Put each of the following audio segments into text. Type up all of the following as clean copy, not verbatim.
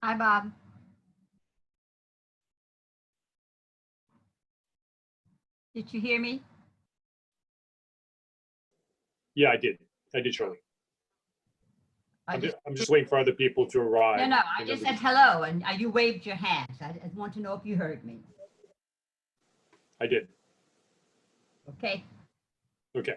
Hi, Bob. Did you hear me? Yeah, I did, Shirley. I I'm just waiting for other people to arrive. No, I just said hello, and you waved your hands. I want to know if you heard me. I did. Okay. Okay.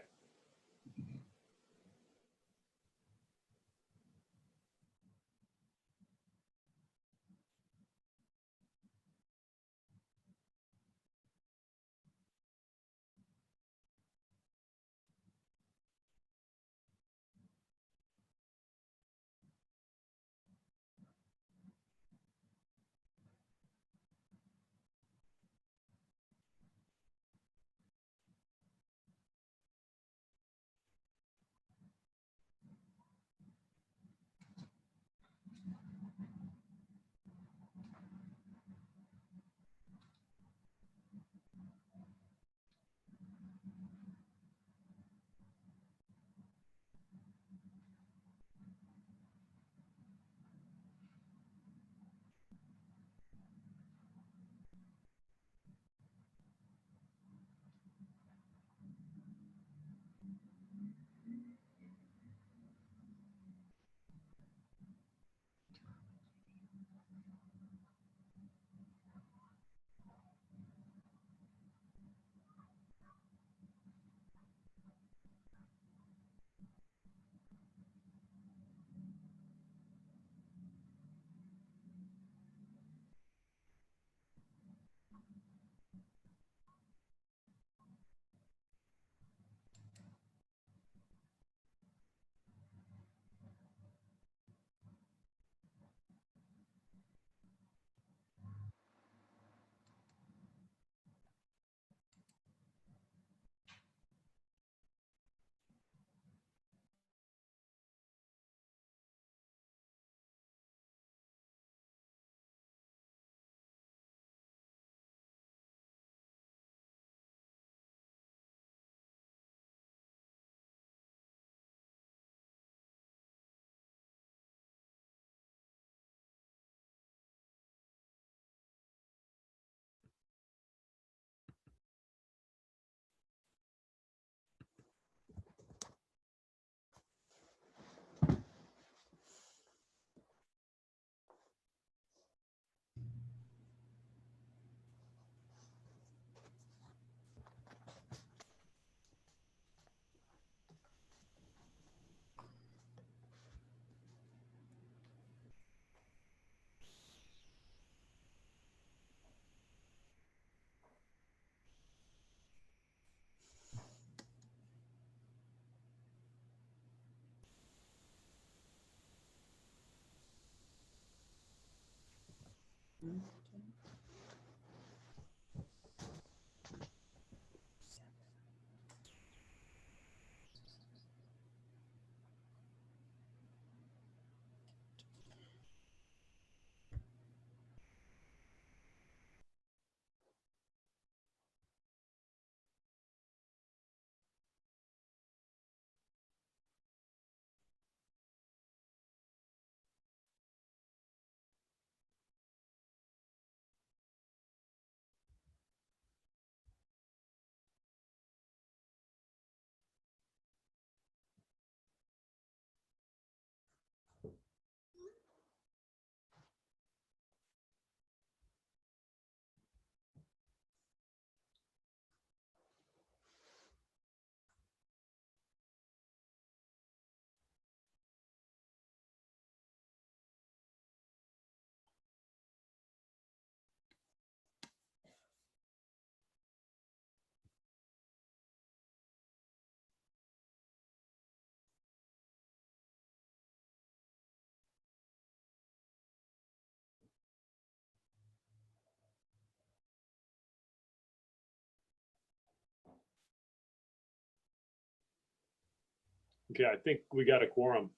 Okay, I think we got a quorum.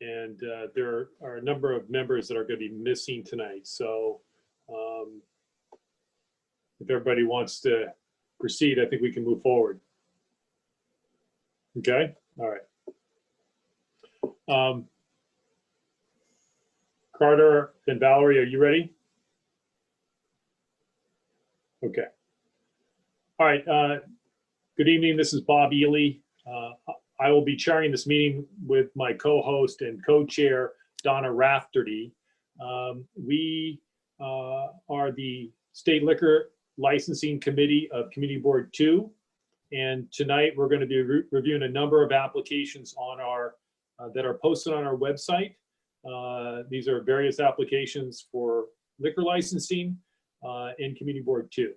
And there are a number of members that are going to be missing tonight. So if everybody wants to proceed, I think we can move forward. Okay, all right. Carter and Valerie, are you ready? Okay. All right. Good evening. This is Bob Ely. I will be chairing this meeting with my co-host and co-chair, Donna Rafferty. We are the State Liquor Licensing Committee of Community Board 2. And tonight we're going to be reviewing a number of applications on our that are posted on our website. These are various applications for liquor licensing in Community Board 2.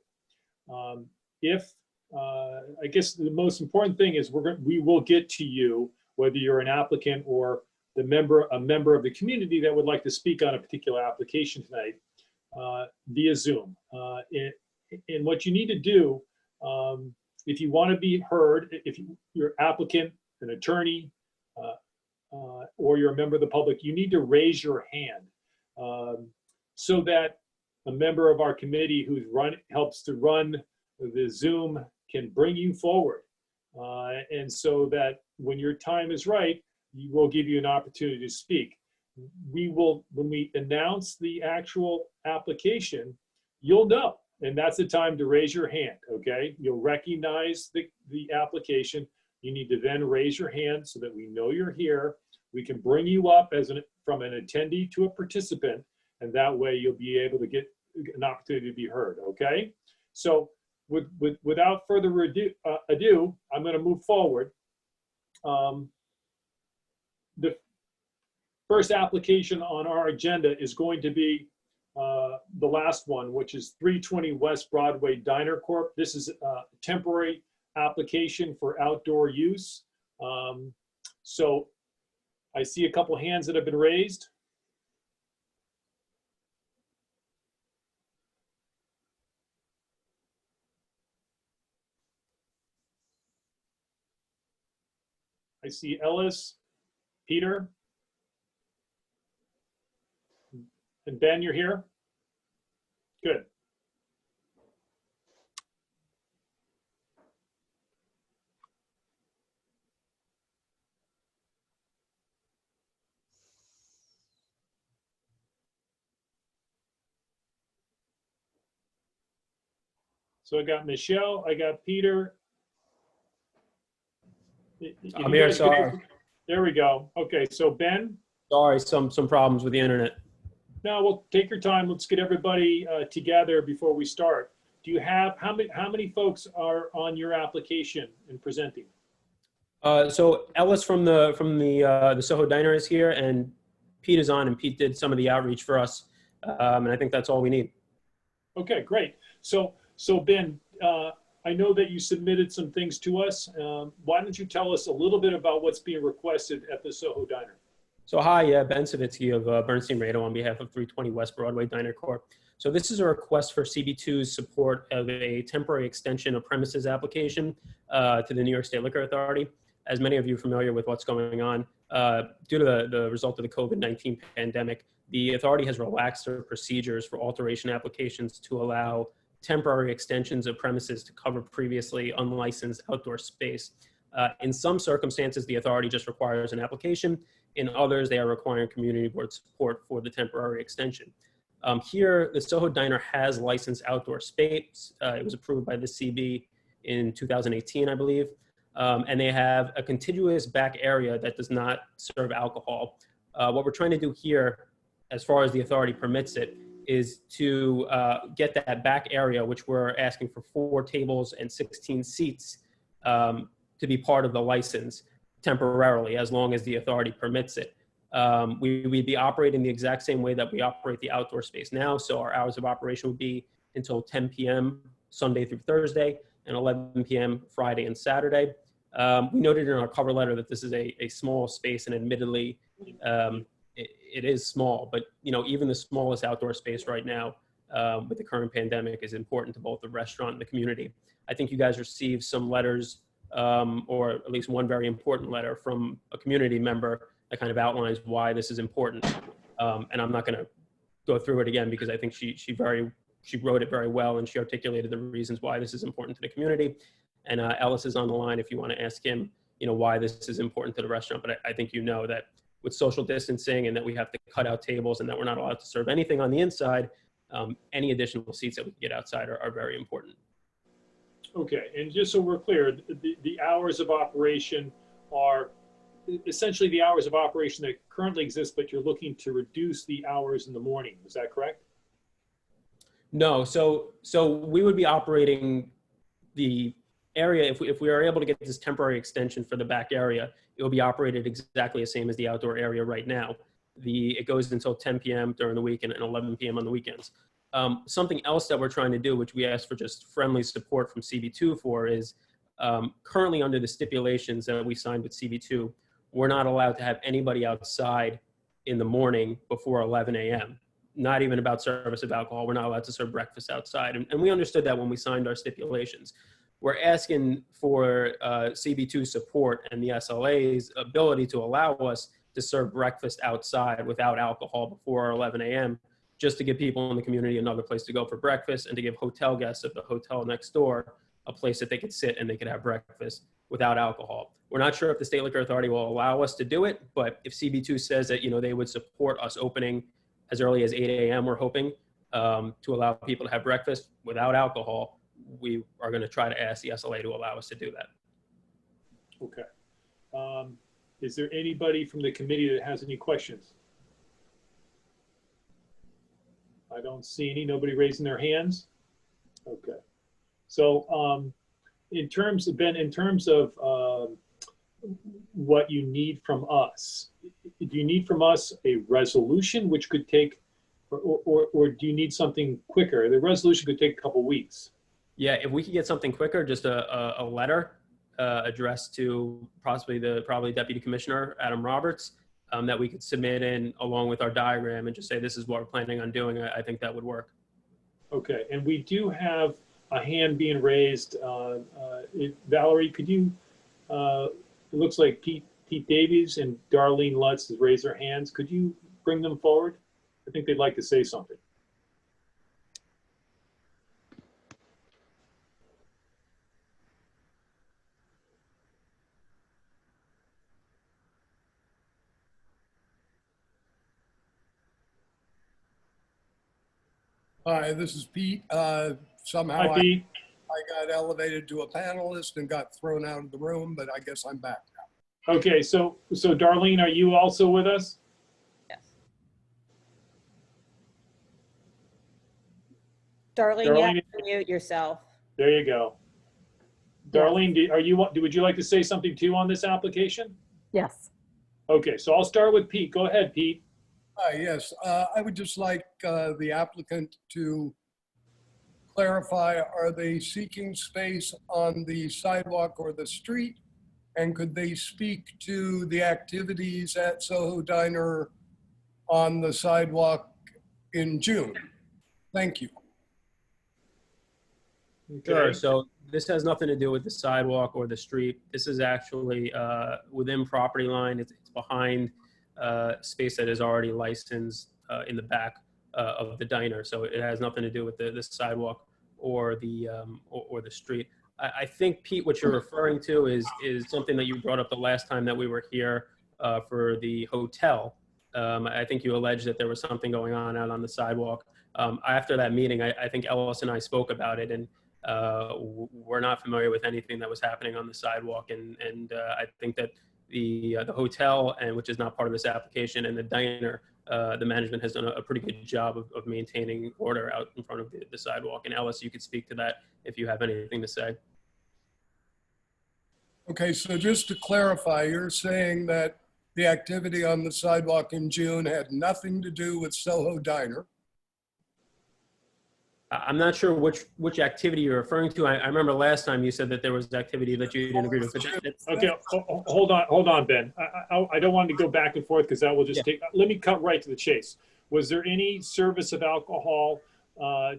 I guess the most important thing is we will get to you, whether you're an applicant or a member of the community that would like to speak on a particular application tonight via Zoom. And what you need to do, if you want to be heard, if you're an applicant, an attorney, or you're a member of the public, you need to raise your hand so that a member of our committee who's helps to run the Zoom can bring you forward. And so that when your time is right, we will give you an opportunity to speak. We will, when we announce the actual application, you'll know, and that's the time to raise your hand, okay? You'll recognize the application. You need to then raise your hand so that we know you're here. We can bring you up from an attendee to a participant, and that way you'll be able to get an opportunity to be heard, okay? So without further ado, I'm going to move forward. The first application on our agenda is going to be the last one, which is 320 West Broadway Diner Corp. This is a temporary application for outdoor use. So I see a couple hands that have been raised. I see Ellis, Peter, and Ben, you're here? Good. So I got Michelle, I got Peter. I'm here, sorry. There we go. Okay, so Ben? Sorry, some problems with the internet. No, well, take your time. Let's get everybody together before we start. Do you have, how many folks are on your application and presenting? So Ellis from the Soho Diner is here, and Pete is on, and Pete did some of the outreach for us, and I think that's all we need. Okay, great. So Ben, I know that you submitted some things to us. Why don't you tell us a little bit about what's being requested at the Soho Diner? So hi, Ben Savitsky of Bernstein Radio on behalf of 320 West Broadway Diner Corp. So this is a request for CB2's support of a temporary extension of premises application to the New York State Liquor Authority. As many of you are familiar with what's going on, due to the result of the COVID-19 pandemic, the authority has relaxed their procedures for alteration applications to allow temporary extensions of premises to cover previously unlicensed outdoor space. In some circumstances, the authority just requires an application. In others, they are requiring community board support for the temporary extension. Here, the Soho Diner has licensed outdoor space. It was approved by the CB in 2018, I believe. And they have a contiguous back area that does not serve alcohol. What we're trying to do here, as far as the authority permits it, is to get that back area, which we're asking for 4 tables and 16 seats, to be part of the license temporarily, as long as the authority permits it. We'd be operating the exact same way that we operate the outdoor space now. So our hours of operation would be until 10 p.m. Sunday through Thursday and 11 p.m. Friday and Saturday. We noted in our cover letter that this is a small space, and admittedly, it is small, but even the smallest outdoor space right now with the current pandemic is important to both the restaurant and the community. I think you guys received some letters, or at least one very important letter from a community member that kind of outlines why this is important. And I'm not going to go through it again because I think she wrote it very well, and she articulated the reasons why this is important to the community. And Ellis is on the line if you want to ask him, why this is important to the restaurant. But I think that with social distancing and that we have to cut out tables and that we're not allowed to serve anything on the inside, any additional seats that we can get outside are very important. Okay, and just so we're clear, the hours of operation are essentially the hours of operation that currently exist, but you're looking to reduce the hours in the morning. Is that correct? No, so we would be operating the area, if we are able to get this temporary extension for the back area, it will be operated exactly the same as the outdoor area right now. It goes until 10 p.m. during the week and 11 p.m. on the weekends. Something else that we're trying to do, which we asked for just friendly support from CB2 for, is currently under the stipulations that we signed with CB2, we're not allowed to have anybody outside in the morning before 11 a.m. Not even about service of alcohol. We're not allowed to serve breakfast outside. And we understood that when we signed our stipulations. We're asking for CB2 support and the SLA's ability to allow us to serve breakfast outside without alcohol before 11 a.m. just to give people in the community another place to go for breakfast and to give hotel guests at the hotel next door a place that they could sit and they could have breakfast without alcohol. We're not sure if the State Liquor Authority will allow us to do it, but if CB2 says that, they would support us opening as early as 8 a.m., we're hoping, to allow people to have breakfast without alcohol, we are going to try to ask the SLA to allow us to do that. Okay. Is there anybody from the committee that has any questions? I don't see any. Nobody raising their hands? Okay. So in terms of, Ben, in terms of what you need from us, do you need from us a resolution which could take, or do you need something quicker? The resolution could take a couple weeks. Yeah, if we could get something quicker, just a letter addressed to probably Deputy Commissioner Adam Roberts that we could submit in along with our diagram and just say this is what we're planning on doing, I think that would work. Okay, and we do have a hand being raised. Valerie, could you, it looks like Pete Davies and Darlene Lutz has raised their hands. Could you bring them forward? I think they'd like to say something. Hi, this is Pete. Somehow Hi, Pete. I got elevated to a panelist and got thrown out of the room, but I guess I'm back now. Okay, so Darlene, are you also with us? Yes. Darlene, you have to mute yourself. There you go. Darlene, would you like to say something too on this application? Yes. Okay, so I'll start with Pete. Go ahead, Pete. Yes, I would just like the applicant to clarify, are they seeking space on the sidewalk or the street? And could they speak to the activities at Soho Diner on the sidewalk in June? Thank you. Okay. Sure. So this has nothing to do with the sidewalk or the street. This is actually within property line. It's behind space that is already licensed in the back of the diner. So it has nothing to do with the sidewalk or the street. I think, Pete, what you're referring to is something that you brought up the last time that we were here for the hotel. I think you alleged that there was something going on out on the sidewalk. After that meeting, I think Ellis and I spoke about it, and we're not familiar with anything that was happening on the sidewalk. And I think that the hotel, and which is not part of this application, and the diner, the management has done a pretty good job of maintaining order out in front of the sidewalk. And Ellis, you could speak to that if you have anything to say. Okay, so just to clarify, you're saying that the activity on the sidewalk in June had nothing to do with Soho Diner? I'm not sure which activity you're referring to. I remember last time you said that there was activity that you didn't agree with. Okay, hold on, Ben. I don't want to go back and forth because that will just take. Let me cut right to the chase. Was there any service of alcohol or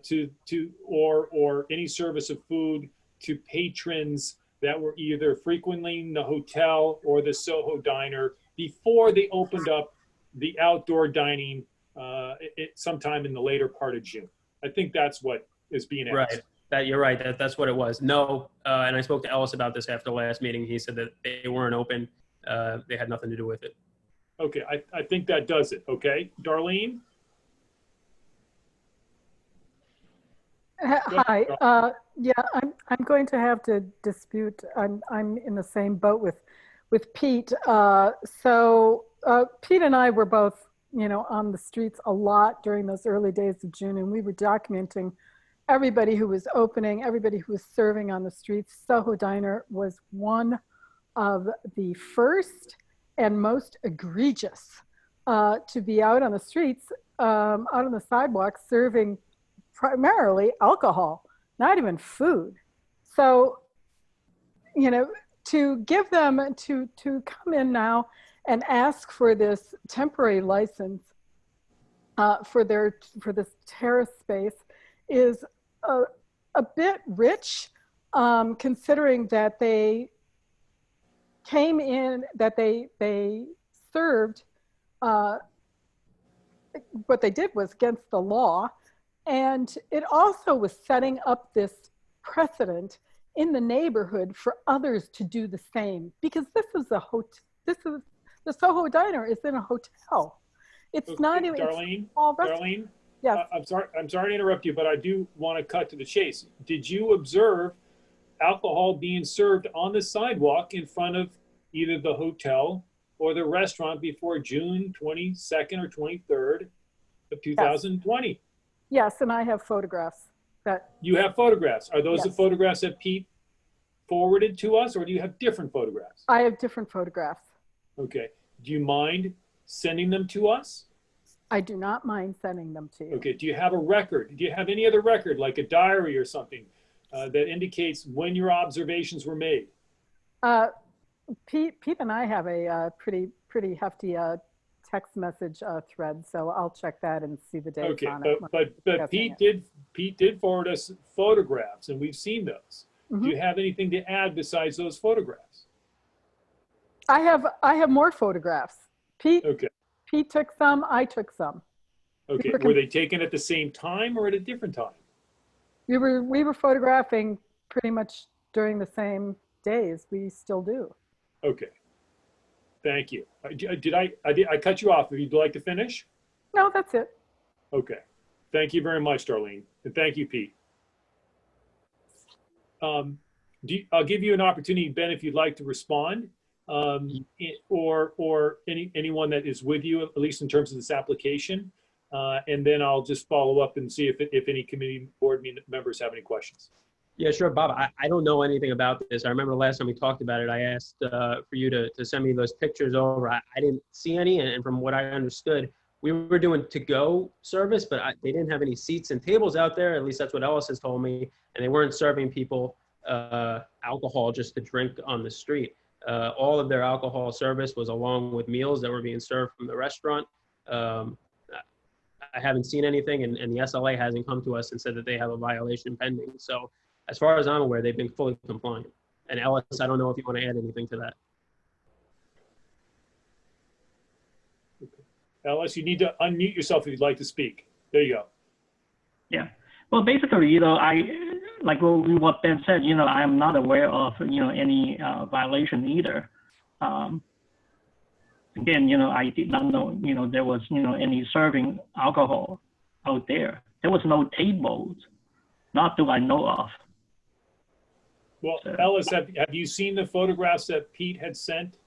any service of food to patrons that were either frequenting the hotel or the Soho Diner before they opened up the outdoor dining sometime in the later part of June? I think that's what is being asked. Right. You're right. That's what it was. No, and I spoke to Ellis about this after the last meeting. He said that they weren't open. They had nothing to do with it. Okay, I think that does it. Okay, Darlene? Hi, yeah, I'm going to have to dispute. I'm in the same boat with Pete. Pete and I were both, on the streets a lot during those early days of June, and we were documenting everybody who was opening, everybody who was serving on the streets. Soho Diner was one of the first and most egregious to be out on the streets, out on the sidewalk, serving primarily alcohol, not even food. So, to give them to come in now and ask for this temporary license for this terrace space is a bit rich, considering that they came in, that they served, what they did was against the law. And it also was setting up this precedent in the neighborhood for others to do the same, because this is the Soho Diner is in a hotel. It's Okay, not even, Darlene, Darlene, yes. I'm sorry to interrupt you, but I do want to cut to the chase. Did you observe alcohol being served on the sidewalk in front of either the hotel or the restaurant before June 22nd or 23rd of 2020? Yes, and I have photographs that. You have photographs. Are those the Yes. photographs that Pete forwarded to us, or do you have different photographs? I have different photographs. Okay. Do you mind sending them to us? I do not mind sending them to you. Okay. Do you have a record? Do you have any other record, like a diary or something, that indicates when your observations were made? Pete and I have a pretty hefty text message thread, so I'll check that and see the dates Okay, on it. but Pete did forward us photographs, and we've seen those. Mm-hmm. Do you have anything to add besides those photographs? I have more photographs. Okay. Pete took some, I took some. Okay. Were they taken at the same time or at a different time? We were photographing pretty much during the same days. We still do. Okay. Thank you. I cut you off. Would you like to finish? No, that's it. Okay. Thank you very much, Darlene. And thank you, Pete. I'll give you an opportunity, Ben, if you'd like to respond, or anyone that is with you, at least in terms of this application. And then I'll just follow up and see if any committee board members have any questions. Yeah, sure, Bob. I don't know anything about this. I remember last time we talked about it, I asked for you to send me those pictures over. I didn't see any, and from what I understood, we were doing to-go service, but they didn't have any seats and tables out there. At least that's what Ellis has told me, and they weren't serving people alcohol just to drink on the street. All of their alcohol service was along with meals that were being served from the restaurant. I haven't seen anything, and the SLA hasn't come to us and said that they have a violation pending. So as far as I'm aware, they've been fully compliant. And Ellis, I don't know if you want to add anything to that. Ellis, you need to unmute yourself if you'd like to speak. There you go. Yeah. Well, basically, like what Ben said, I am not aware of, any violation either. Again, I did not know, there was, any serving alcohol out there. There was no tables, not that I know of. Well, Ellis, have you seen the photographs that Pete had sent?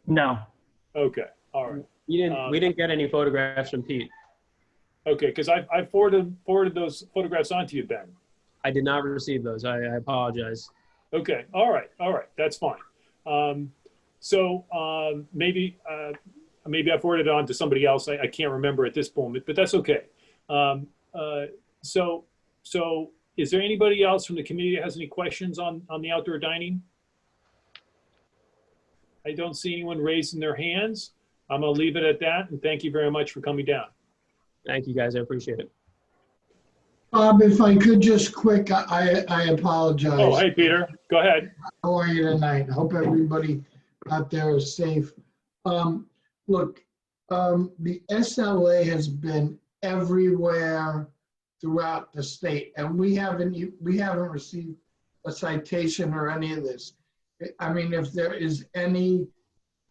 No. Okay, all right. We didn't get any photographs from Pete. Okay, because I forwarded those photographs on to you, Ben. I did not receive those. I apologize. Okay, all right, that's fine. Maybe I forwarded it on to somebody else. I can't remember at this moment, but that's okay. So is there anybody else from the community that has any questions on the outdoor dining? I don't see anyone raising their hands. I'm gonna leave it at that, and thank you very much for coming down. Thank you, guys. I appreciate it. Bob, if I could just quick, I apologize. Oh, hey, Peter, go ahead. How are you tonight? Hope everybody out there is safe. Look, the SLA has been everywhere throughout the state, and we haven't received a citation or any of this. I mean, if there is any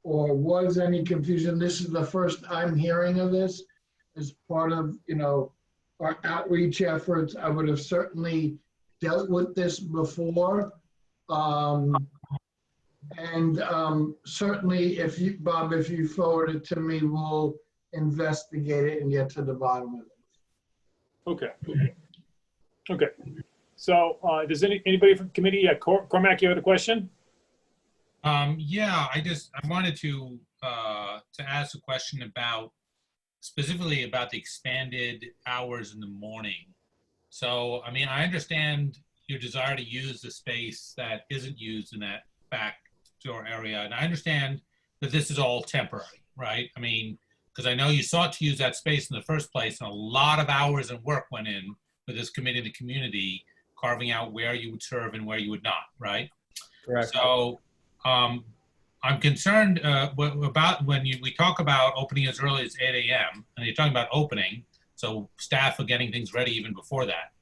or was any confusion. This is the first I'm hearing of this as part of, our outreach efforts. I would have certainly dealt with this before. Certainly if you, Bob, if you forward it to me, we'll investigate it and get to the bottom of it. Okay. So does anybody from the committee, Cormac, you have a question? Yeah, I wanted to ask a question specifically about the expanded hours in the morning. So, I mean, I understand your desire to use the space that isn't used in that back door area. And I understand that this is all temporary, right? I mean, because I know you sought to use that space in the first place, and a lot of hours and work went in for this committee and the community, carving out where you would serve and where you would not, right? Correct. So I'm concerned about when we talk about opening as early as 8 a.m. and you're talking about opening, so staff are getting things ready even before that.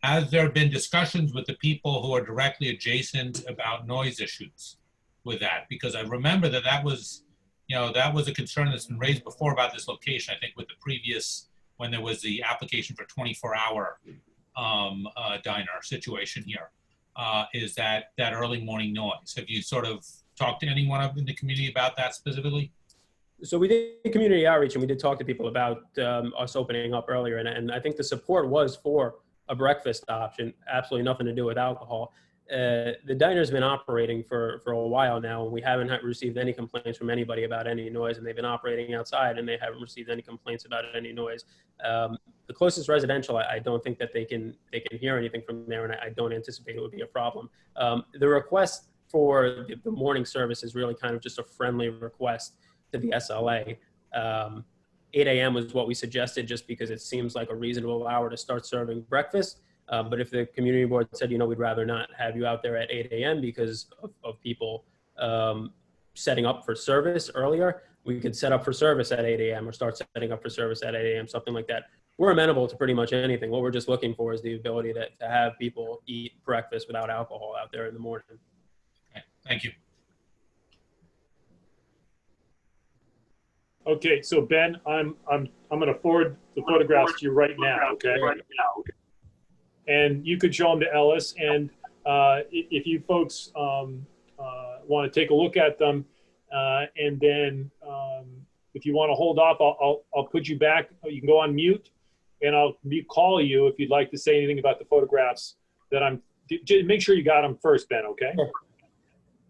Has there been discussions with the people who are directly adjacent about noise issues with that? Because I remember that was, that was a concern that's been raised before about this location. I think with the previous, when there was the application for 24-hour diner situation here, is that early morning noise. Have you sort of talked to anyone in the community about that specifically? So we did community outreach and we did talk to people about us opening up earlier. And I think the support was for a breakfast option, absolutely nothing to do with alcohol. The diner's been operating for a while now, and we haven't received any complaints from anybody about any noise, and they've been operating outside and they haven't received any complaints about any noise. The closest residential, I don't think that they can hear anything from there, and I don't anticipate it would be a problem. The request for the morning service is really kind of just a friendly request to the SLA. 8 a.m. was what we suggested just because it seems like a reasonable hour to start serving breakfast. But if the community board said, we'd rather not have you out there at 8 a.m. because of people setting up for service earlier, we could set up for service at 8 a.m. or start setting up for service at 8 a.m., something like that. We're amenable to pretty much anything. What we're just looking for is the ability to have people eat breakfast without alcohol out there in the morning. Okay, thank you. Okay, so Ben, I'm going to forward the photographs to you right now, okay? And you could show them to Ellis, and if you folks want to take a look at them, and then if you want to hold off, I'll put you back. You can go on mute, and I'll call you if you'd like to say anything about the photographs that make sure you got them first, Ben, okay? Sure.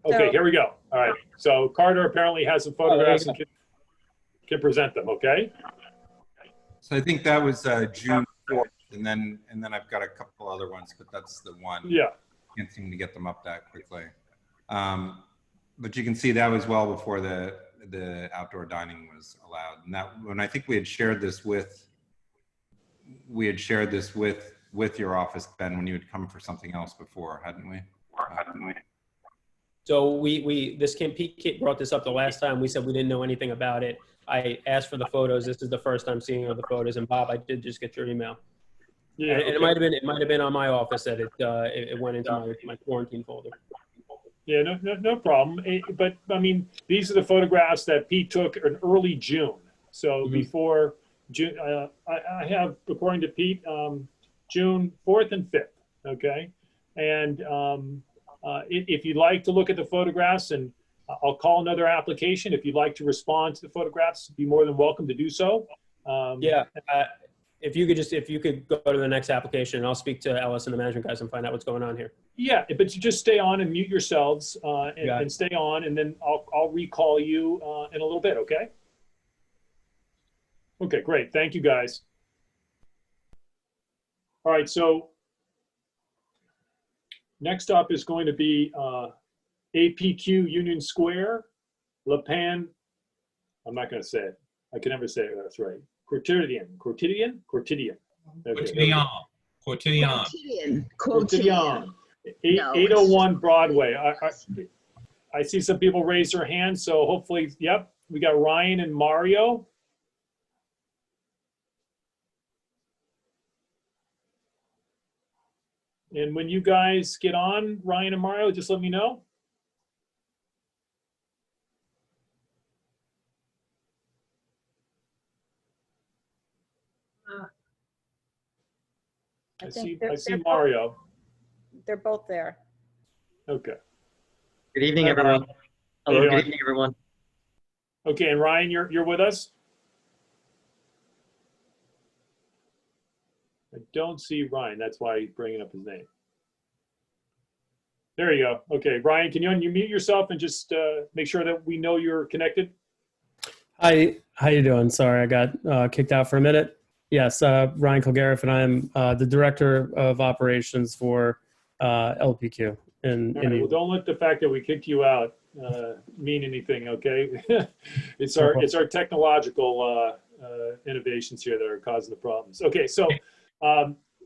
Okay, here we go. All right, so Carter apparently has some photographs and can present them, okay? So I think that was June 4th, and then I've got a couple other ones, but that's the one. Yeah. Can't seem to get them up that quickly. But you can see that was well before the outdoor dining was allowed. And that, when I think we had shared this with your office, Ben, when you had come for something else before, hadn't we? So Pete brought this up the last time. We said we didn't know anything about it. I asked for the photos. This is the first time seeing of the photos. And Bob, I did just get your email. Yeah, and okay. It might have been on my office that it went into my quarantine folder. Yeah, no problem. But I mean, these are the photographs that Pete took in early June. So before June, I have, according to Pete, June 4th and 5th. Okay, and if you'd like to look at the photographs, and I'll call another application. If you'd like to respond to the photographs, be more than welcome to do so. If you could go to the next application, and I'll speak to Ellis and the management guys and find out what's going on here. Yeah, but you just stay on and mute yourselves and stay on, and then I'll recall you in a little bit, okay? Okay, great. Thank you, guys. All right, so next up is going to be APQ Union Square, Le Pan. I'm not going to say it. I can never say it. That's right. Quotidien. Okay, Quotidien. 801 Broadway. I see some people raise their hands, so hopefully, yep. We got Ryan and Mario. And when you guys get on, Ryan and Mario, just let me know. I I think see Mario. they're both there. Okay. Good evening, Hi, Mario. everyone. How you Hello, good doing? evening, everyone. Okay, and Ryan, you're with us? I don't see Ryan. That's why he's bringing up his name. There you go. Okay, Ryan, can you unmute yourself and just make sure that we know you're connected? Hi, how you doing? Sorry, I got kicked out for a minute. Yes, Ryan Kilgariff, and I'm the Director of Operations for LPQ. All right, well, don't let the fact that we kicked you out mean anything, okay? It's our technological innovations here that are causing the problems. Okay, so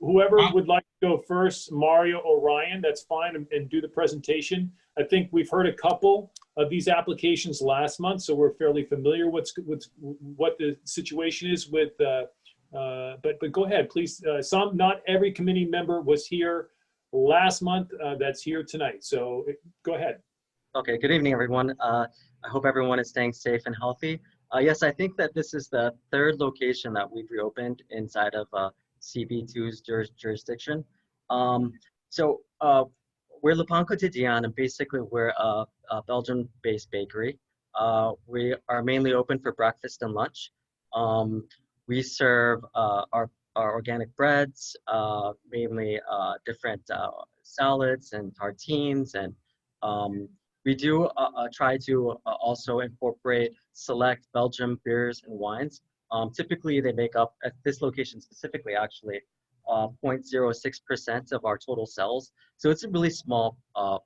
whoever would like to go first, Mario or Ryan, that's fine, and do the presentation. I think we've heard a couple of these applications last month, so we're fairly familiar with what the situation is with, but go ahead, please. Not every committee member was here last month that's here tonight, so go ahead. Okay, good evening, everyone. I hope everyone is staying safe and healthy. Yes, I think that this is the third location that we've reopened inside of CB2's jurisdiction. So we're Le Pain Quotidien, and basically we're a Belgian-based bakery. We are mainly open for breakfast and lunch. We serve our organic breads, mainly different salads and tartines, and we do try to also incorporate select Belgian beers and wines. Typically, they make up, at this location specifically, actually, 0.06% of our total sales. So it's a really small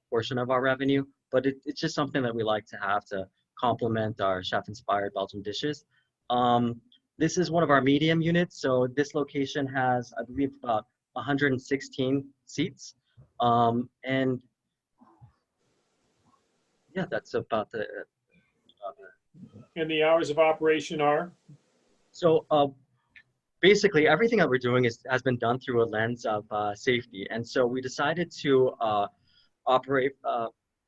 portion of our revenue, but it's just something that we like to have to complement our chef-inspired Belgian dishes. This is one of our medium units. So this location has, I believe, about 116 seats. And yeah, that's about the. And the hours of operation are? So basically, everything that we're doing has been done through a lens of safety. And so we decided to operate,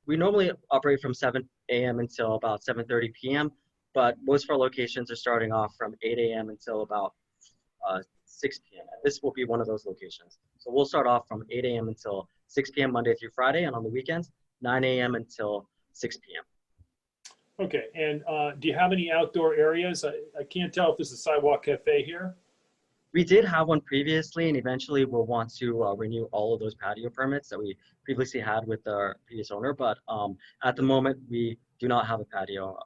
we normally operate from 7 a.m. until about 7:30 p.m., but most of our locations are starting off from 8 a.m. until about 6 p.m. And this will be one of those locations. So we'll start off from 8 a.m. until 6 p.m. Monday through Friday, and on the weekends, 9 a.m. until 6 p.m. Okay, and do you have any outdoor areas? I can't tell if this is Sidewalk Cafe here. We did have one previously, and eventually we'll want to renew all of those patio permits that we previously had with our previous owner. But at the moment, we do not have a patio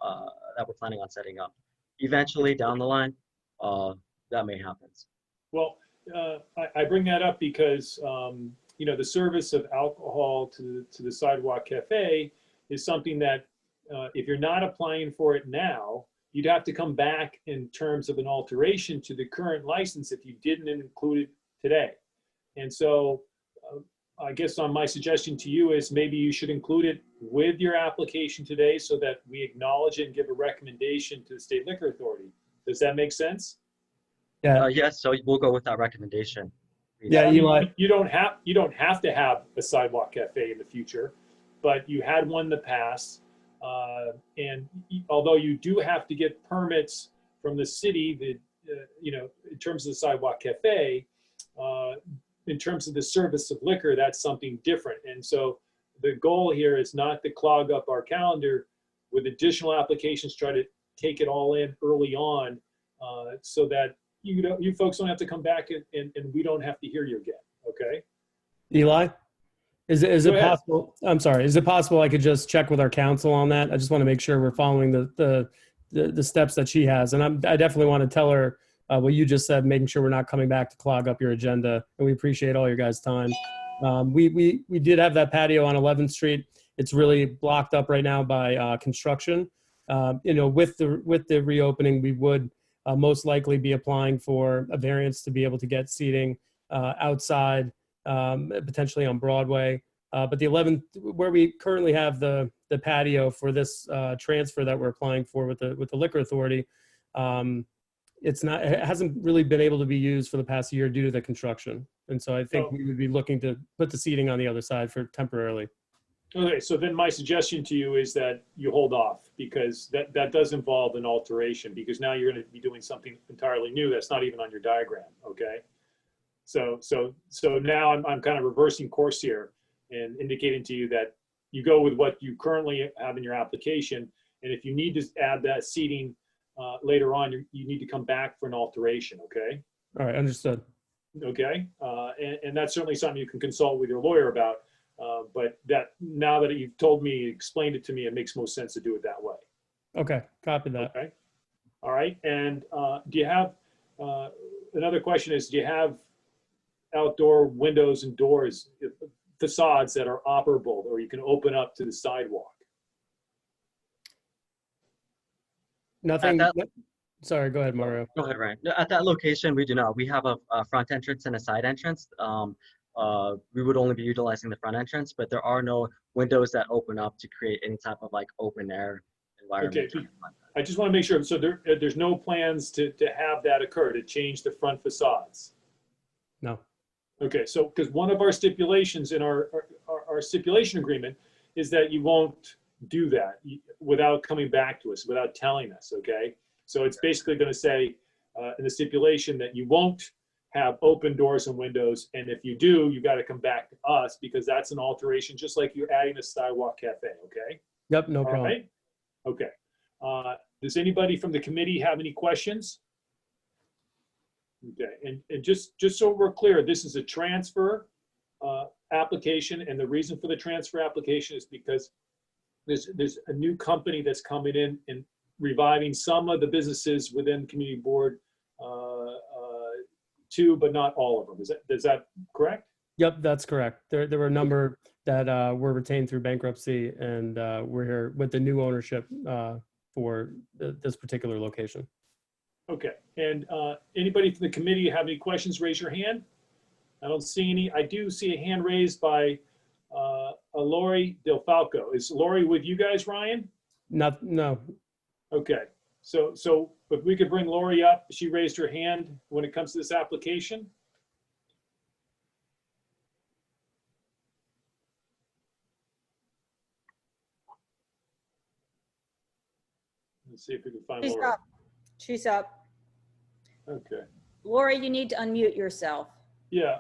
that we're planning on setting up. Eventually, down the line, that may happen. Well, I bring that up because you know, the service of alcohol to the Sidewalk Cafe is something that if you're not applying for it now, you'd have to come back in terms of an alteration to the current license if you didn't include it today. And so I guess my suggestion to you is maybe you should include it with your application today so that we acknowledge it and give a recommendation to the State Liquor Authority. Does that make sense? Yeah. Yes, so we'll go with that recommendation. Yeah, Eli. You don't have to have a Sidewalk Cafe in the future, but you had one in the past. And although you do have to get permits from the city, you know, in terms of the Sidewalk Cafe, in terms of the service of liquor, that's something different. And so the goal here is not to clog up our calendar with additional applications, try to take it all in early on, so that you folks don't have to come back and we don't have to hear you again. Okay. Eli? Is it ahead. possible? I'm sorry. Is it possible I could just check with our counsel on that? I just want to make sure we're following the steps that she has, and I definitely want to tell her what you just said, making sure we're not coming back to clog up your agenda. And we appreciate all your guys' time. We did have that patio on 11th Street. It's really blocked up right now by construction. You know, with the reopening, we would most likely be applying for a variance to be able to get seating outside. Potentially on Broadway, but the 11th, where we currently have the patio for this transfer that we're applying for with the liquor authority, it hasn't really been able to be used for the past year due to the construction, and so I think we would be looking to put the seating on the other side for temporarily. Okay, so then my suggestion to you is that you hold off, because that does involve an alteration, because now you're going to be doing something entirely new that's not even on your diagram. Okay. So now I'm kind of reversing course here and indicating to you that you go with what you currently have in your application. And if you need to add that seating later on, you need to come back for an alteration, okay? All right, understood. Okay, and that's certainly something you can consult with your lawyer about. But that now that you've told me, explained it to me, it makes most sense to do it that way. Okay, copy that. Okay, all right. And do you have another question? Is do you have outdoor windows and doors, facades that are operable, or you can open up to the sidewalk? Nothing. Sorry, go ahead, Mario. Go ahead, Ryan. No, at that location, we do not. We have a front entrance and a side entrance. We would only be utilizing the front entrance, but there are no windows that open up to create any type of like open air environment. Okay, I just want to make sure. So there's no plans to have that occur, to change the front facades? No. Okay, so because one of our stipulations in our stipulation agreement is that you won't do that without coming back to us, without telling us, okay? So it's basically going to say in the stipulation that you won't have open doors and windows, and if you do, you got to come back to us because that's an alteration, just like you're adding a Sidewalk Cafe, okay? Yep, no problem. All right? Okay. Does anybody from the committee have any questions? Okay, and just so we're clear, this is a transfer application, and the reason for the transfer application is because there's a new company that's coming in and reviving some of the businesses within the community board too, but not all of them. Is that correct? Yep, that's correct. There were a number that were retained through bankruptcy, and we're here with the new ownership for this particular location. Okay, and anybody from the committee have any questions, raise your hand. I don't see any. I do see a hand raised by Lori Del Falco. Is Lori with you guys, Ryan? No. Okay, so if we could bring Lori up, she raised her hand when it comes to this application. Let's see if we can find She's Lori. up. She's up. Okay. Lori, you need to unmute yourself. Yeah,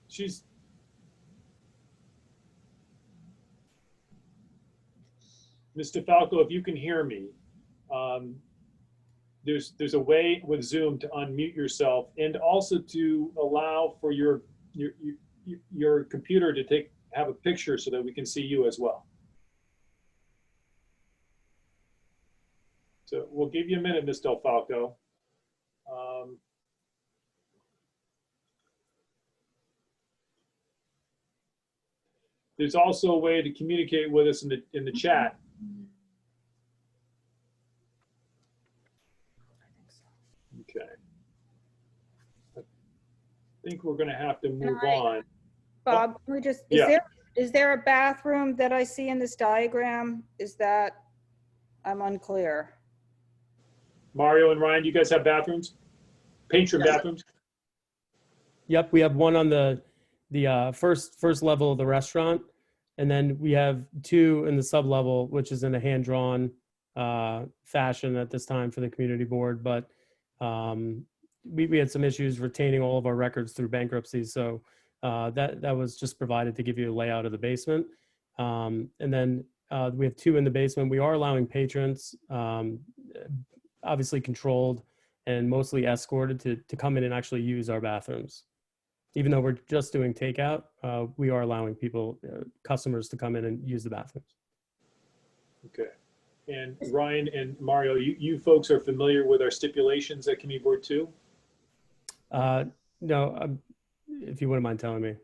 she's. Mr. Falco, if you can hear me, there's a way with Zoom to unmute yourself and also to allow for your computer to have a picture so that we can see you as well. So we'll give you a minute, Ms. Del Falco. There's also a way to communicate with us in the chat. Okay. I think we're going to have to move on. Bob, can we just, is there a bathroom that I see in this diagram? Is that, I'm unclear. Mario and Ryan, do you guys have bathrooms? Patron bathrooms? Yep, we have one on the first level of the restaurant, and then we have two in the sub level, which is in a hand-drawn fashion at this time for the community board. But we had some issues retaining all of our records through bankruptcy, so that was just provided to give you a layout of the basement. And then we have two in the basement. We are allowing patrons, obviously controlled and mostly escorted, to come in and actually use our bathrooms. Even though we're just doing takeout, we are allowing people, customers, to come in and use the bathrooms. Okay. And Ryan and Mario, you folks are familiar with our stipulations at Community Board 2? No, if you wouldn't mind telling me.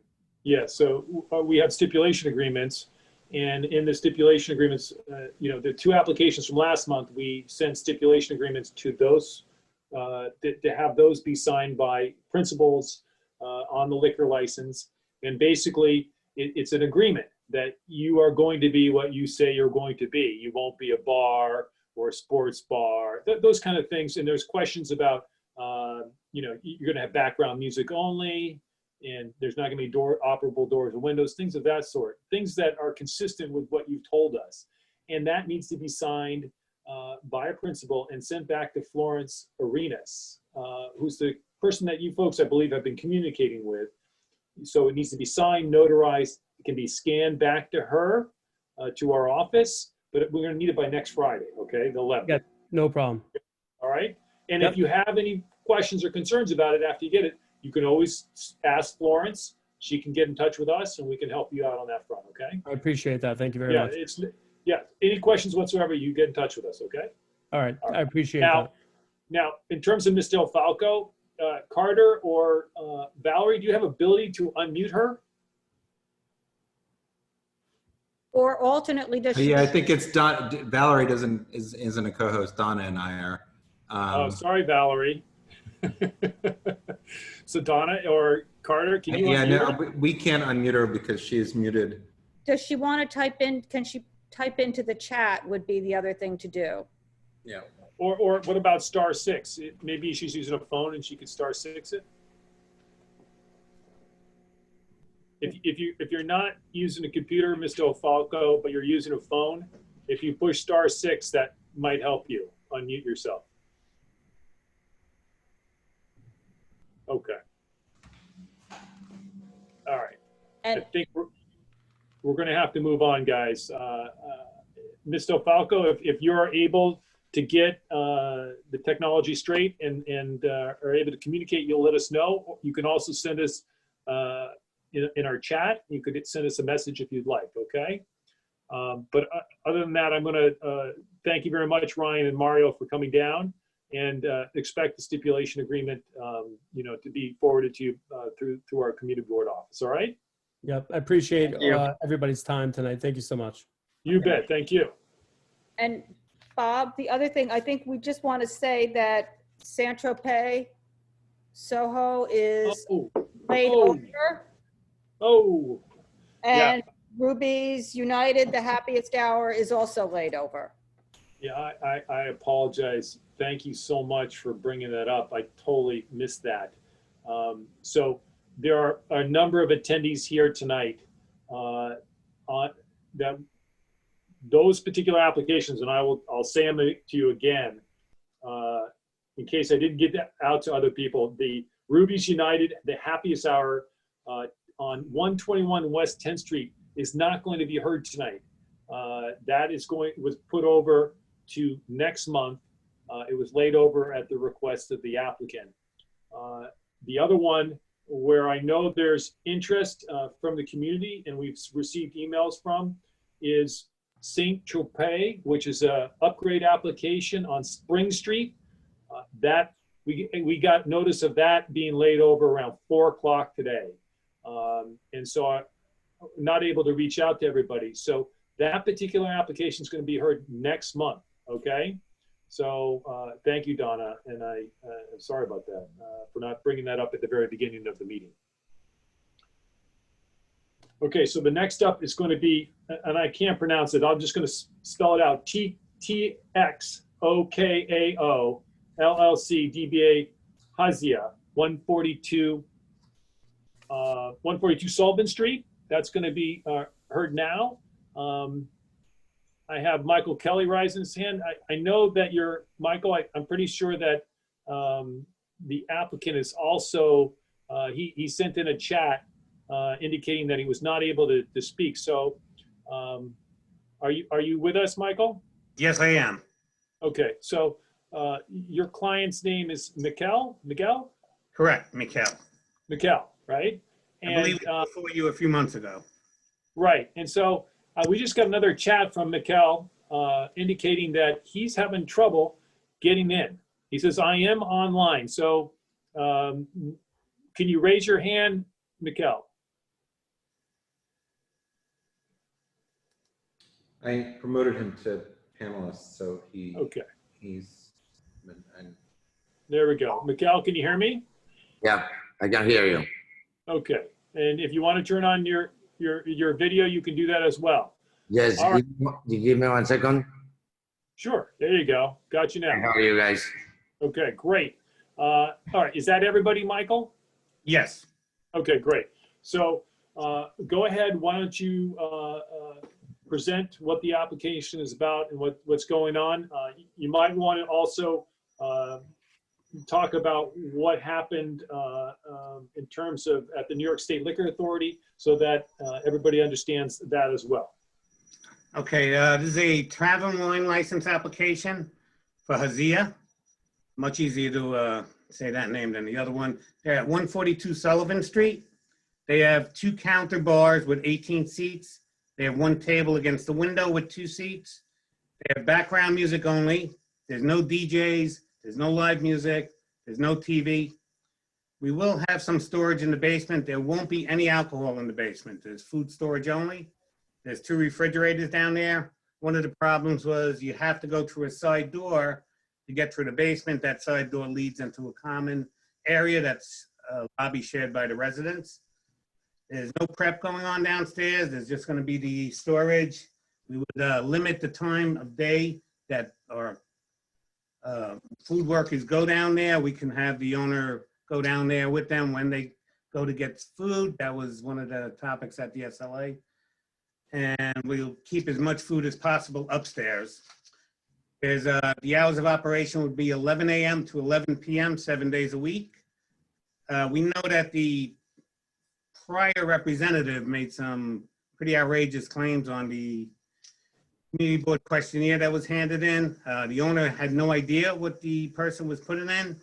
Yeah, so we have stipulation agreements, and in the stipulation agreements, the two applications from last month, we sent stipulation agreements to those, to have those be signed by principals on the liquor license. And basically, it's an agreement that you are going to be what you say you're going to be. You won't be a bar or a sports bar, those kind of things. And there's questions about, you're going to have background music only, and there's not going to be operable doors and windows, things of that sort, things that are consistent with what you've told us. And that needs to be signed by a principal and sent back to Florence Arenas, who's the person that you folks, I believe, have been communicating with. So it needs to be signed, notarized. It can be scanned back to her, to our office, but we're going to need it by next Friday, okay? The 11th. Yeah, no problem. All right? And Yep. if you have any questions or concerns about it after you get it, you can always ask Florence. She can get in touch with us, and we can help you out on that front, okay? I appreciate that. Thank you very Yeah, much. any questions whatsoever, you get in touch with us, okay? All right. I appreciate Now, that. now, in terms of Ms. Del Falco, Carter or Valerie, do you have ability to unmute her? Or alternately, does she? Yeah, I think it's Don. Valerie isn't a co-host. Donna and I are. Oh, sorry, Valerie. So Donna or Carter, can you Yeah, unmute no, her? we can't unmute her because she is muted. Does she want to type in, can she type into the chat would be the other thing to do. Yeah. Or what about *6? Maybe she's using a phone and she could *6 it. If you're not using a computer, Mr. Falco, but you're using a phone, if you push *6, that might help you unmute yourself. Okay. All right. And I think we're going to have to move on, guys. Mr. Falco, if you're able to get the technology straight and are able to communicate, you'll let us know. You can also send us in our chat. You could send us a message if you'd like, okay? But other than that, I'm going to thank you very much, Ryan and Mario, for coming down, and expect the stipulation agreement, to be forwarded to you through our community board office. All right? Yep. I appreciate Thank you. everybody's time tonight. Thank you so much. You bet. Thank you. And Bob, the other thing, I think we just want to say that Saint-Tropez Soho is laid Oh. over, Oh, and Ruby's United, the Happiest Hour, is also laid over. yeah, I apologize. Thank you so much for bringing that up. I totally missed that. So there are a number of attendees here tonight on that those particular applications, and I'll say them to you again in case I didn't get that out to other people. The Ruby's United, the Happiest Hour on 121 West 10th Street is not going to be heard tonight. That was put over to next month. It was laid over at the request of the applicant. The other one, where I know there's interest from the community and we've received emails from, is Saint-Tropez, which is a upgrade application on Spring Street. That we got notice of that being laid over around 4 o'clock today. And so I'm not able to reach out to everybody. So that particular application is going to be heard next month, okay? So thank you, Donna, and I'm sorry about that, for not bringing that up at the very beginning of the meeting. Okay, so the next up is going to be, and I can't pronounce it, I'm just going to spell it out, TXOKAO LLC DBA Haizea, 142 Sullivan Street. That's going to be heard now. I have Michael Kelly raising his hand. I know that you're, Michael, I'm pretty sure that the applicant is also, he sent in a chat indicating that he was not able to speak. So are you with us, Michael? Yes, I am. Okay, so your client's name is Miguel? Correct, Mikhail. Miguel, right? I believe it was before you a few months ago. Right, and so we just got another chat from Miguel indicating that he's having trouble getting in. He says, I am online. So can you raise your hand, Miguel? I promoted him to panelist, so he's. There we go. Miguel, can you hear me? Yeah, I can hear you. Okay, and if you want to turn on your video, you can do that as well. Yes, All right. give me 1 second. Sure, there you go. Got you now. How are you guys? Okay, great. All right, is that everybody, Michael? Yes. Okay, great. So go ahead, why don't you present what the application is about and what's going on. You might want to also talk about what happened in terms of at the New York State Liquor Authority so that everybody understands that as well. Okay, this is a travel wine license application for Haizea. Much easier to say that name than the other one. They're at 142 Sullivan Street. They have 2 counter bars with 18 seats. They have 1 table against the window with 2 seats. They have background music only. There's no DJs. There's no live music. There's no TV. We will have some storage in the basement. There won't be any alcohol in the basement. There's food storage only. There's 2 refrigerators down there. One of the problems was you have to go through a side door to get through the basement. That side door leads into a common area that's a lobby shared by the residents. There's no prep going on downstairs. There's just going to be the storage. We would limit the time of day that our food workers go down there. We can have the owner go down there with them when they go to get food. That was one of the topics at the SLA. And we'll keep as much food as possible upstairs. There's the hours of operation would be 11 a.m. to 11 p.m., 7 days a week. We know that the prior representative made some pretty outrageous claims on the community board questionnaire that was handed in. The owner had no idea what the person was putting in.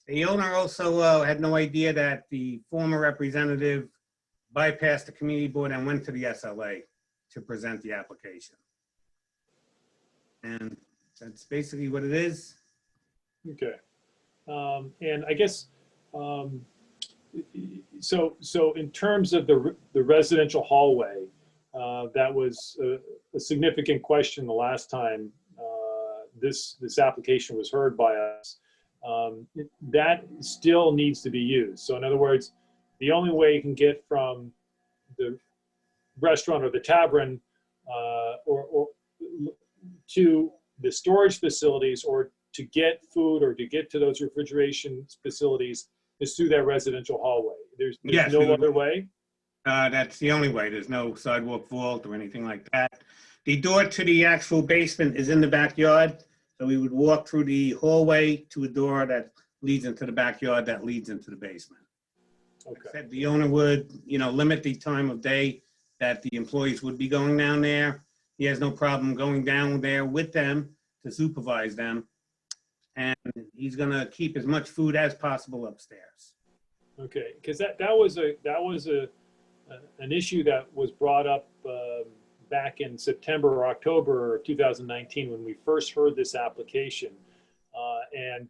The owner also had no idea that the former representative bypassed the community board and went to the SLA to present the application. And that's basically what it is. Okay. And I guess, so in terms of the residential hallway, that was a significant question the last time this application was heard by us. That still needs to be used. So in other words, the only way you can get from the restaurant or the tavern or to the storage facilities or to get food or to get to those refrigeration facilities is through that residential hallway. There's Yes, no other way? That's the only way. There's no sidewalk vault or anything like that. The door to the actual basement is in the backyard. So we would walk through the hallway to a door that leads into the backyard that leads into the basement. Okay. The owner would, limit the time of day that the employees would be going down there. He has no problem going down there with them to supervise them. And he's gonna keep as much food as possible upstairs. Okay, because that was an issue that was brought up back in September or October of 2019 when we first heard this application, and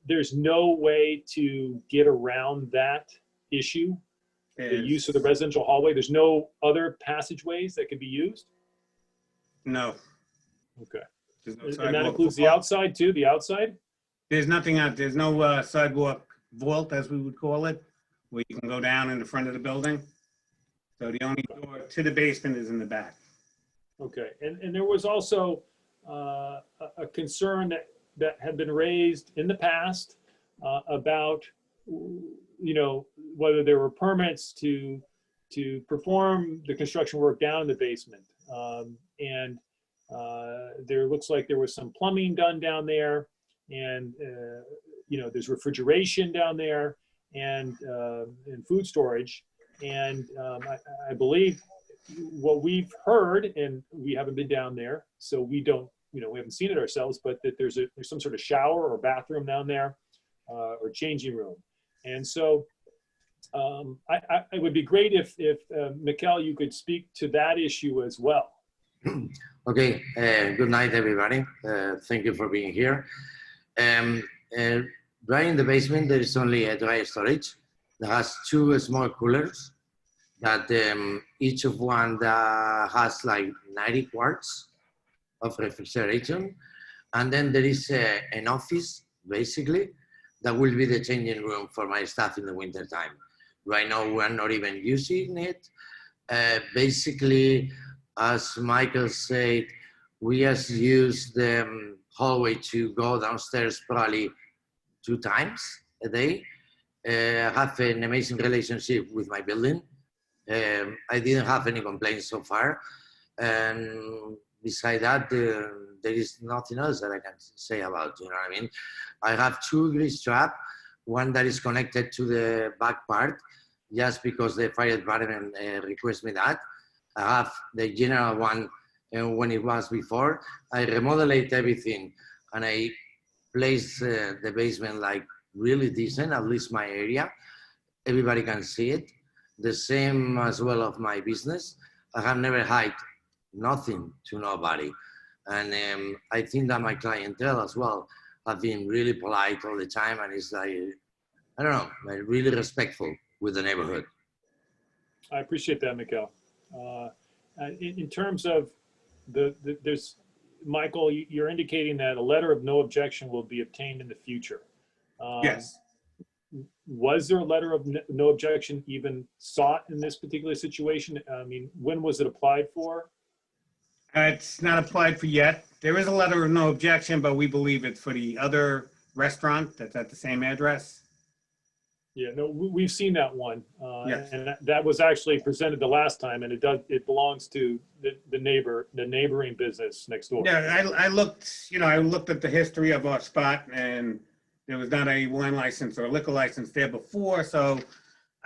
there's no way to get around that issue. The use of the residential hallway. There's no other passageways that could be used? No. Okay. No and that includes the outside too, the outside? There's nothing out, there's no sidewalk vault, as we would call it, where you can go down in the front of the building. So the only door to the basement is in the back. Okay, and there was also a concern that had been raised in the past about, whether there were permits to perform the construction work down in the basement. There looks like there was some plumbing done down there, and there's refrigeration down there and food storage. And I believe what we've heard, and we haven't been down there, so we don't, we haven't seen it ourselves, but that there's some sort of shower or bathroom down there or changing room. And so it would be great if Mikkel, you could speak to that issue as well. Okay, good night, everybody. Thank you for being here. Right in the basement, there is only a dry storage that has 2 small coolers that each of one that has like 90 quarts of refrigeration. And then there is an office, basically, that will be the changing room for my staff in the winter time. Right now, we're not even using it. Basically, as Michael said, we just use the hallway to go downstairs probably 2 times a day. I have an amazing relationship with my building. I didn't have any complaints so far. And beside that, the there is nothing else that I can say about, you know what I mean? I have two grease trap, one that is connected to the back part, just because the fire department requests me that. I have the general one when it was before. I remodeled everything and I placed the basement like really decent, at least my area. Everybody can see it. The same as well of my business. I have never hide nothing to nobody. And I think that my clientele as well have been really polite all the time, and it's like, I don't know, like really respectful with the neighborhood. I appreciate that, Mikhail. In terms of there's, Michael, you're indicating that a letter of no objection will be obtained in the future. Yes. Was there a letter of no objection even sought in this particular situation? I mean, when was it applied for? It's not applied for yet. There is a letter of no objection, but we believe it's for the other restaurant that's at the same address. Yeah, no, we've seen that one. Yes. And that was actually presented the last time, and it belongs to the neighboring business next door. Yeah, I looked, I looked at the history of our spot, and there was not a wine license or a liquor license there before, so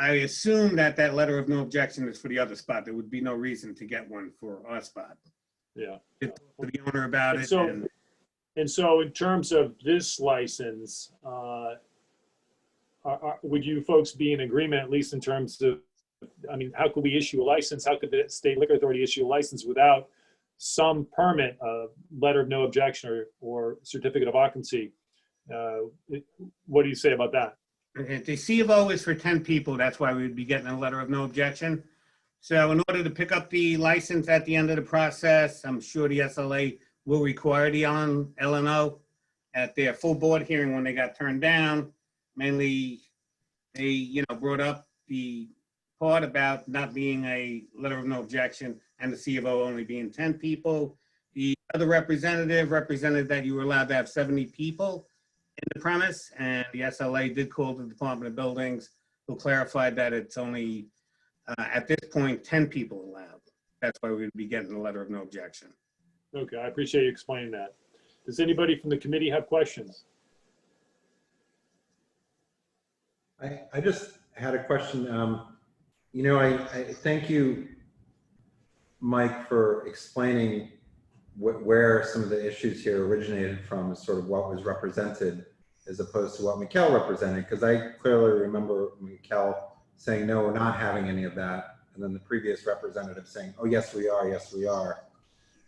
I assume that that letter of no objection is for the other spot. There would be no reason to get one for our spot. Yeah. To the owner about And it. so, and so in terms of this license, would you folks be in agreement, at least in terms of, I mean, how could we issue a license? How could the state liquor authority issue a license without some permit, letter of no objection or certificate of occupancy? What do you say about that? The C of O is for 10 people. That's why we would be getting a letter of no objection. So in order to pick up the license at the end of the process, I'm sure the SLA will require the LNO at their full board hearing when they got turned down. Mainly, they brought up the part about not being a letter of no objection and the C of O only being 10 people. The other representative represented that you were allowed to have 70 people in the premise, and the SLA did call the Department of Buildings, who clarified that it's only, at this point, 10 people allowed. That's why we would be getting a letter of no objection. Okay, I appreciate you explaining that. Does anybody from the committee have questions? I just had a question. I thank you, Mike, for explaining where some of the issues here originated from, sort of what was represented as opposed to what Mikhail represented, because I clearly remember Mikhail saying, no, we're not having any of that. And then the previous representative saying, oh, yes, we are. Yes, we are.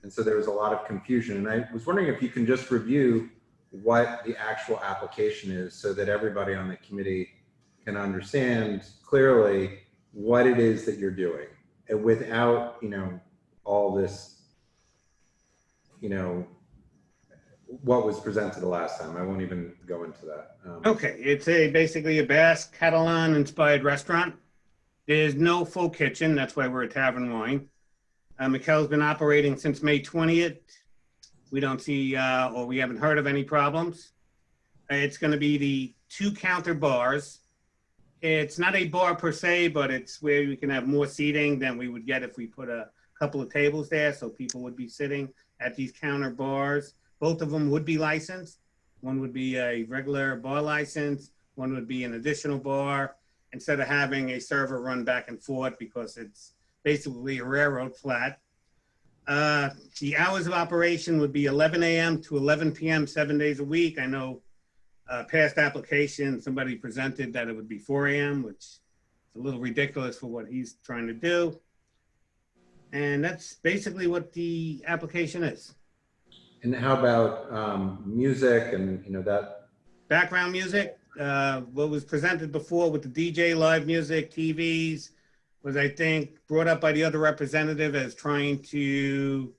And so there was a lot of confusion. And I was wondering if you can just review what the actual application is so that everybody on the committee can understand clearly what it is that you're doing, and without, all this, what was presented the last time. I won't even go into that. Okay, it's basically a Basque Catalan inspired restaurant. There's no full kitchen. That's why we're a tavern wine. Mikhail's been operating since May 20th. We don't see, or we haven't heard of any problems. It's going to be the 2 counter bars. It's not a bar per se, but it's where we can have more seating than we would get if we put a couple of tables there. So people would be sitting at these counter bars. Both of them would be licensed. One would be a regular bar license. One would be an additional bar, instead of having a server run back and forth, because it's basically a railroad flat. The hours of operation would be 11 a.m. to 11 p.m. 7 days a week. I know past application, somebody presented that it would be 4 a.m., which is a little ridiculous for what he's trying to do. And that's basically what the application is. And how about music and, that? Background music, what was presented before with the DJ, live music, TVs, was, I think, brought up by the other representative as trying to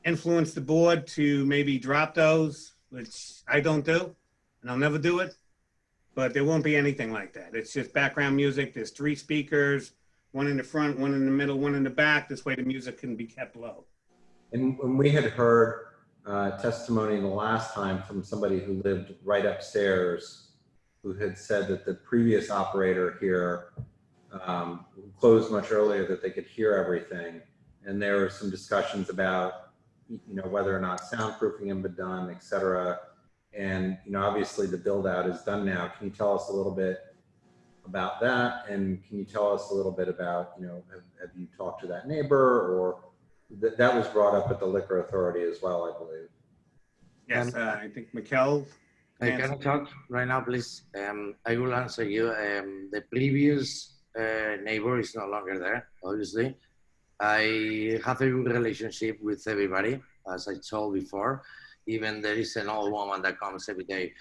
influence the board to maybe drop those, which I don't do, and I'll never do it. But there won't be anything like that. It's just background music. There's 3 speakers, one in the front, one in the middle, one in the back. This way the music can be kept low. And when we had heard testimony the last time from somebody who lived right upstairs, who had said that the previous operator here closed much earlier, that they could hear everything. And there were some discussions about whether or not soundproofing has been done, et cetera. And, obviously the build out is done now. Can you tell us a little bit about that? And can you tell us a little bit about, have you talked to that neighbor, or that was brought up at the liquor authority as well, I believe. Yes, I think Mikkel. Can I talk right now, please? I will answer you. The previous neighbor is no longer there, obviously. I have a good relationship with everybody, as I told before. Even there is an old woman that comes every day.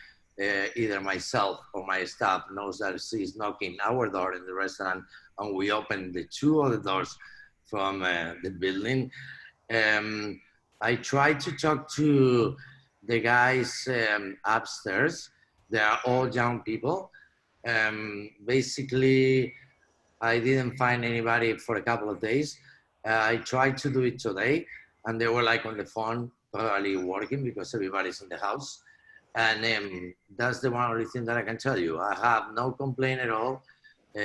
Either myself or my staff knows that she's knocking our door in the restaurant, and we open the two other doors from the building. I tried to talk to the guys upstairs. They are all young people. Basically, I didn't find anybody for a couple of days. I tried to do it today, and they were like on the phone, probably working because everybody's in the house. And that's the one only thing that I can tell you. I have no complaint at all.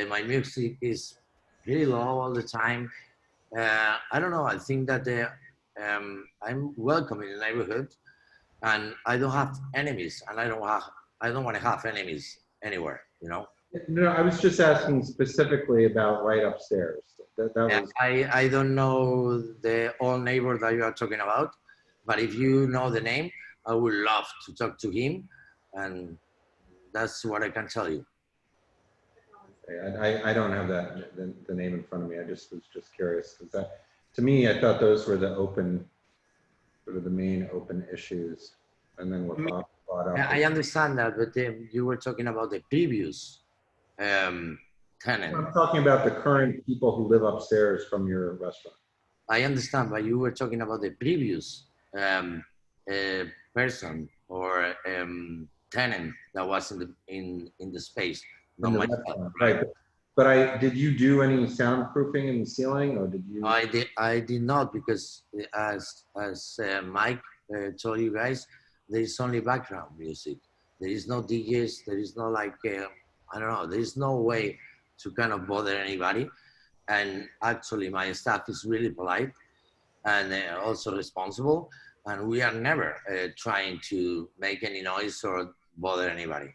My music is pretty low all the time. I don't know. I think that I'm welcome in the neighborhood, and I don't have enemies, and I don't want to have enemies anywhere. No, I was just asking specifically about right upstairs. That was... I don't know the old neighbor that you are talking about, but if you know the name, I would love to talk to him, and that's what I can tell you. I don't have the name in front of me. I was just curious, because that, to me, I thought those were the main open issues, and then what Bob brought up. I understand that, but you were talking about the previous tenant. I'm talking about the current people who live upstairs from your restaurant. I understand, but you were talking about the previous person or tenant that was in the space. Not myself, right? But did you do any soundproofing in the ceiling, or did you? I did not, because as Mike told you guys, there is only background music. There is no DJs. There is no I don't know. There is no way to kind of bother anybody. And actually, my staff is really polite and also responsible. And we are never trying to make any noise or bother anybody.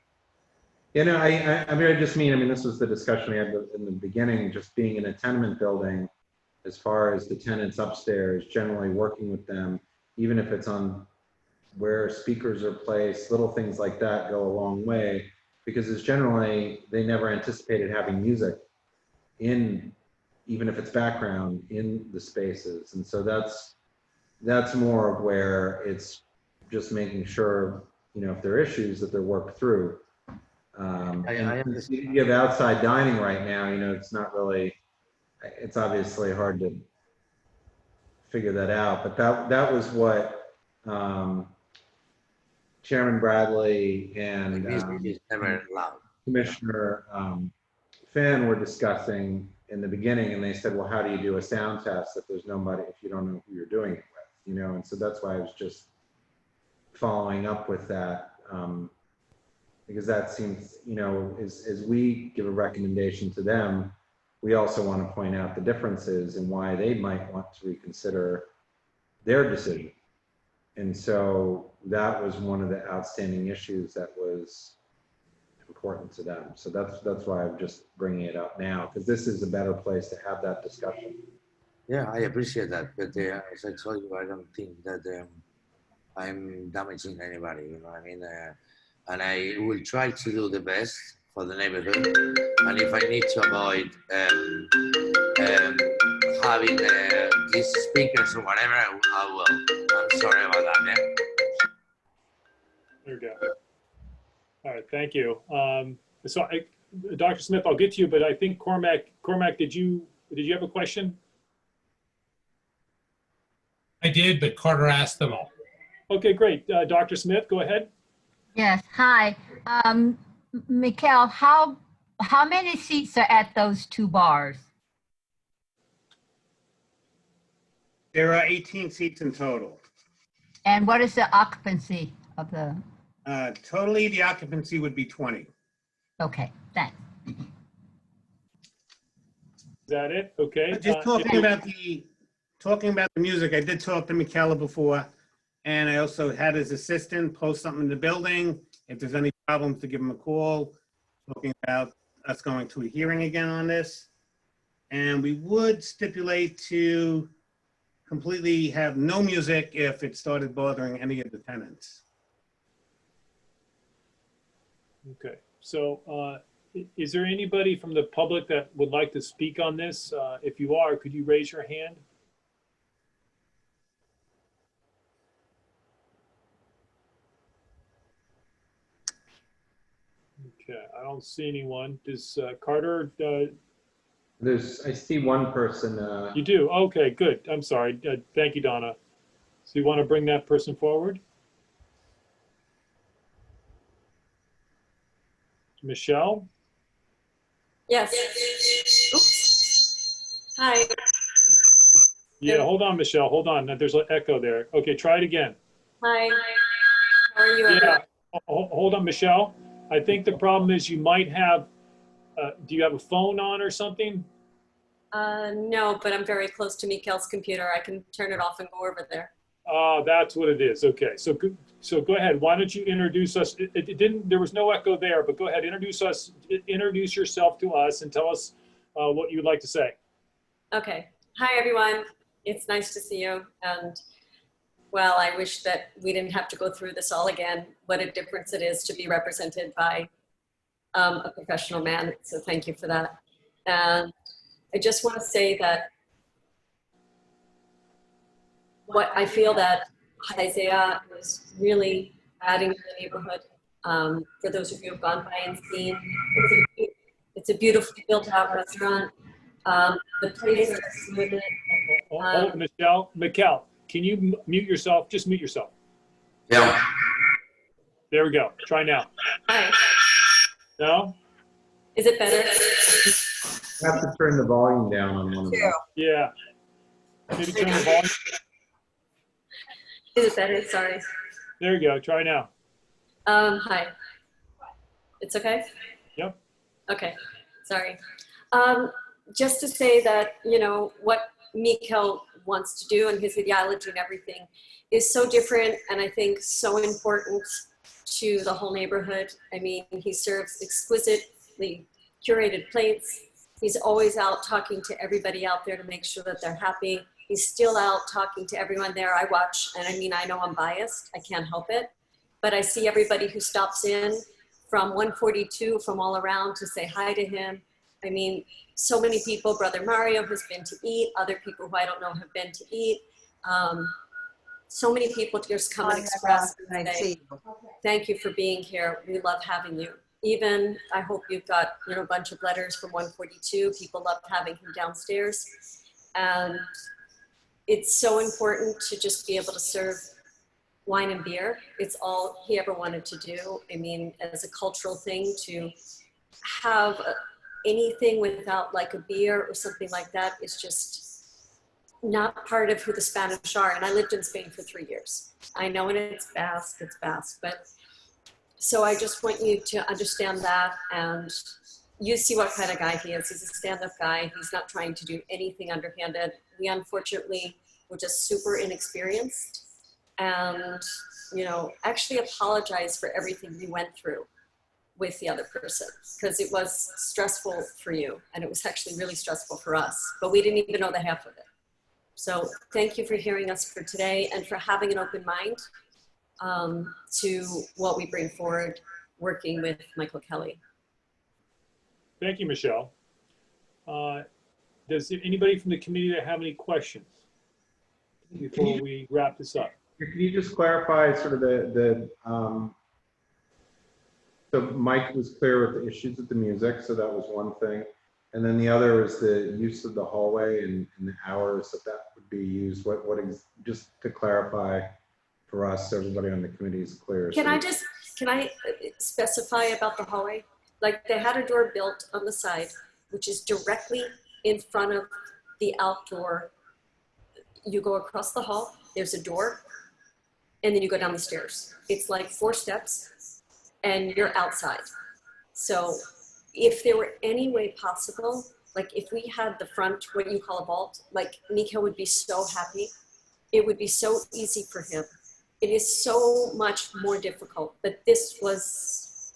I just mean, this was the discussion we had in the beginning, just being in a tenement building, as far as the tenants upstairs, generally working with them, even if it's on where speakers are placed, little things like that go a long way, because it's generally, they never anticipated having music in, even if it's background, in the spaces. And so that's more of where it's just making sure, if there are issues, that they're worked through. You have outside dining right now, it's not really, it's obviously hard to figure that out, but that was what Chairman Bradley and Commissioner Finn were discussing in the beginning, and they said, well, how do you do a sound test if there's nobody, if you don't know who you're doing it with, and so that's why I was just following up with that. Because that seems, as we give a recommendation to them, we also want to point out the differences and why they might want to reconsider their decision. And so that was one of the outstanding issues that was important to them. So that's why I'm just bringing it up now, because this is a better place to have that discussion. Yeah, I appreciate that. But as I told you, I don't think that I'm damaging anybody, and I will try to do the best for the neighborhood. And if I need to avoid having these speakers or whatever, I will. I'm sorry about that, man. There you go. All right, thank you. So Dr. Smith, I'll get to you, but I think Cormac, did you have a question? I did, but Carter asked them all. Okay, great. Dr. Smith, go ahead. Yes, hi. Mikkel, how many seats are at those two bars? There are 18 seats in total. And what is the occupancy of the? Totally, the occupancy would be 20. Okay, thanks. Is that it? Okay. Just talking about the talking about the music, I did talk to Michaela before, and I also had his assistant post something in the building. If there's any problems, to give him a call, talking about us going to a hearing again on this. And we would stipulate to completely have no music if it started bothering any of the tenants. Okay, so is there anybody from the public that would like to speak on this? If you are, could you raise your hand? Okay, I don't see anyone. Does Carter, I see one person. you do? Okay, good. I'm sorry. Thank you, Donna. So you want to bring that person forward? Michelle? Yes. Oops. Hi. Yeah, hold on, Michelle. Hold on. There's an echo there. Okay, try it again. Hi. How are you? Yeah, hold on, Michelle. I think the problem is you might have, do you have a phone on or something? No, but I'm very close to Mikael's computer. I can turn it off and go over there. That's what it is. Okay, so go ahead. Why don't you introduce us? It didn't. There was no echo there, but go ahead. Introduce yourself to us and tell us what you'd like to say. Okay. Hi, everyone. It's nice to see you. And well, I wish that we didn't have to go through this all again. What a difference it is to be represented by a professional man. So thank you for that. And I just want to say that what I feel that Haizea is really adding to the neighborhood. For those of you who've gone by and seen, it's a beautifully built out restaurant. The place is with it. Michael, can you mute yourself? Just mute yourself. Yeah. There we go. Try now. Hi. No? Is it better? I have to turn the volume down on one of them. Yeah. Maybe turn the volume. Is it better? Sorry. There you go. Try now. Hi. It's okay? Yep. Okay. Sorry. Just to say that, you know, what Mikael wants to do and his ideology and everything is so different and I think so important to the whole neighborhood. I mean, he serves exquisitely curated plates. He's always out talking to everybody out there to make sure that they're happy. He's still out talking to everyone there. I watch, and I mean, I know I'm biased. I can't help it. But I see everybody who stops in from 142, from all around to say hi to him. I mean, so many people, Brother Mario has been to eat, other people who I don't know have been to eat. So many people just come and express and say, thank you for being here. We love having you. Even, I hope you've got, you know, a bunch of letters from 142. People loved having him downstairs. And it's so important to just be able to serve wine and beer. It's all he ever wanted to do. I mean, as a cultural thing, to have anything without like a beer or something like that is just not part of who the Spanish are. And I lived in Spain for 3 years. I know, and it's Basque, but so I just want you to understand that, and you see what kind of guy he is. He's a stand-up guy. He's not trying to do anything underhanded. We unfortunately were just super inexperienced and, you know, actually apologize for everything we went through with the other person, because it was stressful for you and it was actually really stressful for us, but we didn't even know the half of it. So thank you for hearing us for today and for having an open mind to what we bring forward working with Michael Kelly. Thank you, Michelle. Does anybody from the committee that have any questions before we wrap this up? Can you just clarify sort of so Mike was clear with the issues with the music, so that was one thing. And then the other is the use of the hallway and the hours that would be used. What is, just to clarify for us, so everybody on the committee is clear. Can I specify about the hallway? Like, they had a door built on the side, which is directly in front of the outdoor. You go across the hall, there's a door, and then you go down the stairs. It's like 4 steps and you're outside. So if there were any way possible, like if we had the front, what you call a vault, like Mika would be so happy. It would be so easy for him. It is so much more difficult, but this was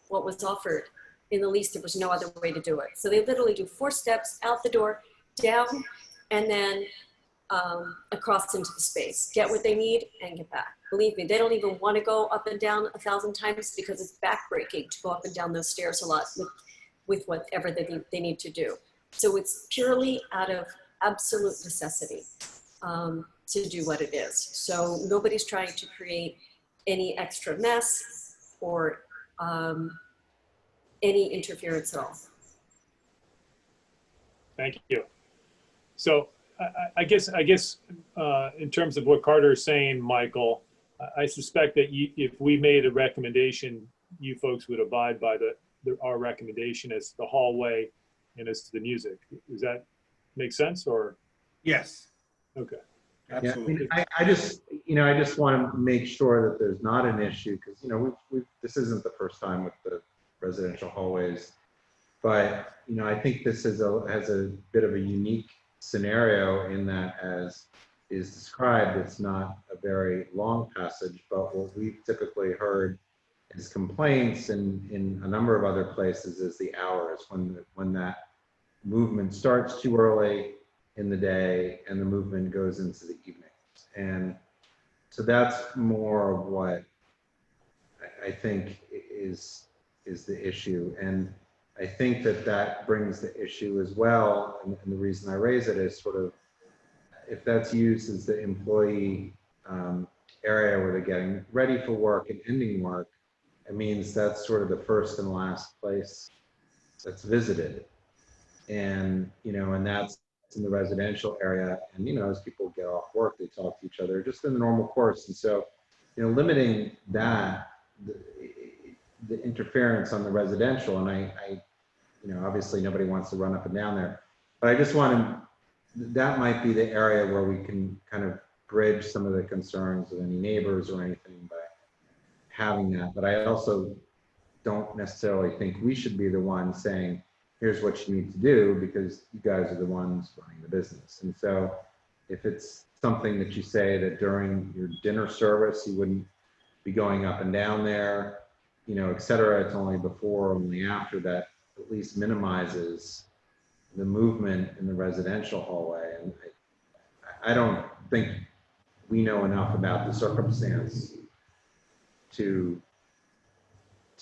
what was offered. In the least, there was no other way to do it. So they literally do 4 steps out the door, down, and then across into the space. Get what they need and get back. Believe me, they don't even want to go up and down 1,000 times because it's backbreaking to go up and down those stairs a lot with whatever they need to do. So it's purely out of absolute necessity to do what it is. So nobody's trying to create any extra mess or any interference at all. Thank you. So I guess in terms of what Carter is saying, Michael, I suspect that if we made a recommendation, you folks would abide by our recommendation as to the hallway and as to the music. Does that make sense, or? Yes. Okay. Absolutely. Yeah, I just want to make sure that there's not an issue, because this isn't the first time with the residential hallways, but I think this has a bit of a unique scenario in that, as is described, it's not a very long passage, but what we've typically heard is complaints in a number of other places is the hours, when that movement starts too early in the day and the movement goes into the evenings. And so that's more of what I think is the issue. And I think that brings the issue as well. And the reason I raise it is sort of, if that's used as the employee area where they're getting ready for work and ending work, it means that's sort of the first and last place that's visited. And, and that's in the residential area. And, as people get off work, they talk to each other just in the normal course. And so, limiting that, the interference on the residential, and I obviously nobody wants to run up and down there, but I just that might be the area where we can kind of bridge some of the concerns of any neighbors or anything by having that. But I also don't necessarily think we should be the one saying, here's what you need to do, because you guys are the ones running the business. And so if it's something that you say that during your dinner service, you wouldn't be going up and down there, et cetera, it's only before or only after, that at least minimizes the movement in the residential hallway. And I don't think we know enough about the circumstance to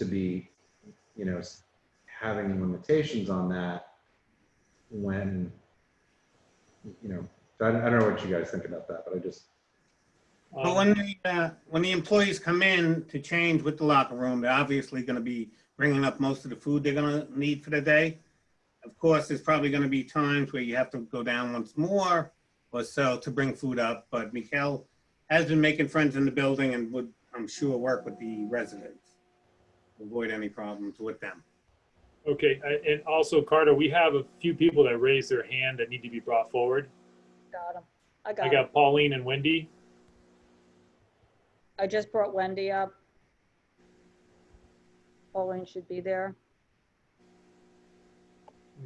be, having limitations on that when, I don't know what you guys think about that, but I just. But when the employees come in to change with the locker room, they're obviously going to be bringing up most of the food they're going to need for the day. Of course, there's probably going to be times where you have to go down once more or so to bring food up. But Mikhail has been making friends in the building and would, I'm sure, work with the residents to avoid any problems with them. Okay, and also, Carter, we have a few people that raised their hand that need to be brought forward. Got him. I got Pauline and Wendy. I just brought Wendy up. Pauline should be there.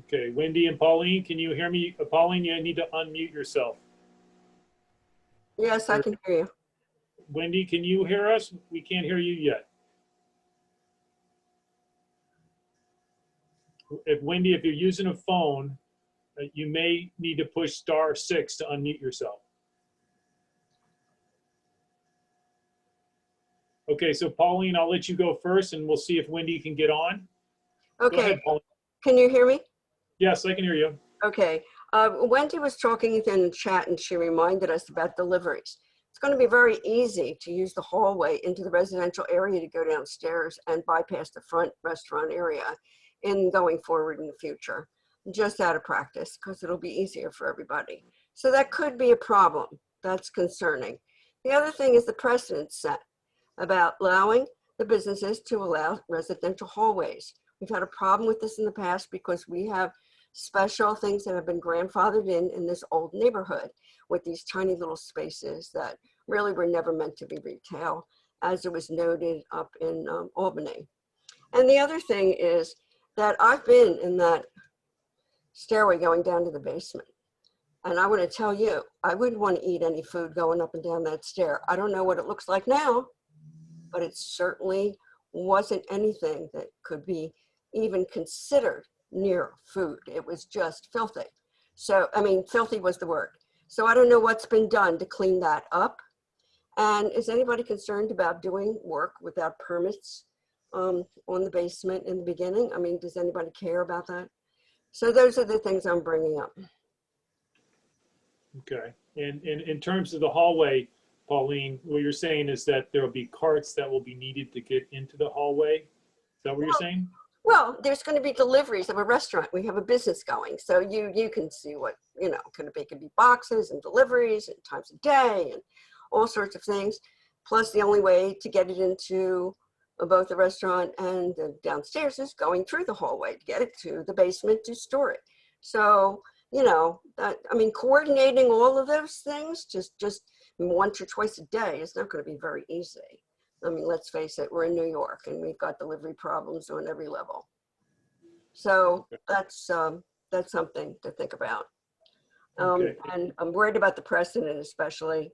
Okay, Wendy and Pauline, can you hear me? Pauline, you need to unmute yourself. Yes, I can hear you. Wendy, can you hear us? We can't hear you yet. Wendy, if you're using a phone, you may need to push *6 to unmute yourself. Okay, so Pauline, I'll let you go first and we'll see if Wendy can get on. Okay. Go ahead, Pauline. Can you hear me? Yes, I can hear you. Okay. Wendy was talking in the chat and she reminded us about deliveries. It's going to be very easy to use the hallway into the residential area to go downstairs and bypass the front restaurant area in going forward in the future, just out of practice, because it'll be easier for everybody. So that could be a problem. That's concerning. The other thing is the precedent set about allowing the businesses to allow residential hallways. We've had a problem with this in the past because we have special things that have been grandfathered in this old neighborhood with these tiny little spaces that really were never meant to be retail, as it was noted up in Albany. And the other thing is, that I've been in that stairway going down to the basement. And I want to tell you, I wouldn't want to eat any food going up and down that stair. I don't know what it looks like now, but it certainly wasn't anything that could be even considered near food. It was just filthy. So, I mean, filthy was the word. So I don't know what's been done to clean that up. And is anybody concerned about doing work without permits on the basement in the beginning? I mean, does anybody care about that? So those are the things I'm bringing up. Okay. And in terms of the hallway, Pauline, what you're saying is that there will be carts that will be needed to get into the hallway. Is that what you're saying? Well, there's going to be deliveries of a restaurant. We have a business going. So you can see what, you know, could be boxes and deliveries and times a day and all sorts of things. Plus the only way to get it into both the restaurant and the downstairs is going through the hallway to get it to the basement to store it. So, you know, that, I mean, coordinating all of those things just once or twice a day is not going to be very easy. I mean, let's face it, we're in New York and we've got delivery problems on every level. So that's something to think about. And I'm worried about the precedent especially.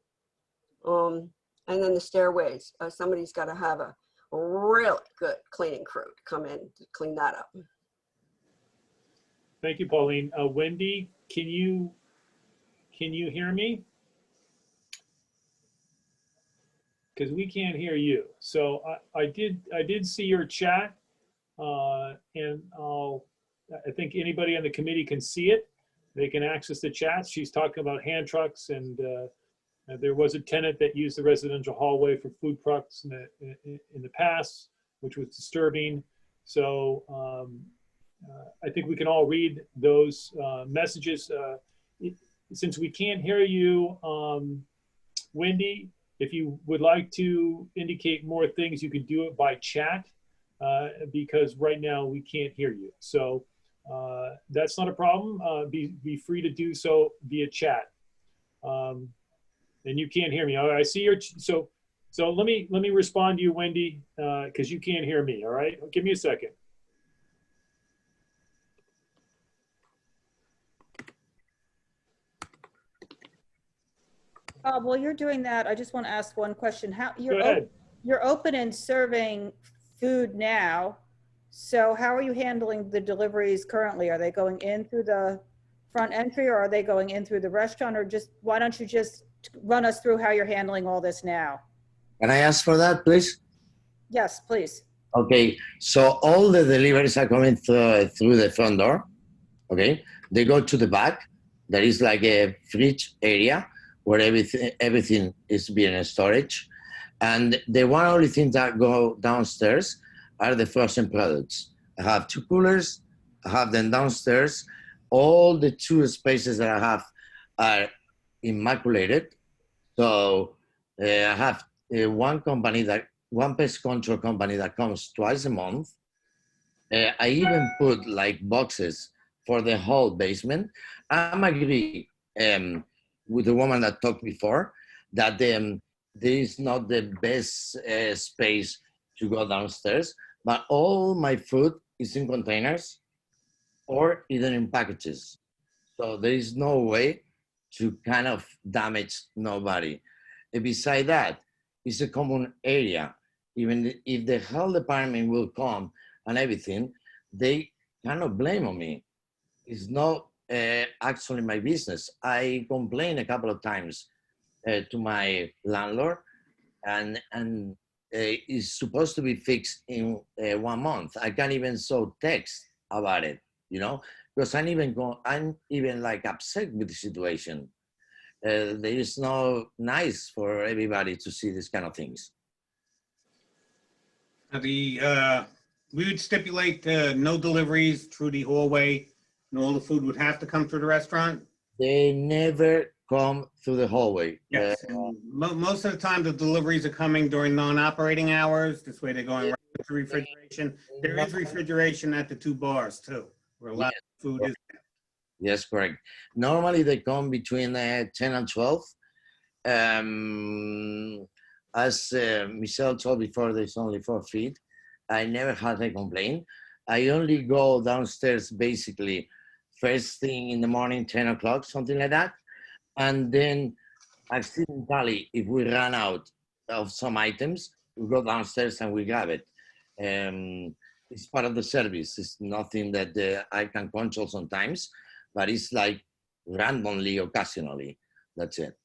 And then the stairways, somebody's got to have a really good cleaning crew to come in to clean that up. Thank you, Pauline. Wendy, can you hear me? Because we can't hear you. So I did see your chat, and I think anybody on the committee can see it. They can access the chat. She's talking about hand trucks, and there was a tenant that used the residential hallway for food trucks in the past, which was disturbing. So I think we can all read those messages. Since we can't hear you, Wendy, if you would like to indicate more things, you can do it by chat, because right now we can't hear you. So that's not a problem. Be free to do so via chat. And you can't hear me. All right, I see your, so let me respond to you, Wendy, because you can't hear me. All right, give me a second. While you're doing that, I just want to ask one question. How Go ahead. You're open and serving food now. So how are you handling the deliveries currently? Are they going in through the front entry, or are they going in through the restaurant, or just, why don't you just run us through how you're handling all this now? Can I ask for that, please? Yes, please. Okay, so all the deliveries are coming through the front door. Okay, they go to the back. There is like a fridge area where everything is being storage. And the one only thing that go downstairs are the frozen products. I have 2 coolers, I have them downstairs. All the 2 spaces that I have are immaculated. So I have one pest control company that comes twice a month. I even put like boxes for the whole basement. I'm agree with the woman that talked before that there is not the best space to go downstairs, but all my food is in containers or either in packages. So there is no way to kind of damage nobody. And beside that, it's a common area. Even if the health department will come and everything, they cannot blame on me. It's not actually my business. I complained a couple of times to my landlord, and it's supposed to be fixed in 1 month. I can't even so text about it, you know, because I'm even like upset with the situation. There is no nice for everybody to see these kind of things. We would stipulate no deliveries through the hallway, and all the food would have to come through the restaurant? They never come through the hallway. Yes. Most of the time, the deliveries are coming during non-operating hours. This way they're going right into refrigeration. There is refrigeration at the 2 bars too, where a lot of food is. Yes, correct. Normally they come between 10 and 12. As Michelle told before, there's only 4 feet. I never had a complaint. I only go downstairs basically first thing in the morning, 10 o'clock, something like that. And then accidentally, if we run out of some items, we go downstairs and we grab it. It's part of the service. It's nothing that I can control sometimes, but it's like randomly, occasionally. That's it.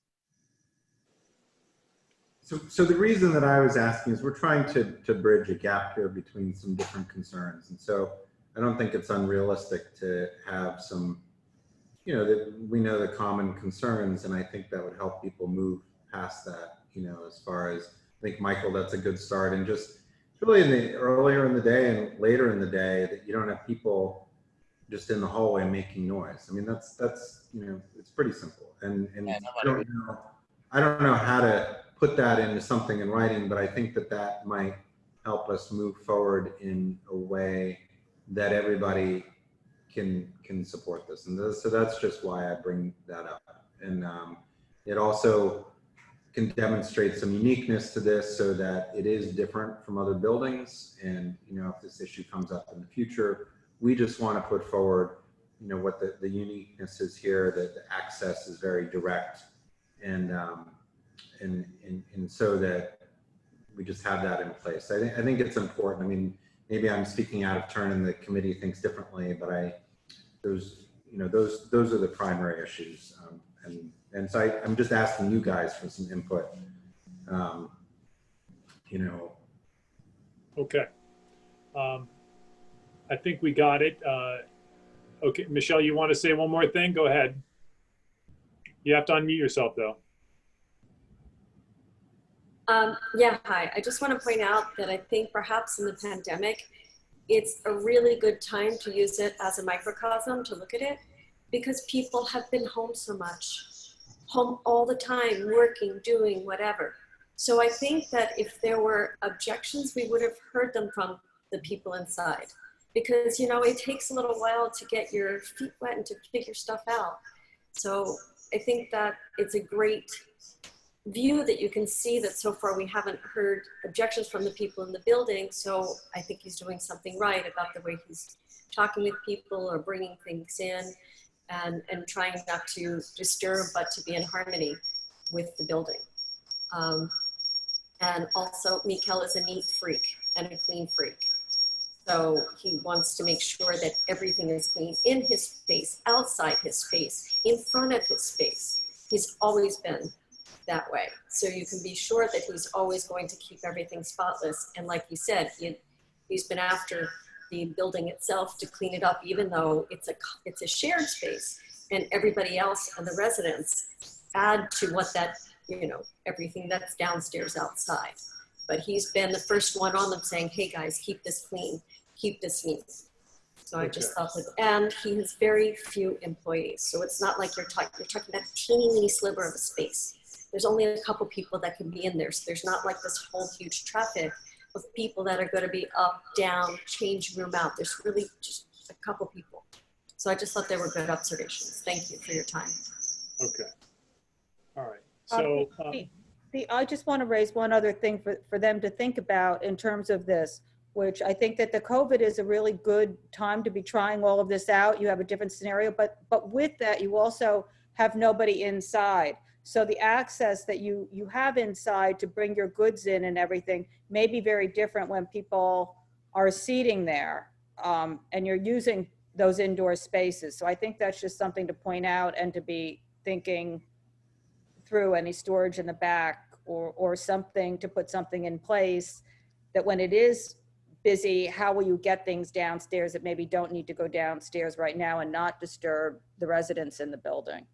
So the reason that I was asking is we're trying to bridge a gap here between some different concerns. And so I don't think it's unrealistic to have some, you know, that we know the common concerns, and I think that would help people move past that, you know, as far as, I think, Michael, that's a good start. And just really in the earlier in the day and later in the day, that you don't have people just in the hallway making noise. I mean, that's you know, it's pretty simple. And Yeah, I don't know how to put that into something in writing, but I think that that might help us move forward in a way that everybody can support this. And so that's just why I bring that up. And it also can demonstrate some uniqueness to this so that it is different from other buildings. And, you know, if this issue comes up in the future, we just want to put forward, you know, what the uniqueness is here, that the access is very direct, and so that we just have that in place. I think it's important. I mean, maybe I'm speaking out of turn and the committee thinks differently, but those are the primary issues. And so I'm just asking you guys for some input, you know. Okay. I think we got it. Okay, Michelle, you want to say one more thing? Go ahead. You have to unmute yourself though. Yeah, hi. I just want to point out that I think perhaps in the pandemic, it's a really good time to use it as a microcosm to look at it, because people have been home so much, home all the time, working, doing whatever. So I think that if there were objections, we would have heard them from the people inside, because, you know, it takes a little while to get your feet wet and to figure stuff out. So I think that it's a great view that you can see that so far we haven't heard objections from the people in the building. So I think he's doing something right about the way he's talking with people or bringing things in and trying not to disturb, but to be in harmony with the building. And also Mikel is a neat freak and a clean freak. So he wants to make sure that everything is clean in his space, outside his space, in front of his space. He's always been that way. So you can be sure that he's always going to keep everything spotless. And like you said, he's been after the building itself to clean it up, even though it's a shared space, and everybody else and the residents add to what that, you know, everything that's downstairs outside. But he's been the first one on them saying, hey guys, keep this clean, keep this neat. So I just thought that, and he has very few employees. So it's not like you're talking about a teeny weeny sliver of a space. There's only a couple people that can be in there. So there's not like this whole huge traffic of people that are going to be up, down, change room out. There's really just a couple people. So I just thought they were good observations. Thank you for your time. Okay. All right. So I just want to raise one other thing for them to think about in terms of this, which I think that the COVID is a really good time to be trying all of this out. You have a different scenario, but with that, you also have nobody inside. So the access that you have inside to bring your goods in and everything may be very different when people are seating there and you're using those indoor spaces. So I think that's just something to point out and to be thinking through any storage in the back or something to put something in place that when it is busy, how will you get things downstairs that maybe don't need to go downstairs right now and not disturb the residents in the building?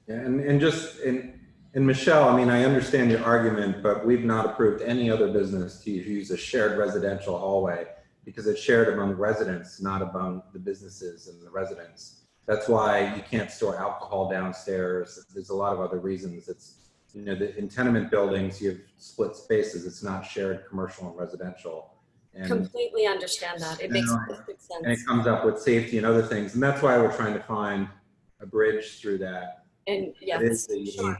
Yeah, and Michelle, I mean, I understand your argument, but we've not approved any other business to use a shared residential hallway because it's shared among residents, not among the businesses and the residents. That's why you can't store alcohol downstairs. There's a lot of other reasons. It's, you know, in tenement buildings, you have split spaces. It's not shared commercial and residential. And, completely understand that. It makes perfect sense. And it comes up with safety and other things. And that's why we're trying to find a bridge through that. And yes, it is the sure.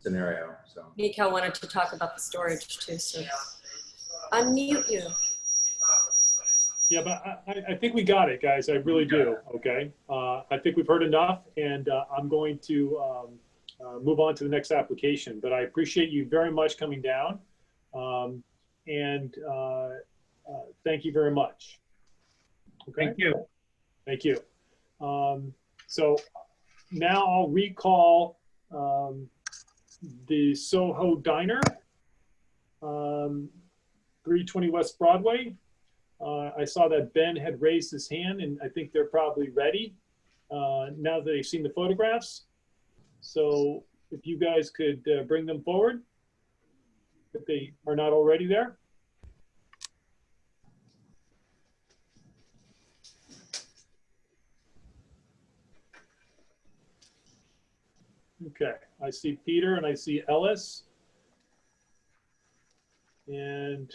Scenario. So Mikel wanted to talk about the storage too. So unmute you. Yeah, but I think we got it, guys. I really do. Okay. I think we've heard enough, and I'm going to move on to the next application. But I appreciate you very much coming down, and thank you very much. Okay. Thank you. Thank you. So now I'll recall the Soho Diner, 320 West Broadway. I saw that Ben had raised his hand, and I think they're probably ready now that they've seen the photographs. So if you guys could bring them forward, if they are not already there. Okay, I see Peter and I see Ellis. And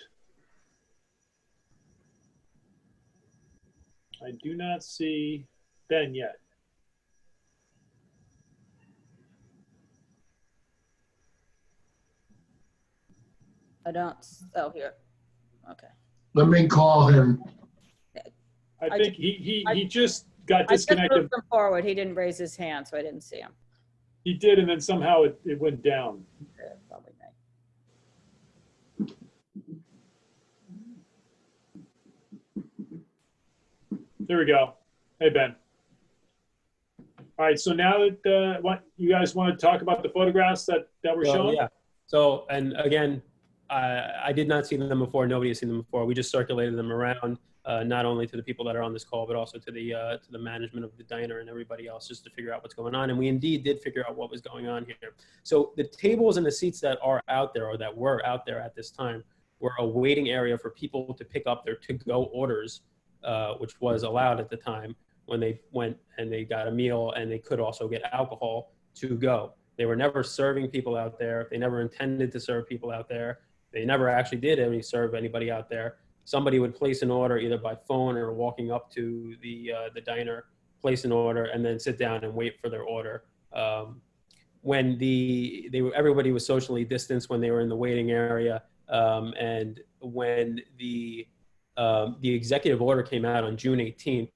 I do not see Ben yet. I don't, oh, here. Okay. Let me call him. I think he just got I just disconnected. moved him forward. He didn't raise his hand, so I didn't see him. He did, and then somehow it went down. Yeah, probably me. There we go. Hey, Ben. All right, so now that what you guys want to talk about the photographs that were shown? Yeah. So, and again, I did not see them before. Nobody has seen them before. We just circulated them around, not only to the people that are on this call, but also to the management of the diner and everybody else, just to figure out what's going on. And we indeed did figure out what was going on here. So the tables and the seats that are out there, or that were out there at this time, were a waiting area for people to pick up their to-go orders, which was allowed at the time when they went and they got a meal, and they could also get alcohol to go. They were never serving people out there. They never intended to serve people out there. They never actually did serve anybody out there. Somebody would place an order either by phone or walking up to the diner, place an order, and then sit down and wait for their order. When everybody was socially distanced when they were in the waiting area, and when the executive order came out on June 18th,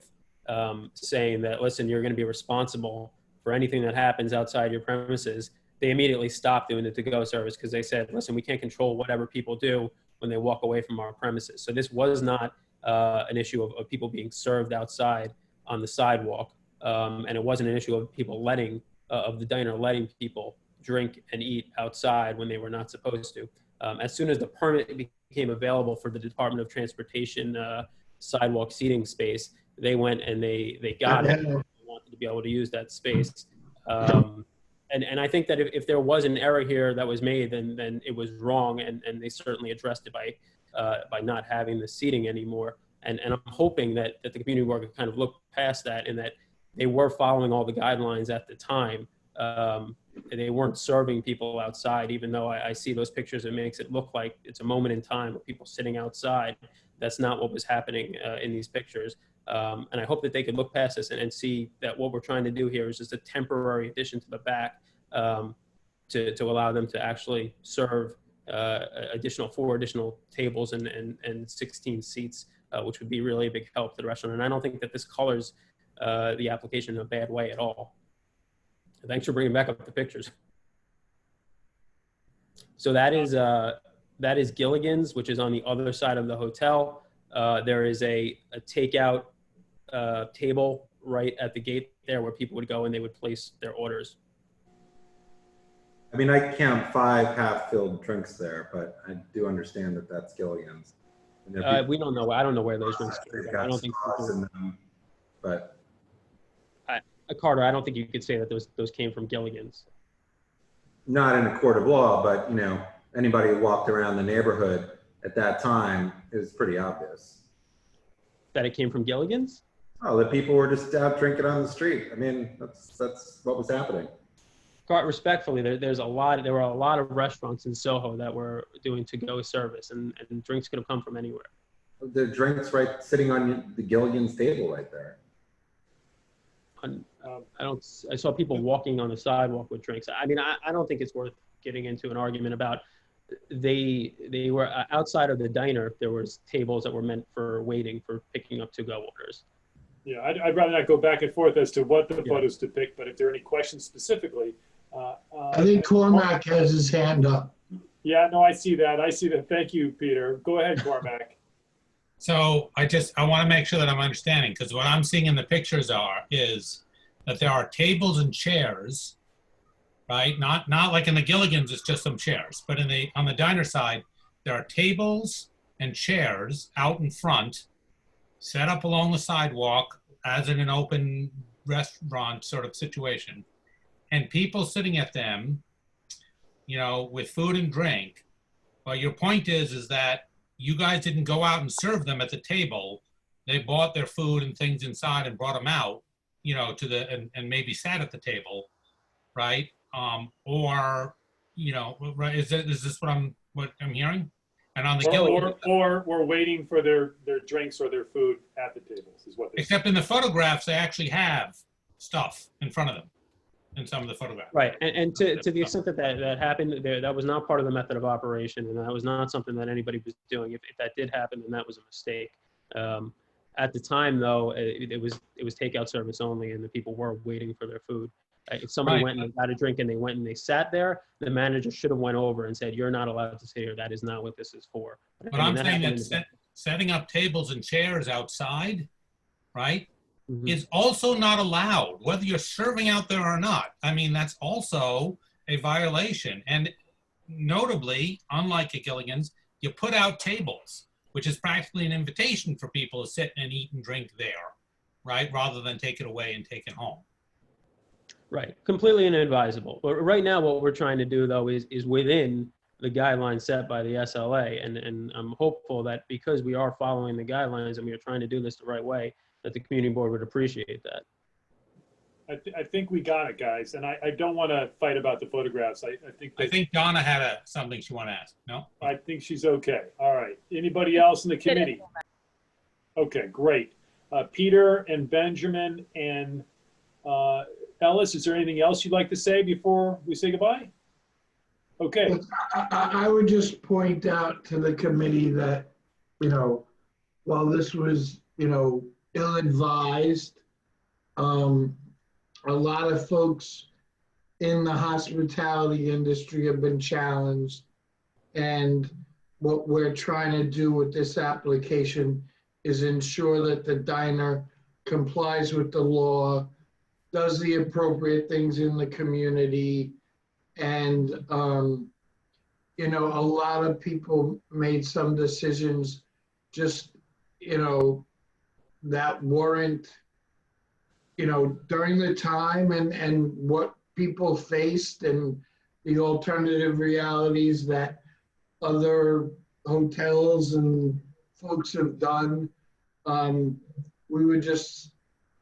saying that, listen, you're going to be responsible for anything that happens outside your premises, they immediately stopped doing the to-go service because they said, listen, we can't control whatever people do when they walk away from our premises. So this was not an issue of people being served outside on the sidewalk, and it wasn't an issue of people of the diner letting people drink and eat outside when they were not supposed to. As soon as the permit became available for the Department of Transportation sidewalk seating space, they went and they got it. They wanted to be able to use that space. And I think that if there was an error here that was made, then it was wrong, and they certainly addressed it by not having the seating anymore. And I'm hoping that the community board could kind of look past that, and that they were following all the guidelines at the time. They weren't serving people outside, even though I see those pictures. It makes it look like it's a moment in time of people sitting outside. That's not what was happening in these pictures. And I hope that they could look past this and see that what we're trying to do here is just a temporary addition to the back, to allow them to actually serve 4 additional tables and 16 seats, which would be really a big help to the restaurant. And I don't think that this colors the application in a bad way at all. Thanks for bringing back up the pictures. So that is Gilligan's, which is on the other side of the hotel. There is a takeout table right at the gate there where people would go and they would place their orders. I mean, I count 5 half-filled drinks there, but I do understand that that's Gilligan's. We don't know. I don't know where those drinks came from. I don't think in them, but Carter, I don't think you could say that those came from Gilligan's. Not in a court of law, but anybody who walked around the neighborhood at that time, it was pretty obvious that it came from Gilligan's. Oh, the people were just out drinking on the street. I mean, that's what was happening. Respectfully, there were a lot of restaurants in Soho that were doing to-go service, and drinks could have come from anywhere. The drinks sitting on the Gilligan's table right there. I saw people walking on the sidewalk with drinks. I mean, I don't think it's worth getting into an argument about they were outside of the diner. There was tables that were meant for waiting for picking up to-go orders. Yeah, I'd rather not go back and forth as to what the photos depict, but if there are any questions specifically. I think Cormac has his hand up. Yeah, no, I see that. I see that. Thank you, Peter. Go ahead, Cormac. So I want to make sure that I'm understanding, because what I'm seeing in the pictures is that there are tables and chairs, right? Not like in the Gilligan's, it's just some chairs, but on the diner side, there are tables and chairs out in front, set up along the sidewalk as in an open restaurant sort of situation, and people sitting at them, you know, with food and drink. Well, your point is that you guys didn't go out and serve them at the table. They bought their food and things inside and brought them out, you know, and maybe sat at the table, right? Or, you know, right? Is this what I'm hearing? And on the or we're waiting for their drinks or their food at the tables is what they except in the photographs, they actually have stuff in front of them in some of the photographs. Right, and to the extent that happened, that was not part of the method of operation, and that was not something that anybody was doing. If that did happen, then that was a mistake. At the time, though, it was takeout service only, and the people were waiting for their food. If somebody went and got a drink and they went and they sat there, the manager should have went over and said, "You're not allowed to sit here. That is not what this is for." But I'm saying that setting up tables and chairs outside, right, is also not allowed, whether you're serving out there or not. I mean, that's also a violation. And notably, unlike at Gilligan's, you put out tables, which is practically an invitation for people to sit and eat and drink there, right, rather than take it away and take it home. Right, completely inadvisable. But right now, what we're trying to do, though, is within the guidelines set by the SLA, and I'm hopeful that because we are following the guidelines and we are trying to do this the right way, that the community board would appreciate that. I think we got it, guys, and I don't want to fight about the photographs. I think Donna had something she wanted to ask. No, I think she's okay. All right. Anybody else in the committee? Okay, great. Peter and Benjamin and Ellis, is there anything else you'd like to say before we say goodbye? Okay. I would just point out to the committee that, you know, while this was, you know, ill-advised, a lot of folks in the hospitality industry have been challenged. And what we're trying to do with this application is ensure that the diner complies with the law, does the appropriate things in the community. And, you know, a lot of people made some decisions just, you know, that weren't, you know, during the time and what people faced and the alternative realities that other hotels and folks have done. We would just,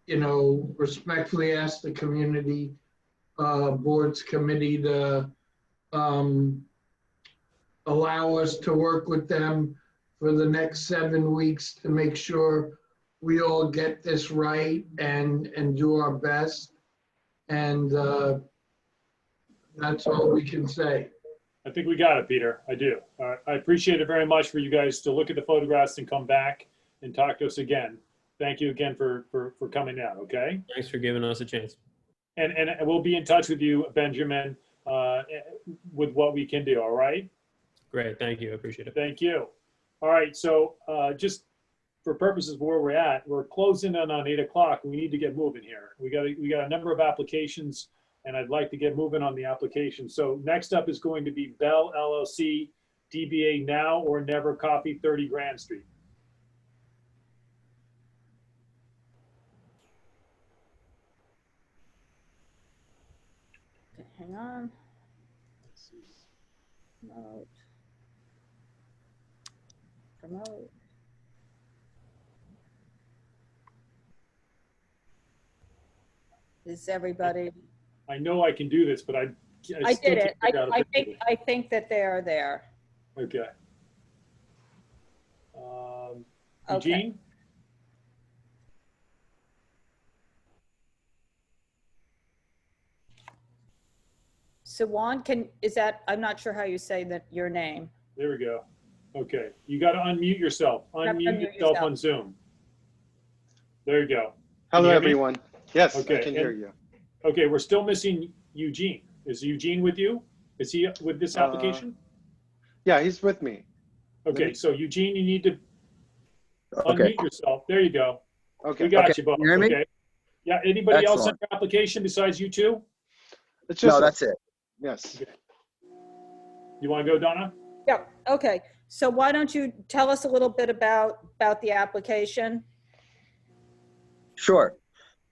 you know, respectfully ask the community boards committee to allow us to work with them for the next 7 weeks to make sure we all get this right and do our best. And that's all we can say. I think we got it, Peter. I do. I appreciate it very much for you guys to look at the photographs and come back and talk to us again. Thank you again for coming out, okay? Thanks for giving us a chance. And we'll be in touch with you, Benjamin, with what we can do, all right? Great, thank you, I appreciate it. Thank you. All right, so just for purposes of where we're at, we're closing in on 8 o'clock. We need to get moving here. We got a number of applications, and I'd like to get moving on the application. So next up is going to be Bell LLC, DBA Now or Never Coffee, 30 Grand Street. Okay, hang on. Promote. Promote. Is everybody? I know I can do this, but I did it. I think that they are there. Okay. Okay. Eugene? Sawan, is that, I'm not sure how you say that, your name. There we go. Okay, you got to unmute yourself. have to Unmute unmute yourself yourself. on Zoom. There you go. Can you Hello, hear me? everyone. Yes, Okay, I can hear you. Okay, we're still missing Eugene. Is Eugene with you? Is he with this application? Yeah, he's with me. Okay, so Eugene, you need to Okay. unmute yourself. There you go. Okay. We got Okay, you both. you hear me? Okay. Yeah, anybody else on Excellent. your application besides you two? It's just No, that's it. Yes. You want to go, Donna? Yeah, okay. So why don't you tell us a little bit about the application? Sure.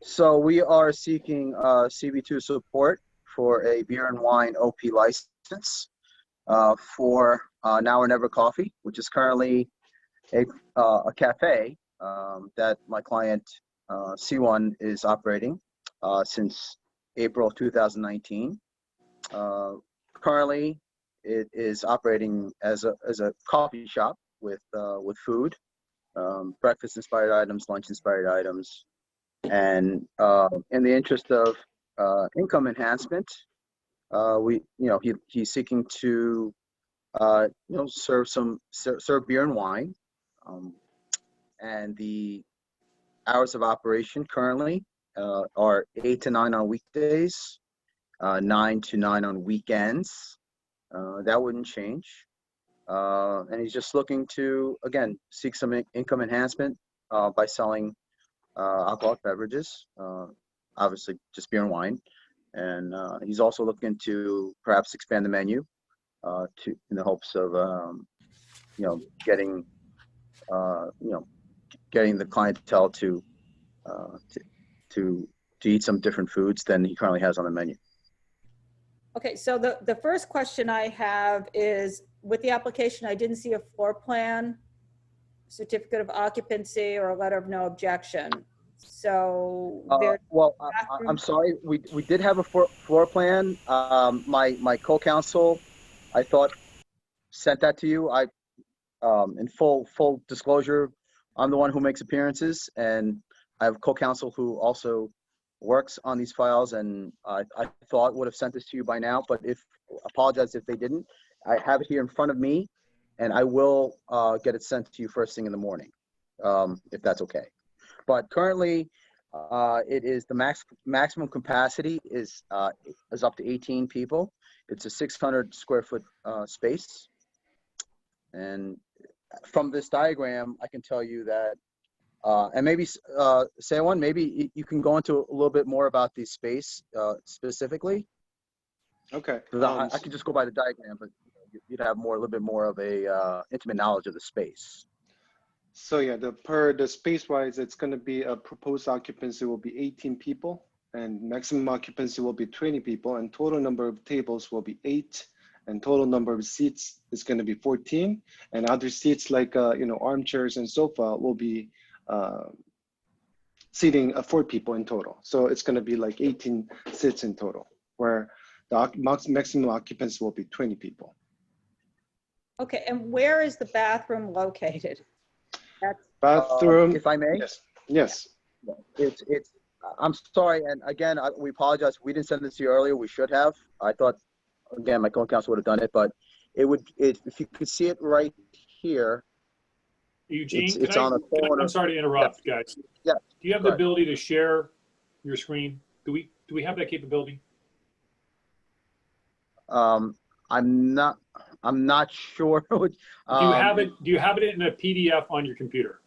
So we are seeking CB2 support for a beer and wine OP license for Now or Never Coffee, which is currently a cafe that my client C1 is operating since April of 2019. Currently, it is operating as a coffee shop with food, breakfast inspired items, lunch inspired items, and in the interest of income enhancement, he's seeking to serve beer and wine, and the hours of operation currently are 8 to 9 on weekdays, 9 to 9 on weekends. That wouldn't change. And he's just looking to, again, seek some income enhancement by selling alcoholic beverages, obviously just beer and wine. And he's also looking to perhaps expand the menu in the hopes of, getting the clientele to eat some different foods than he currently has on the menu. Okay, so the first question I have is, with the application, I didn't see a floor plan, certificate of occupancy, or a letter of no objection. So I'm sorry, we did have a floor plan. My co-counsel, I thought, sent that to you. In full disclosure, I'm the one who makes appearances, and I have a co-counsel who also works on these files, and I thought would have sent this to you by now, but apologize if they didn't. I have it here in front of me, and I will get it sent to you first thing in the morning, if that's okay. But currently, it is the maximum capacity is up to 18 people. It's a 600 square foot space, and from this diagram, I can tell you that. And maybe, Sawan, maybe you can go into a little bit more about the space specifically. Okay. I could just go by the diagram, but you'd have a little bit more of a intimate knowledge of the space. So yeah, the space-wise, it's going to be a proposed occupancy will be 18 people, and maximum occupancy will be 20 people, and total number of tables will be 8, and total number of seats is going to be 14, and other seats like armchairs and sofa will be seating 4 people in total. So it's going to be like 18 seats in total, where the maximum occupancy will be 20 people. Okay, and where is the bathroom located? Bathroom, if I may? Yes. Yes. It's I'm sorry, and again, we apologize. We didn't send this to you earlier. We should have. I thought, again, my co-counsel would have done it, but if you could see it right here. Eugene, it's on a corner. I'm sorry to interrupt, guys. Yeah. Do you have the ability to share your screen? Do we have that capability? I'm not sure. Do you have it? Do you have it in a PDF on your computer?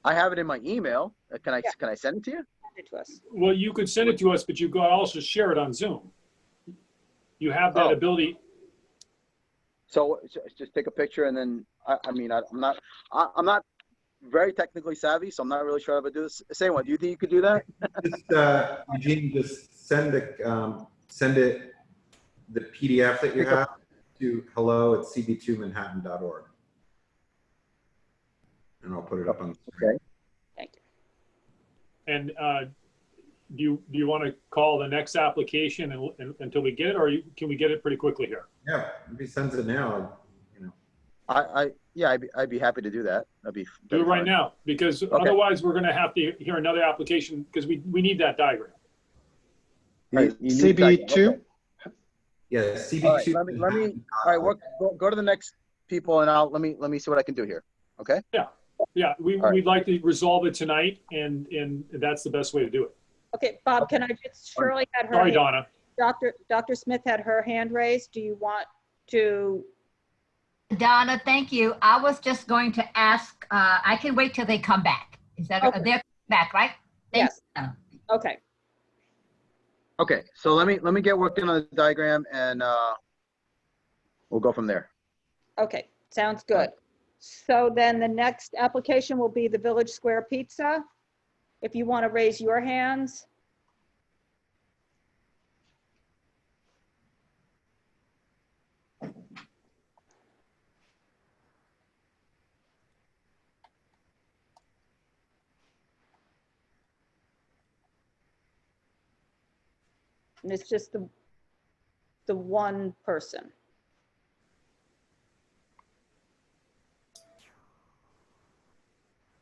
I have it in my email. Can I send it to you? Send it to us. Well, you could send it to us, but you could also share it on Zoom. You have that ability. So just take a picture, and then I'm not very technically savvy, so I'm not really sure how to do this. Say what? Do you think you could do that? Eugene, just send it, the PDF that you have, to hello@cb2manhattan.org, and I'll put it up on the screen. Okay. Thank you. And do you want to call the next application until we get it, or can we get it pretty quickly here? Yeah, if he sends it now, I'd be happy to do that. Do it right now, because otherwise we're going to have to hear another application, because we need that diagram. All right, you need that, CB2? okay. Yeah, All right, CB2. let me, all right, go to the next people and let me see what I can do here, okay? Yeah, All right. we'd like to resolve it tonight, and that's the best way to do it. Okay, Bob, can I just, Shirley had her. Sorry, hand- Donna. Dr. Smith had her hand raised. Do you want to? Donna, thank you. I was just going to ask, I can wait till they come back. Is that, Okay. they're back, right? Yes. You. Okay. Okay, so let me get working on the diagram and we'll go from there. Okay, sounds good. So then the next application will be the Village Square Pizza. If you want to raise your hands. And it's just the one person.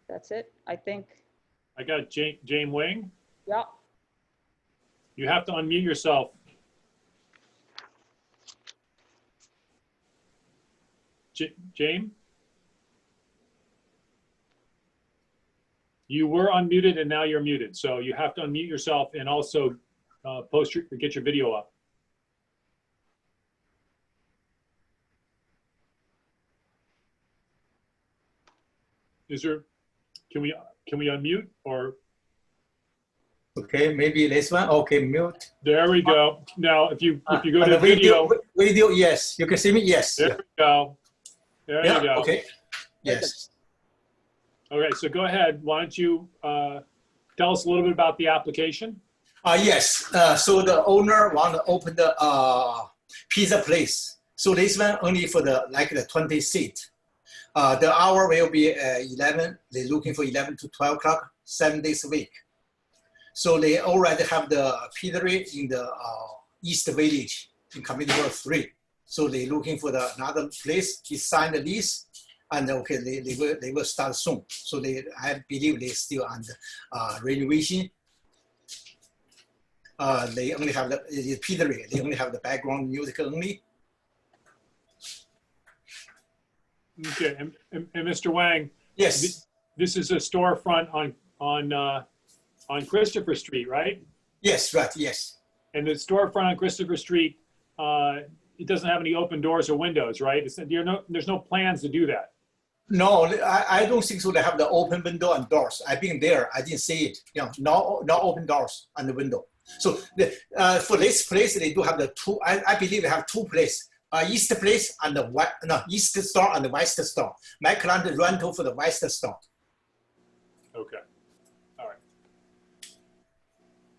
That's it, I think. I got Jane Wing. Yep. You have to unmute yourself. Jane? You were unmuted and now you're muted. So you have to unmute yourself and also get your video up. Can we unmute or? Okay, maybe this one. Okay, mute. There we go. Now, if you go to the video. Video, yes. You can see me, yes. There we go. There you go. Okay. Yes. Okay, so go ahead. Why don't you tell us a little bit about the application? Yes. So the owner want to open the pizza place. So this one only for the 20 seat. The hour will be 11. They're looking for 11 to 12 o'clock, 7 days a week. So they already have the pizzeria in the East Village in Community Hall 3. So they're looking for another place. He signed the lease, and okay, they will start soon. So I believe they're still under renovation. They only have the pizzeria. They only have the background music only. Okay, and Mr. Wang. Yes. This is a storefront on Christopher Street, right? Yes, right. Yes. And the storefront on Christopher Street, it doesn't have any open doors or windows, right? There's no plans to do that. No, I don't think so. They have the open window and doors. I've been there. I didn't see it. No open doors and the window. So for this place, they do have the two. I believe they have two places. East place and the East store and the West store. My client rental for the West store. Okay. All right.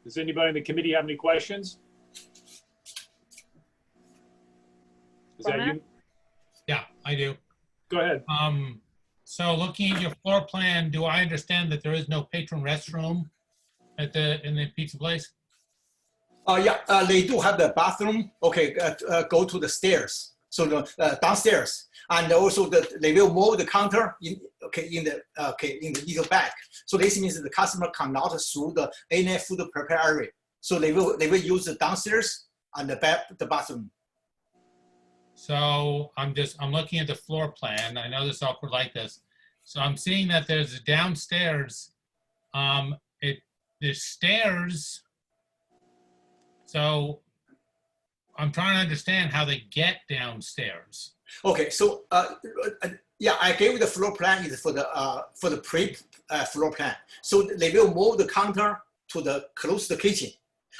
Does anybody in the committee have any questions? Is that you? Yeah, I do. Go ahead. So looking at your floor plan, do I understand that there is no patron restroom in the pizza place? Yeah, they do have the bathroom. Okay, go to the stairs. So the downstairs, and also they will move the counter in the little back. So this means the customer cannot through the any food prepare area. So they will use the downstairs and the bathroom. So I'm looking at the floor plan. I know this is awkward like this. So I'm seeing that there's a downstairs. There's stairs. So I'm trying to understand how they get downstairs. Okay, so yeah, I gave the floor plan is for the pre floor plan. So they will move the counter to close the kitchen.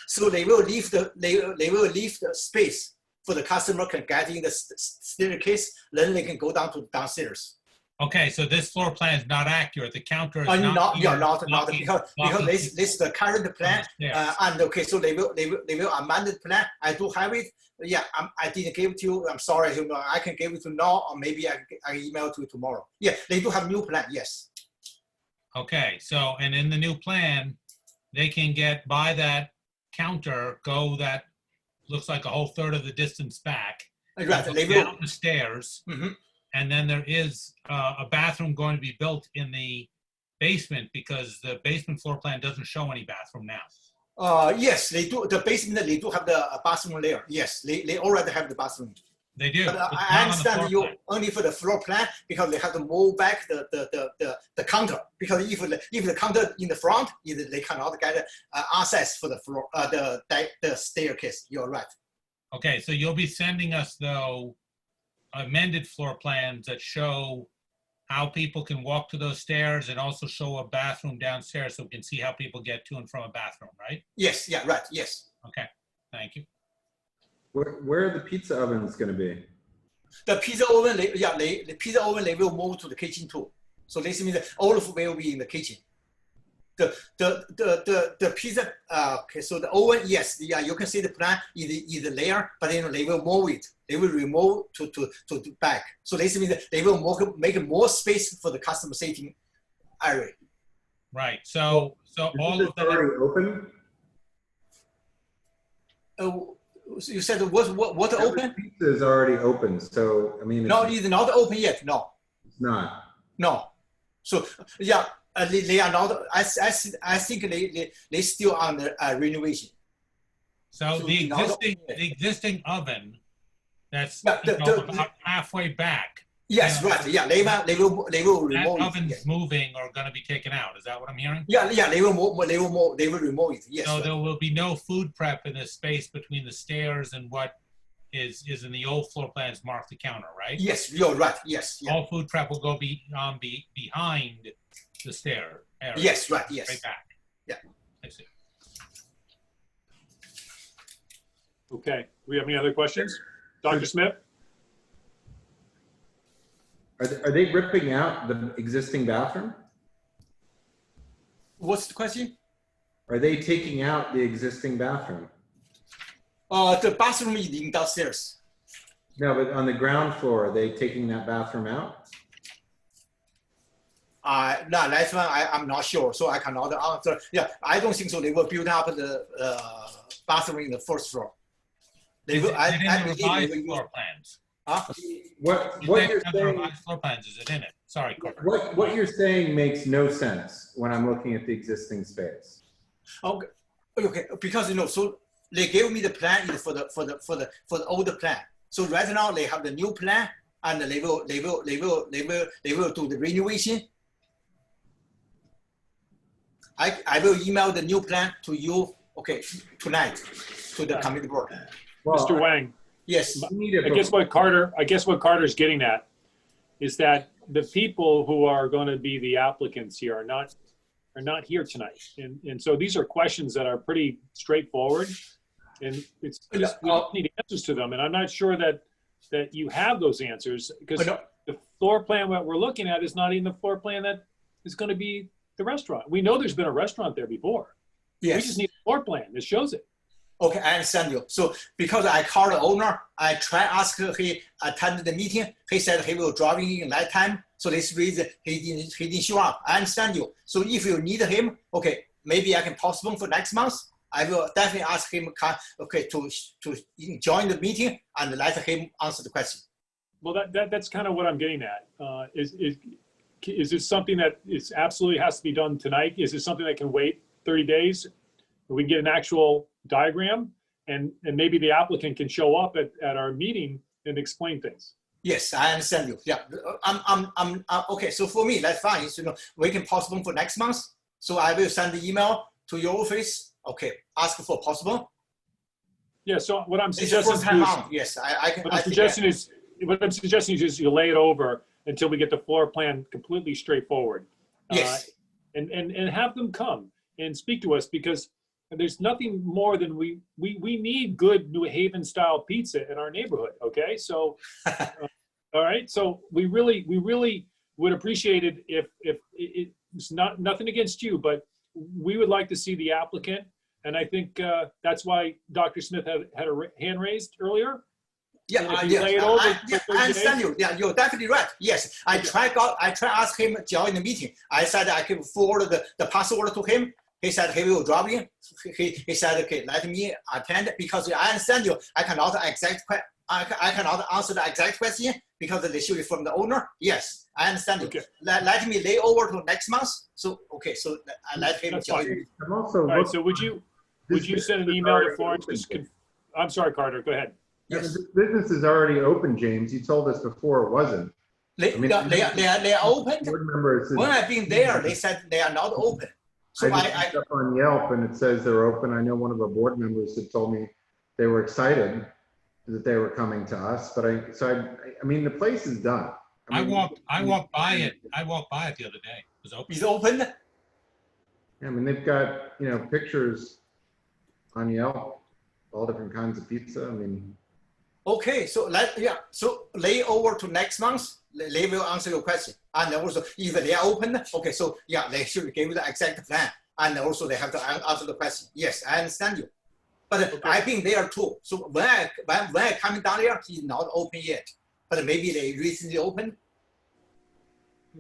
So they will leave the space for the customer can get in the staircase. Then they can go down to downstairs. Okay, so this floor plan is not accurate. The counter is not because this is the current plan. And okay, so they will amend the plan. I do have it. Yeah, I didn't give it to you. I'm sorry. I can give it to you now, or maybe I email to you tomorrow. Yeah, they do have new plan. Yes. Okay, so and in the new plan, they can get by that counter, go that looks like a whole third of the distance back. Right. They down will the stairs. Mm-hmm. And then there is a bathroom going to be built in the basement because the basement floor plan doesn't show any bathroom now. Yes, they do. The basement, they do have the bathroom there. Yes, they already have the bathroom. They do. But It's I not on the understand floor you plan. only for the floor plan because they have to move back the counter, because if the counter in the front, they cannot get access for the floor the staircase. You're right. Okay, so you'll be sending us though amended floor plans that show how people can walk to those stairs and also show a bathroom downstairs so we can see how people get to and from a bathroom, right? Yes, yeah, right, yes. Okay, thank you. Where are the pizza ovens going to be? The pizza oven, the pizza oven, they will move to the kitchen too. So this means that all of will be in the kitchen. The pizza, okay, so the oven, yes, yeah, you can see the plan is there, but then they will move it. They will remove to back. So this means that they will make more space for the customer sitting area. Right, so all of that. Already open? You said what open? Pizza is already open, so I mean. No, it's not open yet. No. It's not. No. So yeah, they are not. I think they still on the renovation. So the existing oven that's about halfway back. Yes, right. Yeah, they will remove. That oven's moving or going to be taken out. Is that what I'm hearing? Yeah, they will move. They will remove it. Yes. So there will be no food prep in the space between the stairs and what is in the old floor plans marked the counter, right? Yes, you're right. Yes. Yeah. All food prep will go behind the stair area. Yes, right. Yes. Right back. Yeah. I see. Okay, do we have any other questions? Dr. Smith? Are they ripping out the existing bathroom? What's the question? Are they taking out the existing bathroom? The bathroom is in downstairs. No, but on the ground floor, are they taking that bathroom out? No, that's one I'm not sure, so I cannot answer. Yeah, I don't think so. They will build up the bathroom in the first floor. They will. Is it in the revised floor plans? What you're saying? Floor plans, is it in it? Sorry, Corbett. What you're saying makes no sense when I'm looking at the existing space. Okay, because so they gave me the plan for the older plan. So right now they have the new plan and they will do the renovation. I will email the new plan to you. Okay, tonight to the committee board. Well, Mr. Wang. Yes. I guess what Carter's getting at is that the people who are going to be the applicants here are not here tonight. And so these are questions that are pretty straightforward, and we need answers to them. And I'm not sure that you have those answers, because the floor plan that we're looking at is not even the floor plan that is going to be the restaurant. We know there's been a restaurant there before. Yes. We just need a floor plan that shows it. Okay, I understand you. So because I called the owner, I tried to ask he attended the meeting. He said he will drive in night time. So this reason he didn't show up. I understand you. So if you need him, okay, maybe I can postpone for next month. I will definitely ask him, to join the meeting and let him answer the question. Well, that's kind of what I'm getting at. Is this something that is absolutely has to be done tonight? Is this something that can wait 30 days? We can get an actual diagram, and maybe the applicant can show up at our meeting and explain things. Yes, I understand you. Yeah, I'm okay. So for me, that's fine. So, we can postpone for next month. So I will send the email to your office. Okay, ask for possible. Yeah. So what I'm suggesting is, yes, I can. What I'm suggesting is you lay it over until we get the floor plan completely straightforward. Yes. And have them come and speak to us, because there's nothing more than we need good New Haven style pizza in our neighborhood. Okay, so all right, so we really would appreciate it if it's nothing against you, but we would like to see the applicant, and I think that's why Dr. Smith had a hand raised earlier. Yeah, I understand you. Yeah, you're definitely right. Yes, I try ask him to join the meeting. I said I can forward the password to him. He said he will drop in. He said, okay, let me attend, because I understand you. I cannot answer the exact question because they show it from the owner. Yes, I understand you. Okay. Let me lay over to next month. So okay, so I let him join. I'm also. All right, so would you send an email to Florence? I'm sorry, Carter, go ahead. Yes. This business is already open, James. You told us before it wasn't. They are open. Board members. When I've been there, they said they are not open. So I just looked up on Yelp and it says they're open. I know one of our board members had told me they were excited that they were coming to us, but I mean, the place is done. I walked by it the other day. It was open. It's open. Yeah, I mean, they've got, you know, pictures on Yelp, all different kinds of pizza. I mean. Okay, so so lay over to next month. They will answer your question. And also, if they are open, okay, so yeah, they should give you the exact plan. And also they have to answer the question. Yes, I understand you. But I've been there too. So when I coming down here, he's not open yet. But maybe they recently opened.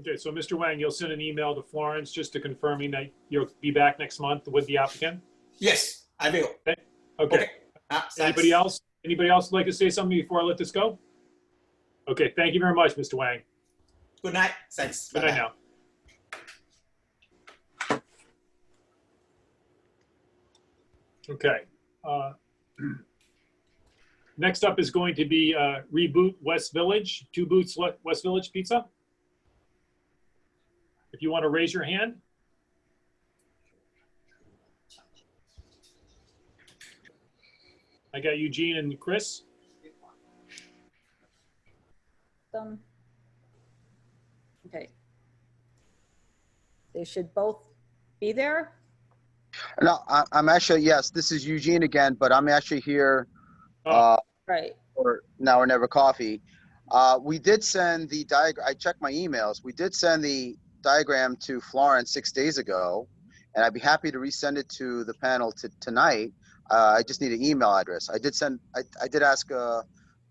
Okay, so Mr. Wang, you'll send an email to Florence just to confirming that you'll be back next month with the applicant? Yes, I will. Okay. Anybody else? Anybody else like to say something before I let this go? Okay, thank you very much, Mr. Wang. Good night. Thanks. Good night now. Okay. Next up is going to be ReBoot West Village, 2 Boots West Village Pizza. If you want to raise your hand. I got Eugene and Chris. Okay. They should both be there. No, I'm actually, yes, this is Eugene again, but I'm actually here right. for Now or Never Coffee. We did send the diagram, I checked my emails. We did send the diagram to Florence 6 days ago, and I'd be happy to resend it to the panel tonight. I just need an email address. I did send, I did ask,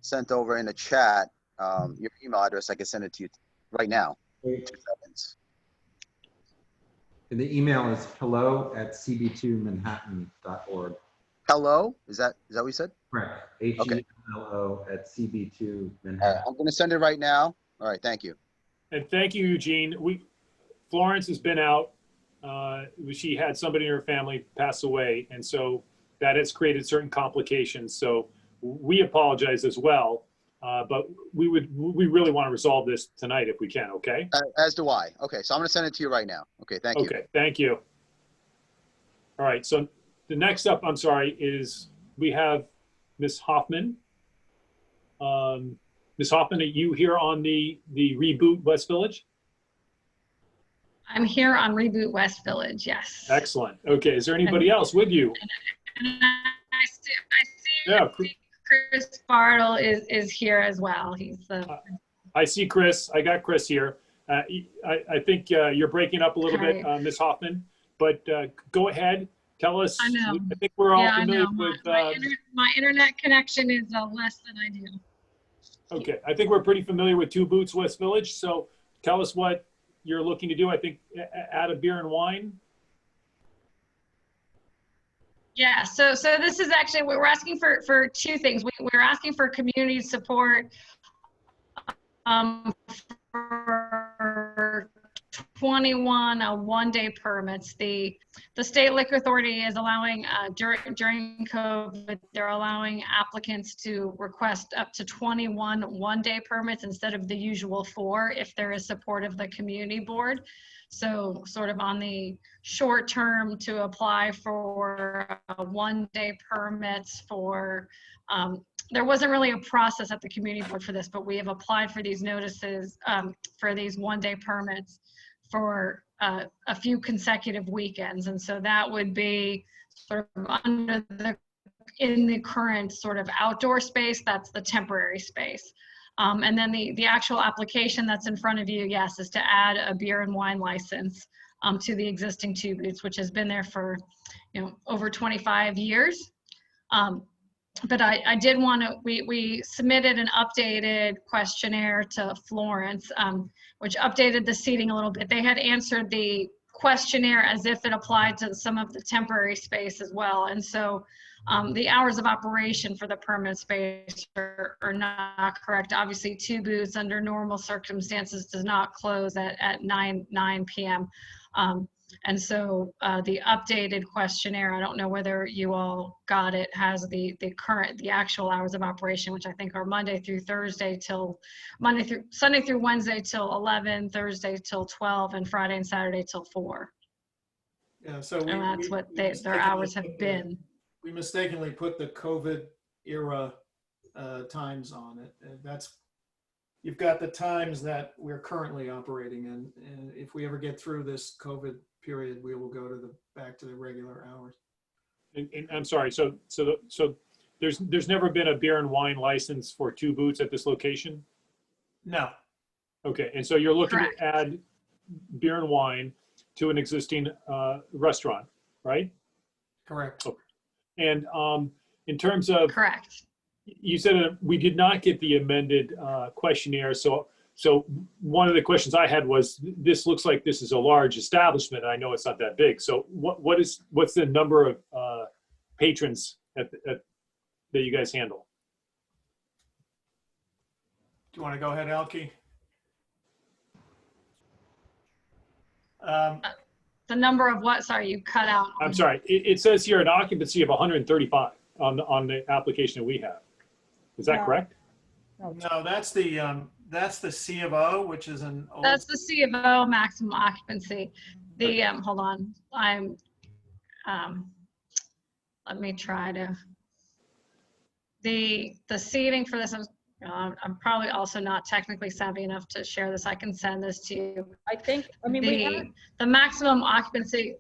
sent over in the chat, your email address. I can send it to you right now. 2 seconds. And the email is hello@cb2manhattan.org. Hello? Is that what you said? Correct. Okay. HELLO@cb2manhattan. I'm going to send it right now. All right. Thank you. And thank you, Eugene. Florence has been out. She had somebody in her family pass away, and so that has created certain complications. So we apologize as well, but we really want to resolve this tonight if we can. Okay. As do I. Okay, so I'm going to send it to you right now. Okay. Thank you. Okay. Thank you. All right. So the next up, I'm sorry, is we have Ms. Hoffman. Ms. Hoffman, are you here on the ReBoot West Village? I'm here on ReBoot West Village, yes. Excellent. Okay, is there anybody else with you? And I see Chris Bartle is here as well. He's the. I see Chris. I got Chris here. I think you're breaking up a little bit, Ms. Hoffman, but go ahead. Tell us. I know. I think we're all familiar with. My internet connection is less than ideal. Okay, I think we're pretty familiar with 2 Boots West Village. So tell us what you're looking to do. I think add a beer and wine. Yeah, so this is actually, we're asking for 2 things. We're asking for community support for 21 one-day permits. The state liquor authority is allowing, during COVID, they're allowing applicants to request up to 21 one-day permits instead of the usual 4 if there is support of the community board. So sort of on the short term to apply for one-day permits for, there wasn't really a process at the community board for this, but we have applied for these notices for these one-day permits for a few consecutive weekends. And so that would be sort of in the current sort of outdoor space, that's the temporary space. And then the actual application that's in front of you, yes, is to add a beer and wine license to the existing 2 Boots, which has been there for, over 25 years. But I did want to, we submitted an updated questionnaire to Florence, which updated the seating a little bit. They had answered the questionnaire as if it applied to some of the temporary space as well. And so the hours of operation for the permanent space are not correct. Obviously, 2 Boots under normal circumstances does not close at 9 p.m. And so the updated questionnaire, I don't know whether you all got it, has the actual hours of operation, which I think are Sunday through Wednesday till 11, Thursday till 12, and Friday and Saturday till 4. Yeah, so And that's what their hours have been. We mistakenly put the COVID era times on it. And you've got the times that we're currently operating in. And if we ever get through this COVID period, we will go back to the regular hours. And I'm sorry, so there's never been a beer and wine license for 2 booths at this location? No. Okay, and so you're looking Correct. to add beer and wine to an existing restaurant, right? Correct. Okay. And in terms of, correct, you said we did not get the amended questionnaire. So one of the questions I had was, this looks like this is a large establishment. I know it's not that big. So what's the number of patrons that you guys handle? Do you want to go ahead, Elke? The number of what? Sorry, you cut out. I'm sorry. It says here an occupancy of 135 on the application that we have. Is that correct? No, that's the C of O, which is an old. That's the C of O maximum occupancy. The hold on, let me try to. The seating for this, I'm probably also not technically savvy enough to share this. I can send this to you. The maximum occupancy.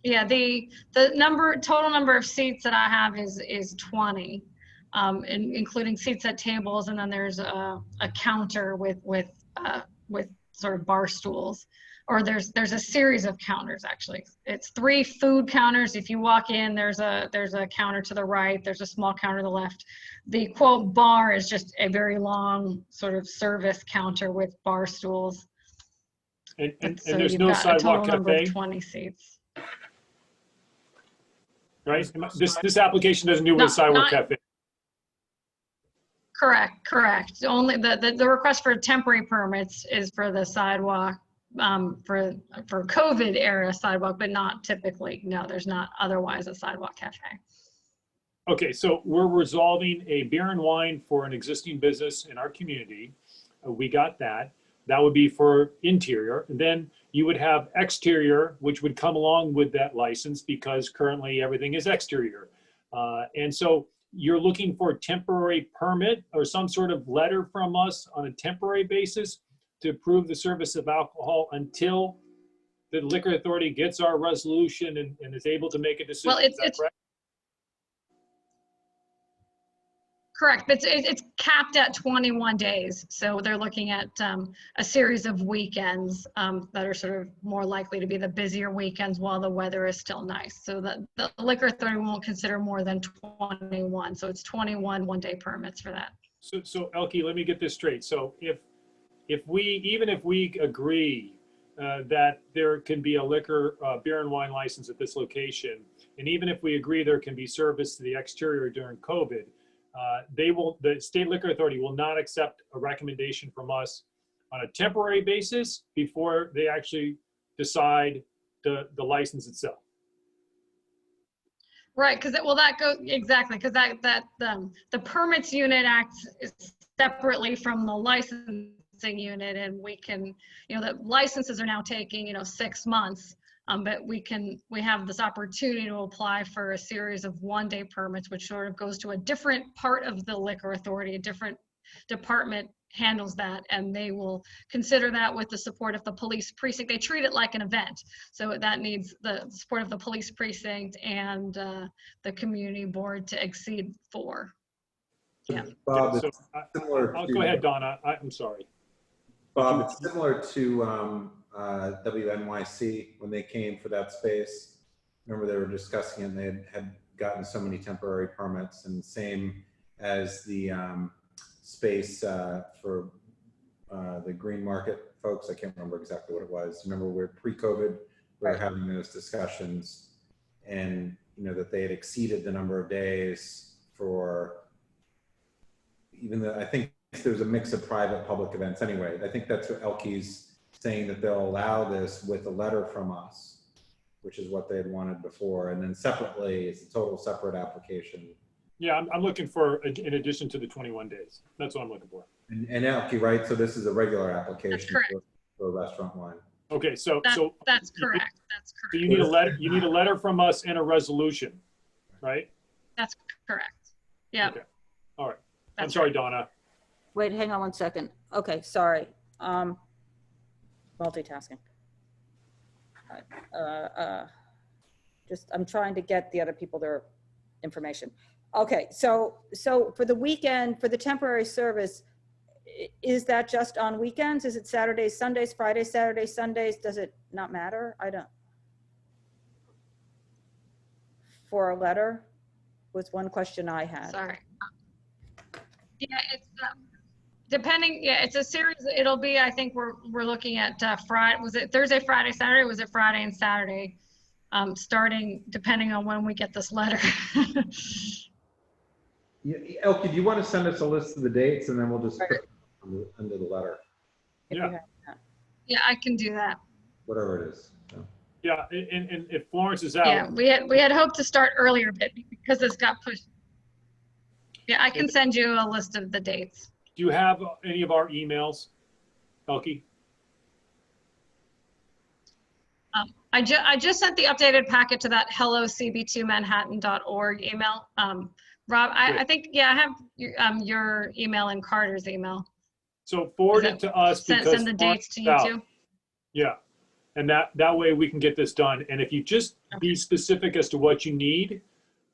Yeah, the total number of seats that I have is 20, including seats at tables, and then there's a counter with sort of bar stools. Or there's a series of counters, actually. It's 3 food counters. If you walk in, there's a counter to the right, there's a small counter to the left. The quote bar is just a very long sort of service counter with bar stools. And So there's you've no got a sidewalk total number cafe, of 20 seats. right? This application doesn't do with a sidewalk cafe. Correct. Only the request for temporary permits is for the sidewalk, for COVID era sidewalk, but not typically. No, there's not otherwise a sidewalk cafe. Okay, so we're resolving a beer and wine for an existing business in our community. We got that. That would be for interior. And then you would have exterior, which would come along with that license because currently everything is exterior. And so you're looking for a temporary permit or some sort of letter from us on a temporary basis to approve the service of alcohol until the liquor authority gets our resolution and is able to make a decision. Well, it's correct, but it's capped at 21 days. So they're looking at a series of weekends that are sort of more likely to be the busier weekends while the weather is still nice. So the liquor authority won't consider more than 21. So it's 21 one-day permits for that. So Elke, let me get this straight. So even if we agree that there can be a liquor beer and wine license at this location, and even if we agree there can be service to the exterior during COVID, the state liquor authority will not accept a recommendation from us on a temporary basis before they actually decide the license itself. Right, because that goes exactly because the permits unit acts separately from the licensing unit, and we can, the licenses are now taking 6 months. But we have this opportunity to apply for a series of one-day permits, which sort of goes to a different part of the liquor authority. A different department handles that, and they will consider that with the support of the police precinct. They treat it like an event, so that needs the support of the police precinct and the community board to exceed 4. Yeah. Bob, So go ahead, Donna. I'm sorry. Bob, it's similar to WNYC when they came for that space. Remember they were discussing it and they had gotten so many temporary permits, and same as the space for the Green Market folks. I can't remember exactly what it was. Remember we're pre-COVID, we were having those discussions, and that they had exceeded the number of days for even though I think there's a mix of private public events anyway. I think that's what Elke's saying that they'll allow this with a letter from us, which is what they had wanted before. And then separately, it's a total separate application. Yeah, I'm looking for, in addition to the 21 days. That's what I'm looking for. And Elke, right? So this is a regular application correct. for a restaurant wine. Okay, so That's correct. That's so correct. you need a letter. You need a letter from us and a resolution, right? That's correct. Yeah. Okay. All right. I'm sorry, Donna. Wait, hang on one second. Okay, sorry. Multitasking. I'm trying to get the other people their information. Okay, so for the weekend, for the temporary service, is that just on weekends? Is it Saturdays, Sundays, Fridays, Saturdays, Sundays? Does it not matter? I don't. For a letter was one question I had. Sorry. Yeah, it's depending. Yeah, it's a series. It'll be. I think we're looking at Friday. Was it Thursday, Friday, Saturday? Or was it Friday and Saturday? Starting depending on when we get this letter. Elke, do you want to send us a list of the dates and then we'll just put it under the letter? Yeah. Yeah, I can do that. Whatever it is. So. Yeah, and if Florence is out. Yeah, we had hoped to start earlier, but because this got pushed. Yeah, I can send you a list of the dates. Do you have any of our emails, Elke? I just sent the updated packet to that hellocb2manhattan.org email. Rob, I think, yeah, I have your email and Carter's email. So forward it to us because send the dates to you too. Yeah, and that way we can get this done. And if you just be specific as to what you need,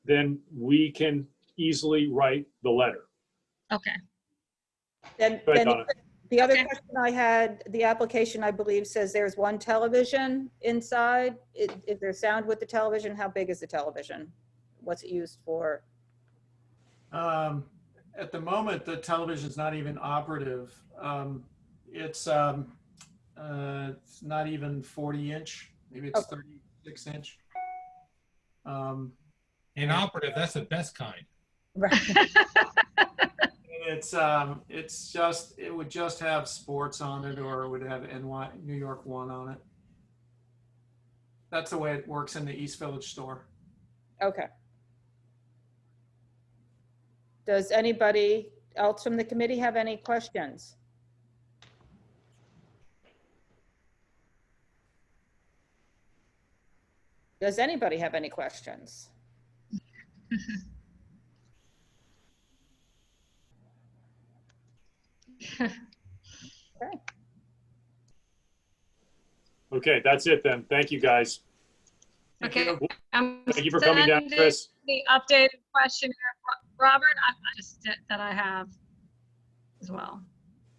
then we can easily write the letter. Okay. Then the other question I had, the application, I believe, says there's one television inside. Is there sound with the television? How big is the television? What's it used for? At the moment, the television's not even operative. It's not even 40-inch. Maybe it's 36-inch. Inoperative, that's the best kind. Right. It would just have sports on it, or it would have New York 1 on it. That's the way it works in the East Village store. Okay. Does anybody else from the committee have any questions? Does anybody have any questions? Okay. Okay, that's it then. Thank you, guys. Okay. Thank you for coming down, Chris. The updated questionnaire, Robert, that I have as well.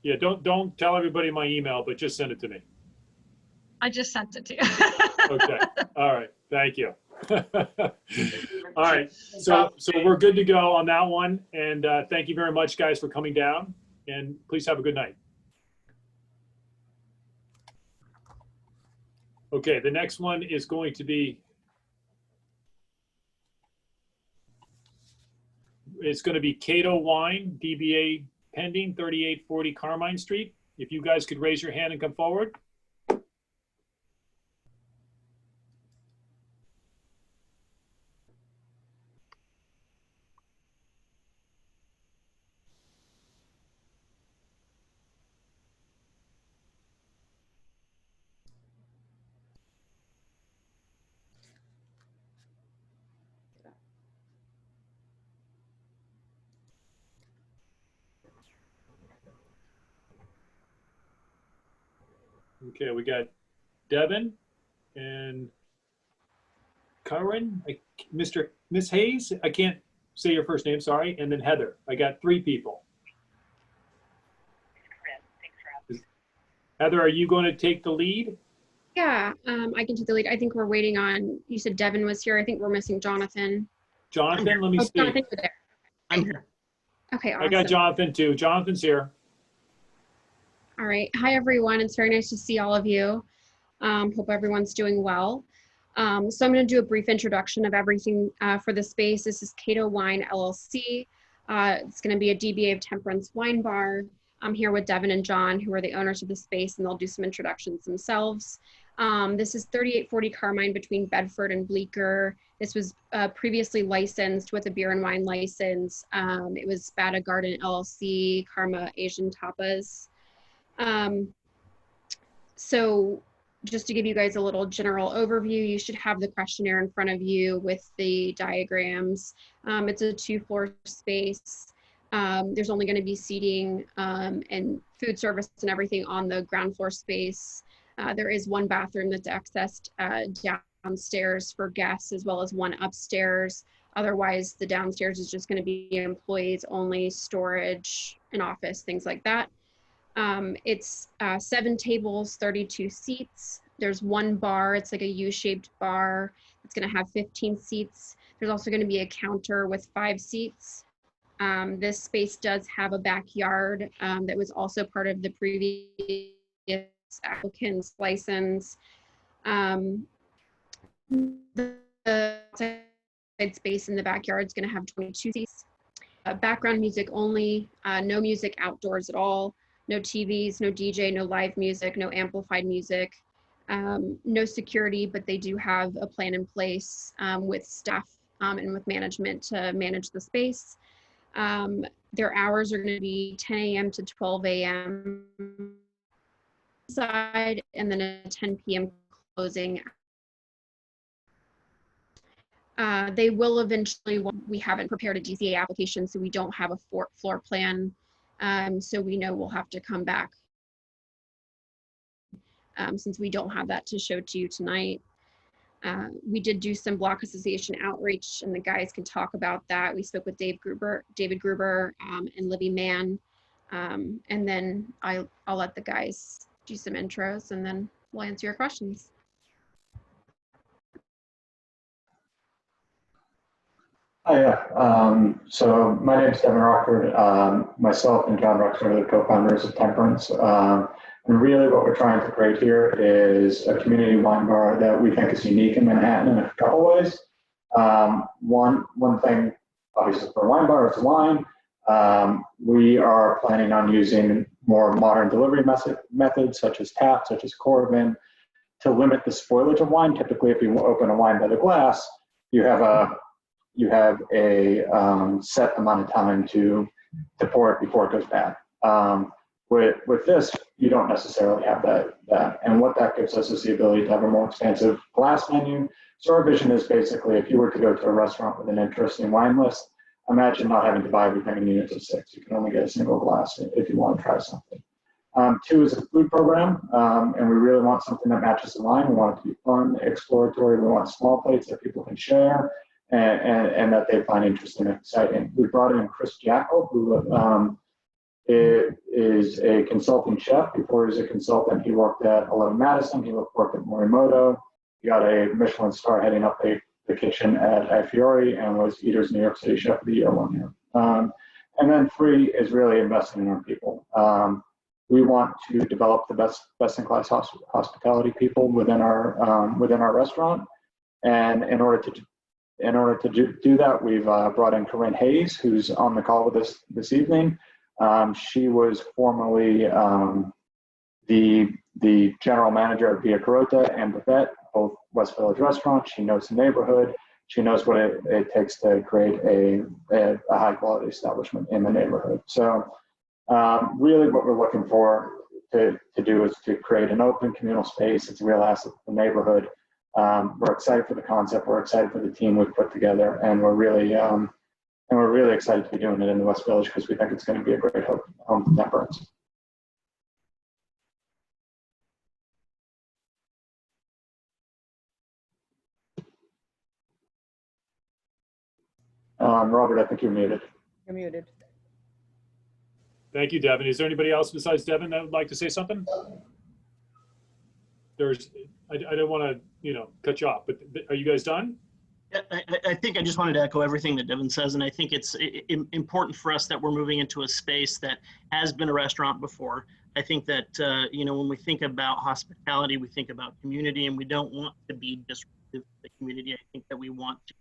Yeah, don't tell everybody my email, but just send it to me. I just sent it to you. Okay. All right. Thank you. All right. So we're good to go on that one. And thank you very much, guys, for coming down. And please have a good night. Okay. The next one is going to be, it's going to be CATO Wine, DBA pending, 3840 Carmine Street. If you guys could raise your hand and come forward. Okay, we got Devin and Karen, Miss Hayes. I can't say your first name, sorry. And then Heather. I got 3 people. Heather, are you going to take the lead? Yeah, I can take the lead. I think we're waiting on, you said Devin was here. I think we're missing Jonathan. Jonathan, let me see. Jonathan, you're there. I'm here. Okay, awesome. I got Jonathan too. Jonathan's here. All right. Hi, everyone. It's very nice to see all of you. Hope everyone's doing well. So I'm going to do a brief introduction of everything for the space. This is CATO Wine LLC. It's going to be a DBA of Temperance Wine Bar. I'm here with Devin and John, who are the owners of the space, and they'll do some introductions themselves. This is 3840 Carmine between Bedford and Bleecker. This was previously licensed with a beer and wine license. It was Bata Garden LLC, Karma Asian Tapas. So just to give you guys a little general overview, you should have the questionnaire in front of you with the diagrams. It's a 2-floor space. There's only going to be seating and food service and everything on the ground floor space. There is one bathroom that's accessed downstairs for guests, as well as one upstairs. Otherwise, the downstairs is just going to be employees only, storage, an office, things like that. It's 7 tables, 32 seats. There's one bar. It's like a U-shaped bar. It's going to have 15 seats. There's also going to be a counter with 5 seats. This space does have a backyard that was also part of the previous applicant's license. The space in the backyard is going to have 22 seats. Background music only, no music outdoors at all, no TVs, no DJ, no live music, no amplified music, no security, but they do have a plan in place with staff and with management to manage the space. Their hours are going to be 10 a.m. to 12 a.m. side, and then a 10 p.m. closing. They will eventually, we haven't prepared a DCA application, so we don't have a floor plan. So we know we'll have to come back since we don't have that to show to you tonight. We did do some block association outreach, and the guys can talk about that. We spoke with David Gruber, and Libby Mann. And then I'll let the guys do some intros, and then we'll answer your questions. Hi, yeah. So my name is Devin Rockford. Myself and John Rockford are the co-founders of Temperance. And really what we're trying to create here is a community wine bar that we think is unique in Manhattan in a couple ways. One thing, obviously for a wine bar, is wine. We are planning on using more modern delivery methods such as tap, such as Corvin, to limit the spoilage of wine. Typically, if you open a wine by the glass, you have a set amount of time to pour it before it goes bad. With this, you don't necessarily have that. And what that gives us is the ability to have a more expansive glass menu. So our vision is basically, if you were to go to a restaurant with an interesting wine list, imagine not having to buy everything in units of 6. You can only get a single glass if you want to try something. 2 is a food program, and we really want something that matches the line. We want it to be fun, exploratory. We want small plates that people can share and that they find interesting and exciting. We brought in Chris Jackal, who is a consulting chef. Before he was a consultant, he worked at 11 Madison. He worked at Morimoto. He got a Michelin star heading up the kitchen at Fiore and was Eater's New York City Chef of the Year 1 year. And then 3 is really investing in our people. We want to develop the best-in-class hospitality people within our restaurant. And in order to do that, we've brought in Corinne Hayes, who's on the call with us this evening. She was formerly the general manager of Via Carota and Buffet, both West Village restaurants. She knows the neighborhood. She knows what it takes to create a high quality establishment in the neighborhood. So really what we're looking for to do is to create an open communal space. It's a real asset to the neighborhood. We're excited for the concept. We're excited for the team we've put together, and we're really excited to be doing it in the West Village because we think it's going to be a great home for Temperance. Robert, I think you're muted. You're muted. Thank you, Devin. Is there anybody else besides Devin that would like to say something? I don't want to, cut you off, but are you guys done? I think I just wanted to echo everything that Devin says, and I think it's important for us that we're moving into a space that has been a restaurant before. I think that, when we think about hospitality, we think about community, and we don't want to be disruptive to the community. I think that we want to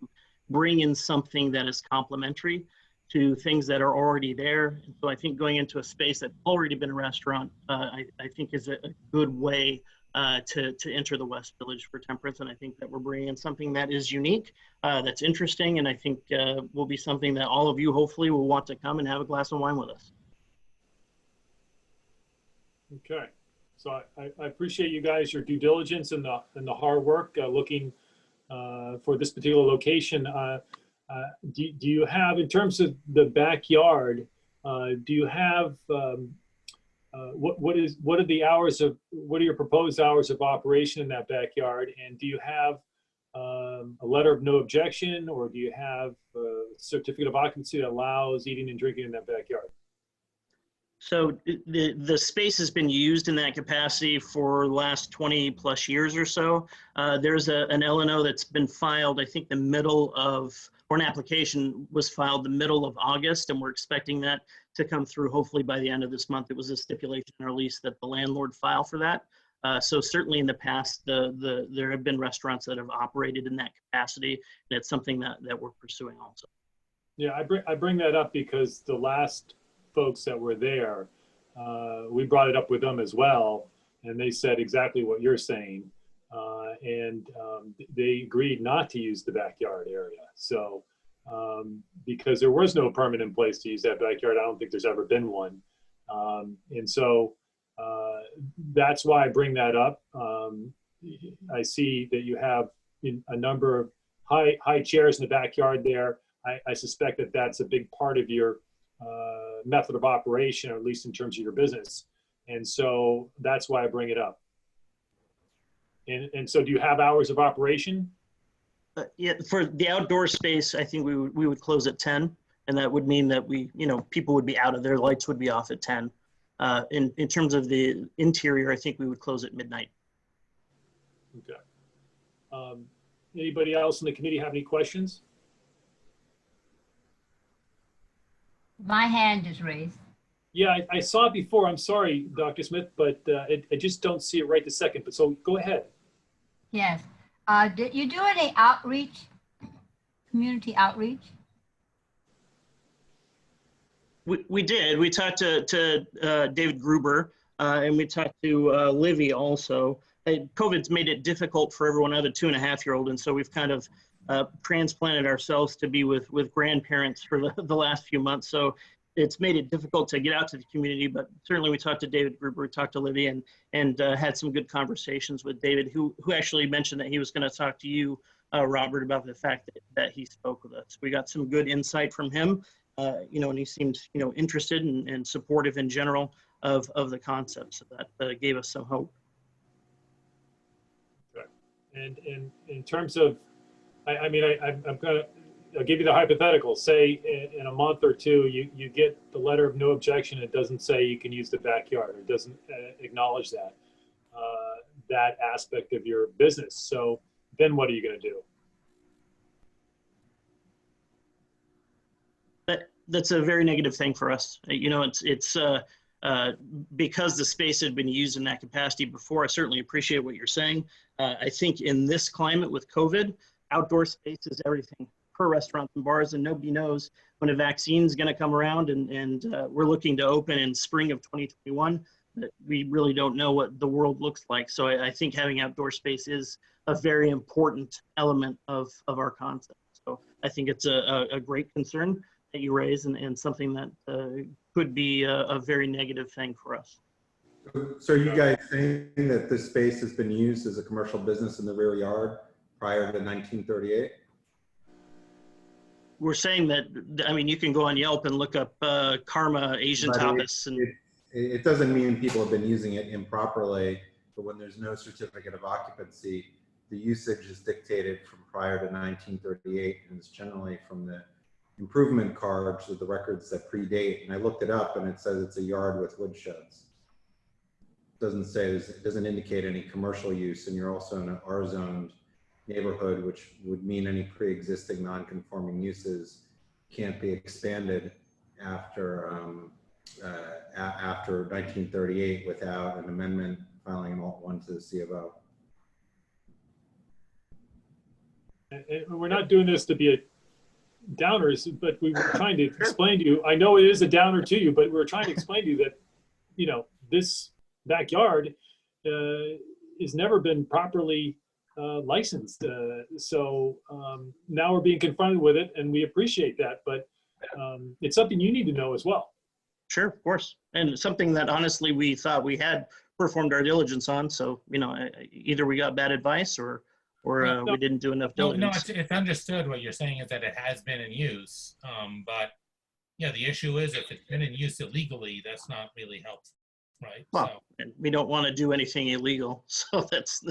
bring in something that is complementary. to things that are already there. And so I think going into a space that's already been a restaurant, I think is a good way to enter the West Village for temperance. And I think that we're bringing in something that is unique, that's interesting, and I think will be something that all of you hopefully will want to come and have a glass of wine with us. Okay, so I appreciate you guys, your due diligence and the hard work looking for this particular location. Do you have, in terms of the backyard, do you have what are your proposed hours of operation in that backyard, and do you have a letter of no objection, or do you have a certificate of occupancy that allows eating and drinking in that backyard? So the space has been used in that capacity for the last 20 plus years or so. There's an LNO that's been filed, I think an application was filed the middle of August, and we're expecting that to come through hopefully by the end of this month. It was a stipulation in our lease that the landlord file for that. So certainly in the past, there have been restaurants that have operated in that capacity, and it's something that we're pursuing also. Yeah, I bring that up because the last folks that were there, we brought it up with them as well, and they said exactly what you're saying, and they agreed not to use the backyard area. So because there was no permit in place to use that backyard, I don't think there's ever been one, and so that's why I bring that up. I see that you have a number of high chairs in the backyard there. I suspect that that's a big part of your method of operation, or at least in terms of your business. And so that's why I bring it up. And so do you have hours of operation? Yeah, for the outdoor space, I think we would close at 10, and that would mean that people would be out of their lights would be off at 10. In terms of the interior, I think we would close at midnight. Okay. Anybody else in the committee have any questions? My hand is raised. Yeah, I saw it before. I'm sorry, Dr. Smith, but I just don't see it right this second. But so go ahead. Yes. Did you do any outreach, community outreach? We did. We talked to David Gruber, and we talked to Livy also. COVID's made it difficult for everyone other 2.5-year-old, and so we've kind of transplanted ourselves to be with grandparents for the last few months. So it's made it difficult to get out to the community, but certainly we talked to David Gruber, we talked to Livy, and had some good conversations with David, who actually mentioned that he was going to talk to you, Robert, about the fact that he spoke with us. We got some good insight from him, and he seemed, interested and supportive in general of the concept. So that gave us some hope. Okay. And in terms of, I'll give you the hypothetical. Say in a month or two, you get the letter of no objection. It doesn't say you can use the backyard. It doesn't acknowledge that aspect of your business. So then what are you going to do? That's a very negative thing for us. It's because the space had been used in that capacity before. I certainly appreciate what you're saying. I think in this climate with COVID, outdoor space is everything per restaurants and bars, and nobody knows when a vaccine is going to come around, and we're looking to open in spring of 2021. We really don't know what the world looks like. So I think having outdoor space is a very important element of our concept. So I think it's a great concern that you raise, and something that could be a very negative thing for us. So are you guys saying that this space has been used as a commercial business in the rear yard prior to 1938? We're saying that, you can go on Yelp and look up Karma Asian Tapas. It doesn't mean people have been using it improperly, but when there's no certificate of occupancy, the usage is dictated from prior to 1938, and it's generally from the improvement cards or the records that predate. And I looked it up, and it says it's a yard with wood sheds. It doesn't indicate any commercial use, and you're also in an R-zoned neighborhood, which would mean any pre-existing non-conforming uses can't be expanded after 1938 without an amendment filing an alt 1 to the C of O. And we're not doing this to be downers, but we were trying to explain to you, I know it is a downer to you, but we were trying to explain to you that, you know, this backyard has never been properly licensed. So now we're being confronted with it, and we appreciate that, but it's something you need to know as well. Sure, of course. And something that honestly we thought we had performed our diligence on. So, you know, either we got bad advice or No, we didn't do enough No, diligence. it's understood. What you're saying is that it has been in use. But yeah, the issue is if it's been in use illegally, that's not really helpful, right? Well, and we don't want to do anything illegal. So that's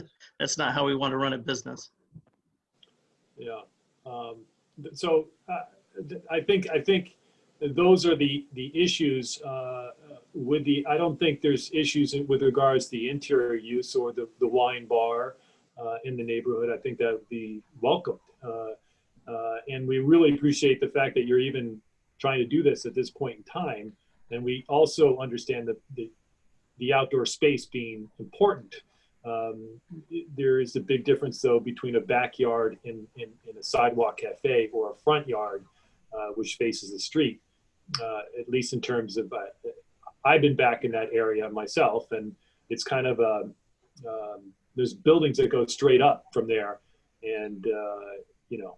not how we want to run a business. Yeah. So I think those are the issues with the, I don't think there's issues with regards to the interior use or the wine bar in the neighborhood. I think that would be welcomed. And we really appreciate the fact that you're even trying to do this at this point in time. And we also understand that the outdoor space being important. There is a big difference though between a backyard in a sidewalk cafe or a front yard which faces the street, at least in terms of, I've been back in that area myself, and it's kind of there's buildings that go straight up from there. And, you know,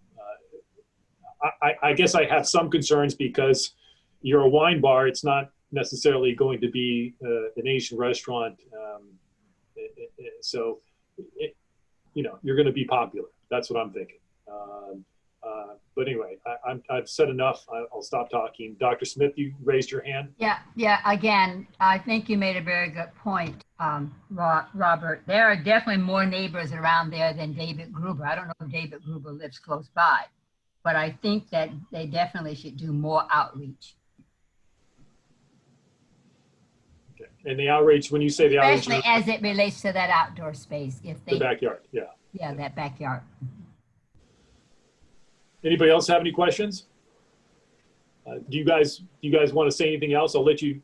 I guess I have some concerns because you're a wine bar. It's not necessarily going to be an Asian restaurant. So, you know, you're going to be popular. That's what I'm thinking. But anyway, I've said enough. I'll stop talking. Dr. Smith, you raised your hand. Yeah. Again, I think you made a very good point, Robert. There are definitely more neighbors around there than David Gruber. I don't know if David Gruber lives close by, but I think that they definitely should do more outreach. Okay. And the outreach, when you say the outreach, especially as it relates to that outdoor space, if they, the backyard, yeah. Yeah, that backyard. Anybody else have any questions? Do you guys want to say anything else? I'll let you,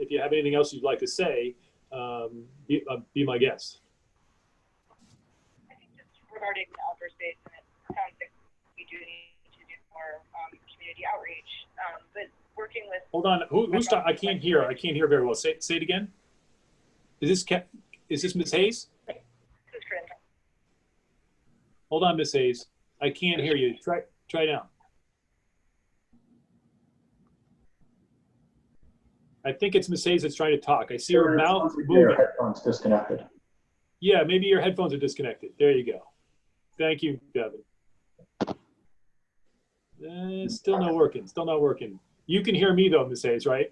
if you have anything else you'd like to say, be my guest. I think just regarding the outdoor space, and it sounds like we do need to do more community outreach, but working with. Hold on, who's talking? I can't hear very well. Say it again. Is this Ms. Hayes? This is Corinne. Hold on, Ms. Hayes. I can't hear you. Try now. I think it's Ms. Hayes that's trying to talk. I see her mouth moving. Your headphones disconnected. Yeah, maybe your headphones are disconnected. There you go. Thank you, Devin. Still not working. Still not working. You can hear me though, Ms. Hayes, right?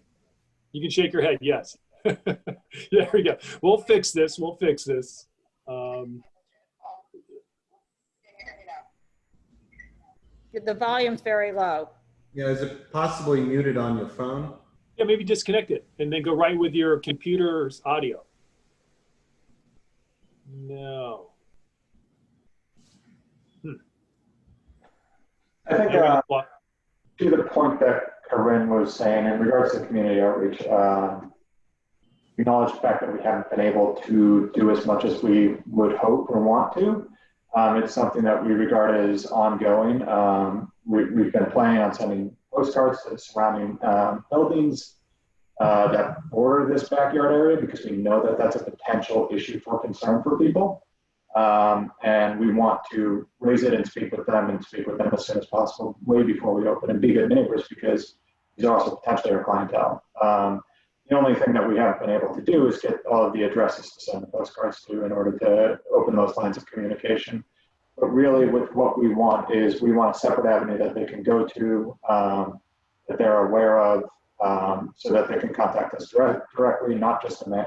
You can shake your head. Yes. There we go. We'll fix this. We'll fix this. The volume's very low. Yeah, is it possibly muted on your phone? Yeah, maybe disconnect it and then go right with your computer's audio. No. I think to the point that Corinne was saying in regards to community outreach, acknowledge the fact that we haven't been able to do as much as we would hope or want to. It's something that we regard as ongoing. We've been planning on sending postcards to the surrounding buildings that border this backyard area because we know that that's a potential issue for concern for people. And we want to raise it and speak with them as soon as possible, way before we open, and be good neighbors because these are also potentially our clientele. The only thing that we haven't been able to do is get all of the addresses to send the postcards to in order to open those lines of communication. But really with what we want is we want a separate avenue that they can go to, that they're aware of, so that they can contact us directly, not just the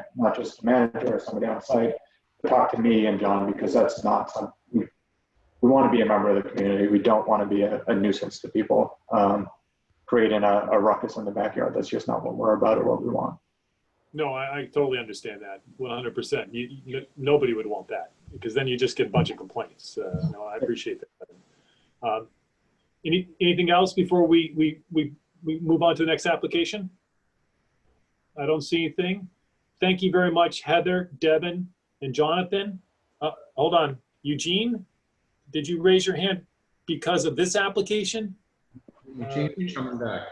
manager or somebody on site, but talk to me and John, because that's not something, we want to be a member of the community. We don't want to be a nuisance to people. Creating a ruckus in the backyard. That's just not what we're about or what we want. No, I totally understand that 100%. Nobody would want that because then you just get a bunch of complaints. No, I appreciate that. Anything else before we move on to the next application? I don't see anything. Thank you very much, Heather, Devin, and Jonathan. Hold on, Eugene, did you raise your hand because of this application? Eugene's coming back.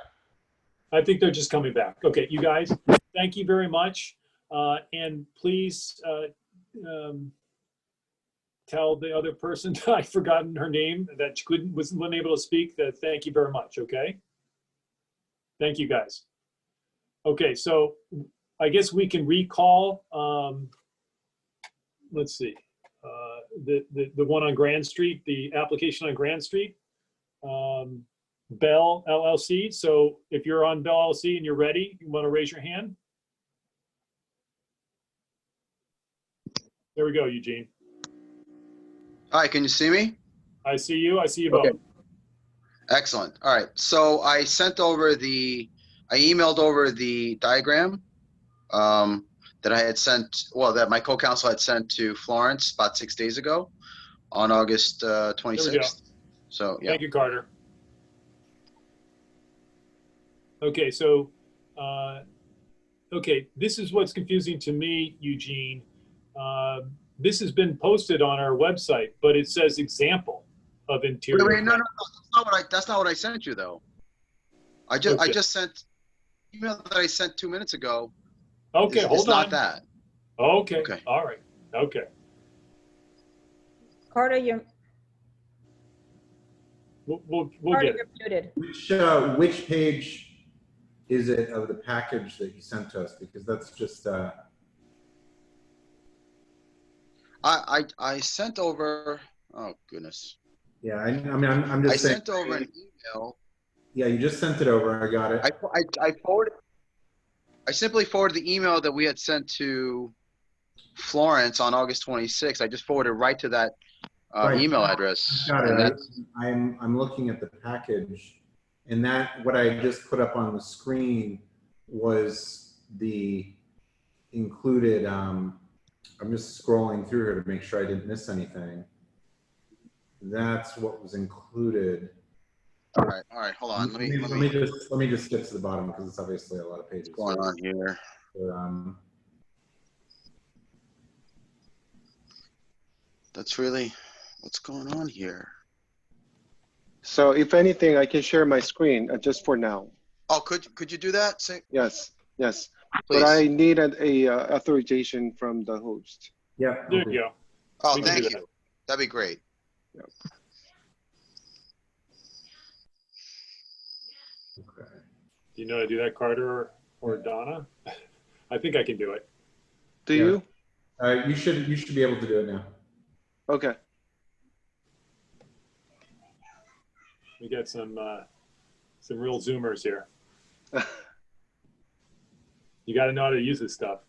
I think they're just coming back. Okay, you guys, thank you very much. And please tell the other person, I've forgotten her name, that she wasn't able to speak, that thank you very much, okay? Thank you, guys. Okay, so I guess we can recall, let's see, the one on Grand Street, the application on Grand Street, Bell LLC. So if you're on Bell LLC and you're ready, you want to raise your hand? There we go, Eugene. Hi, can you see me? I see you. I see you both. Okay. Excellent. All right. So I emailed over the diagram that I had sent, well, that my co-counsel had sent to Florence about 6 days ago on August 26th. So, yeah. Thank you, Carter. Okay, so, okay, this is what's confusing to me, Eugene. This has been posted on our website, but it says example of interior. Wait, no, that's not what I sent you, though. I just sent email that I sent 2 minutes ago. Okay, hold on. It's not that. Okay. All right. Okay. Carter, We'll Carter, get you're muted. Which page is it of the package that you sent to us? Because that's just. I sent over. Oh goodness. Yeah, I mean, I'm just saying. I sent over an email. Yeah, you just sent it over. I got it. I forwarded. I simply forwarded the email that we had sent to Florence on August 26th. I just forwarded right to that email address. Got it. I'm looking at the package, and that what I just put up on the screen was the included. I'm just scrolling through here to make sure I didn't miss anything. That's what was included. All right, hold on. Let me just skip to the bottom because it's obviously a lot of pages. What's going on here? That's really what's going on here. So if anything, I can share my screen just for now. Oh, could you do that? Yes. Please. But I need a authorization from the host. Yeah. There you go. Oh, thank you. That'd be great. Yep. Okay. Do you know how to do that, Carter or Donna? I think I can do it. Do you? You should be able to do it now. Okay. We got some real Zoomers here. You got to know how to use this stuff.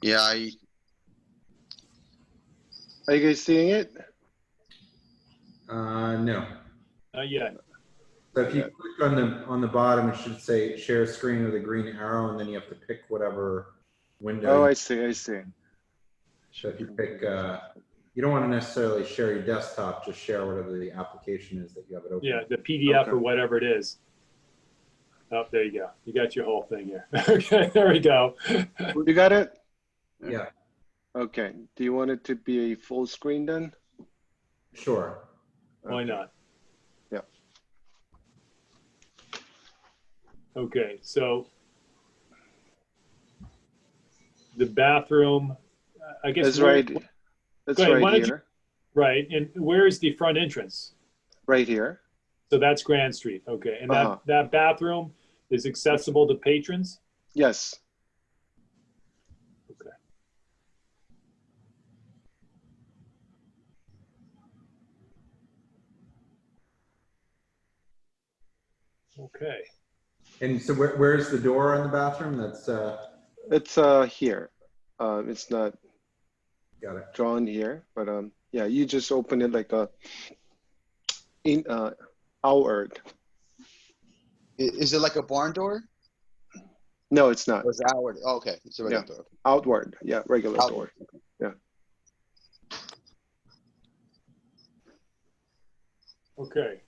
Yeah, Are you guys seeing it? No. Not yet. So if you click on the bottom, it should say share screen with a green arrow, and then you have to pick whatever window. Oh, I see. So if you pick, you don't want to necessarily share your desktop, just share whatever the application is that you have it open. Yeah, the PDF or whatever it is. Oh, there you go. You got your whole thing here. Okay, there we go. You got it? Yeah. Okay. Do you want it to be a full screen then? Sure. Why not? Yeah. Okay, so the bathroom, I guess. That's right. That's right here. Right, and where is the front entrance? Right here. So that's Grand Street, okay. And that bathroom is accessible to patrons? Yes. Okay. Okay. And so where's the door on the bathroom? That's it's here. It's not got it drawn here, but yeah, you just open it like a outward. Is it like a barn door? No, it's not. Or is it outward? Oh, okay, it's a regular door. Outward, yeah, regular door. Okay. Yeah. Okay.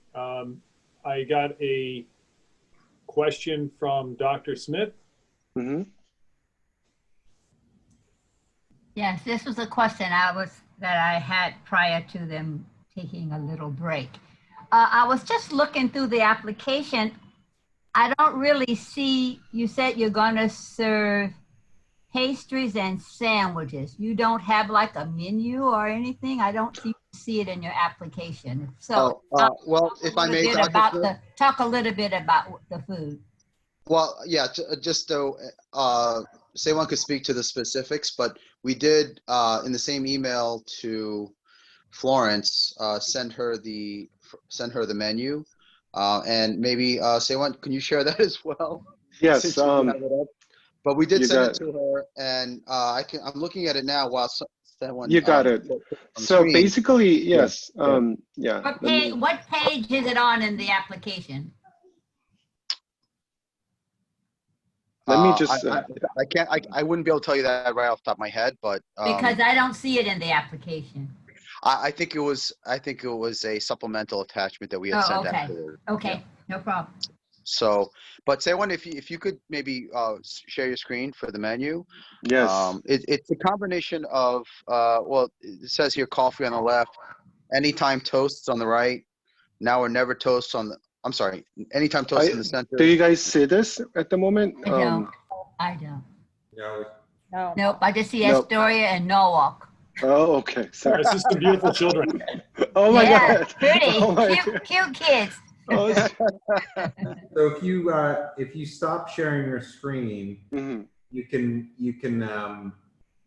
I got a question from Dr. Smith. Mm-hmm. Yes, this was a question that I had prior to them taking a little break. I was just looking through the application. I don't really see, you said you're gonna serve pastries and sandwiches. You don't have like a menu or anything? I don't see it in your application. So, well, if I may, talk a little bit about the food. Well, yeah, just so say one could speak to the specifics, but we did in the same email to Florence send her the menu, and maybe say one, can you share that as well? Yes. But we did send it to her, and I'm looking at it now while someone. You got it. So basically, yes. Yeah. What page is it on in the application? Let me just. I can't. I wouldn't be able to tell you that right off the top of my head, but because I don't see it in the application. I think it was a supplemental attachment that we had sent out. Okay, no problem. So, but say one, if you could maybe share your screen for the menu. Yes. It's a combination of well, it says here coffee on the left, anytime toasts on the right, now or never toasts on the. I'm sorry, anytime toast in the center. Do you guys see this at the moment? I don't. No. Nope, I just see Astoria and Norwalk. Oh, okay. Sorry. That's just the beautiful children. Oh my God. Pretty, Oh cute kids. So if you stop sharing your screen, you can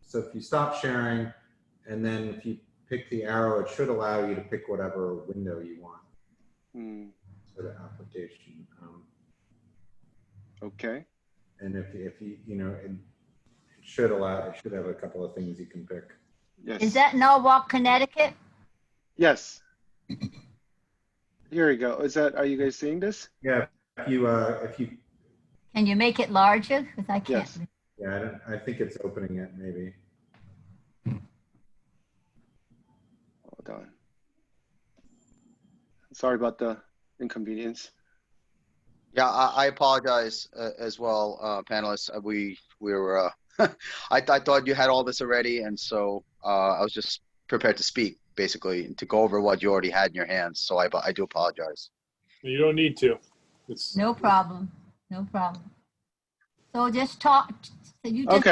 so if you stop sharing and then if you pick the arrow, it should allow you to pick whatever window you want. For the application. Okay. And if you it should have a couple of things you can pick. Yes. Is that Norwalk, Connecticut? Yes. Here we go. Are you guys seeing this? Yeah. If you Can you make it larger? Because I can't. Yes. Yeah, I think it's opening it maybe. Hold on. Sorry about the inconvenience. Yeah, I apologize as well, panelists. We were I thought you had all this already, and so I was just prepared to speak, basically, to go over what you already had in your hands. So I do apologize. You don't need to. No problem. No problem. So just talk. So you just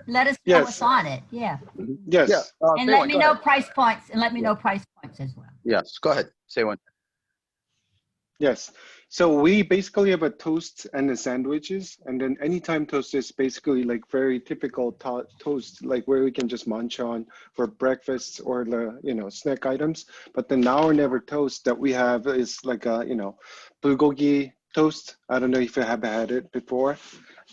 let us know what's on it. Yeah. Yes. Yeah. And let me know price points. And let me know price points as well. Yes. Go ahead. Say one. Yes. So we basically have a toast and the sandwiches, and then anytime toast is basically like very typical toast, like where we can just munch on for breakfast or the snack items. But the now or never toast that we have is like a bulgogi toast. I don't know if you have had it before.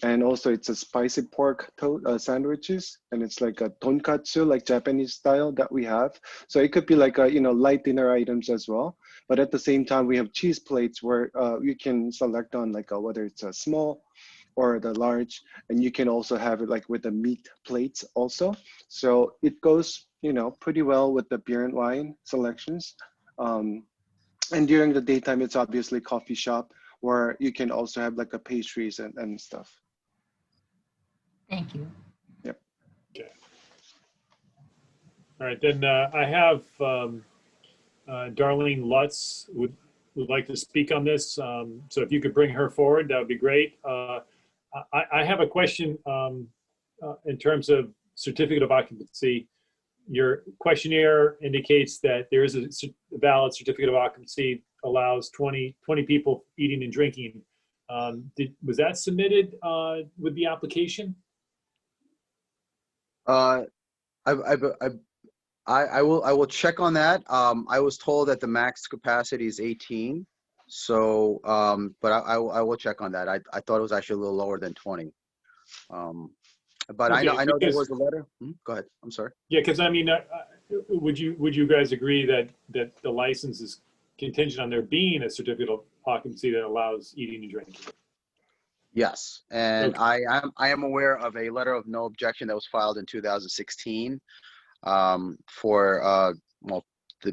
And also it's a spicy pork sandwiches, and it's like a tonkatsu, like Japanese style that we have. So it could be like a light dinner items as well. But at the same time, we have cheese plates where you can select on like whether it's a small or the large, and you can also have it like with the meat plates also. So it goes pretty well with the beer and wine selections. And during the daytime, it's obviously coffee shop where you can also have like a pastries and stuff. Thank you. Yep. Okay. All right, then I have Darlene Lutz would like to speak on this. So if you could bring her forward, that would be great. I have a question in terms of certificate of occupancy. Your questionnaire indicates that there is a valid certificate of occupancy, allows 20 people eating and drinking. Was that submitted with the application? I will check on that. I was told that the max capacity is 18. So, but I will check on that. I thought it was actually a little lower than 20. But okay, I know there was a letter. Go ahead. I'm sorry. Yeah, because I mean, would you guys agree that the license is contingent on there being a certificate of occupancy that allows eating and drinking? Yes, and okay. I am aware of a letter of no objection that was filed in 2016 for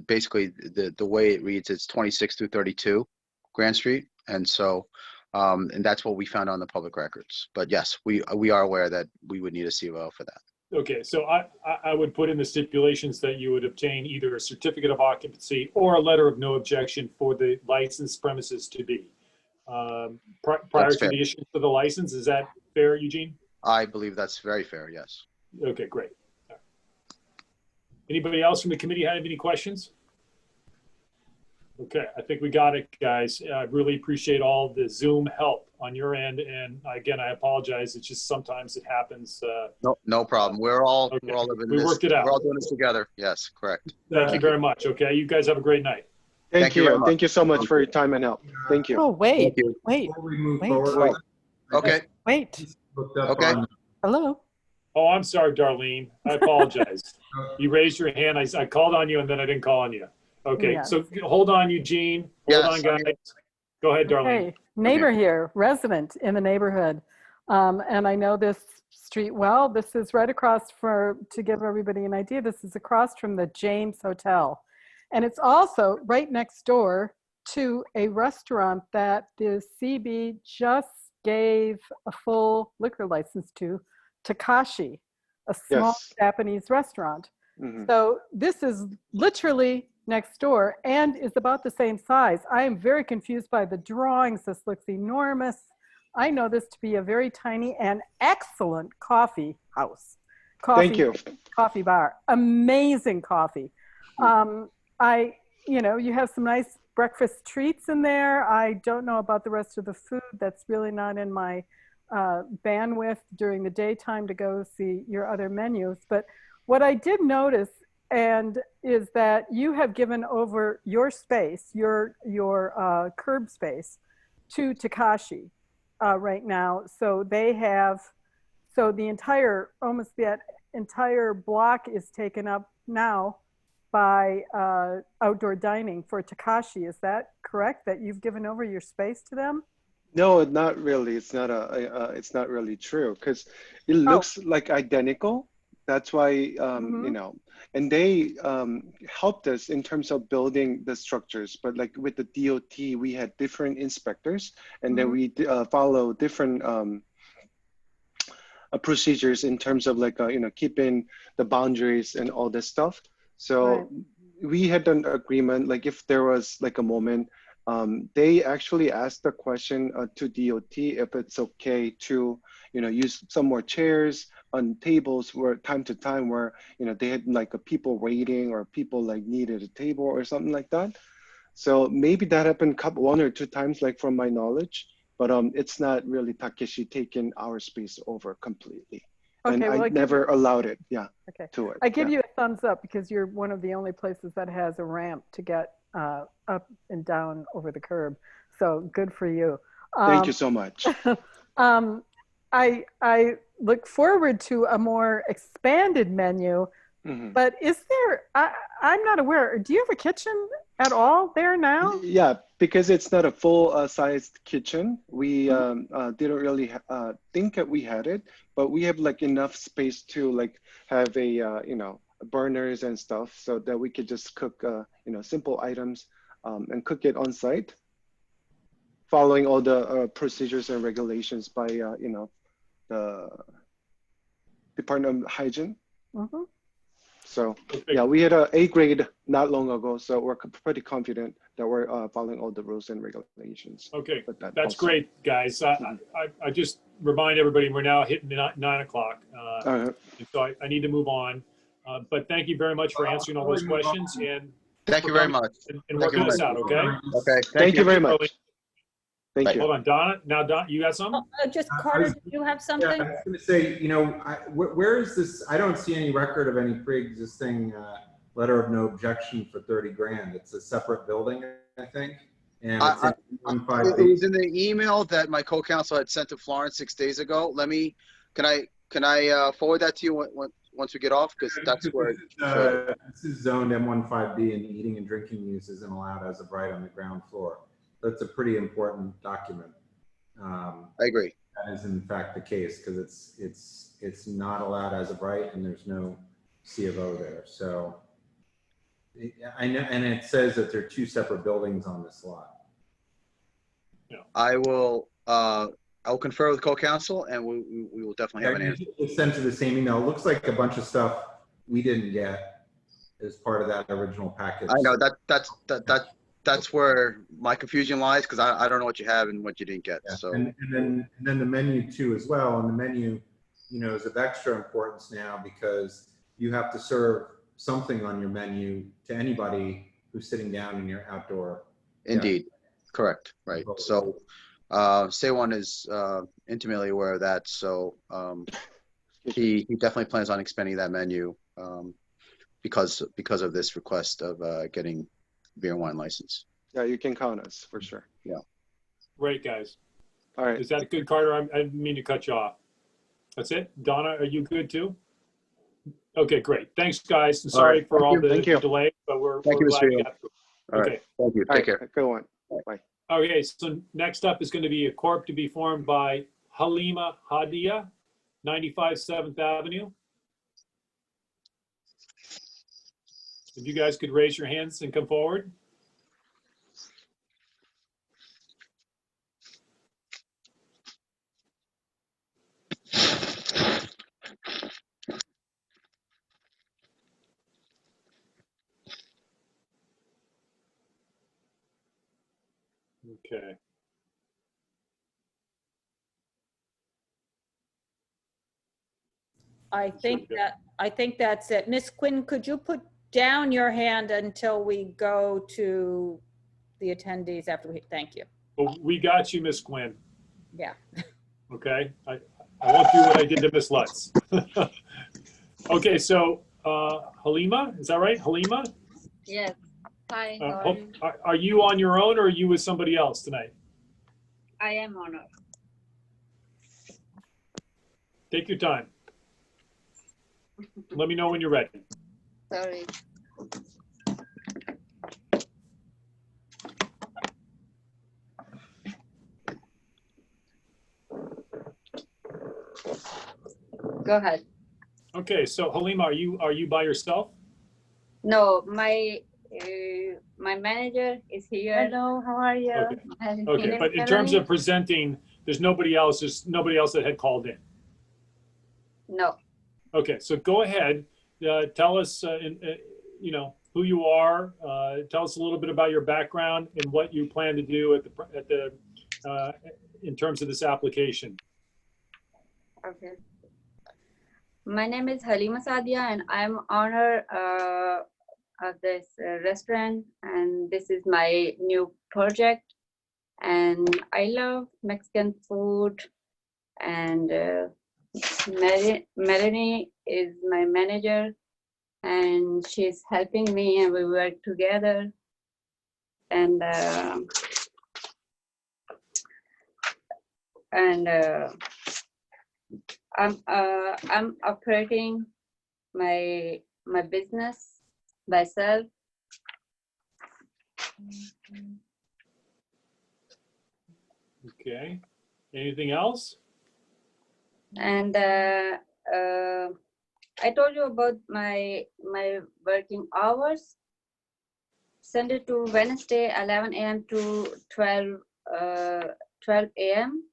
basically the way it reads, it's 26 through 32 Grand Street, and so and that's what we found on the public records. But yes, we are aware that we would need a COO for that. Okay, so I would put in the stipulations that you would obtain either a certificate of occupancy or a letter of no objection for the licensed premises to be. Prior to the issuance of the license, is that fair, Eugene? I believe that's very fair, yes. Okay, great. All right. Anybody else from the committee have any questions? Okay, I think we got it, guys. I really appreciate all the Zoom help on your end. And again, I apologize. It's just sometimes it happens. No problem. We're all living We this. worked it out. We're all doing this together. Yes, correct. Thank you very much. Okay, you guys have a great night. Thank you very you. much. Thank you so much for your time and help. Thank you. Oh, wait, Thank you. wait, Before we move wait. forward, Okay. wait. looked up Okay. on- Hello? Oh, I'm sorry, Darlene. I apologize. You raised your hand. I called on you and then I didn't call on you. Okay, Yes. so hold on, Eugene. Hold on, guys. Go ahead, Darlene. Okay, neighbor here, resident in the neighborhood. And I know this street well. This is right across to give everybody an idea, this is across from the James Hotel. And it's also right next door to a restaurant that the CB just gave a full liquor license to, Takashi, a small Yes. Japanese restaurant. Mhm. So this is literally next door and is about the same size. I am very confused by the drawings. This looks enormous. I know this to be a very tiny and excellent coffee house. Thank you. Coffee bar. Amazing coffee. You have some nice breakfast treats in there. I don't know about the rest of the food. That's really not in my bandwidth during the daytime to go see your other menus. But what I did notice is that you have given over your space, your curb space, to Takashi right now. So they have, almost that entire block is taken up now by outdoor dining for Takashi. Is that correct? That you've given over your space to them? No, not really. It's not it's not really true because it looks like identical. That's why, and they helped us in terms of building the structures. But like with the DOT, we had different inspectors, and then we follow different procedures in terms of like, keeping the boundaries and all this stuff. So we had an agreement, like if there was like a moment, they actually asked the question to DOT if it's okay to, use some more chairs on tables where time to time where, they had like people waiting or people like needed a table or something like that. So maybe that happened one or two times, like from my knowledge, but it's not really Takeshi taking our space over completely. Okay, and well, I never allowed it, okay. to it. I give you a thumbs up because you're one of the only places that has a ramp to get up and down over the curb. So good for you. Thank you so much. I look forward to a more expanded menu, but is there, I'm not aware, do you have a kitchen at all there now? Yeah, because it's not a full sized kitchen. We didn't really think that we had it, but we have like enough space to like have a, burners and stuff so that we could just cook, simple items and cook it on site, following all the procedures and regulations by, the Department of Hygiene. So yeah, we had a A grade not long ago, so we're pretty confident that we're following all the rules and regulations. Okay, that's great, guys. I just remind everybody we're now hitting 9 o'clock. And so I need to move on. But thank you very much for answering all those questions. And thank you very much. And working this out, okay? Okay. Thank you very much. Thank you. Hold on, Donna. Now, Donna, you got something? Just Carter, do you have something? Yeah, I was going to say, where is this? I don't see any record of any pre-existing letter of no objection for 30 grand. It's a separate building, I think. And it's it was in the email that my co-counsel had sent to Florence 6 days ago. Can I forward that to you once we get off? Because that's where. This is zoned M15B, and eating and drinking use isn't allowed as of right on the ground floor. That's a pretty important document. I agree. That is in fact the case because it's not allowed as of right, and there's no C of O there. So I know, and it says that there are two separate buildings on this lot. I will I'll confer with co-counsel and we will definitely have an answer. It's sent to the same email. It looks like a bunch of stuff we didn't get as part of that original package. I know that's where my confusion lies, because I don't know what you have and what you didn't get. Yeah. So and then the menu too as well. And the menu, you know, is of extra importance now because you have to serve something on your menu to anybody who's sitting down in your outdoor. Indeed. Correct. Right. So Seiwon is intimately aware of that. So he definitely plans on expanding that menu because of this request of getting beer and wine license. Yeah, you can count us for sure. Yeah. Great, guys. All right. Is that good, Carter? I didn't mean to cut you off. That's it. Donna, are you good too? Okay, great. Thanks, guys. And sorry for all the delay, but we're glad we got through. Okay. Thank you. Take care. Good one. Bye. Okay, so next up is going to be a corp to be formed by Halima Hadia, 95 7th Avenue. If you guys could raise your hands and come forward. Okay. I think that's it. Miss Quinn, could you put down your hand until we go to the attendees after we, thank you. Well, we got you, Miss Quinn. Yeah. Okay. I won't do what I did to Miss Lutz. Okay, so Halima, is that right? Halima? Yes. Hi. Are you on your own or are you with somebody else tonight? I am honored. Take your time. Let me know when you're ready. Sorry. Go ahead. Okay, so Halima, are you by yourself? No, my manager is here. Hello, how are you? Okay, but in terms of presenting, there's nobody else that had called in. No. Okay, so go ahead. Tell us, who you are. Tell us a little bit about your background and what you plan to do in terms of this application. Okay. My name is Halima Sadia, and I'm owner of this restaurant, and this is my new project. And I love Mexican food, and Melanie is my manager, and she's helping me, and we work together. And I'm operating my business myself. Okay. Anything else? And I told you about my working hours. Sunday to Wednesday, 11 a.m. to 12 a.m.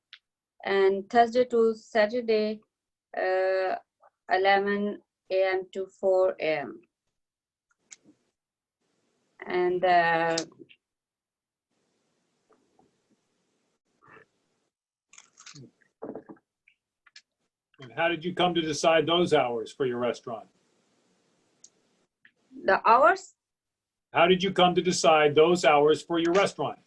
and Thursday to Saturday, 11 a.m. to 4 a.m. And and how did you come to decide those hours for your restaurant? The hours? How did you come to decide those hours for your restaurant?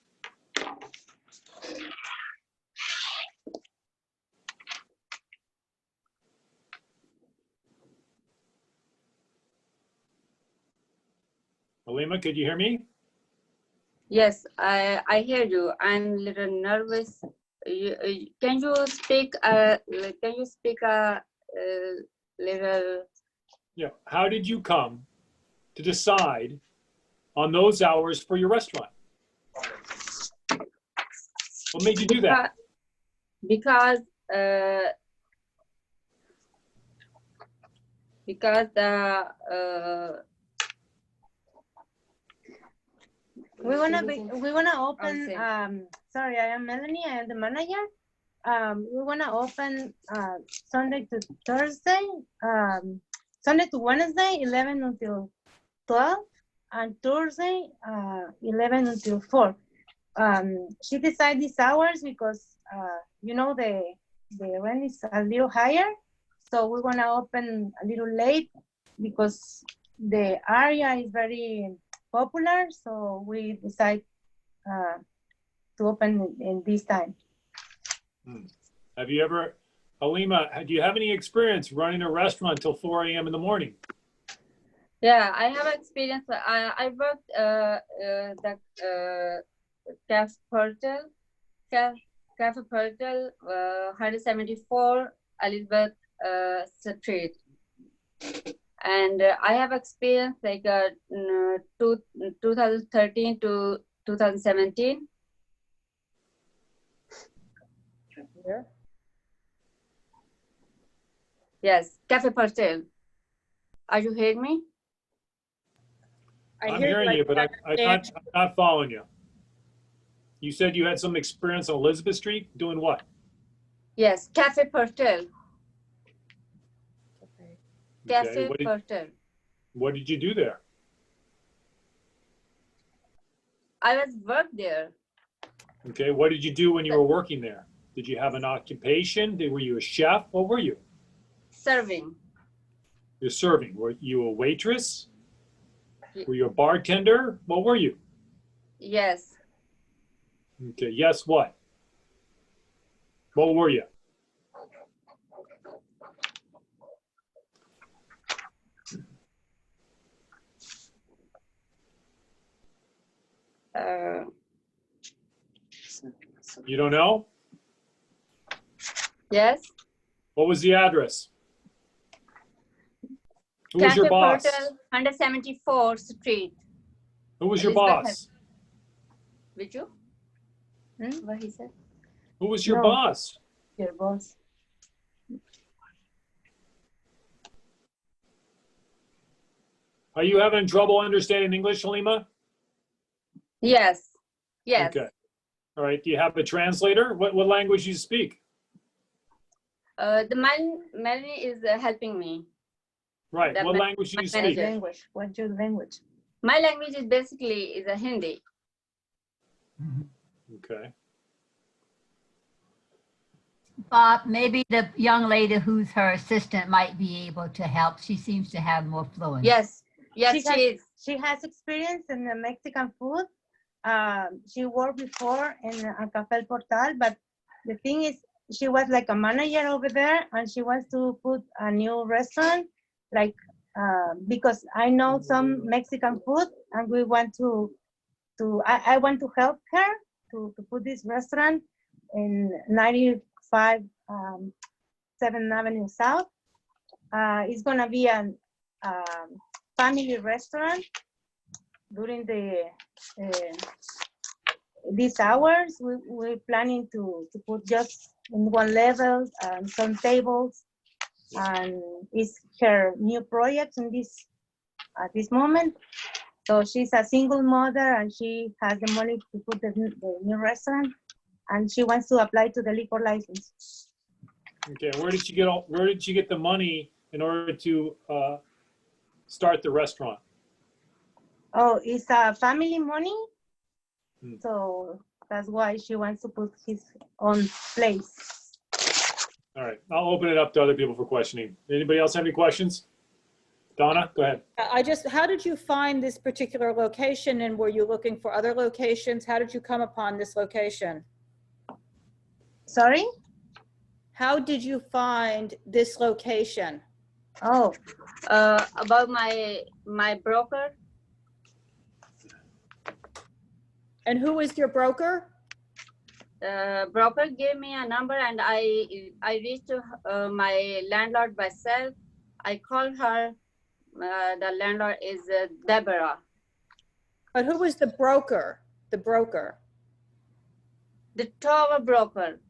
Halima, could you hear me? Yes, I hear you. I'm a little nervous. Can you speak a little? Yeah. How did you come to decide on those hours for your restaurant? What made you do that? Because we wanna open. Sorry, I am Melanie. I am the manager, we want to open Sunday to Thursday, Sunday to Wednesday, 11 until 12, and Thursday, 11 until 4. She decided these hours because, you know, the rent is a little higher. So we're going to open a little late because the area is very popular. So we decide to open in this time. Have you ever, Halima, do you have any experience running a restaurant till 4 a.m. in the morning? Yeah, I have experience. I worked the Cafe Portal, 174 Elizabeth Street. And I have experience like 2013 to 2017. Yeah. Yes, Cafe Portal. Are you hearing me? I'm hearing you, but I'm not following you. You said you had some experience on Elizabeth Street doing what? Yes, Cafe Portal. Cafe Okay, Portal. what did you do there? I was worked there. Okay, what did you do when you were working there? Did you have an occupation? Were you a chef? What were you? Serving. You're serving. Were you a waitress? Were you a bartender? What were you? Yes. Okay, yes, what? What were you? You don't know? Yes. What was the address? Who was your boss? Portal, 174th Street. Who was your Elizabeth boss? Did you? What he said? Who was your boss? Your boss. Are you having trouble understanding English, Halima? Yes. Yes. Okay. All right. Do you have a translator? What language do you speak? The man is helping me. Right. What language do you speak? Language. What's your language? My language is basically a Hindi. Okay. Bob, maybe the young lady who's her assistant might be able to help. She seems to have more fluency. Yes. Yes, she is. She has experience in the Mexican food. She worked before in a Café Portal, but the thing is, she was like a manager over there, and she wants to put a new restaurant, like because I know some Mexican food, and we want I want to help her to put this restaurant in 95 7th Avenue South. It's gonna be a family restaurant during these hours. We're planning to put just in one level some tables, and it's her new project in at this moment. So she's a single mother, and she has the money to put the new restaurant, and she wants to apply to the liquor license. Okay. Where did you get the money in order to start the restaurant? Oh, it's a family money. So that's why she wants to put his own place. All right. I'll open it up to other people for questioning. Anybody else have any questions? Donna, go ahead. How did you find this particular location, and were you looking for other locations? How did you come upon this location? Sorry? How did you find this location? Oh, about my broker. And who is your broker? Broker gave me a number, and I reached to my landlord myself. I called her. The landlord is Deborah. But who was the broker? The broker. The tower broker.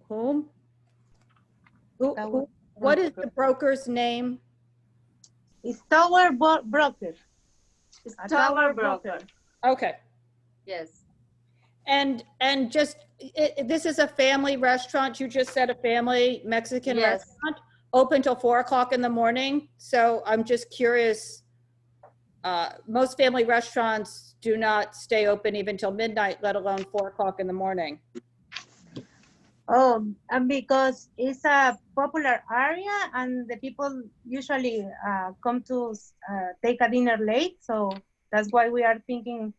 Whom? What is the broker's name? It's Tower Broker. It's Tower Broker. Okay. Yes. And just, this is a family restaurant. You just said a family Mexican Yes. restaurant, open till 4 o'clock in the morning. So I'm just curious. Most family restaurants do not stay open even till midnight, let alone 4 o'clock in the morning. Oh, and because it's a popular area and the people usually come to take a dinner late. So that's why we are thinking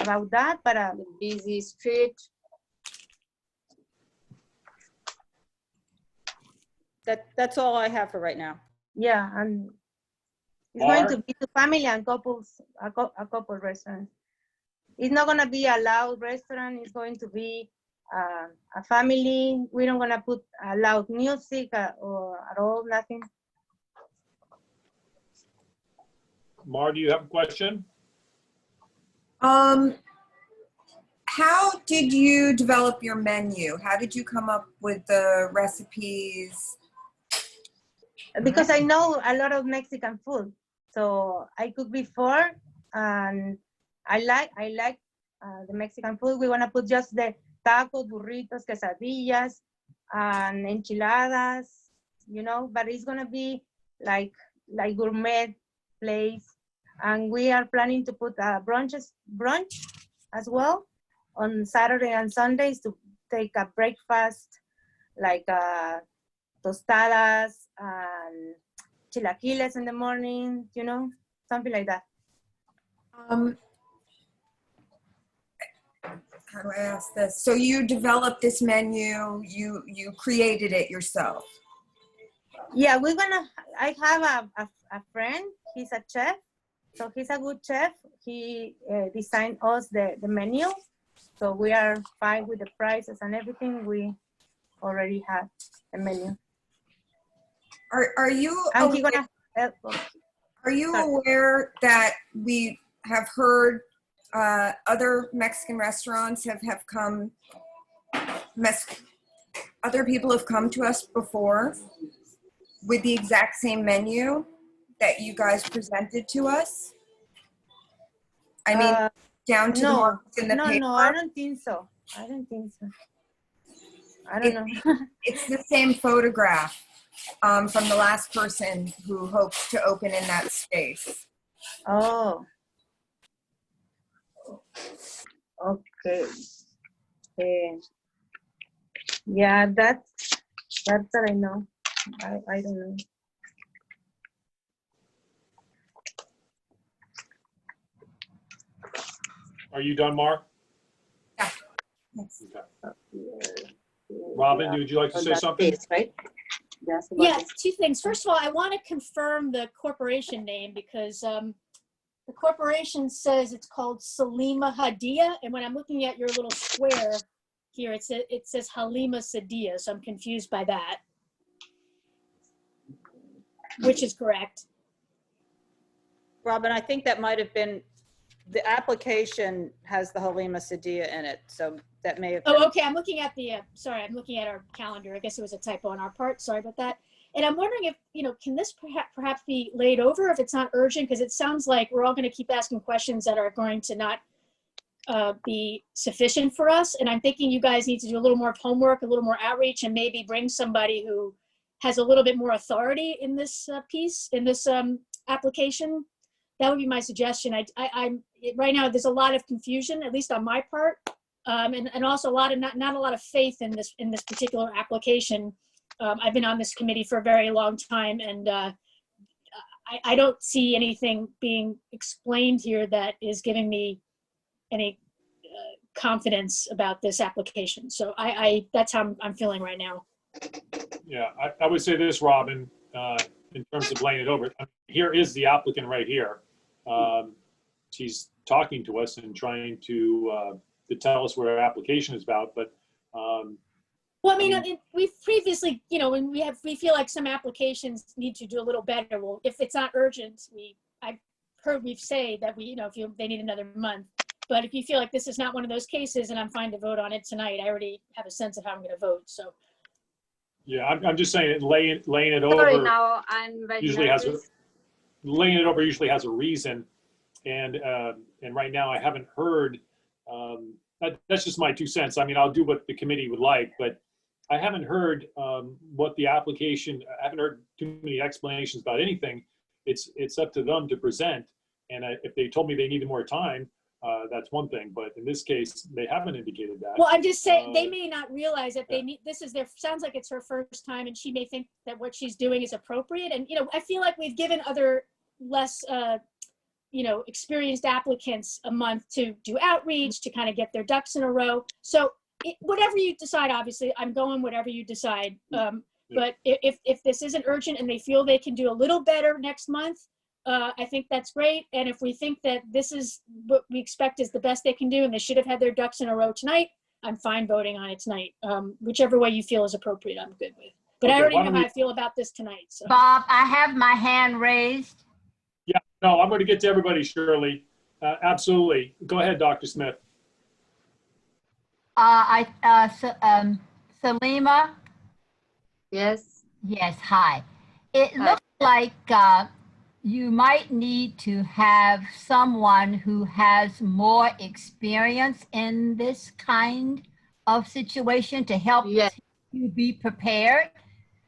about that. But busy street. That's all I have for right now. Yeah, and it's Bar? going to be to family and couples, a couple restaurant. It's not gonna be a loud restaurant. It's going to be a family. We don't gonna put loud music or at all, nothing. Mar, do you have a question? How did you develop your menu? How did you come up with the recipes? Because I know a lot of Mexican food, so I cooked before, and I like the Mexican food. We wanna put just the tacos, burritos, quesadillas, and enchiladas, you know. But it's gonna be like gourmet place, and we are planning to put brunch as well on Saturday and Sundays to take a breakfast, like tostadas and chilaquiles in the morning, you know, something like that. How do I ask this? So you developed this menu, you created it yourself? Yeah, I have a friend, he's a chef, so he's a good chef. He designed us the menu, so we are fine with the prices and everything. We already have a menu. Are you aware, are you aware that we have heard other Mexican restaurants have come, other people have come to us before with the exact same menu that you guys presented to us? I mean, down to the marks in the paper? No, I don't think so. I don't know. It's the same photograph from the last person who hopes to open in that space. Oh. Okay. Yeah, that's what I know. I don't know. Are you done, Mar? Yeah. Okay. Robin, would you like to say something? Right? Yes, two things. First of all, I want to confirm the corporation name because the corporation says it's called Salima Hadia, and when I'm looking at your little square here, it says Halima Sadia, so I'm confused by that. Which is correct? Robin, I think that might have been, the application has the Halima Sadia in it, so that may have been. Oh, okay, I'm looking at the, sorry, I'm looking at our calendar. I guess it was a typo on our part, sorry about that. And I'm wondering if, can this perhaps be laid over if it's not urgent? Because it sounds like we're all going to keep asking questions that are going to not be sufficient for us. And I'm thinking you guys need to do a little more homework, a little more outreach, and maybe bring somebody who has a little bit more authority in this piece, in this application. That would be my suggestion. I'm right now, there's a lot of confusion, at least on my part, and also not a lot of faith in this particular application. I've been on this committee for a very long time, and I don't see anything being explained here that is giving me any confidence about this application. So that's how I'm feeling right now. Yeah, I would say this, Robin, in terms of laying it over. Here is the applicant right here. She's talking to us and trying to tell us what our application is about, but well, I mean, we've previously, when we feel like some applications need to do a little better. Well, if it's not urgent, I've heard we say that if they need another month. But if you feel like this is not one of those cases, and I'm fine to vote on it tonight, I already have a sense of how I'm going to vote. So. Yeah, I'm just saying, laying it over. Sorry, now I'm very usually nervous. Laying it over usually has a reason, and right now I haven't heard That's just my 2 cents. I mean, I'll do what the committee would like, but I haven't heard what the application, I haven't heard too many explanations about anything. It's up to them to present. And if they told me they needed more time, that's one thing. But in this case, they haven't indicated that. Well, I'm just saying they may not realize that they need, this is their, sounds like it's her first time and she may think that what she's doing is appropriate. And, you know, I feel like we've given other less, you know, experienced applicants a month to do outreach, to kind of get their ducks in a row. So whatever you decide, obviously, I'm going whatever you decide. But if this isn't urgent and they feel they can do a little better next month, I think that's great. And if we think that this is what we expect is the best they can do and they should have had their ducks in a row tonight, I'm fine voting on it tonight. Whichever way you feel is appropriate, I'm good with. But I already know how I feel about this tonight. So. Bob, I have my hand raised. Yeah, no, I'm going to get to everybody, Shirley. Absolutely. Go ahead, Dr. Smith. Salima? Yes. Yes, hi. It looks like you might need to have someone who has more experience in this kind of situation to help you be prepared.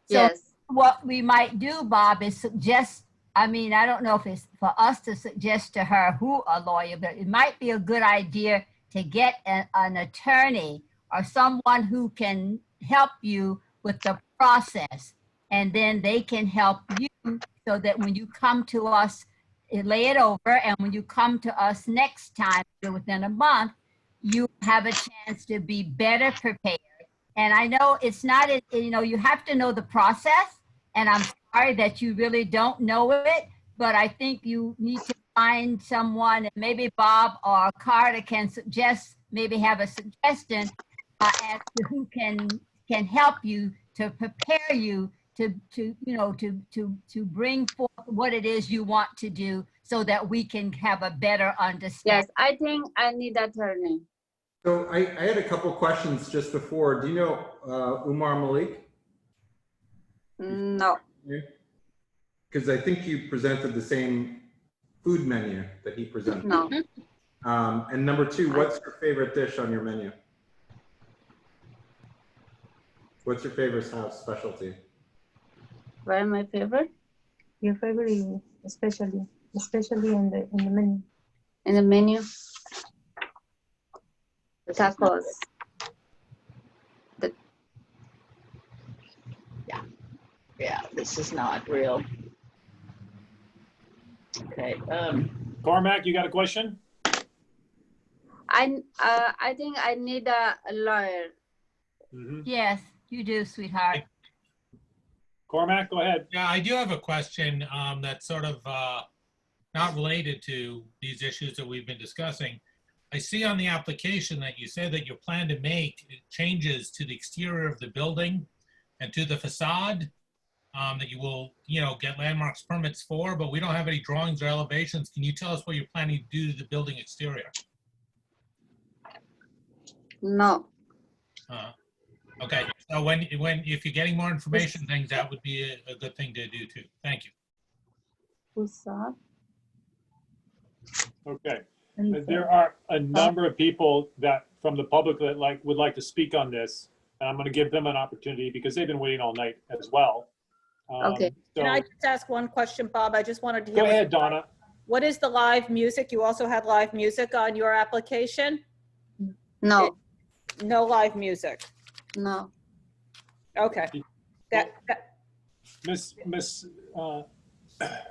So what we might do, Bob, is suggest, I mean, I don't know if it's for us to suggest to her who a lawyer, but it might be a good idea to get an attorney or someone who can help you with the process. And then they can help you so that when you come to us, lay it over. And when you come to us next time, within a month, you have a chance to be better prepared. And I know it's not, you know, you have to know the process. And I'm sorry that you really don't know it, but I think you need to find someone, and maybe Bob or Carter can suggest, maybe have a suggestion as to who can help you to prepare you to you know, to bring forth what it is you want to do so that we can have a better understanding. Yes, I think I need an attorney. So I had a couple questions just before. Do you know Umar Malik? No. Because I think you presented the same food menu that he presented. No. And number two, what's your favorite dish on your menu? What's your favorite house specialty? What is my favorite? Your favorite, especially in the menu. In the menu? Tacos. Yeah, this is not real. Okay. Cormac, you got a question? I think I need a lawyer. Yes, you do, sweetheart. Cormac, go ahead. Yeah, I do have a question that's sort of not related to these issues that we've been discussing. I see on the application that you say that you plan to make changes to the exterior of the building and to the facade that you will, you know, get landmarks permits for, but we don't have any drawings or elevations. Can you tell us what you're planning to do to the building exterior? No. Okay, so if you're getting more information, things that would be a good thing to do too. Thank you. Facade. Okay. There are a number of people that from the public that would like to speak on this. And I'm going to give them an opportunity because they've been waiting all night as well. Okay. So, Can I just ask one question, Bob? I just wanted to hear. go ahead, Donna. What is the live music? You also had live music on your application? No. No live music. No. Okay. Miss,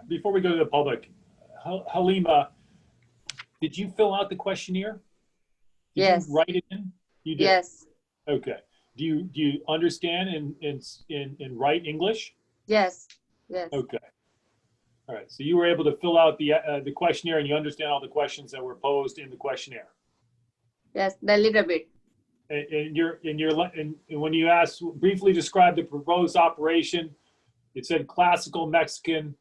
before we go to the public, Halima, did you fill out the questionnaire? Did Yes. you write it in? You did? Yes. Okay. Do you understand and write English? Yes. Yes. Okay. All right. So you were able to fill out the questionnaire and you understand all the questions that were posed in the questionnaire. Yes, a little bit. And when you asked, briefly describe the proposed operation, it said classical Mexican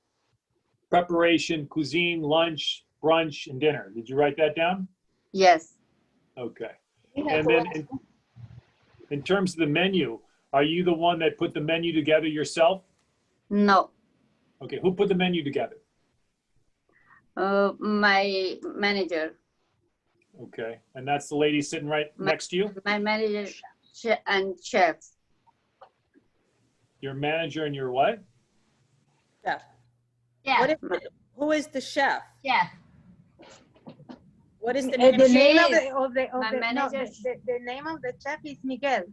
preparation, cuisine, lunch, brunch, and dinner. Did you write that down? Yes. Okay. And then in terms of the menu, are you the one that put the menu together yourself? No. Okay. Who put the menu together? My manager. Okay, and that's the lady sitting right next to you? My manager and chef. Your manager and your what? Chef. Yeah. Who is the chef? Yeah. What is the The name? name of My the manager. the name of the chef is Miguel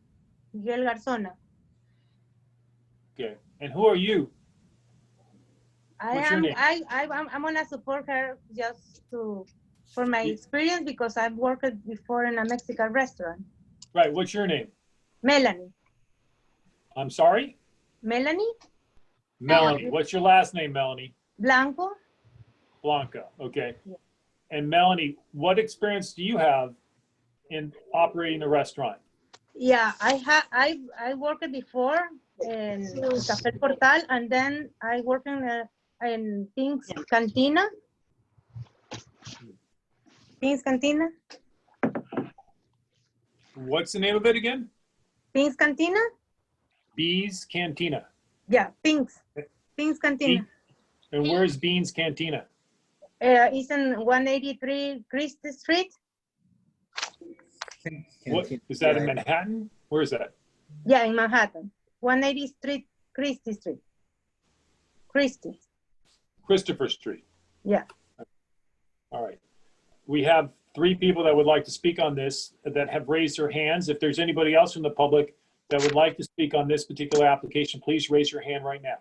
Garzona. Okay, and who are you? What's your name? I'm gonna support her just for my experience because I've worked before in a Mexican restaurant. Right, what's your name? Melanie. I'm sorry? Melanie Melanie. What's your last name, Melanie? Blanco. Blanca, okay. And Melanie, what experience do you have in operating a restaurant? Yeah, I worked before in Café Portal, and then I worked in Pink's Cantina. Pink's Cantina. What's the name of it again? Pink's Cantina. Bees Cantina. Yeah, Pink's Cantina. And where's Beans Cantina? It's in 183 Christie Street. What is that in Manhattan? Where is that? Yeah, in Manhattan. 180 Street, Christie Street. Christopher Street. Yeah. All right. We have 3 people that would like to speak on this that have raised their hands. If there's anybody else from the public that would like to speak on this particular application, please raise your hand right now.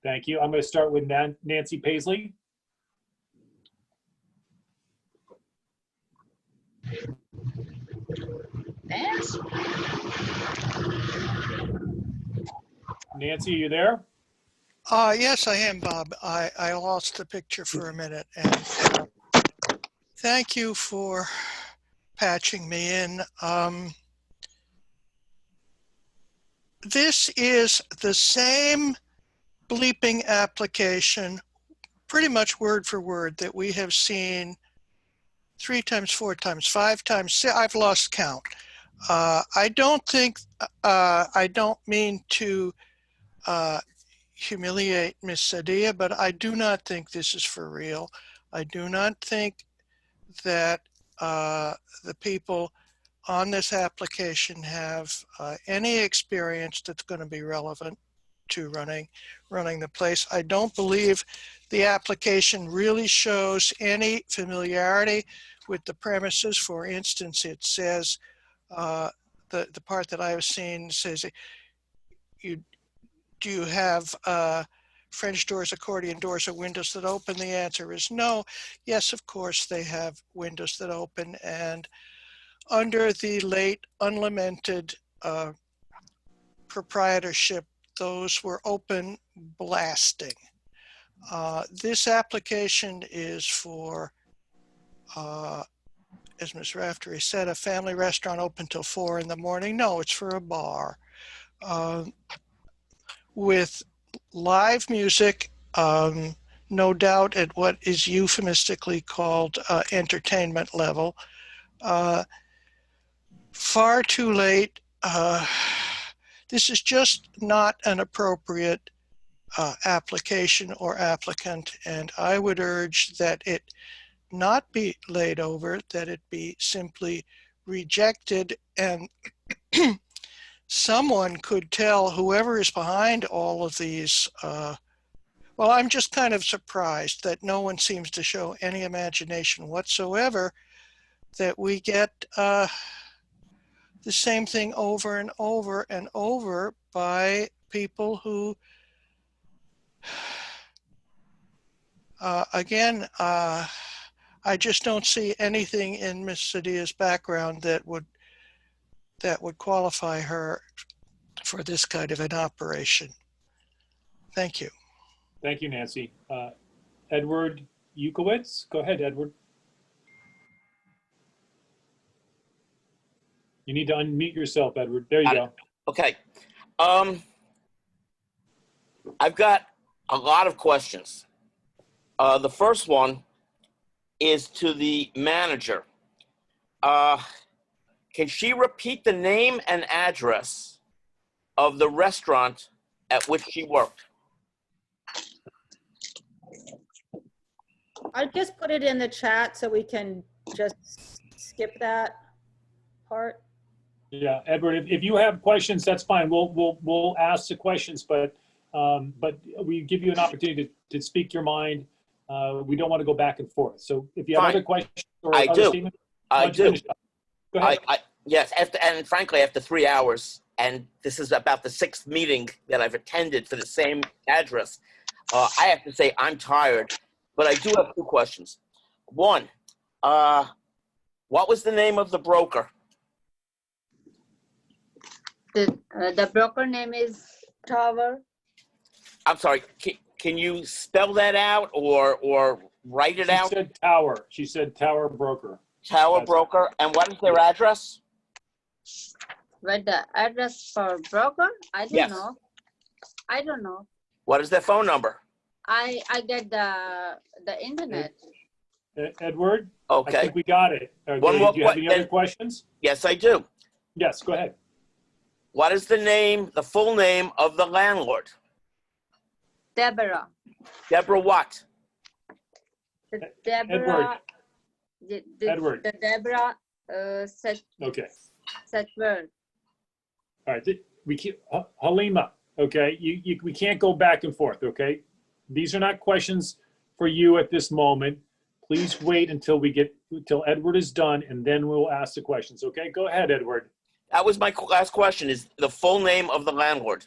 Thank you. I'm going to start with Nancy Paisley. Nancy, are you there? Yes, I am, Bob. I lost the picture for a minute. And thank you for patching me in. This is the same bleeping application, pretty much word for word, that we have seen 3 times, 4 times, 5 times. I've lost count. I don't mean to humiliate Miss Sadia, but I do not think this is for real. I do not think that the people on this application have any experience that's going to be relevant to running the place. I don't believe the application really shows any familiarity with the premises. For instance, it says, the part that I have seen says, do you have French doors, accordion doors, or windows that open? The answer is no. Yes, of course, they have windows that open, and under the late unlamented proprietorship, those were open blasting. This application is for, as Ms. Raftery said, a family restaurant open till 4 in the morning. No, it's for a bar. With live music, no doubt at what is euphemistically called entertainment level. Far too late. This is just not an appropriate application or applicant, and I would urge that it not be laid over, that it be simply rejected, and someone could tell whoever is behind all of these. Well, I'm just kind of surprised that no one seems to show any imagination whatsoever, that we get the same thing over and over and over by people who, again, I just don't see anything in Ms. Sadia's background that would qualify her for this kind of an operation. Thank you. Thank you, Nancy. Edward Yukowitz, go ahead, Edward. You need to unmute yourself, Edward. There you go. Okay. I've got a lot of questions. The first one is to the manager. Can she repeat the name and address of the restaurant at which she worked? I just put it in the chat so we can just skip that part? Yeah, Edward, if you have questions, that's fine. We'll ask the questions, but we give you an opportunity to speak your mind. We don't want to go back and forth. So if you have Fine. other questions or I other do. statements, I why don't you do. finish up? Go ahead. Yes, and frankly, after 3 hours, and this is about the 6th meeting that I've attended for the same address, I have to say I'm tired, but I do have 2 questions. One, what was the name of the broker? The broker name is Tower. I'm sorry, can you spell that out or write it out? She said Tower. She said Tower Broker. Tower Broker, and what is their address? What the address for broker? I don't Yes. know. I don't know. What is their phone number? I get the internet. Edward? Okay. I think we got it. One more Do you have any other questions? Yes, I do. Yes, go ahead. What is the full name of the landlord? Deborah. Deborah what? Deborah. Edward. The Deborah Okay. Setwell. All right. We keep Halima. Okay. We can't go back and forth. Okay. These are not questions for you at this moment. Please wait until Edward is done, and then we'll ask the questions. Okay. Go ahead, Edward. That was my last question, is the full name of the landlord.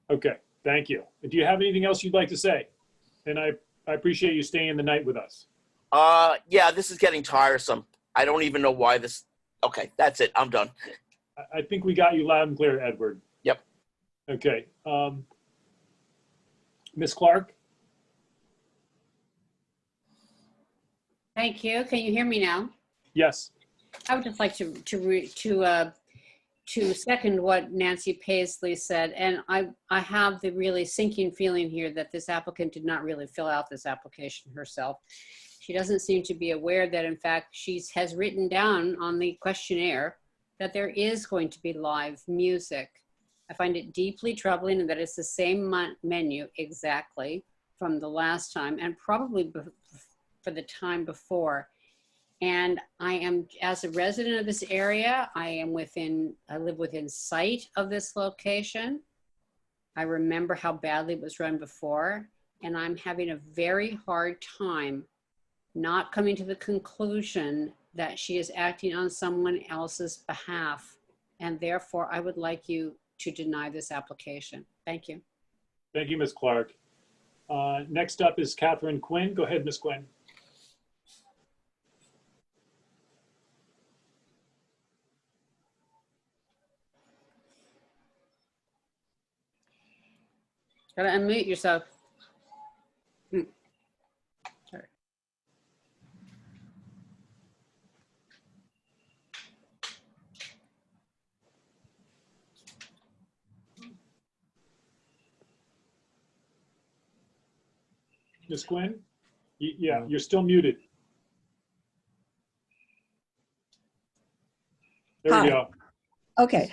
Okay. Thank you. Do you have anything else you'd like to say? And I appreciate you staying the night with us. Yeah, this is getting tiresome. I don't even know why this. Okay, that's it. I'm done. I think we got you loud and clear, Edward. Yep. Okay. Ms. Clark? Thank you. Can you hear me now? Yes. I would just like to second what Nancy Paisley said, and I have the really sinking feeling here that this applicant did not really fill out this application herself. She doesn't seem to be aware that, in fact, she has written down on the questionnaire that there is going to be live music. I find it deeply troubling and that it's the same menu exactly from the last time and probably for the time before. And I am, as a resident of this area, I live within sight of this location. I remember how badly it was run before, and I'm having a very hard time not coming to the conclusion that she is acting on someone else's behalf. And therefore, I would like you to deny this application. Thank you. Thank you, Ms. Clark. Next up is Catherine Quinn. Go ahead, Ms. Quinn. Gotta unmute yourself. Sorry. Ms. Quinn? Yeah, you're still muted. There we go. Okay.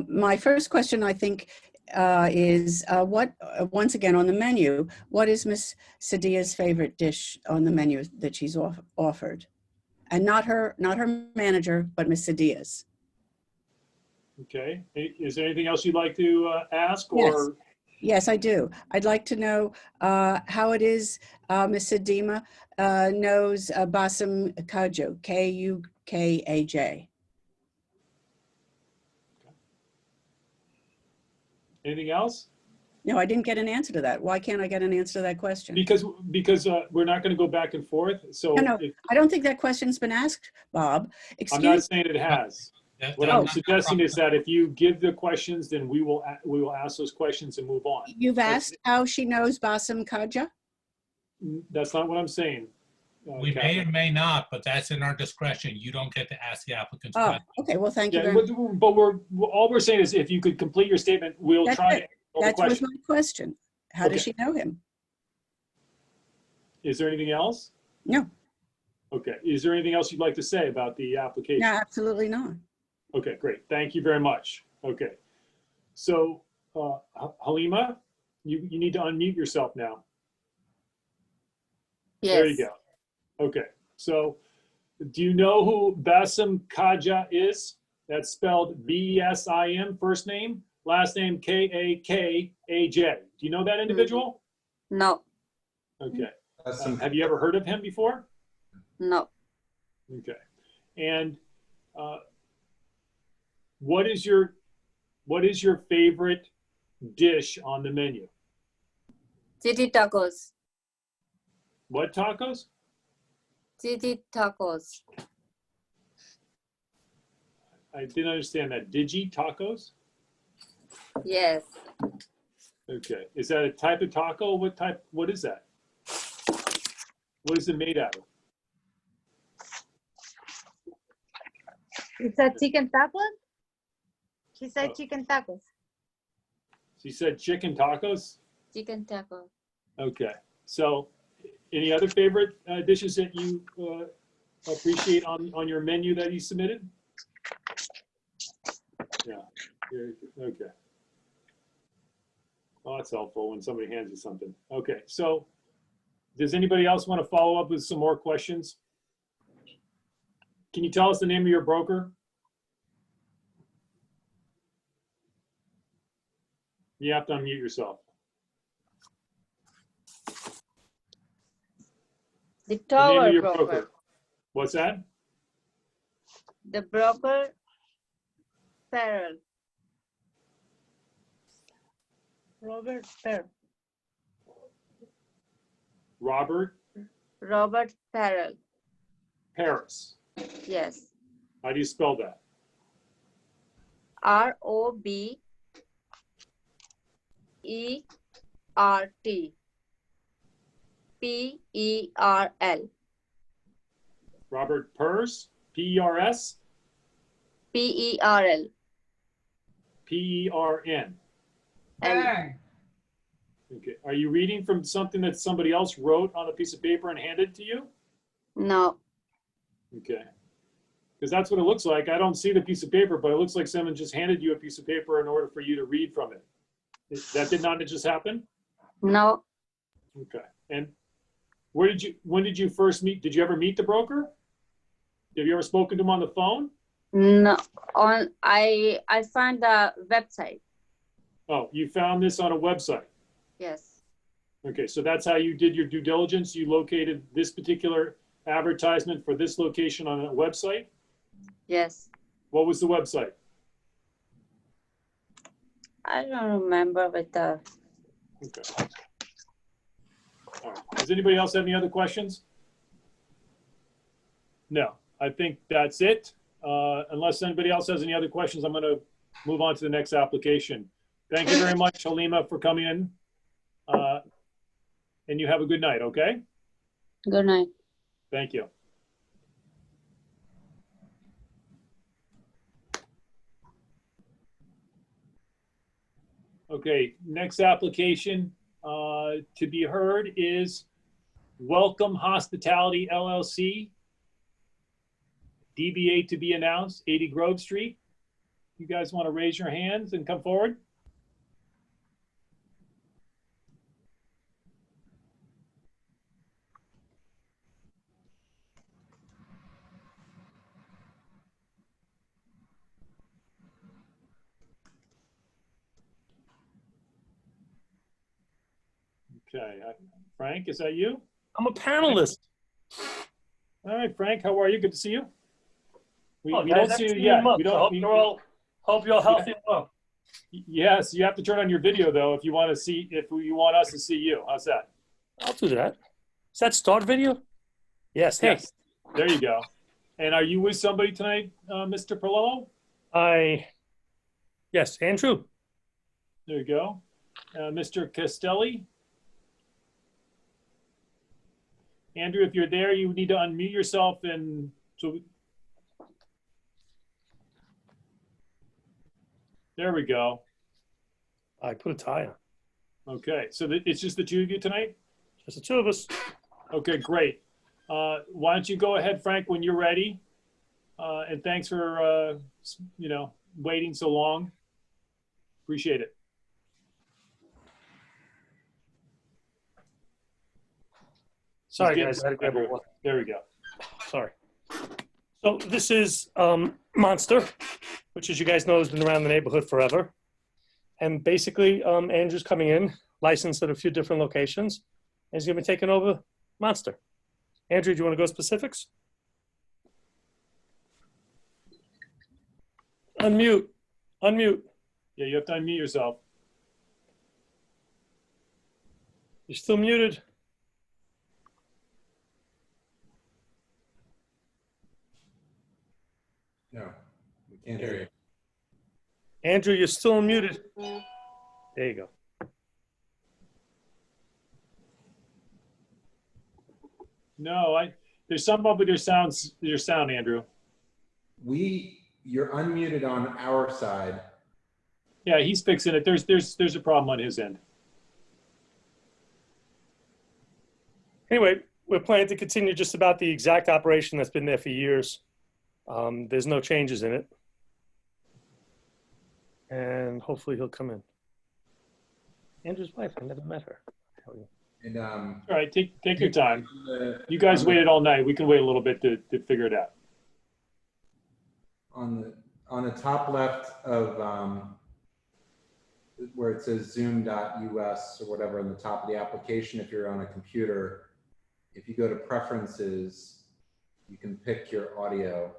My first question, I think, is once again on the menu, what is Miss Sadia's favorite dish on the menu that she's offered? And not her manager, but Miss Sadia's. Okay. Is there anything else you'd like to ask? Or Yes, I do. I'd like to know how it is Miss Sadima knows Basem Kaju, K-U-K-A-J. anything else? No, I didn't get an answer to that. Why can't I get an answer to that question? Because we're not going to go back and forth. So No, I don't think that question's been asked, Bob. I'm not saying it has. What I'm suggesting is that if you give the questions, then we will ask those questions and move on. You've asked how she knows Basem Kaja? That's not what I'm saying. We may or may not, but that's in our discretion. You don't get to ask the applicants. Oh, okay. Well, thank you very much. But all we're saying is if you could complete your statement, we'll try to. That was my question. How does she know him? Is there anything else? No. Okay. Is there anything else you'd like to say about the application? No, absolutely not. Okay, great. Thank you very much. Okay. So, Halima, you need to unmute yourself now. Yes. There you go. Okay. So, Do you know who Basim Kaja is? That's spelled B-S-I-M, first name, last name K-A-K-A-J. Do you know that individual? No, Okay. Have you ever heard of him before? no. Okay. And what is your favorite dish on the menu? City tacos. What tacos? City tacos. I didn't understand that. Digi tacos? Yes. Okay. Is that a type of taco? What is that? What is it made out of? It's a chicken tacos. She said chicken tacos. She said chicken tacos? Chicken taco. Okay. So any other favorite dishes that you appreciate on your menu that you submitted? Yeah. Okay. Oh, that's helpful when somebody hands you something. Okay. So does anybody else want to follow up with some more questions? Can you tell us the name of your broker? You have to unmute yourself. The The name tower of your broker. broker. What's that? The broker Farrell. Robert Fair. Robert Farrell. Paris. Yes. How do you spell that? R-O-B-E-R-T. P-E-R-L. Robert Pers? P-E-R-S? P-E-R-L. P-E-R-N. Burn. Okay. Are you reading from something that somebody else wrote on a piece of paper and handed to you? No. Okay. Because that's what it looks like. I don't see the piece of paper, but it looks like someone just handed you a piece of paper in order for you to read from it. That did not just happen? No. Okay. And when did you first meet? Did you ever meet the broker? Have you ever spoken to him on the phone? No. I found the website. Oh, you found this on a website. Yes. Okay, so that's how you did your due diligence. You located this particular advertisement for this location on a website? Yes. What was the website? I don't remember with the. Okay. All right. Does anybody else have any other questions? No, I think that's it. Unless anybody else has any other questions, I'm going to move on to the next application. Thank you very much, Halima, for coming in. And you have a good night, okay? Good night. Thank you. Okay, next application to be heard is Welcome Hospitality LLC, DBA to be announced, 80 Grove Street. You guys want to raise your hands and come forward? Okay, Frank, is that you? I'm a panelist. All right, Frank, how are you? Good to see you. We Guys, don't see you yet. We don't. Hope you're healthy and well. Yes, you have to turn on your video though if you want to see, if you want us to see you. How's that? I'll do that. Is that start video? Yes. Hey. Yes. There you go. And are you with somebody tonight, Mr. Perlello? Yes, Andrew. There you go. Mr. Castelli. Andrew, if you're there, you need to unmute yourself and so. There we go. I put a tie on. Okay, so it's just the two of you tonight? Just the two of us. Okay, great. Why don't you go ahead, Frank, when you're ready? And thanks for, waiting so long. Appreciate it. Sorry, guys. I had to grab a water. There we go. Sorry. So this is Monster, which, as you guys know, has been around the neighborhood forever. And basically, Andrew's coming in, licensed at a few different locations, and he's going to be taking over Monster. Andrew, do you want to go specifics? Unmute. Unmute. Yeah, you have to unmute yourself. You're still muted. No, we can't hear you. Andrew, you're still muted. There you go. No, there's something up with your sound, Andrew. You're unmuted on our side. Yeah, he's fixing it. There's a problem on his end. Anyway, we're planning to continue just about the exact operation that's been there for years. There's no changes in it. And hopefully he'll come in. Andrew's wife, I never met her. And all right, take your time. You guys waited all night. We can wait a little bit to figure it out. On the top left of where it says zoom.us or whatever on the top of the application, if you're on a computer, if you go to preferences, you can pick your audio,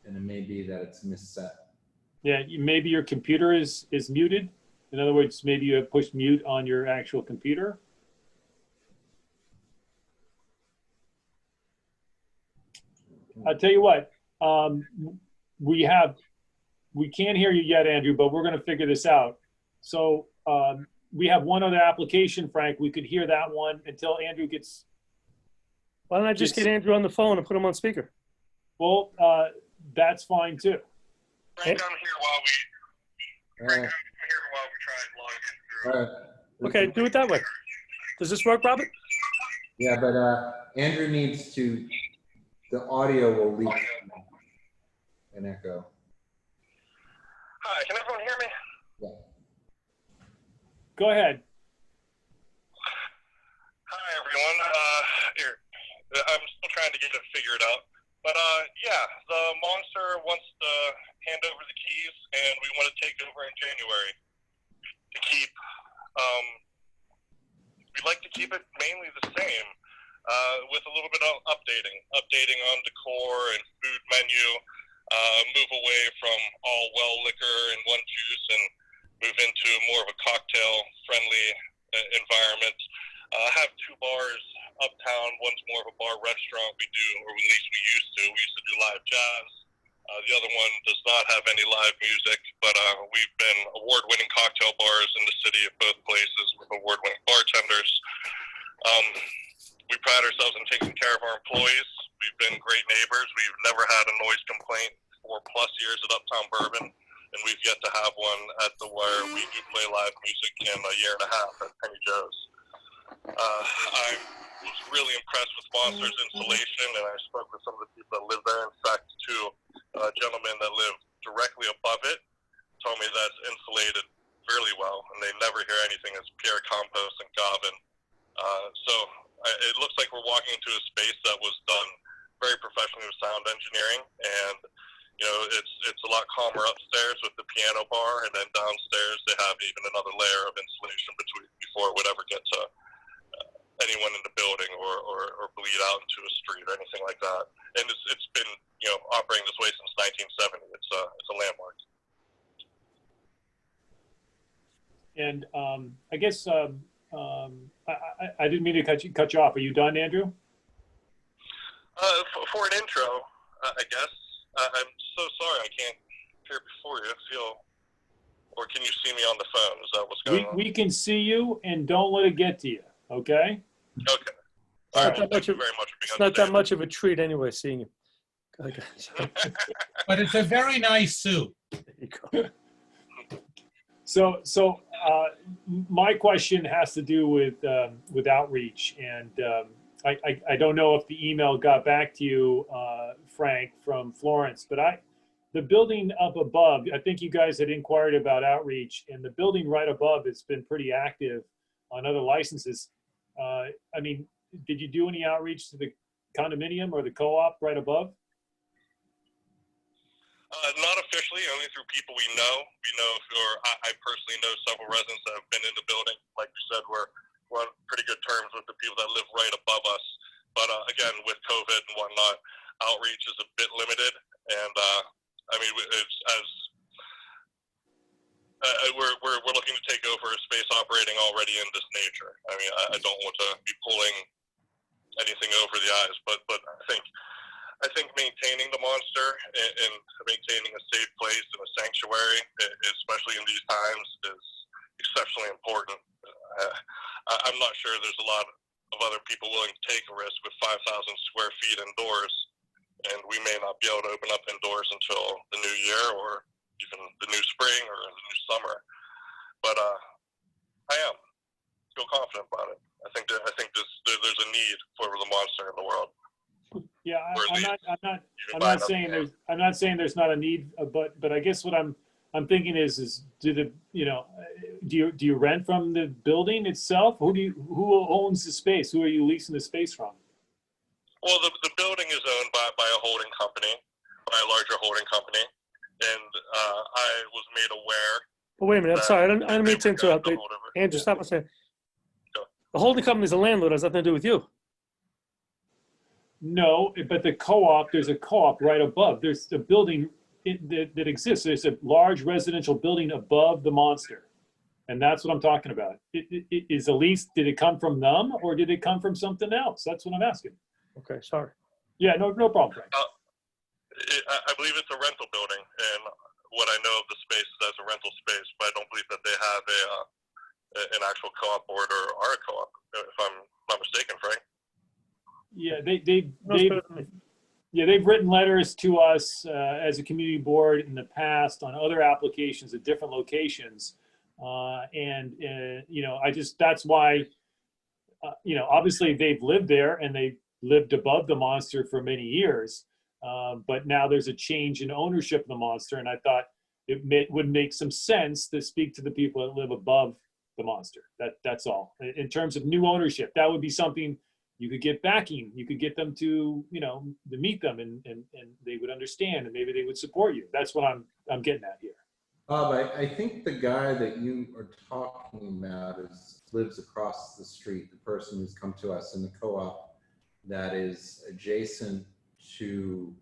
and it may be that it's misset. Yeah, maybe your computer is muted. In other words, maybe you have pushed mute on your actual computer. I'll tell you what, we can't hear you yet, Andrew, but we're going to figure this out. So we have one other application, Frank. We could hear that one until Andrew gets. Why don't I just get Andrew on the phone and put him on speaker? Well, that's fine too. Frank, I'm here while we try and log in through. Okay, do it that way. Does this work, Robert? Yeah, but Andrew needs to, the audio will leak an echo. Hi, can everyone hear me? Yeah. Go ahead. Hi, everyone. Here, I'm still trying to get it figured out. But yeah, the Monster wants to hand over the keys, and we want to take over in January to keep. We'd like to keep it mainly the same, with a little bit of updating on decor and food menu. Move away from all well liquor and one juice and move into more of a cocktail-friendly environment. Have two bars uptown. One's more of a bar restaurant. We do, or at least we used to. We used to do live jazz. The other one does not have any live music, but we've been award-winning cocktail bars in the city at both places with award-winning bartenders. We pride ourselves in taking care of our employees. We've been great neighbors. We've never had a noise complaint for 4+ years at Uptown Bourbon, and we've yet to have one at the where we do play live music in a year and a half at Penny Joe's. I was really impressed with Monster's installation, and I spoke with some of the people that live there. In fact, two gentlemen that live directly above it told me that's insulated fairly well, and they never hear anything as Pierre Compost and Gavin. So it looks like we're walking into a space that was done very professionally with sound engineering, and you know, it's a lot calmer upstairs with the piano bar, and then downstairs they have even another layer of insulation before it would ever get to anyone in the building or bleed out into a street or anything like that. And it's been, you know, operating this way since 1970. It's a landmark. And I guess I didn't mean to cut you off. Are you done, Andrew? For an intro, I guess. I'm so sorry I can't appear before you. Or can you see me on the phone? Is that what's going on? We can see you, and don't let it get to you. Okay. Okay. Thank you very much. It's not that much of a treat anyway, seeing you. Okay. But it's a very nice suit. There you go. So my question has to do with outreach, and I don't know if the email got back to you, Frank, from Florence, but the building up above, I think you guys had inquired about outreach, and the building right above has been pretty active on other licenses. I mean, did you do any outreach to the condominium or the co-op right above? Not officially, only through people we know. We know, or I personally know several residents that have been in the building. Like you said, we're on pretty good terms with the people that live right above us. But again, with COVID and whatnot, outreach is a bit limited. And I mean, it's as we're looking to take over a space operating already in this nature. I mean, I don't want to be pulling anything over the eyes, but I think maintaining the monster and maintaining a safe place and a sanctuary, especially in these times, is exceptionally important. I'm not sure there's a lot of other people willing to take a risk with 5,000 square feet indoors, and we may not be able to open up indoors until the new year or even the new spring or the new summer. But I feel confident about it. I think there's a need for the monster in the world. Yeah, I'm not saying there's not a need, but I guess what I'm thinking is do you rent from the building itself? Who owns the space? Who are you leasing the space from? Well, the building is owned by a holding company, by a larger holding company, and I was made aware. Oh, wait a minute. I'm sorry. I don't mean to interrupt. Andrew, stop a second. The holding company is a landlord. It has nothing to do with you. No, but the co-op, there's a co-op right above. There's a building that exists. There's a large residential building above the monster. And that's what I'm talking about. Is the lease, did it come from them or did it come from something else? That's what I'm asking. Okay, sorry. Yeah, no problem, Frank. I believe it's a rental building, and what I know of the space is as a rental space, but I don't believe that they have an actual co-op board or are a co-op, if I'm not mistaken, Frank. Yeah, they've written letters to us as a community board in the past on other applications at different locations, that's why obviously they've lived there and they lived above the monster for many years, but now there's a change in ownership of the monster, and I thought it would make some sense to speak to the people that live above the monster. That's all. In terms of new ownership, that would be something. You could get backing. You could get them to meet them, and they would understand, and maybe they would support you. That's what I'm getting at here. I think the guy that you are talking about lives across the street. The person who's come to us in the co-op that is adjacent to.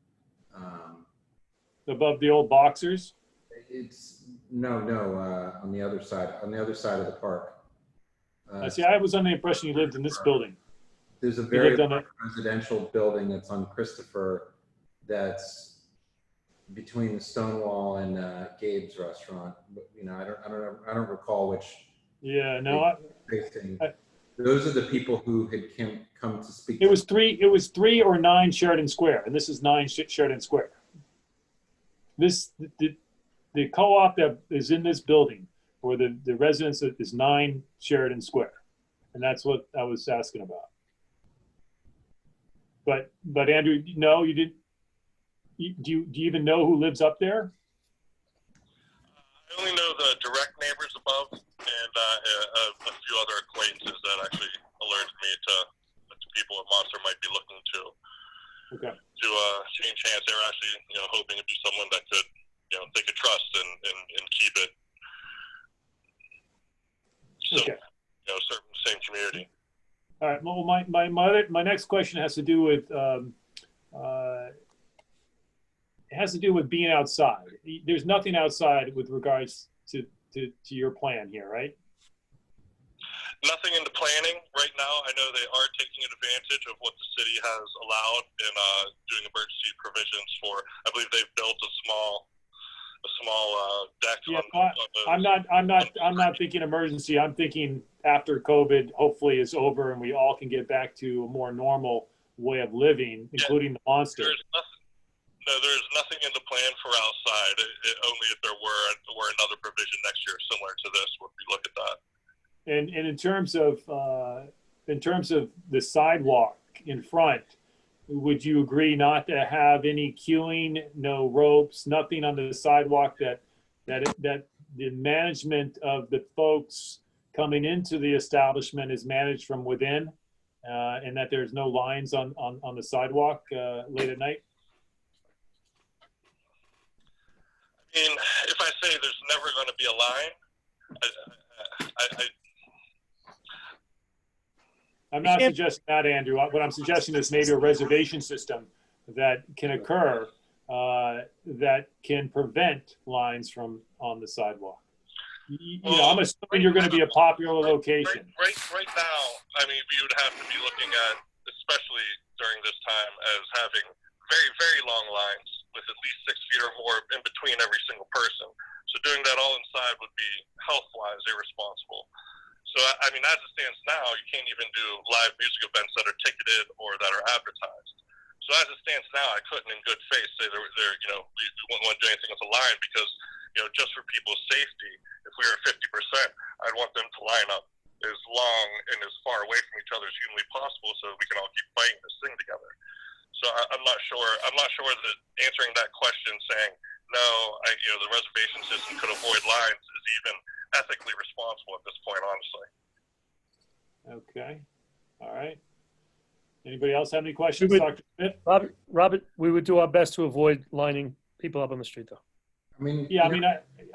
Above the old boxers. It's no, on the other side of the park. See, I was under the impression you lived in this building. There's a very large residential building that's on Christopher that's between the Stonewall and Gabe's restaurant. I don't recall which. Yeah, no. Those are the people who had come to speak. It was 3 or 9 Sheridan Square, and this is 9 Sheridan Square. The co-op that is in this building, or the residence is 9 Sheridan Square, and that's what I was asking about. But Andrew, no, you didn't. Do you even know who lives up there? I only know the direct neighbors above and a few other acquaintances that actually alerted me to people at Monster might be looking to change hands. They were actually hoping to be someone that could they could trust and keep it. So certain same community. All right. Well, my next question has to do with being outside. There's nothing outside with regards to your plan here, right? Nothing in the planning right now. I know they are taking advantage of what the city has allowed in doing emergency provisions for. I believe they've built a small deck. Yeah, I'm not thinking emergency. I'm thinking after COVID hopefully is over and we all can get back to a more normal way of living, including the monster. There's nothing in the plan for outside. Only if there were another provision next year similar to this, would we look at that. And in terms of the sidewalk in front, would you agree not to have any queuing, no ropes, nothing on the sidewalk, that the management of the folks coming into the establishment is managed from within, and that there's no lines on the sidewalk late at night? mean, if I say there's never going to be a line, I'm not suggesting that, Andrew. What I'm suggesting is maybe a reservation system that can occur that can prevent lines from on the sidewalk. You know, I'm assuming you're going to be a popular location. Right now, I mean, we would have to be looking at, especially during this time, as having very, very long lines with at least 6 feet or more in between every single person. So doing that all inside would be health-wise irresponsible. So, I mean, as it stands now, you can't even do live music events that are ticketed or that are advertised. So as it stands now, I couldn't in good faith say we wouldn't want to do anything with a line because, just for people's safety, if we were 50%, I'd want them to line up as long and as far away from each other as humanly possible so we can all keep fighting this thing together. So I'm not sure that answering that question saying, no, the reservation system could avoid lines is even ethically responsible at this point, honestly. Okay. All right. Anybody else have any questions, Dr. Smith? Robert, we would do our best to avoid lining people up on the street, though. I mean, yeah, I mean,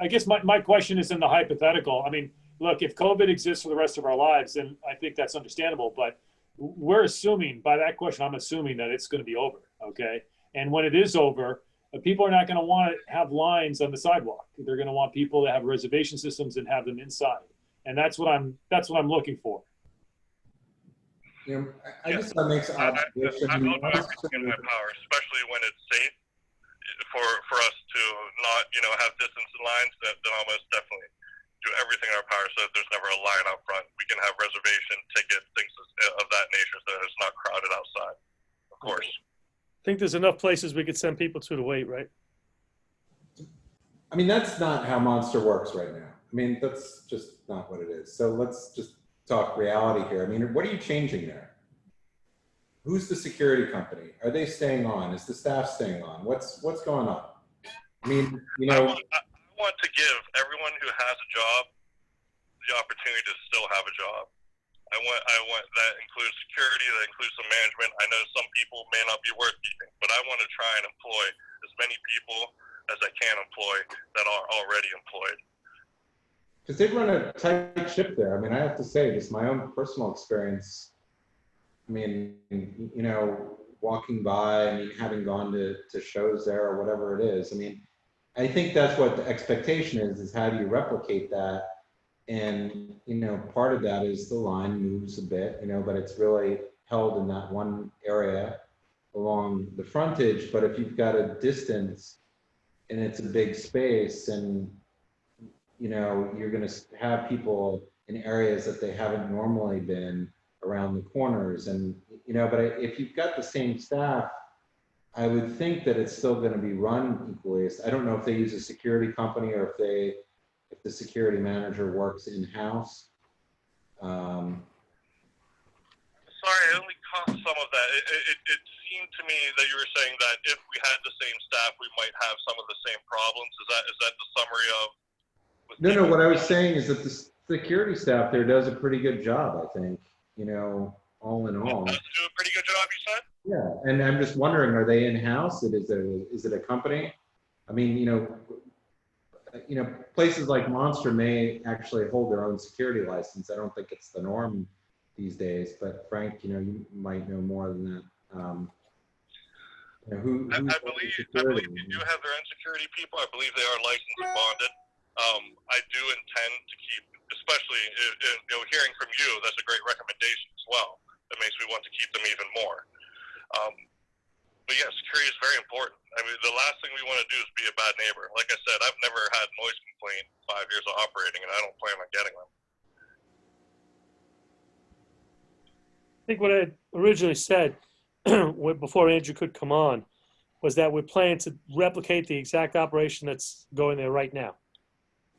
I guess my question is in the hypothetical. I mean, look, if COVID exists for the rest of our lives, then I think that's understandable. But we're assuming, by that question, I'm assuming that it's going to be over, okay? And when it is over, people are not going to want to have lines on the sidewalk. They're going to want people to have reservation systems and have them inside. And that's what I'm looking for. I guess that makes I'm also advocating my power, especially when it's safe for us to not, have distance in lines. Then I'll most definitely do everything in our power so that there's never a line out front. We can have reservation, ticket, things of that nature so that it's not crowded outside, of course. I think there's enough places we could send people to wait, right? I mean, that's not how Monster works right now. I mean, that's just not what it is. So let's just talk reality here. I mean, what are you changing there? Who's the security company? Are they staying on? Is the staff staying on? What's going on? I mean, I want to give everyone who has a job the opportunity to still have a job. I want that includes security, that includes some management. I know some people may not be worth keeping, but I want to try and employ as many people as I can employ that are already employed. Because they run a tight ship there. I mean, I have to say, just my own personal experience. I mean, walking by, I mean, having gone to shows there or whatever it is. I mean, I think that's what the expectation is how do you replicate that? And, part of that is the line moves a bit, but it's really held in that one area along the frontage. But if you've got a distance and it's a big space and, you're going to have people in areas that they haven't normally been around the corners. And, but if you've got the same staff, I would think that it's still going to be run equally. I don't know if they use a security company or if the security manager works in-house. Sorry, I only caught some of that. It seemed to me that you were saying that if we had the same staff, we might have some of the same problems. Is that the summary of? No, what I was saying is that the security staff there does a pretty good job, I think, all in all. Does do a pretty good job, you said? Yeah, and I'm just wondering, are they in-house? Is it a company? I mean, places like Monster may actually hold their own security license. I don't think it's the norm these days, but Frank, you might know more than that. I believe they do have their own security people. I believe they are licensed and bonded. I do intend to keep, especially hearing from you, that's a great recommendation as well. That makes me want to keep them even more. But yeah, security is very important. I mean, the last thing we want to do is be a bad neighbor. Like I said, I've never had noise complaint in 5 years of operating, and I don't plan on getting them. I think what I originally said before Andrew could come on was that we're planning to replicate the exact operation that's going there right now.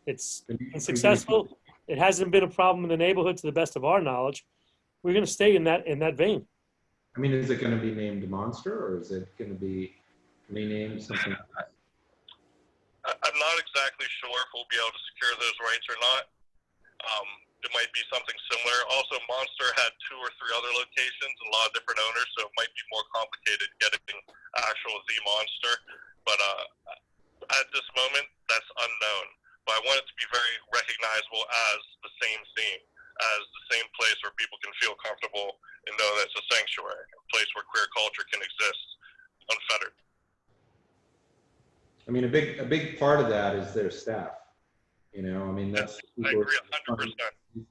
It's been successful. It hasn't been a problem in the neighborhood to the best of our knowledge. We're going to stay in that vein. I mean, is it going to be named Monster or is it going to be renamed something else? I'm not exactly sure if we'll be able to secure those rights or not. It might be something similar. Also, Monster had 2 or 3 other locations and a lot of different owners, so it might be more complicated getting actual The Monster. But at this moment, be very recognizable as the same theme, as the same place where people can feel comfortable and know that it's a sanctuary, a place where queer culture can exist unfettered. I mean, a big part of that is their staff. You know, I mean, that's. I agree 100%.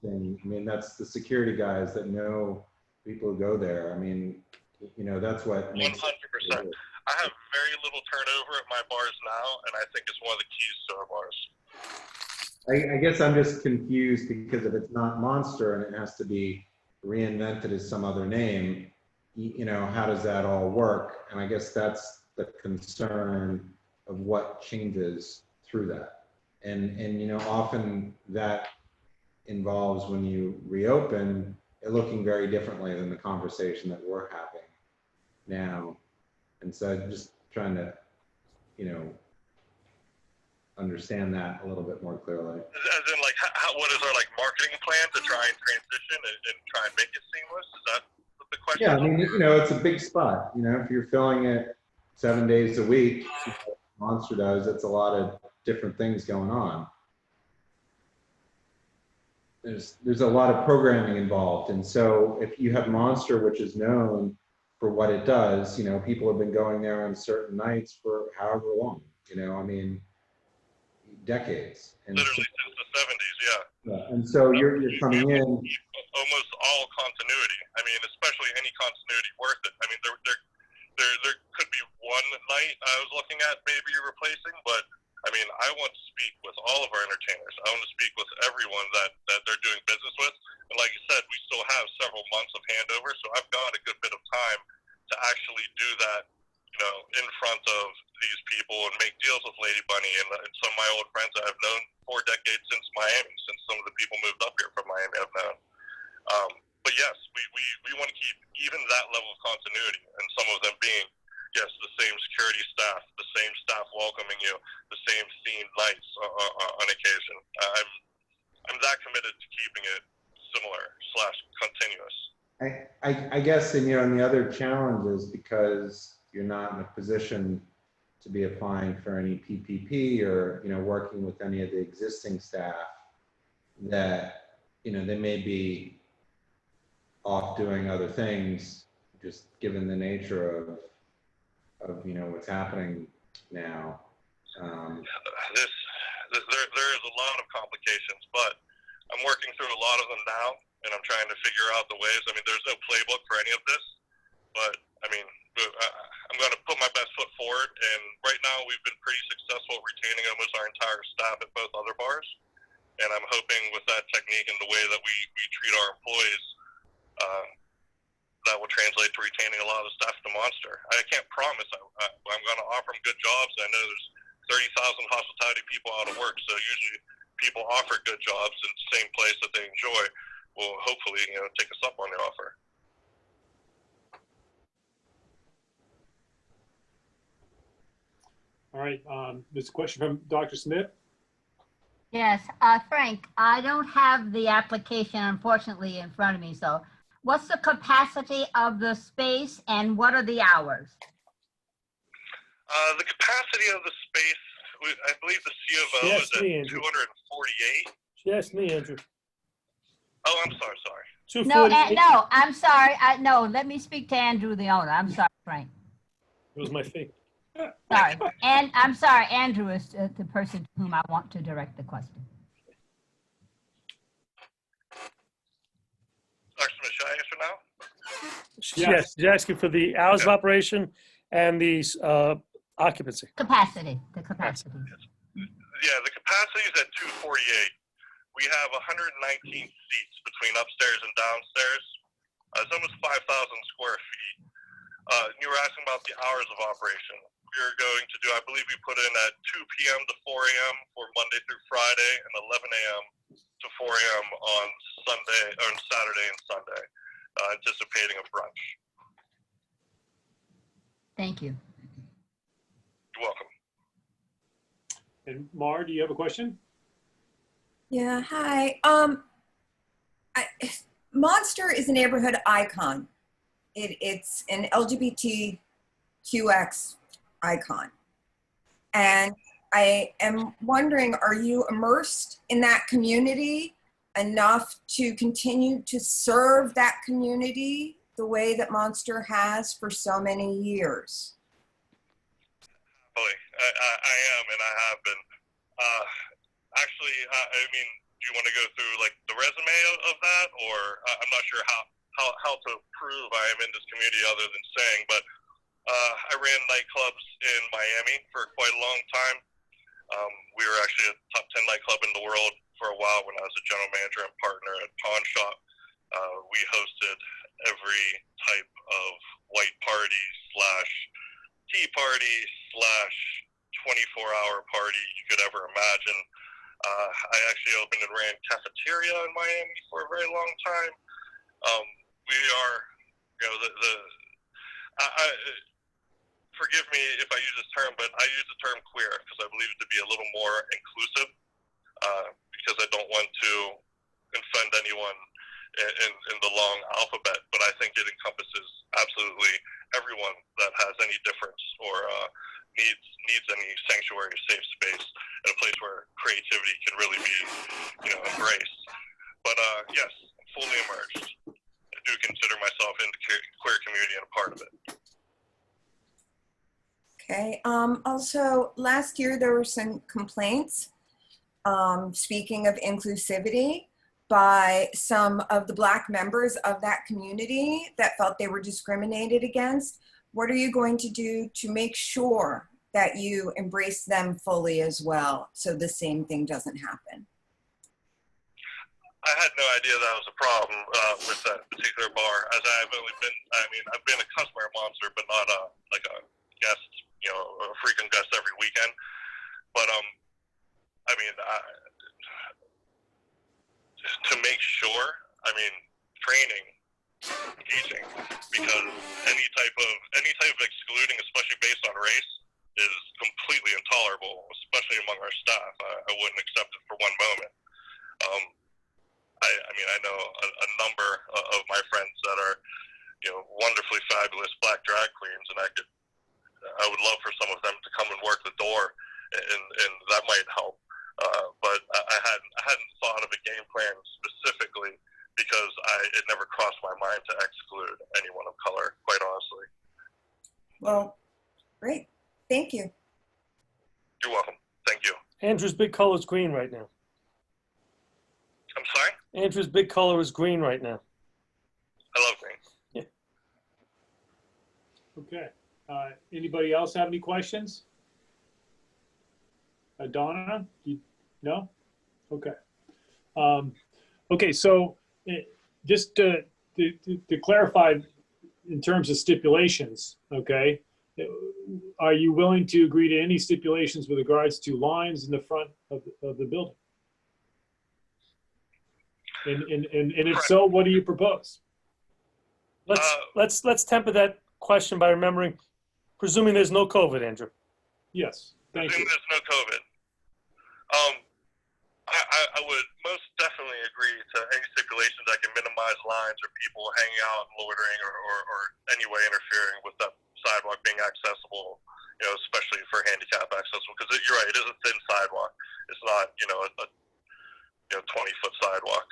I mean, that's the security guys that know people who go there. I mean, you know, that's what. 100%. I have very little turnover at my bars now, and I think it's one of the keys to our bars. I guess I'm just confused because if it's not Monster and it has to be reinvented as some other name, you know, how does that all work? And I guess that's the concern of what changes through that. And you know, often that involves when you reopen it looking very differently than the conversation that we're having now. And so just trying to, you know, understand that a little bit more clearly. As in, like, what is our like marketing plan to try and transition and try and make it seamless? Is that the question? Yeah, I mean, you know, it's a big spot. You know, if you're filling it 7 days a week, Monster does, it's a lot of different things going on. There's a lot of programming involved. And so if you have Monster, which is known for what it does, you know, people have been going there on certain nights for however long, you know, I mean, decades. And literally since the 70s, yeah. And so you're coming in. Almost all continuity. I mean, especially any continuity worth it. I mean, there could be one night I was looking at maybe replacing, but I mean, I want to speak with all of our entertainers. I want to speak with everyone that they're doing business with. And like you said, we still have several months of handover, so I've got a good bit of time to actually do that, you know, in front of these people and make deals with Lady Bunny and some of my old friends that I've known for decades since Miami, since some of the people moved up here from Miami I've known. But yes, we want to keep even that level of continuity, and some of them being, yes, the same security staff, the same staff welcoming you, the same themed nights on occasion. I'm that committed to keeping it similar / continuous. I guess, and you know, and the other challenge is because you're not in a position to be applying for any PPP or, you know, working with any of the existing staff, that, you know, they may be off doing other things, just given the nature of you know, what's happening now. There is a lot of complications, but I'm working through a lot of them now, and I'm trying to figure out the ways. I mean, there's no playbook for any of this, but I mean, I'm going to put my best foot forward, and right now we've been pretty successful retaining almost our entire staff at both other bars, and I'm hoping with that technique and the way that we treat our employees, that will translate to retaining a lot of the staff at the Monster. I can't promise I'm going to offer them good jobs. I know there's 30,000 hospitality people out of work, so usually people offer good jobs in the same place that they enjoy will hopefully, you know, take us up on their offer. All right, there's a question from Dr. Smith. Yes, Frank, I don't have the application unfortunately in front of me, so what's the capacity of the space and what are the hours? The capacity of the space, I believe the C of O is at 248. She asked me, Andrew. Oh, I'm sorry. No, no, I'm sorry. No, let me speak to Andrew, the owner. I'm sorry, Frank. It was my fee. Sorry. And I'm sorry, Andrew is the person to whom I want to direct the question. Dr. Smith, should I answer now? Yes, she's asking for the hours of operation and the occupancy. Capacity, the capacity. Yeah, the capacity is at 248. We have 119 seats between upstairs and downstairs. It's almost 5,000 square feet. You were asking about the hours of operation. We're going to do, I believe we put in at 2 p.m. to 4 a.m. for Monday through Friday and 11 a.m. to 4 a.m. on Saturday and Sunday, anticipating a brunch. Thank you. You're welcome. And Mar, do you have a question? Yeah, hi. Monster is a neighborhood icon. It's an LGBTQX icon. And I am wondering, are you immersed in that community enough to continue to serve that community the way that Monster has for so many years? I am, and I have been. Actually, I mean, do you want to go through like the resume of that, or I'm not sure how to prove I am in this community other than saying, but I ran nightclubs in Miami for quite a long time. We were actually a top 10 nightclub in the world for a while when I was a general manager and partner at Pawn Shop. We hosted every type of white party / tea party / 24-hour party you could ever imagine. I actually opened and ran cafeteria in Miami for a very long time. We are, you know, forgive me if I use this term, but I use the term queer because I believe it to be a little more inclusive, because I don't want to offend anyone in the long alphabet, but I think it encompasses absolutely everyone that has any difference or needs any sanctuary or safe space and a place where creativity can really be, you know, embraced. But yes, fully immersed. I do consider myself in the queer community and a part of it. Okay. Also, last year there were some complaints, speaking of inclusivity, by some of the Black members of that community that felt they were discriminated against. What are you going to do to make sure that you embrace them fully as well, so the same thing doesn't happen? I had no idea that was a problem with that particular bar, as I've only been, I mean, I've been a customer at Monster, but not like a guest, you know, a frequent guest every weekend. But I mean, to make sure, I mean, training, teaching, because any type of excluding, especially based on race, is completely intolerable, especially among our staff. I wouldn't accept it for one moment. I mean, I know a number of my friends that are, you know, wonderfully fabulous Black drag queens, and I would love for some of them to come and work the door, and that might help. But I hadn't thought of a game plan specifically because it never crossed my mind to exclude anyone of color, quite honestly. Well, great. Thank you. You're welcome. Thank you. Andrew's big color is green right now. I'm sorry? Andrew's big color is green right now. I love green. Yeah. Okay. Anybody else have any questions? Donna? No? Okay. Okay, so just to clarify in terms of stipulations, okay, are you willing to agree to any stipulations with regards to lines in the front of the building? And if so, what do you propose? Let's temper that question by remembering, presuming there's no COVID, Andrew. Yes, thank you. Presuming there's no COVID. I would most definitely agree to any stipulations that can minimize lines or people hanging out and loitering or any way interfering with that sidewalk being accessible, you know, especially for handicap accessible. Because you're right, it is a thin sidewalk. It's not, you know, a 20-foot sidewalk.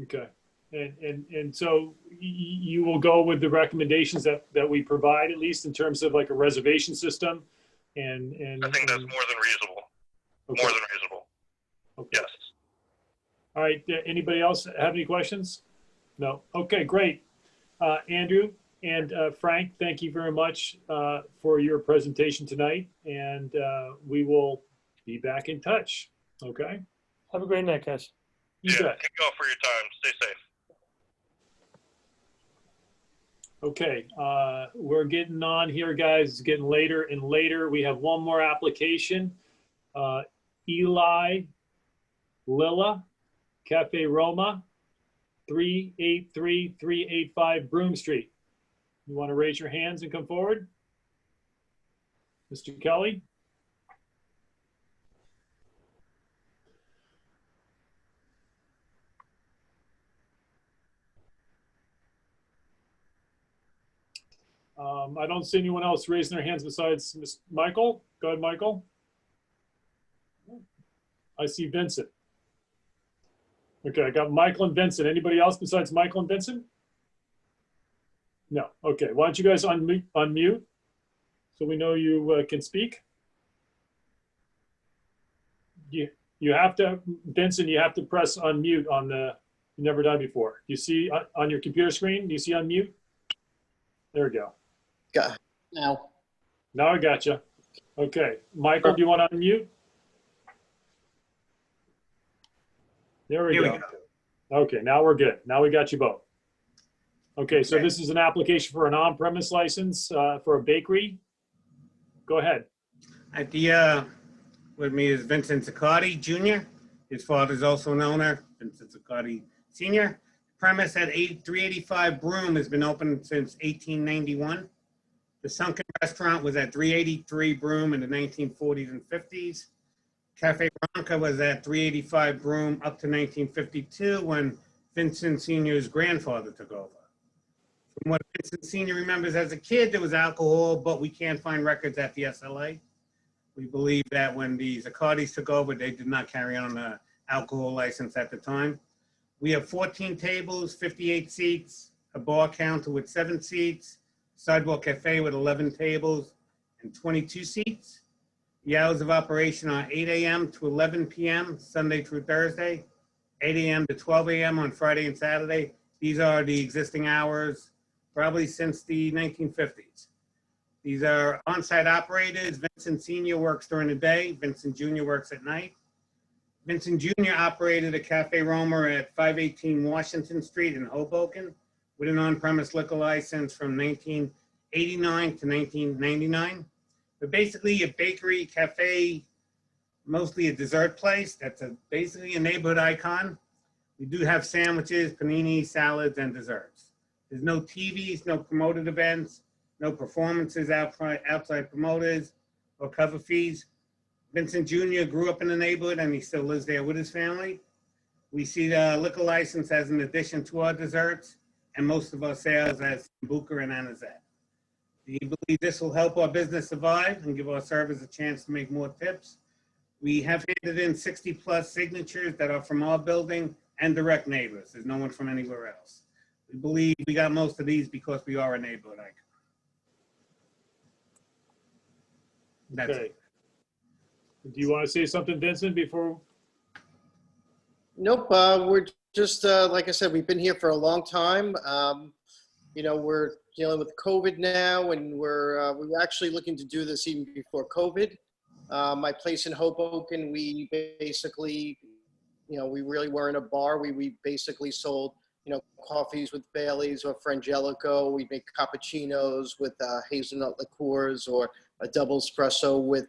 Okay. And so you will go with the recommendations that we provide, at least in terms of like a reservation system, and I think that's more than reasonable. Okay. More than reasonable. Okay. Yes. All right. Anybody else have any questions? No. Okay. Great. Andrew and Frank, thank you very much for your presentation tonight, and we will be back in touch. Okay. Have a great night, guys. You bet. Thank you all for your time. Stay safe. Okay, we're getting on here, guys. It's getting later and later. We have one more application. Eli Lilla, Cafe Roma, 383-385 Broome Street. You want to raise your hands and come forward? Mr. Kelly? I don't see anyone else raising their hands besides Ms. Michael. Go ahead, Michael. I see Vincent. Okay, I got Michael and Vincent. Anybody else besides Michael and Vincent? No. Okay, why don't you guys unmute so we know you can speak? You have to, Vincent, you have to press unmute on the, you've never done before. You see on your computer screen, do you see unmute? There we go. Got it. Now. Now I got you. Okay, Michael, do you want to unmute? There we go. Okay, now we're good. Now we got you both. Okay, so this is an application for an on-premise license for a bakery. Go ahead. With me is Vincent Zaccardi Jr. His father is also an owner, Vincent Zaccardi Sr. Premise at 385 Broome has been open since 1891. The Sunken Restaurant was at 383 Broome in the 1940s and 50s. Cafe Ronca was at 385 Broome up to 1952 when Vincent Sr.'s grandfather took over. From what Vincent Sr. remembers as a kid, there was alcohol, but we can't find records at the SLA. We believe that when the Zaccardis took over, they did not carry on the alcohol license at the time. We have 14 tables, 58 seats, a bar counter with 7 seats, Sidewalk Cafe with 11 tables and 22 seats. The hours of operation are 8 a.m. to 11 p.m., Sunday through Thursday, 8 a.m. to 12 a.m. on Friday and Saturday. These are the existing hours, probably since the 1950s. These are on-site operators. Vincent Sr. works during the day. Vincent Jr. works at night. Vincent Jr. operated a Cafe Romer at 518 Washington Street in Hoboken with an on-premise liquor license from 1989 to 1999. But basically a bakery, cafe, mostly a dessert place. That's basically a neighborhood icon. We do have sandwiches, panini, salads, and desserts. There's no TVs, no promoted events, no performances outside promoters or cover fees. Vincent Jr. grew up in the neighborhood and he still lives there with his family. We see the liquor license as an addition to our desserts and most of our sales as Sambuca and Anisette. We believe this will help our business survive and give our servers a chance to make more tips. We have handed in 60+ signatures that are from our building and direct neighbors. There's no one from anywhere else. We believe we got most of these because we are a neighborhood icon. That's okay. Do you want to say something, Vincent, before? Nope. We're just, like I said, we've been here for a long time. You know, we're dealing with COVID now, and we're actually looking to do this even before COVID. My place in Hoboken, we basically, you know, we really weren't a bar. We basically sold, you know, coffees with Baileys or Frangelico. We make cappuccinos with hazelnut liqueurs or a double espresso with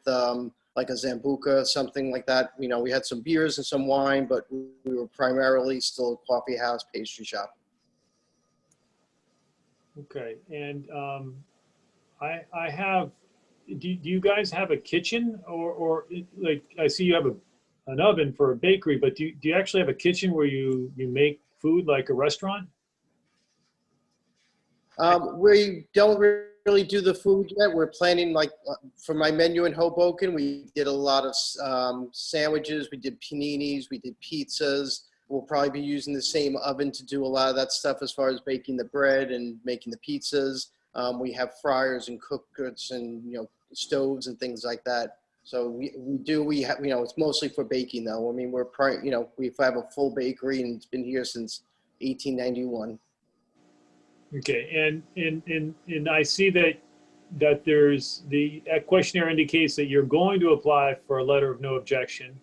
like a Sambuca, something like that. You know, we had some beers and some wine, but we were primarily still a coffee house, pastry shop. Okay, and I have, do you guys have a kitchen or like, I see you have an oven for a bakery, but do you actually have a kitchen where you make food like a restaurant? We don't really do the food yet. We're planning, like for my menu in Hoboken, we did a lot of sandwiches, we did paninis, we did pizzas. We'll probably be using the same oven to do a lot of that stuff as far as baking the bread and making the pizzas. We have fryers and cookers and, you know, stoves and things like that. So we have, you know, it's mostly for baking though. I mean, you know, we have a full bakery and it's been here since 1891. Okay, and I see that there's that questionnaire indicates that you're going to apply for a letter of no objection.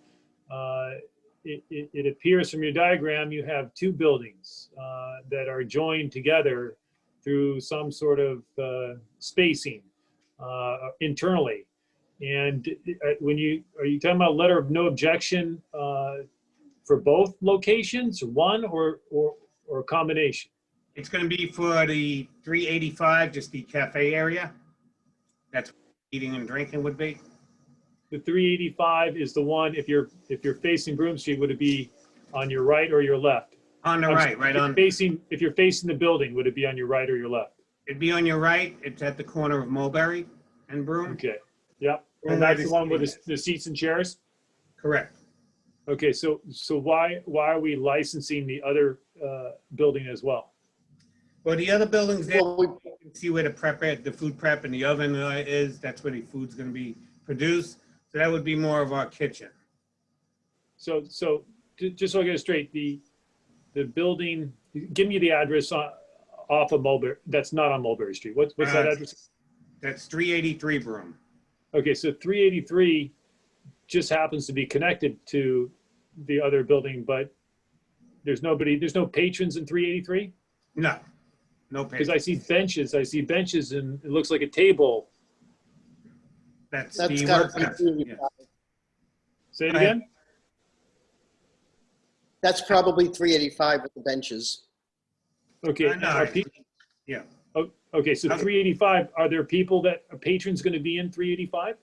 It appears from your diagram you have 2 buildings that are joined together through some sort of spacing internally. And are you talking about letter of no objection for both locations, one or a combination? It's going to be for the 385, just the cafe area. That's where eating and drinking would be. The 385 is the one, if you're facing Broome Street, would it be on your right or your left? On the right, right on. If you're facing the building, would it be on your right or your left? It'd be on your right. It's at the corner of Mulberry and Broome. Okay, yep. Broome And where that's the one with seating the seats and chairs? Correct. Okay, so why are we licensing the other building as well? Well, the other buildings there, you can see where the food prep and the oven is. That's where the food's going to be produced. So that would be more of our kitchen. So just so I get it straight, the building, give me the address off of Mulberry, that's not on Mulberry Street. What's that address? That's 383 Broome. Okay, so 383 just happens to be connected to the other building, but there's no patrons in 383? No, no patrons. Because I see benches and it looks like a table. That's got to be workshop. 385. Say it again? That's probably 385 with the benches. Okay. Yeah. Oh, okay, so 385, are there people that are patrons going to be in 385?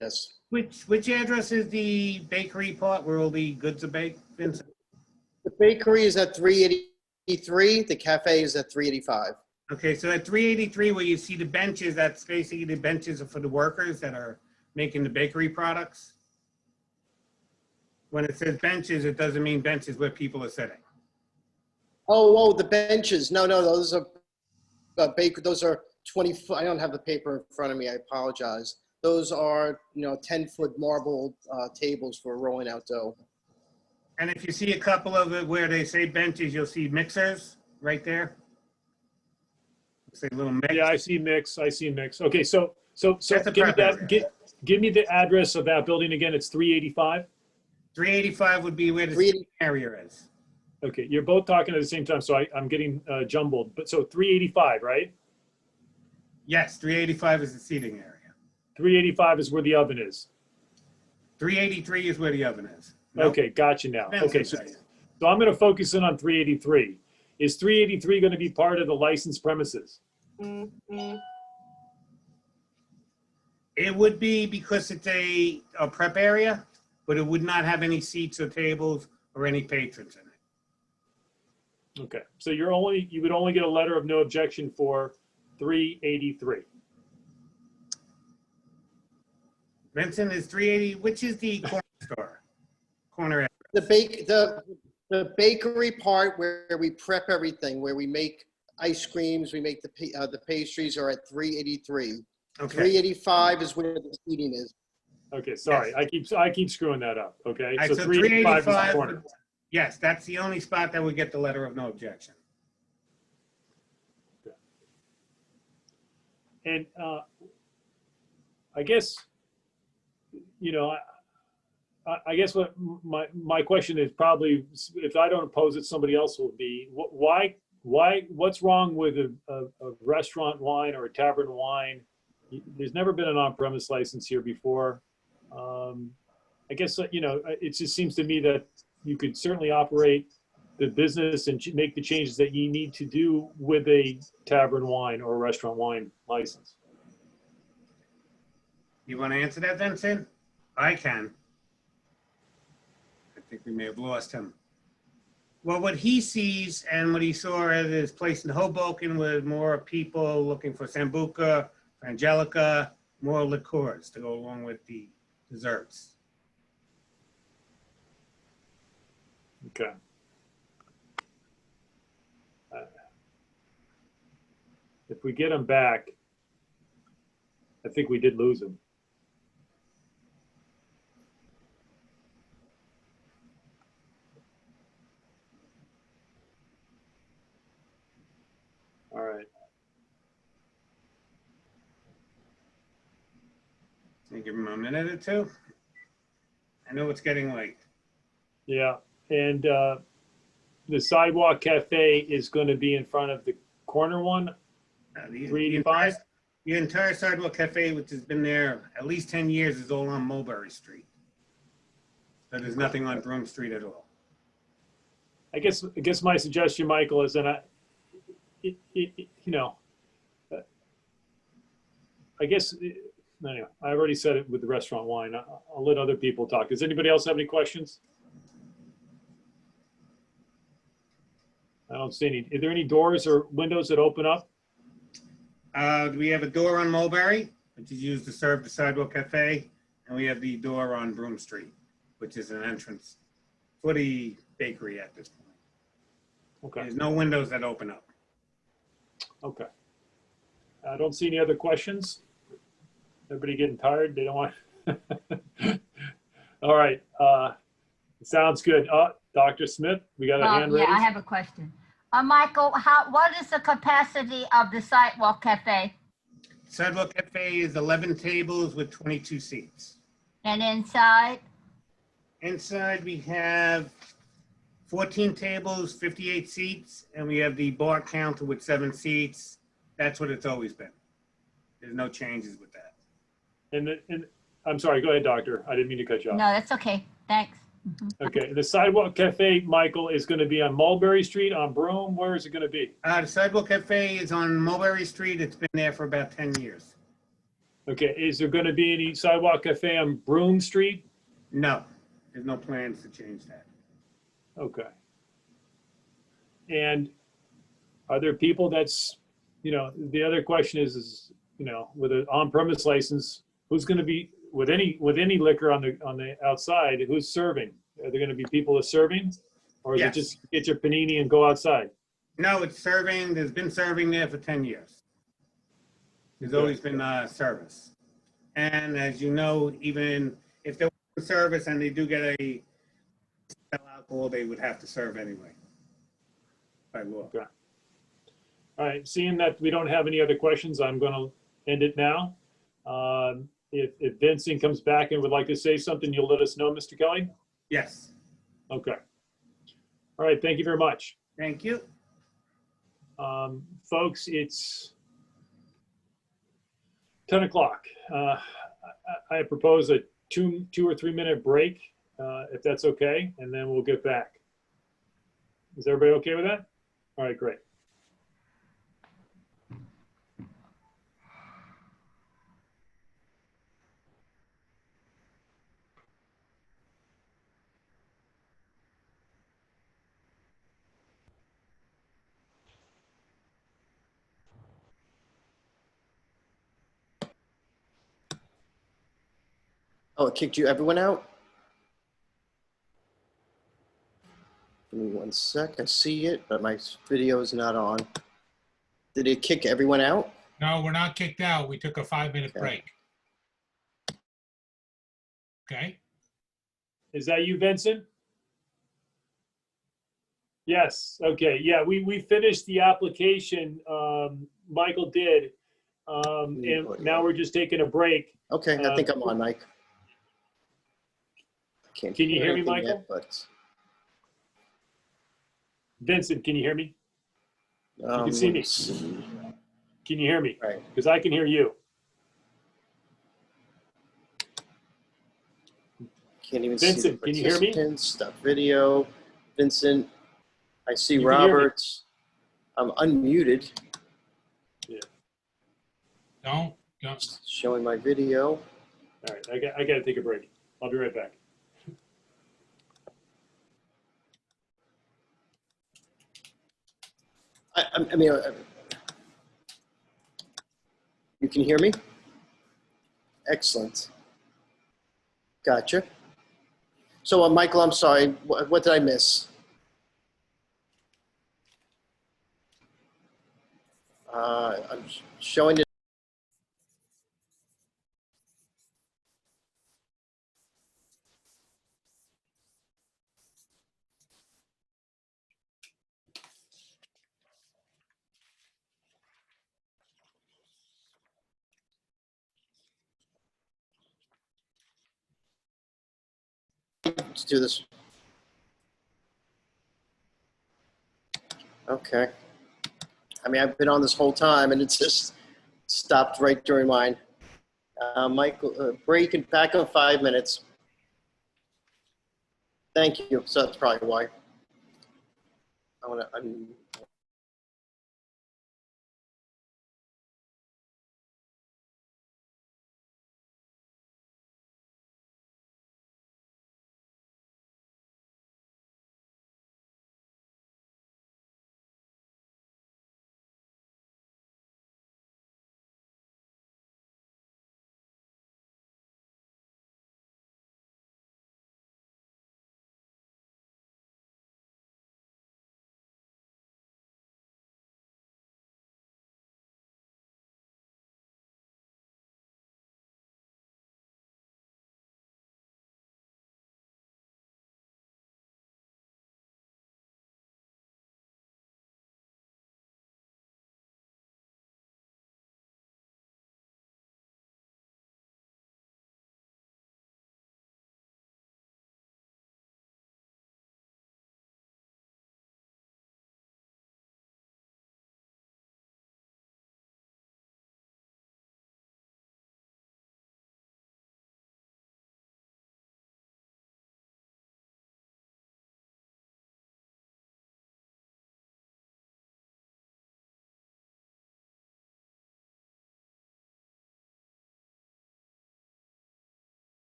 Yes. Which address is the bakery part where all the goods are baked, Vincent? The bakery is at 383. The cafe is at 385. Okay, so at 383 where you see the benches, that's basically the benches are for the workers that are making the bakery products. When it says benches, it doesn't mean benches where people are sitting. Oh, the benches. No, those are those are 20. I don't have the paper in front of me. I apologize. Those are 10-foot marble tables for rolling out dough. And if you see a couple of it where they say benches, you'll see mixers right there. Say little mix. Yeah, I see mix. Okay, so give me the address of that building again. It's 385? 385 would be where the seating area is. Okay, you're both talking at the same time, so I'm getting jumbled. But so 385, right? Yes, 385 is the seating area. 385 is where the oven is. 383 is where the oven is. Nope. Okay, gotcha now. Okay, so I'm going to focus in on 383. Is 383 going to be part of the licensed premises? It would be because it's a prep area, but it would not have any seats or tables or any patrons in it. Okay, so you would only get a letter of no objection for 383. Vincent, is 380, which is the corner store? Corner The bakery part where we prep everything, where we make ice creams, we make the pastries are at 383. Okay. 385 is where the seating is. Okay, sorry, yes. I keep screwing that up. Okay, Right, so 385 is the corner. Yes, that's the only spot that would get the letter of no objection. Okay. And I guess, I guess what my question is probably, if I don't oppose it, somebody else will be, what's wrong with a restaurant wine or a tavern wine? There's never been an on-premise license here before. I guess, it just seems to me that you could certainly operate the business and make the changes that you need to do with a tavern wine or a restaurant wine license. You want to answer that, Vincent? I can. I think we may have lost him. Well, what he sees and what he saw at his place in Hoboken was more people looking for Sambuca, Angelica, more liqueurs to go along with the desserts. Okay. If we get him back, I think we did lose him. All right. Can you give him a minute or two? I know it's getting late. Yeah, and the Sidewalk Cafe is going to be in front of the corner one, 385? The entire Sidewalk Cafe, which has been there at least 10 years, is all on Mulberry Street. So there's nothing on Broome Street at all. I guess my suggestion, Michael, is that I guess, anyway, I already said it with the restaurant wine. I'll let other people talk. Does anybody else have any questions? I don't see any. Are there any doors or windows that open up? We have a door on Mulberry, which is used to serve the Sidewalk Cafe, and we have the door on Broome Street, which is an entrance for the bakery at this point. Okay. There's no windows that open up. Okay. I don't see any other questions. Everybody getting tired? They don't want. All right. Sounds good. Dr. Smith, we got a hand raised. Yeah, I have a question. Michael, what is the capacity of the Sidewalk Cafe? Sidewalk Cafe is 11 tables with 22 seats. And inside? Inside we have 14 tables, 58 seats, and we have the bar counter with 7 seats. That's what it's always been. There's no changes with that. And I'm sorry, go ahead, doctor. I didn't mean to cut you off. No, that's okay. Thanks. Okay, the Sidewalk Cafe, Michael, is going to be on Mulberry Street, on Broome. Where is it going to be? The Sidewalk Cafe is on Mulberry Street. It's been there for about 10 years. Okay, is there going to be any Sidewalk Cafe on Broome Street? No, there's no plans to change that. Okay. And are there people that's, the other question is, with an on-premise license, who's going to be, with any liquor on the outside, who's serving? Are there going to be people that's serving? Or is Yes. it just get your panini and go outside? No, it's serving. There's been serving there for 10 years. There's always been service. And as you know, even if there was service and they do get a alcohol, they would have to serve anyway by law. Okay. All right, seeing that we don't have any other questions, I'm going to end it now. If Vincent comes back and would like to say something, you'll let us know, Mr. Kelly? Yes. Okay. All right, thank you very much. Thank you. Folks, it's 10 o'clock. I propose a two or 3 minute break, if that's okay, and then we'll get back. Is everybody okay with that? All right, great. Oh, it kicked everyone out? Give me 1 sec. I see it, but my video is not on. Did it kick everyone out? No, we're not kicked out. We took a 5-minute break. Okay. Is that you, Vincent? Yes, okay, yeah, we finished the application, Michael did, and now we're just taking a break. Okay, I think I'm on, Mike. Can you hear me, Michael? Yet, but... Vincent, can you hear me? You can see me. Can you hear me? Right. Because I can hear you. Can't even Vincent, see the can you hear me? participants. Stop video. Vincent, I see You can hear me. Robert. I'm unmuted. Yeah. Don't. Showing my video. All right, I got to take a break. I'll be right back. I mean, you can hear me? Excellent. Gotcha. So, Michael, I'm sorry. What did I miss? I'm showing it. Let's do this. Okay. I mean, I've been on this whole time and it's just stopped right during mine. Michael, break and back in 5 minutes. Thank you. So that's probably why. I want to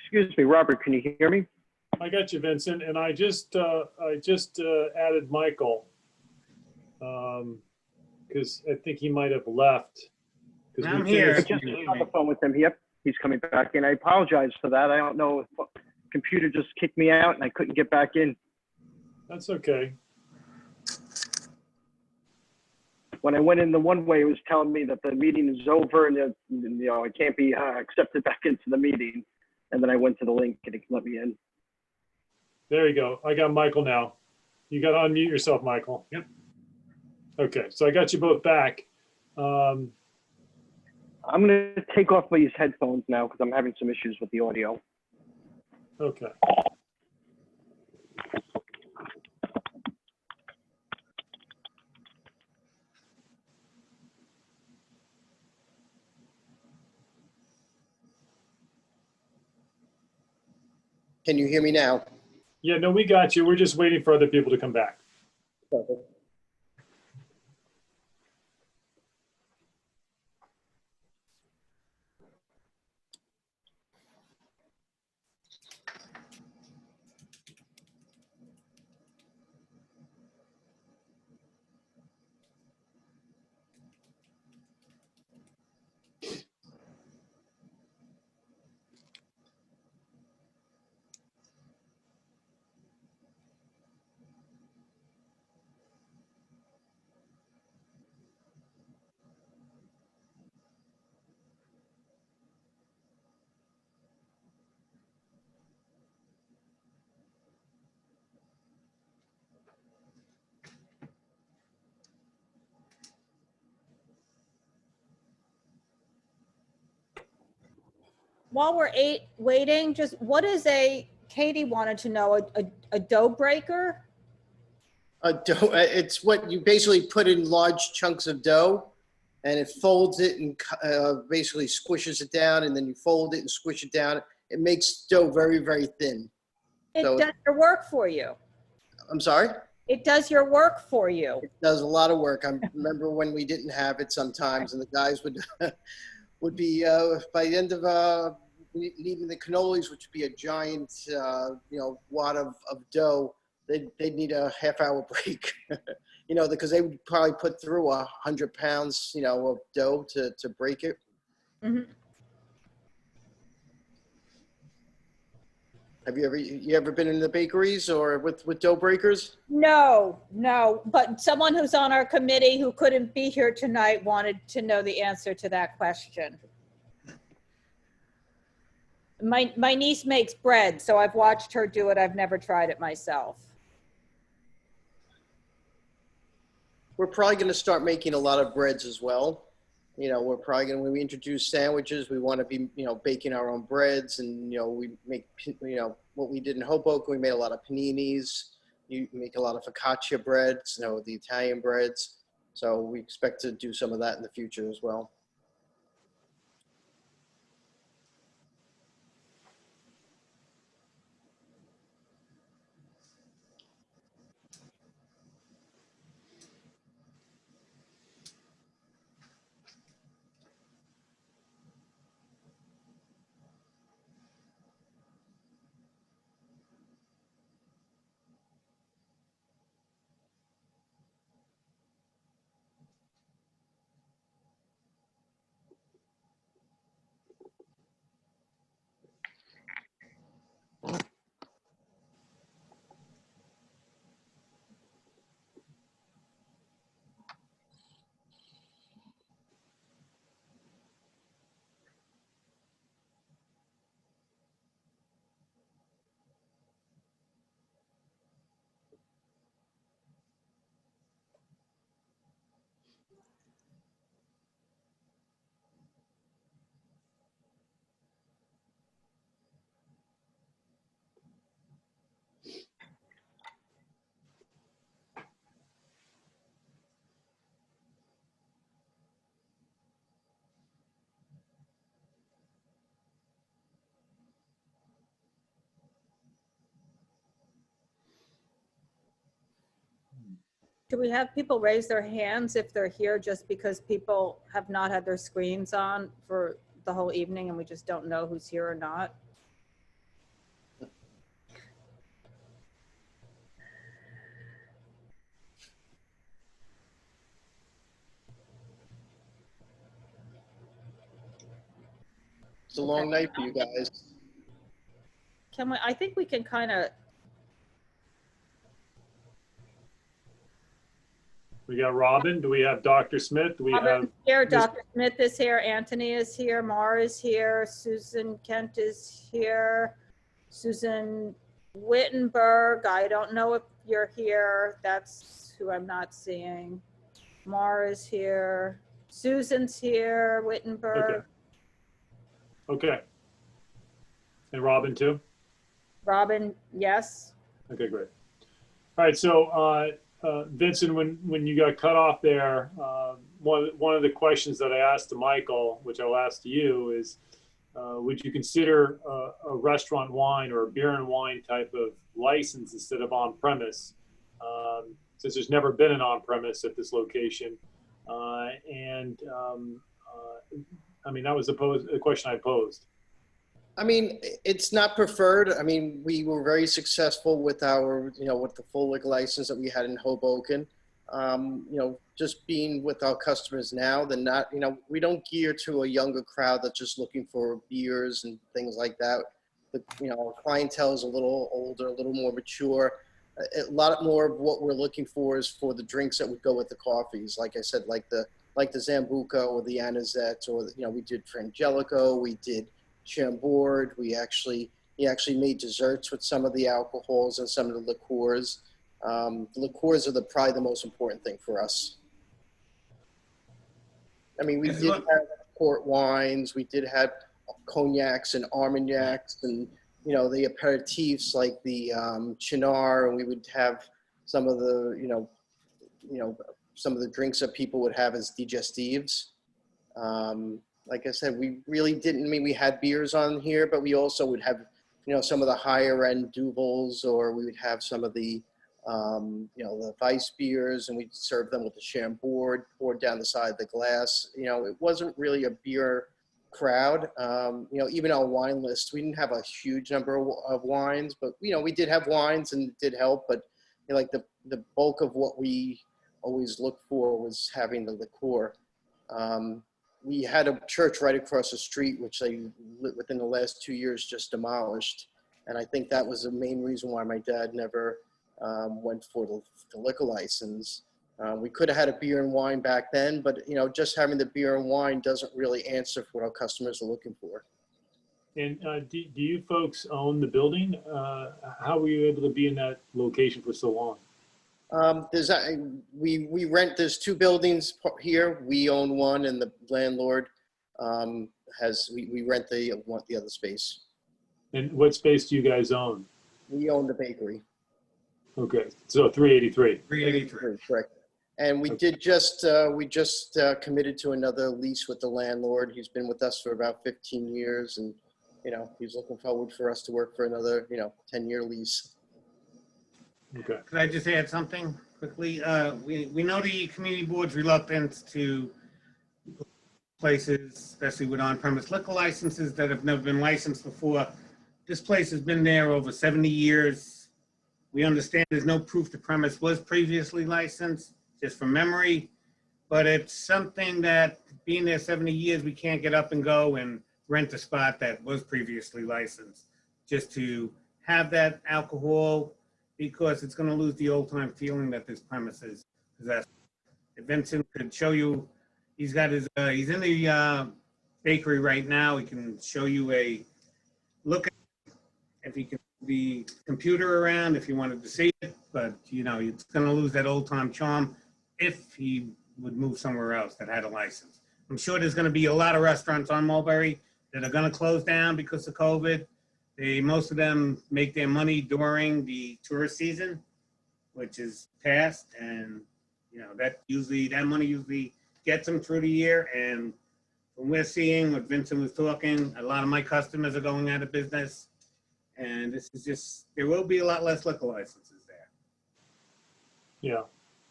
Excuse me, Robert, can you hear me? I got you, Vincent, and I just added Michael because I think he might have left. I'm here. I just on the phone with him. Yep, he's coming back in. I apologize for that. I don't know if the computer just kicked me out and I couldn't get back in. That's okay. When I went in the one way, it was telling me that the meeting is over and that, you know, I can't be accepted back into the meeting. And then I went to the link and it let me in. There you go. I got Michael now. You got to unmute yourself, Michael. Yep. Okay, so I got you both back. I'm going to take off these headphones now because I'm having some issues with the audio. Okay. Can you hear me now? Yeah, no, we got you. We're just waiting for other people to come back. Perfect. While we're waiting, just what is Katie wanted to know, a dough breaker? A dough, it's what you basically put in large chunks of dough and it folds it and basically squishes it down, and then you fold it and squish it down. It makes dough very, very thin. It does your work for you. I'm sorry? It does your work for you. It does a lot of work. I remember when we didn't have it sometimes, and the guys would be by the end of leaving the cannolis, which would be a giant wad of dough, they'd need a half-hour break. Because they would probably put through 100 pounds of dough to break it. Mm-hmm. Have you ever been in the bakeries or with dough breakers? No, but someone who's on our committee who couldn't be here tonight wanted to know the answer to that question. My niece makes bread, so I've watched her do it. I've never tried it myself. We're probably going to start making a lot of breads as well. We're probably going to, when we introduce sandwiches, we want to be, baking our own breads, and, we make, what we did in Hoboken, we made a lot of paninis. You make a lot of focaccia breads, the Italian breads. So we expect to do some of that in the future as well. Do we have people raise their hands if they're here just because people have not had their screens on for the whole evening and we just don't know who's here or not? It's a long night for you guys. Can we, I think we can kind of, We got Robin. Do we have Dr. Smith? Do we have? Robin's here, Dr. Smith is here, Anthony is here, Mara is here, Susan Kent is here, Susan Wittenberg, I don't know if you're here, that's who I'm not seeing. Mara is here, Susan's here, Wittenberg. Okay. And Robin too? Robin, yes. Okay, great. All right, so Vincent, when you got cut off there, one of the questions that I asked to Michael, which I'll ask to you, is would you consider a restaurant wine or a beer and wine type of license instead of on-premise, since there's never been an on-premise at this location? I mean, that was the question I posed. I mean, it's not preferred. I mean, we were very successful with our, with the full liquor license that we had in Hoboken. Just being with our customers now, they're not, we don't gear to a younger crowd that's just looking for beers and things like that. But, our clientele is a little older, a little more mature. A lot more of what we're looking for is for the drinks that would go with the coffees. Like I said, like the Zambuca or the Anisette, or, we did Frangelico, we did Chambord. We actually made desserts with some of the alcohols and some of the liqueurs. The liqueurs are probably the most important thing for us. I mean, we did have port wines, we did have cognacs and armagnacs, and the aperitifs like the Chinar, and we would have some of the some of the drinks that people would have as digestives. Like I said, we really didn't, I mean, we had beers on here, but we also would have, some of the higher end Duvals, or we would have some of the, the Weiss beers, and we'd serve them with the Chambord poured down the side of the glass. It wasn't really a beer crowd. Even our wine list, we didn't have a huge number of wines, but, we did have wines and it did help. But like the bulk of what we always looked for was having the liqueur. We had a church right across the street, which they, within the last 2 years, just demolished. And I think that was the main reason why my dad never went for the liquor license. We could have had a beer and wine back then, but, just having the beer and wine doesn't really answer for what our customers are looking for. And do you folks own the building? How were you able to be in that location for so long? We rent, there's 2 buildings here. We own one, and the landlord we rent the other space. And what space do you guys own? We own the bakery. Okay, so 383. 383, correct. And we did we just committed to another lease with the landlord. He's been with us for about 15 years, and he's looking forward for us to work for another 10-year lease. Okay. Could I just add something quickly? We know the community board's reluctance to places, especially with on-premise liquor licenses that have never been licensed before. This place has been there over 70 years. We understand there's no proof the premise was previously licensed, just from memory, but it's something that, being there 70 years, we can't get up and go and rent a spot that was previously licensed just to have that alcohol, because it's going to lose the old time feeling that this premises possesses. If Vincent could show you, he's got his, he's in the bakery right now. He can show you a look at, if he can, the computer around, if you wanted to see it, but it's going to lose that old time charm if he would move somewhere else that had a license. I'm sure there's going to be a lot of restaurants on Mulberry that are going to close down because of COVID. Most of them make their money during the tourist season, which is past, and that money usually gets them through the year. And when we're seeing what Vincent was talking, a lot of my customers are going out of business, and this is just, there will be a lot less liquor licenses there. Yeah.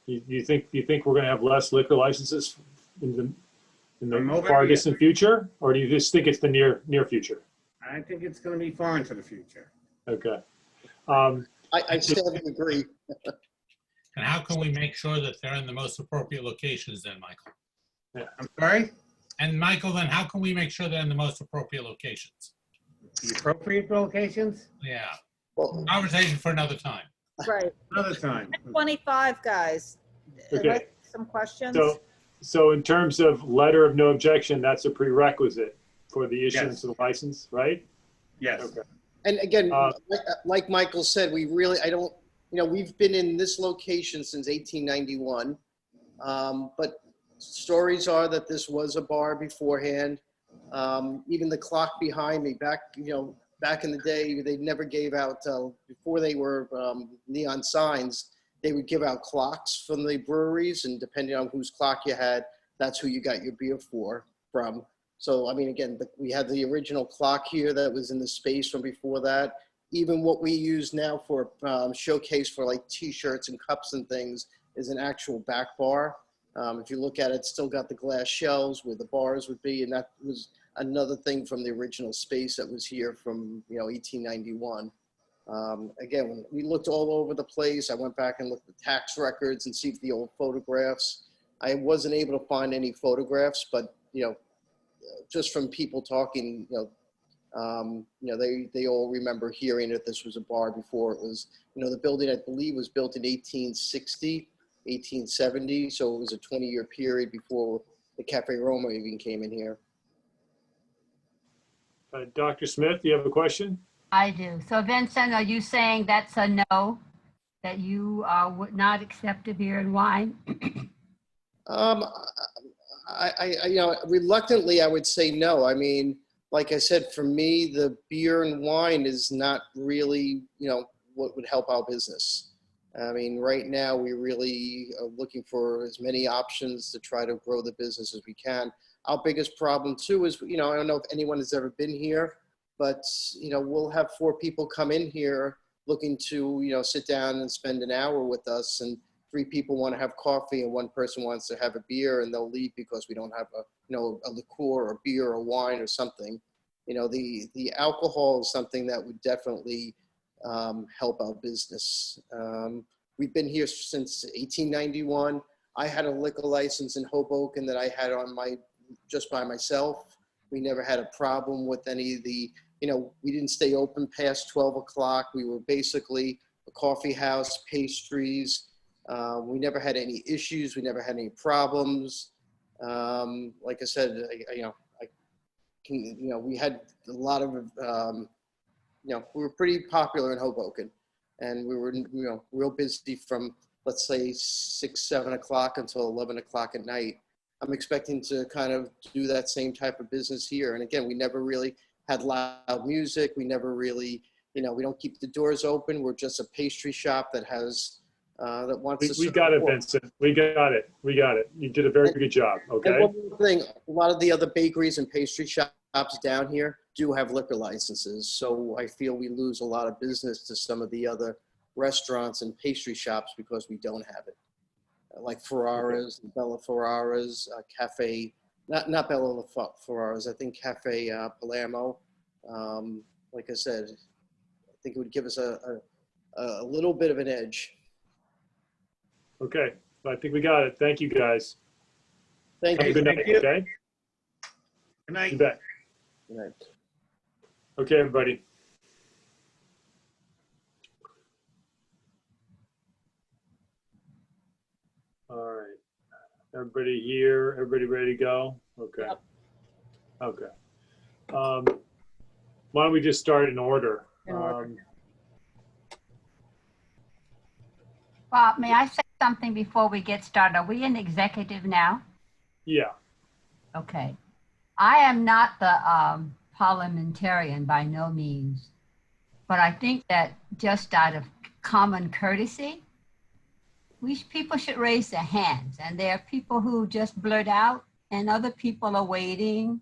You think we're going to have less liquor licenses in the far distant future, or do you just think it's the near future? I think it's going to be far into the future. Okay. I still agree. And how can we make sure that they're in the most appropriate locations then, Michael? I'm sorry? And Michael, then how can we make sure they're in the most appropriate locations? The appropriate locations? Yeah. Well, conversation for another time. Right. Another time. 25, guys. Okay. Some questions? So in terms of letter of no objection, that's a prerequisite for the issuance of the license, right? Yes. Okay. And again, like Michael said, we really, we've been in this location since 1891. But stories are that this was a bar beforehand. Even the clock behind me, back in the day, they never gave out, before they were neon signs, they would give out clocks from the breweries, and depending on whose clock you had, that's who you got your beer from. So, I mean, again, we had the original clock here that was in the space from before that. Even what we use now for showcase for like T-shirts and cups and things is an actual back bar. If you look at it, it's still got the glass shelves where the bars would be, and that was another thing from the original space that was here from 1891. Again, we looked all over the place. I went back and looked at tax records and see the old photographs. I wasn't able to find any photographs, but just from people talking, they all remember hearing that this was a bar before it was. The building, I believe, was built in 1860, 1870, so it was a 20-year period before the Cafe Roma even came in here. Dr. Smith, do you have a question? I do. So Vincent, are you saying that's a no, that you would not accept a beer and wine? Reluctantly, I would say no. I mean, like I said, for me, the beer and wine is not really, what would help our business. I mean, right now, we really are looking for as many options to try to grow the business as we can. Our biggest problem too is, I don't know if anyone has ever been here, but, we'll have 4 people come in here looking to, sit down and spend an hour with us, and 3 people want to have coffee and 1 person wants to have a beer, and they'll leave because we don't have a liqueur or beer or wine or something. The alcohol is something that would definitely help our business. We've been here since 1891. I had a liquor license in Hoboken that I had on just by myself. We never had a problem with any of the, we didn't stay open past 12 o'clock. We were basically a coffee house, pastries. We never had any issues. We never had any problems. Like I said, we had a lot of, we were pretty popular in Hoboken, and we were, real busy from, let's say, 6, 7 o'clock until 11 o'clock at night. I'm expecting to kind of do that same type of business here. And again, we never really had loud music. We never really, we don't keep the doors open. We're just a pastry shop that has, that wants to. We got it, Vincent. We got it. You did a very good job. Okay. And one more thing, a lot of the other bakeries and pastry shops down here do have liquor licenses. So I feel we lose a lot of business to some of the other restaurants and pastry shops because we don't have it. Like Ferrara's, Bella Ferrara's, Cafe, not Bella Ferrara's, I think Cafe Palermo. Like I said, I think it would give us a little bit of an edge. Okay, I think we got it. Thank you, guys. Thank Have you. a good night, Thank you. okay? Good night. You bet. Good night. Okay, everybody. All right. Everybody here? Everybody ready to go? Okay. Yep. Okay. Why don't we just start in order? Well, may I say something before we get started? Are we in executive now? Yeah. Okay. I am not the parliamentarian by no means, but I think that just out of common courtesy, people should raise their hands, and there are people who just blurt out and other people are waiting.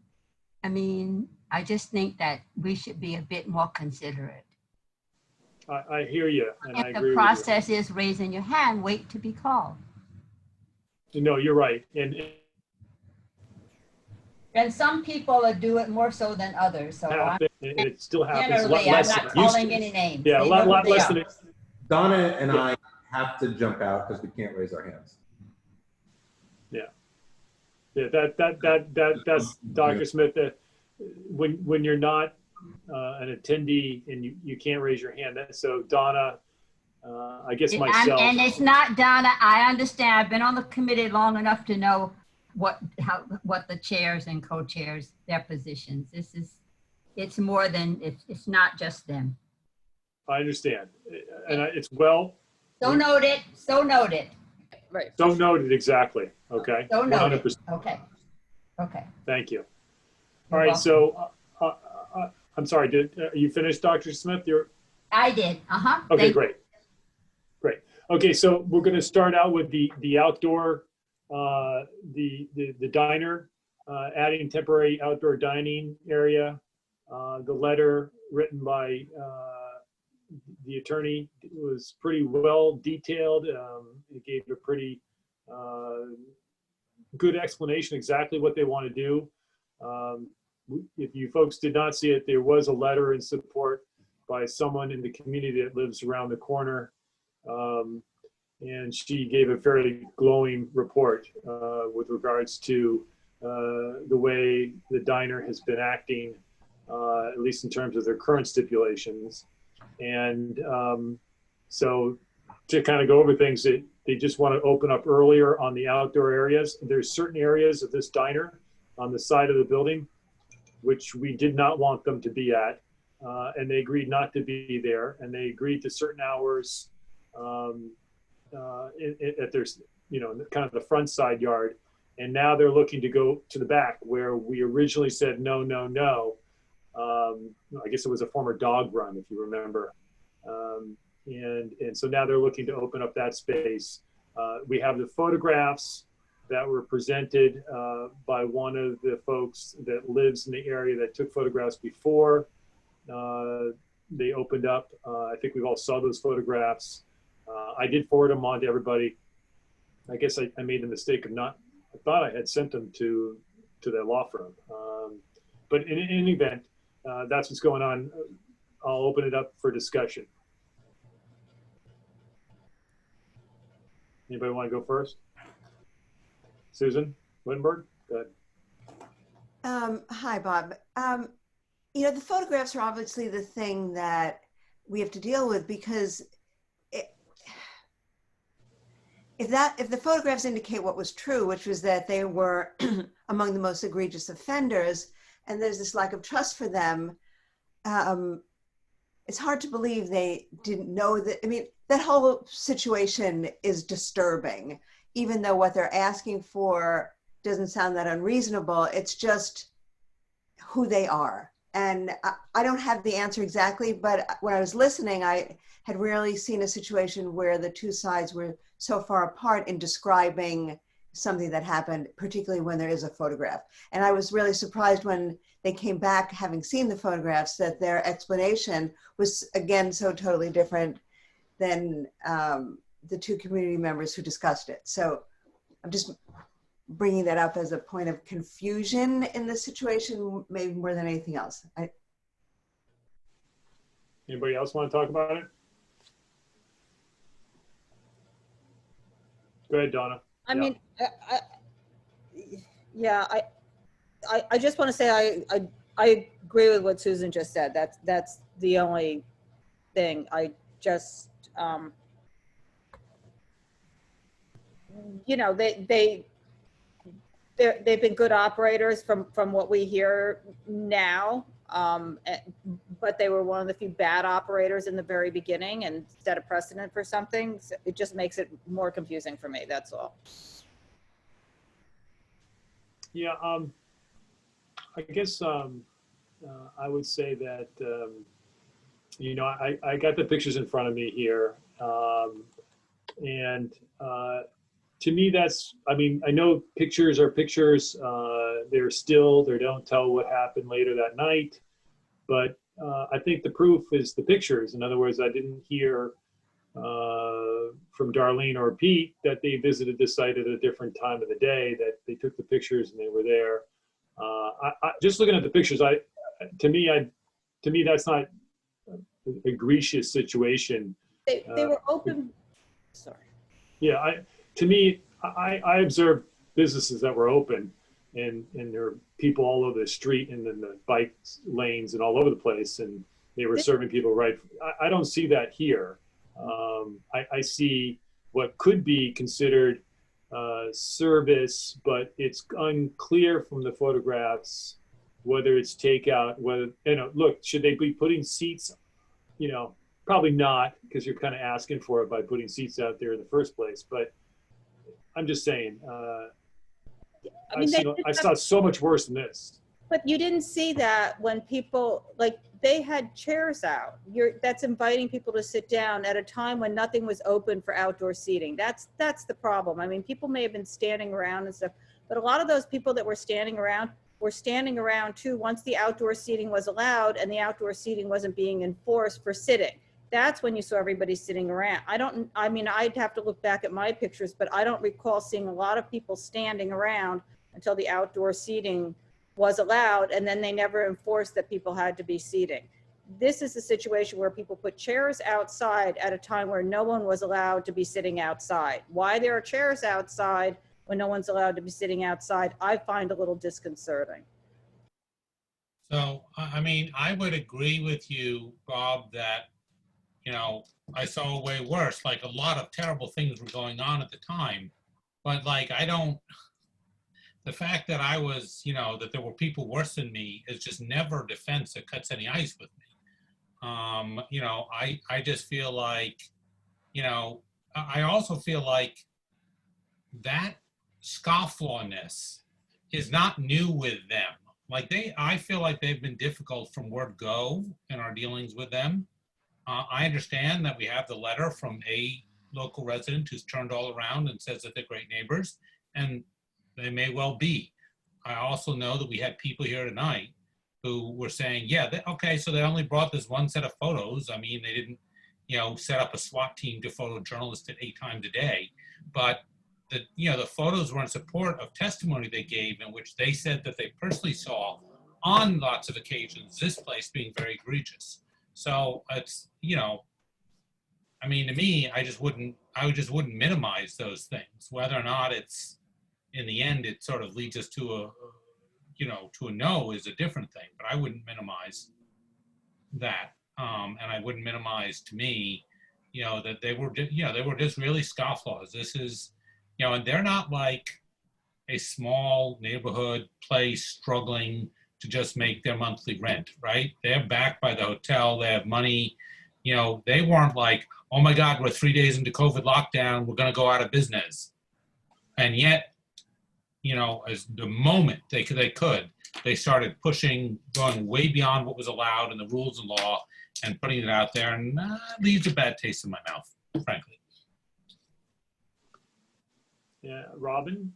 I mean, I just think that we should be a bit more considerate. I hear you, and I If agree the with process is raising your hand, wait to be called. you. No, you're right. And some people do it more so than others. So it still happens. generally, I'm not calling any names. Yeah, a They lot know who they less are. than Donna and I have to jump out because we can't raise our hands. Yeah. Yeah, that's Dr. Smith. When you're not an attendee and you can't raise your hand, so Donna, I guess myself. And it's not Donna. I understand. I've been on the committee long enough to know what the chairs and co-chairs, their positions. It's more than it's not just them. I understand, and it's well. So noted. So noted. Right. So noted. Exactly. Okay. So noted. 100%. Okay. Okay. Thank you. You're All right. welcome. So I'm sorry. Did you finish, Dr. Smith? I did. Okay. Great. Great. Okay. So we're going to start out with the outdoor, the diner, adding temporary outdoor dining area. The letter written by the attorney was pretty well detailed. It gave a pretty good explanation exactly what they want to do. If you folks did not see it, there was a letter in support by someone in the community that lives around the corner. And she gave a fairly glowing report with regards to the way the diner has been acting, at least in terms of their current stipulations. And so to kind of go over things, they just want to open up earlier on the outdoor areas. There's certain areas of this diner on the side of the building which we did not want them to be at, and they agreed not to be there, and they agreed to certain hours at their, kind of the front side yard. And now they're looking to go to the back where we originally said no, no, no. I guess it was a former dog run, if you remember. And so now they're looking to open up that space. We have the photographs that were presented by one of the folks that lives in the area that took photographs before they opened up. I think we all saw those photographs. I did forward them on to everybody. I guess I made the mistake of not, I thought I had sent them to the law firm. But in any event, that's what's going on. I'll open it up for discussion. Anybody want to go first? Susan Wittenberg, go ahead. Hi, Bob. The photographs are obviously the thing that we have to deal with, because if the photographs indicate what was true, which was that they were among the most egregious offenders, and there's this lack of trust for them, it's hard to believe they didn't know that. I mean, that whole situation is disturbing, even though what they're asking for doesn't sound that unreasonable. It's just who they are. And I don't have the answer exactly, but when I was listening, I had rarely seen a situation where the two sides were so far apart in describing something that happened, particularly when there is a photograph. And I was really surprised when they came back, having seen the photographs, that their explanation was, again, so totally different than the two community members who discussed it. So I'm just bringing that up as a point of confusion in the situation, maybe more than anything else. Anybody else want to talk about it? Go ahead, Donna. I mean, I just want to say I agree with what Susan just said. That's the only thing. I just they've been good operators from what we hear now, but they were one of the few bad operators in the very beginning and set a precedent for something. So it just makes it more confusing for me, that's all. Yeah, I guess I would say that, I got the pictures in front of me here. And to me, that's, I know pictures are pictures. They're still, they don't tell what happened later that night. But I think the proof is the pictures. In other words, I didn't hear from Darlene or Pete that they visited the site at a different time of the day, that they took the pictures and they were there. Just looking at the pictures, to me, that's not an egregious situation. They were open. Sorry. Yeah, to me, I observed businesses that were open. and there are people all over the street and then the bike lanes and all over the place, and they were serving people right. I don't see that here. I see what could be considered service, but it's unclear from the photographs whether it's takeout, whether, look, should they be putting seats, probably not, because you're kind of asking for it by putting seats out there in the first place. But I'm just saying, I saw so much worse than this. But you didn't see that when people, they had chairs out. That's inviting people to sit down at a time when nothing was open for outdoor seating. That's the problem. I mean, people may have been standing around and stuff, but a lot of those people that were standing around too once the outdoor seating was allowed and the outdoor seating wasn't being enforced for sitting. That's when you saw everybody sitting around. I'd have to look back at my pictures, but I don't recall seeing a lot of people standing around until the outdoor seating was allowed, and then they never enforced that people had to be seating. This is a situation where people put chairs outside at a time where no one was allowed to be sitting outside. Why there are chairs outside when no one's allowed to be sitting outside, I find a little disconcerting. So, I would agree with you, Bob, that, I saw way worse, a lot of terrible things were going on at the time, but the fact that I was, that there were people worse than me is just never a defense that cuts any ice with me. I just feel like, I also feel like that scofflawness is not new with them. I feel like they've been difficult from word go in our dealings with them. I understand that we have the letter from a local resident who's turned all around and says that they're great neighbors, and they may well be. I also know that we had people here tonight who were saying, okay, so they only brought this one set of photos. They didn't, set up a SWAT team to photo journalists at 8 times a day. But the photos were in support of testimony they gave in which they said that they personally saw on lots of occasions this place being very egregious. So it's, to me, I just wouldn't minimize those things. Whether or not it's, in the end, it sort of leads us to a no is a different thing, but I wouldn't minimize that. And I wouldn't minimize, to me, that they were just really scofflaws. This is, and they're not like a small neighborhood place struggling to just make their monthly rent, right? They're backed by the hotel, they have money. They weren't like, oh my God, we're 3 days into COVID lockdown, we're gonna go out of business. And yet, as the moment they could, they started pushing, going way beyond what was allowed in the rules and law and putting it out there, and leaves a bad taste in my mouth, frankly. Yeah, Robin?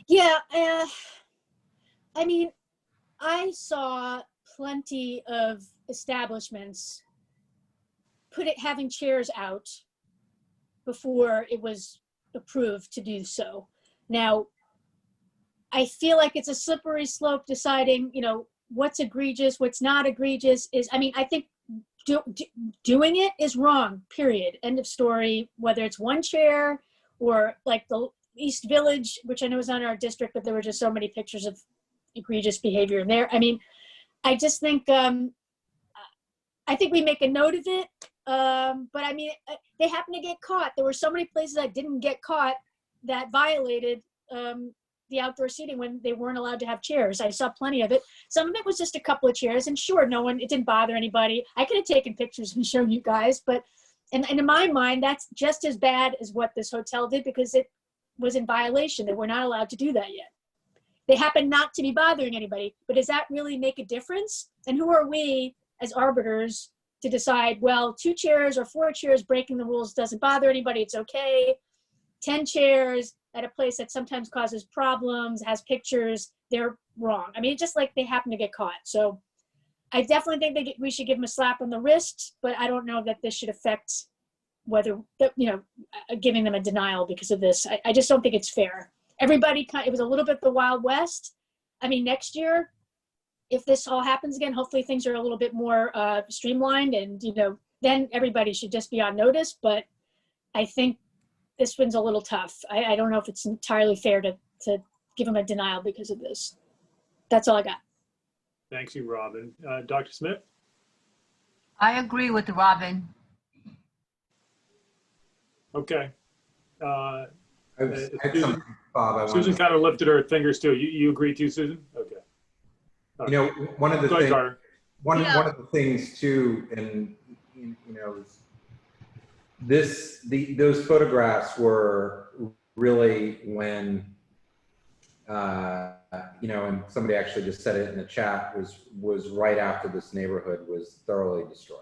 Yeah, I saw plenty of establishments having chairs out before it was approved to do so. Now, I feel like it's a slippery slope deciding, what's egregious, what's not egregious I think doing it is wrong, period. End of story. Whether it's one chair or like the East Village, which I know is on our district, but there were just so many pictures of egregious behavior in there. I just think, I think we make a note of it. But they happen to get caught. There were so many places that didn't get caught that violated the outdoor seating when they weren't allowed to have chairs. I saw plenty of it. Some of it was just a couple of chairs, and sure, it didn't bother anybody. I could have taken pictures and shown you guys, but and in my mind, that's just as bad as what this hotel did because it was in violation. They were not allowed to do that yet. They happen not to be bothering anybody, but does that really make a difference? And who are we as arbiters to decide, well, 2 chairs or 4 chairs breaking the rules doesn't bother anybody, it's okay. 10 chairs at a place that sometimes causes problems, has pictures, they're wrong. It's just like they happen to get caught. So I definitely think we should give them a slap on the wrist, but I don't know that this should affect whether, giving them a denial because of this. I just don't think it's fair. Everybody, it was a little bit the Wild West. Next year, if this all happens again, hopefully things are a little bit more streamlined and, then everybody should just be on notice. But I think this one's a little tough. I don't know if it's entirely fair to give them a denial because of this. That's all I got. Thank you, Robin. Dr. Smith? I agree with Robin. Okay. I had something, Bob. Susan kind of lifted her fingers too. You agree too, Susan? Okay. You know, one of the Go ahead, things, Carter. one of the things too, and you know, those photographs were really when, you know, and somebody actually just said it in the chat, was right after this neighborhood was thoroughly destroyed.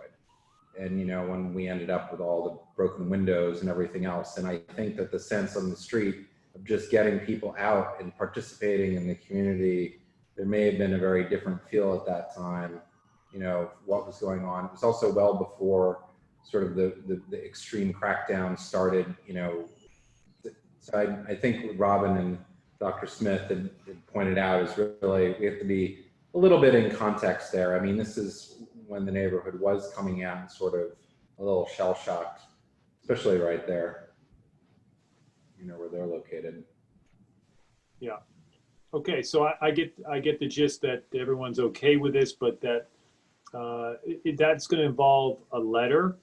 And, you know, when we ended up with all the broken windows and everything else. And I think that the sense on the street of just getting people out and participating in the community, there may have been a very different feel at that time, you know, what was going on. It was also well before sort of the extreme crackdown started, you know. So I think what Robin and Dr. Smith had pointed out is really, we have to be a little bit in context there. I mean, this is when the neighborhood was coming out sort of a little shell-shocked, especially right there, you know, where they're located. Yeah. Okay, so I get the gist that everyone's okay with this, but that that's going to involve a letter,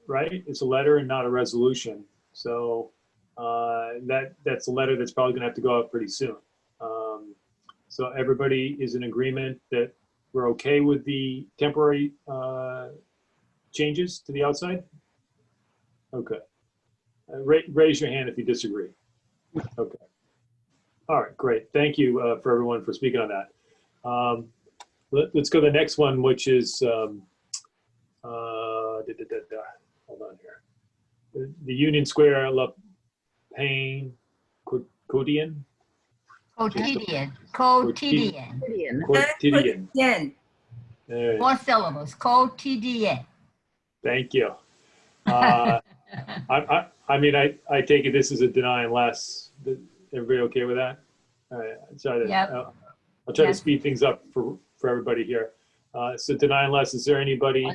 right? It's a letter and not a resolution. So that's a letter that's probably going to have to go out pretty soon. So everybody is in agreement that we're okay with the temporary changes to the outside? Okay. Raise your hand if you disagree. Okay. All right, great. Thank you for everyone for speaking on that. Let's go to the next one, which is, hold on here. The Union Square La Pain Quotidien. Quotidien. Four syllables. Quotidien. Thank you. I mean, I take it this is a deny unless. Everybody okay with that? All right. I'll try to speed things up for everybody here. So deny unless, is there anybody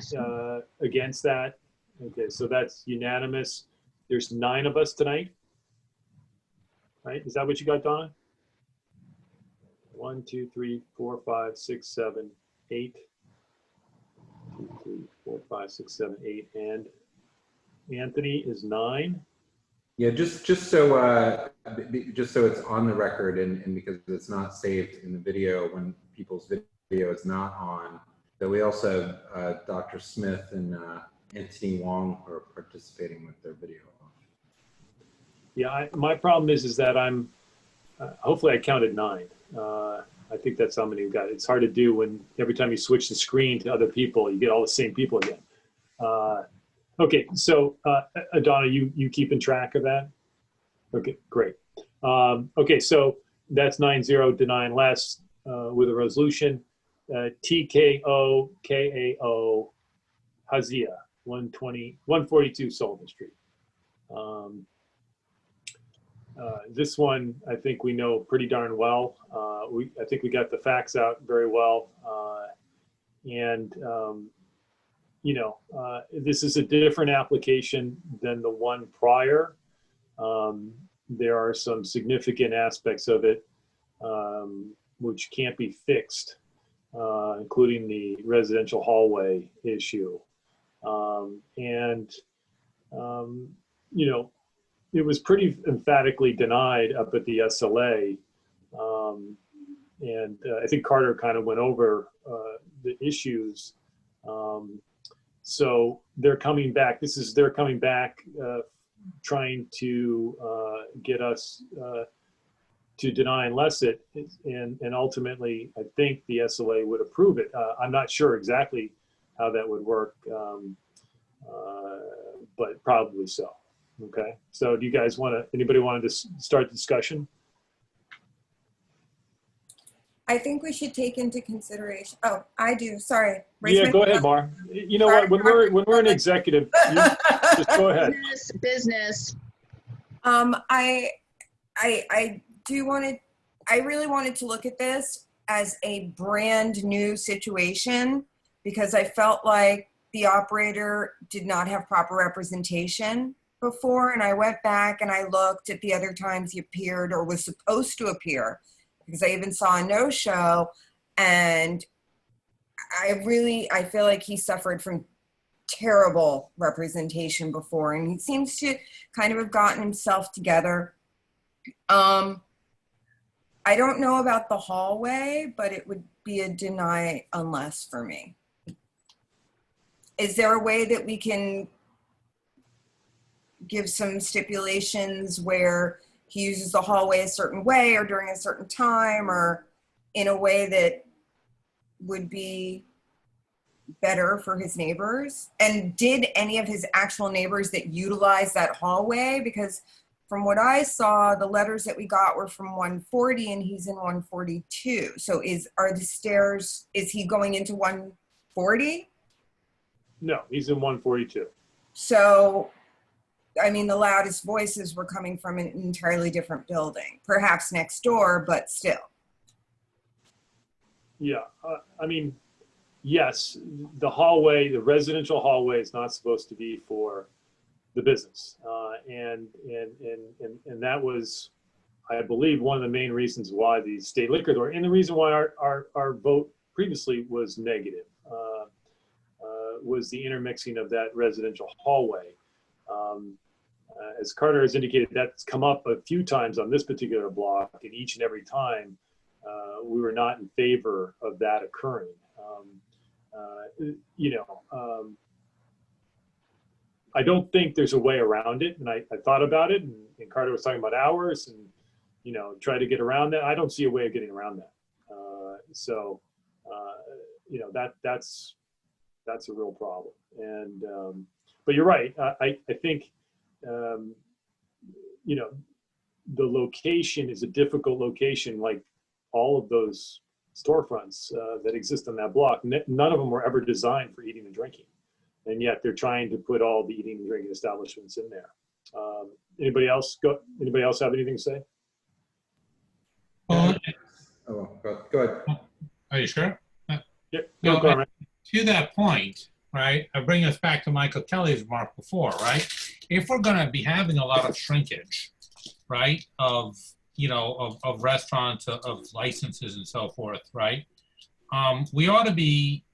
against that? Okay, so that's unanimous. There's 9 of us tonight. Right? Is that what you got, Donna? 1, 2, 3, 4, 5, 6, 7, 8. 2, 3, 4, 5, 6, 7, 8. And Anthony is 9. Yeah, just so it's on the record and because it's not saved in the video when people's video is not on, that we also have Dr. Smith and Anthony Wong are participating with their video. Yeah, my problem is that I'm, hopefully I counted 9. I think that's how many we've got. It's hard to do when every time you switch the screen to other people, you get all the same people again. Okay, so Donna, you keeping track of that? Okay, great. Okay, so that's 9-0, deny unless with a resolution. TKO KAO Haizea, 142 Sullivan Street. This one, I think we know pretty darn well. I think we got the facts out very well. You know, this is a different application than the one prior. There are some significant aspects of it which can't be fixed, including the residential hallway issue. You know, it was pretty emphatically denied up at the SLA. I think Carter kind of went over the issues. So they're coming back. They're coming back trying to get us to deny unless it, and ultimately I think the SLA would approve it. I'm not sure exactly how that would work, but probably so. Okay, so do you guys anybody wanted to start the discussion? I think we should take into consideration. Oh, I do. Sorry. Yeah, go ahead, Mar. You know what? When we're an executive, just go ahead. Business. I really wanted to look at this as a brand new situation because I felt like the operator did not have proper representation before. And I went back and I looked at the other times he appeared or was supposed to appear, because I even saw a no-show. And I feel like he suffered from terrible representation before, and he seems to kind of have gotten himself together. I don't know about the hallway, but it would be a deny unless for me. Is there a way that we can give some stipulations where he uses the hallway a certain way or during a certain time or in a way that would be better for his neighbors? And did any of his actual neighbors that utilize that hallway? Because from what I saw, the letters that we got were from 140 and he's in 142. So is he going into 140? No, he's in 142. So, I mean, the loudest voices were coming from an entirely different building, perhaps next door, but still. Yeah, I mean, yes, the hallway, the residential hallway is not supposed to be for the business. And that was, I believe, one of the main reasons why the state liquor door, and the reason why our vote previously was negative, was the intermixing of that residential hallway. As Carter has indicated, that's come up a few times on this particular block, and each and every time we were not in favor of that occurring. I don't think there's a way around it, and I thought about it, and Carter was talking about hours and, try to get around that. I don't see a way of getting around that. That's a real problem. And, but you're right. I think, the location is a difficult location, like all of those storefronts that exist on that block. None of them were ever designed for eating and drinking. And yet they're trying to put all the eating and drinking establishments in there. Anybody else have anything to say? Go ahead. Are you sure? Yeah, No, Carmine. to that point, right, I bring us back to Michael Kelly's remark before, right? If we're going to be having a lot of shrinkage, right, of restaurants, of licenses and so forth, right, we ought to be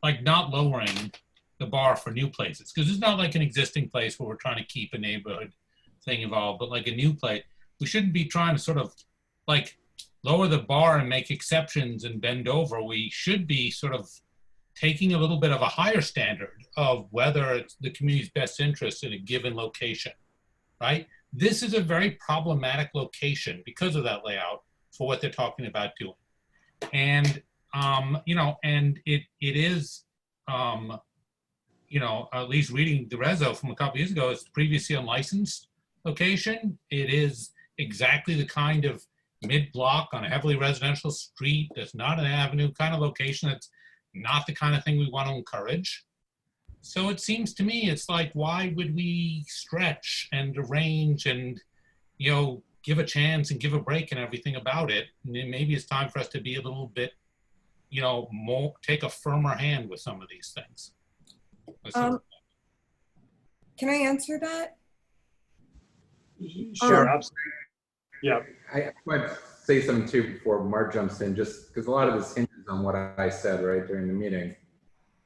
like not lowering the bar for new places, because it's not like an existing place where we're trying to keep a neighborhood thing involved, but like a new place, we shouldn't be trying to sort of like lower the bar and make exceptions and bend over. We should be sort of taking a little bit of a higher standard of whether it's the community's best interest in a given location, right? This is a very problematic location because of that layout for what they're talking about doing. And, and it is, at least reading the reso from a couple years ago, it's previously unlicensed location. It is exactly the kind of mid-block on a heavily residential street that's not an avenue kind of location. That's not the kind of thing we want to encourage. So it seems to me, it's like, why would we stretch and arrange and, give a chance and give a break and everything about it? And then maybe it's time for us to be a little bit, more, take a firmer hand with some of these things. Can I answer that? Sure, absolutely. Yeah. I might say something too before Mark jumps in, just because a lot of this hinges on what I said right during the meeting,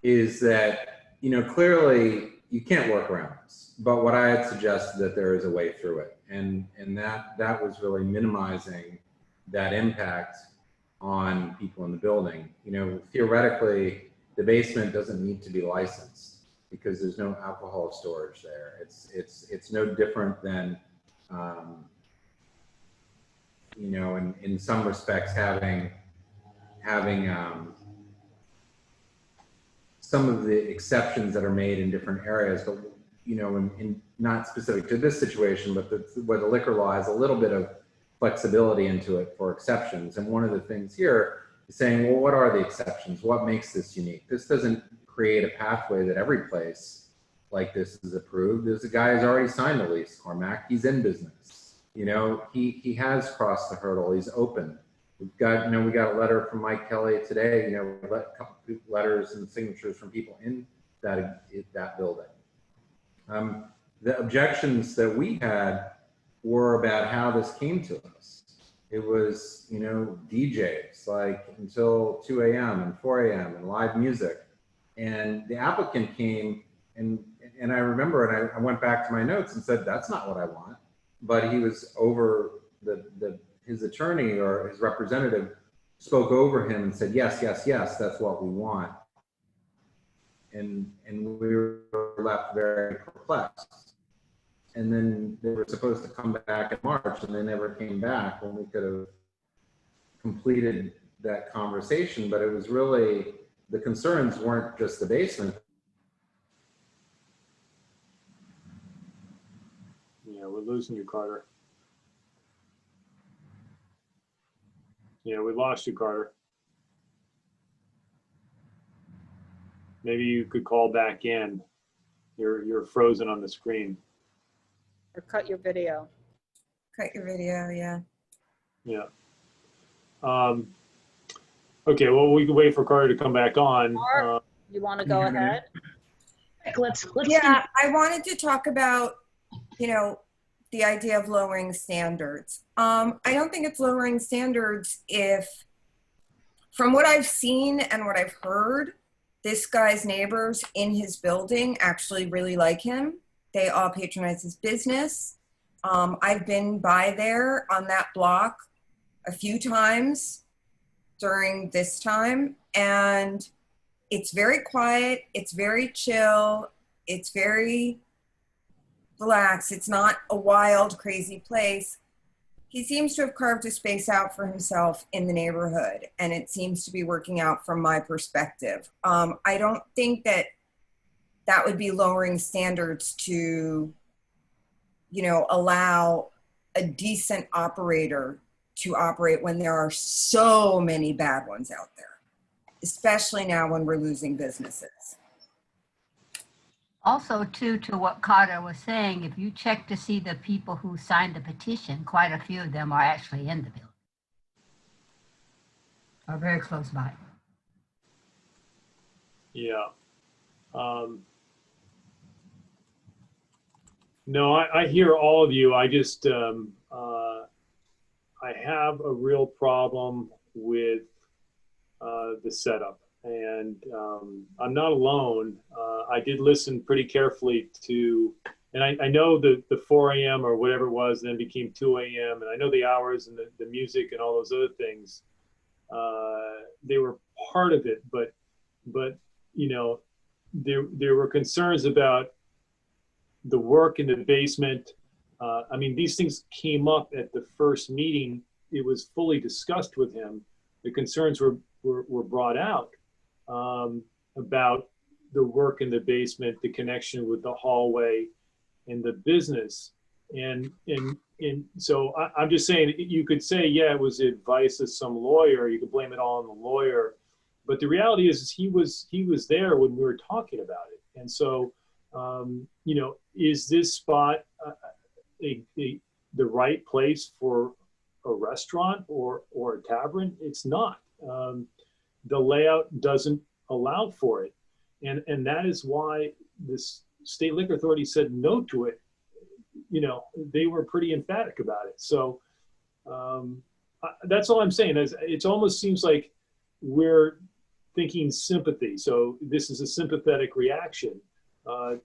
is that, clearly you can't work around this, but what I had suggested that there is a way through it. And that was really minimizing that impact on people in the building. Theoretically, the basement doesn't need to be licensed because there's no alcohol storage there. It's no different than, in some respects having some of the exceptions that are made in different areas, but in not specific to this situation, but where the liquor law has a little bit of flexibility into it for exceptions. And one of the things here is saying, well, what are the exceptions? What makes this unique? This doesn't create a pathway that every place like this is approved. There's a guy who's already signed the lease, Cormac. He's in business. He has crossed the hurdle. He's open. We've got, we got a letter from Mike Kelly today, a couple letters and signatures from people in that building. The objections that we had were about how this came to us. It was, you know, DJs like until 2 a.m. and 4 a.m. and live music. And the applicant came and I remember, and I went back to my notes and said, that's not what I want. But he was over his attorney or his representative spoke over him and said, yes, yes, yes, that's what we want. And we were left very perplexed. And then they were supposed to come back in March and they never came back when we could have completed that conversation. But it was really, the concerns weren't just the basement. Yeah, we're losing you, Carter. Yeah, we lost you, Carter. Maybe you could call back in. You're frozen on the screen. Or cut your video. Cut your video, yeah. Yeah. Okay, well, we can wait for Carter to come back on. You want to go ahead? Let's yeah, I wanted to talk about, you know, the idea of lowering standards. I don't think it's lowering standards if, from what I've seen and what I've heard, this guy's neighbors in his building actually really like him. They all patronize his business. I've been by there on that block a few times during this time, and it's very quiet, it's very chill, it's very relaxed. It's not a wild, crazy place. He seems to have carved a space out for himself in the neighborhood, and it seems to be working out from my perspective. I don't think that that would be lowering standards to, you know, allow a decent operator to operate when there are so many bad ones out there, especially now when we're losing businesses. Also, too, to what Carter was saying, if you check to see the people who signed the petition, quite a few of them are actually in the building, are very close by. Yeah. No, I hear all of you. I just, I have a real problem with the setup. And I'm not alone. I did listen pretty carefully to, and I know the 4 a.m. or whatever it was, then became 2 a.m. And I know the hours and the music and all those other things. They were part of it, but you know, there were concerns about the work in the basement. I mean, these things came up at the first meeting. It was fully discussed with him. The concerns were brought out. About the work in the basement, the connection with the hallway and the business. And so I'm just saying, you could say, yeah, it was advice of some lawyer. You could blame it all on the lawyer. But the reality is he was there when we were talking about it. And so, you know, is this spot the right place for a restaurant or a tavern? It's not. The layout doesn't allow for it. And that is why this state liquor authority said no to it. You know, they were pretty emphatic about it. So that's all I'm saying. It almost seems like we're thinking sympathy. So this is a sympathetic reaction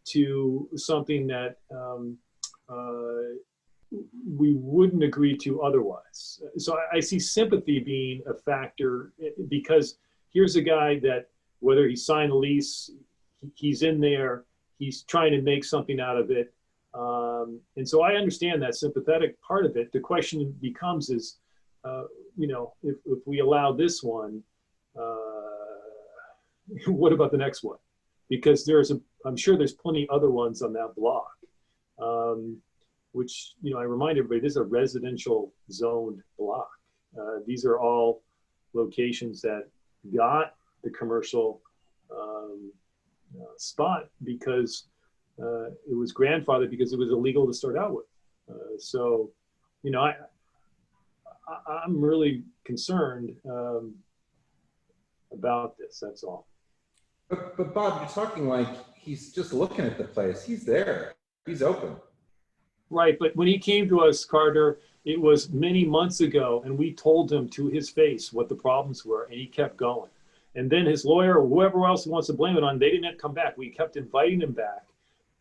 to something that we wouldn't agree to otherwise. So I see sympathy being a factor, because here's a guy that, whether he signed a lease, he's in there, he's trying to make something out of it. And so I understand that sympathetic part of it. The question becomes is, you know, if we allow this one, what about the next one? Because I'm sure there's plenty other ones on that block. Which, you know, I remind everybody, this is a residential zoned block. These are all locations that got the commercial spot because it was grandfathered because it was illegal to start out with. So, you know, I'm really concerned about this, that's all. But Bob, you're talking like, he's just looking at the place. He's there. He's open. Right, but when he came to us, Carter, it was many months ago, and we told him to his face what the problems were, and he kept going. And then his lawyer, or whoever else he wants to blame it on, they didn't come back. We kept inviting him back,